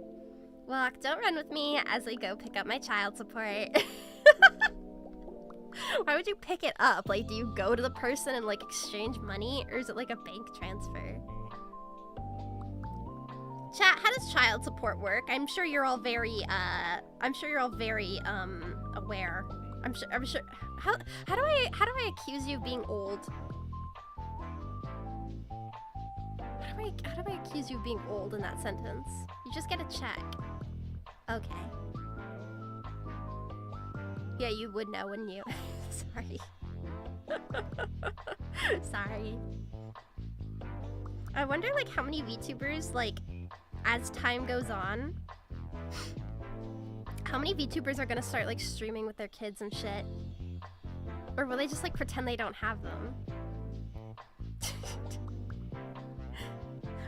Walk, don't run with me as I go pick up my child support. Why would you pick it up? Like, do you go to the person and like exchange money, or is it like a bank transfer? Chat, how does child support work? I'm sure you're all very aware. I'm sure. How do I accuse you of being old? How do I accuse you of being old in that sentence? You just get a check. Okay. Yeah, you would know, wouldn't you? Sorry. Sorry. I wonder like how many VTubers, like, as time goes on, how many VTubers are gonna start like streaming with their kids and shit? Or will they just like pretend they don't have them?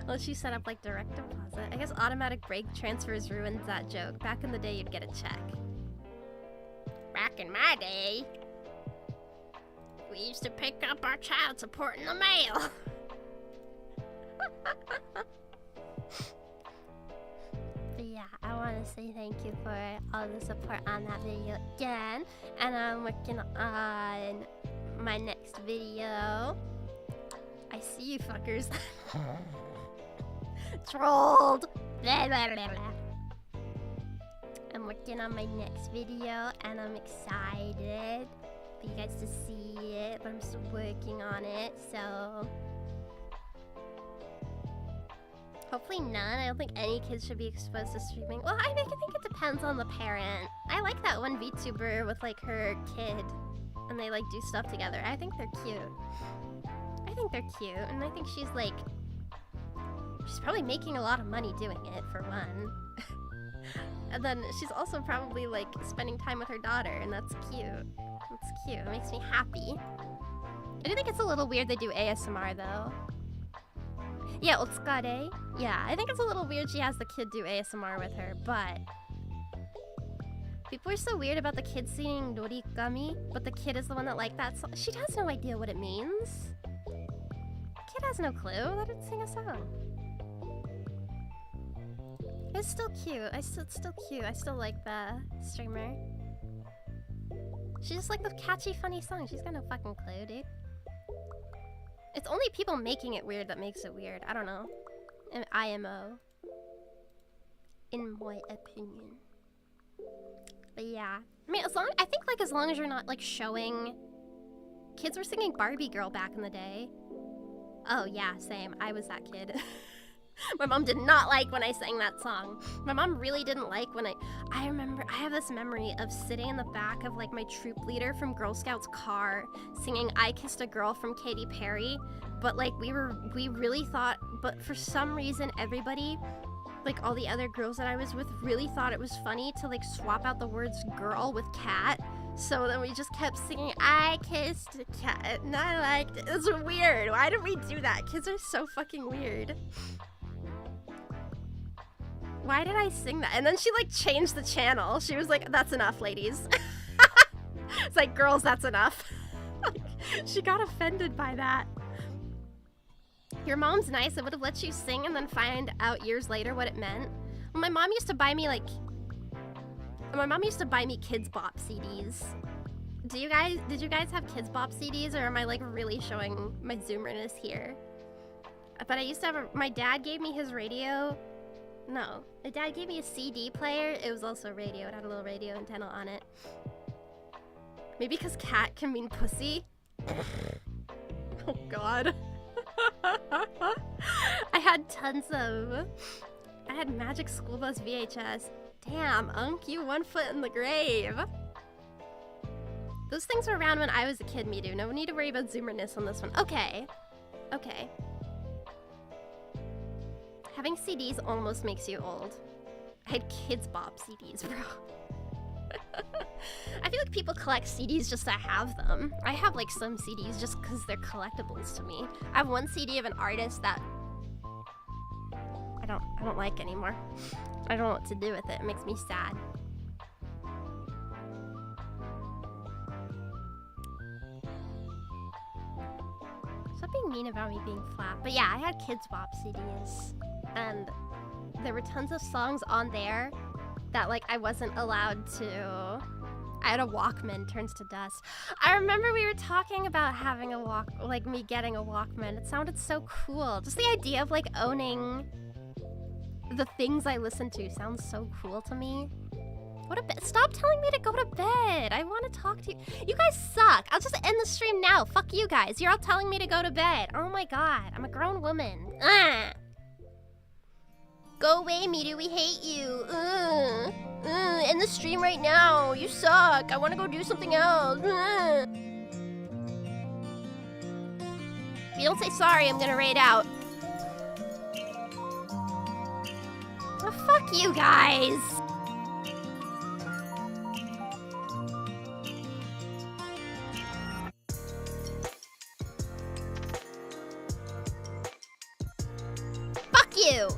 Unless you set up like direct deposit. I guess automatic break transfers ruined that joke. Back in the day, you'd get a check. Back in my day, we used to pick up our child support in the mail. But yeah, I want to say thank you for all the support on that video again. And I'm working on my next video. I see you fuckers. Trolled. Blah, blah, blah, blah. I'm working on my next video and I'm excited for you guys to see it, but I'm still working on it, so hopefully none. I don't think any kids should be exposed to streaming. Well, I think it depends on the parent. I like that one VTuber with like her kid and they like do stuff together. I think they're cute. And I think she's like, she's probably making a lot of money doing it, for one. And then she's also probably like spending time with her daughter, and that's cute. That's cute. It makes me happy. I do think it's a little weird they do ASMR though. Yeah, otsukare. Yeah, I think it's a little weird she has the kid do ASMR with her, but people are so weird about the kid singing Norikami, but the kid is the one that liked that song. She has no idea what it means. Kid has no clue. Let it sing a song. It's still cute. It's still cute. I still like the streamer. She just like the catchy, funny song. She's got no fucking clue, dude. It's only people making it weird that makes it weird. I don't know. An IMO. In my opinion. But yeah. I mean, I think like as long as you're not like showing... Kids were singing Barbie Girl back in the day. Oh yeah, same. I was that kid. My mom did not like when I sang that song. My mom really didn't like when I remember, I have this memory of sitting in the back of like my troop leader from Girl Scouts car singing I Kissed a Girl from Katy Perry, but like we really thought, but for some reason everybody, like all the other girls that I was with, really thought it was funny to like swap out the words girl with cat. So then we just kept singing I Kissed a Cat, and I liked it. It was weird. Why did we do that? Kids are so fucking weird. Why did I sing that? And then she like changed the channel. She was like, that's enough, ladies. It's like, girls, that's enough. Like, she got offended by that. Your mom's nice. It would have let you sing and then find out years later what it meant. My mom used to buy me like... My mom used to buy me Kids Bop CDs. Did you guys have Kids Bop CDs, or am I like really showing my zoomerness here? But I used to have my dad gave me his radio. No, my dad gave me a CD player. It was also a radio. It had a little radio antenna on it. Maybe because cat can mean pussy. Oh god. I had tons of... I had Magic School Bus VHS. Damn, Unk, you 1 foot in the grave. Those things were around when I was a kid, Miru. No need to worry about zoomerness on this one. Okay. Okay. Having CDs almost makes you old. I had Kids Bop CDs, bro. I feel like people collect CDs just to have them. I have like some CDs just because they're collectibles to me. I have one CD of an artist that I don't like anymore. I don't know what to do with it. It makes me sad. Stop being mean about me being flat. But yeah, I had Kids Bop CDs, and there were tons of songs on there that like I wasn't allowed to. I had a Walkman, Turns to Dust. I remember we were talking about having a me getting a Walkman. It sounded so cool. Just the idea of like owning the things I listen to sounds so cool to me. Go to bed. Stop telling me to go to bed. I want to talk to you. You guys suck. I'll just end the stream now. Fuck you guys. You're all telling me to go to bed. Oh my god. I'm a grown woman. Go away, Miru. We hate you. End the stream right now. You suck. I want to go do something else. If you don't say sorry, I'm gonna raid out. Oh, fuck you guys. Fuck you.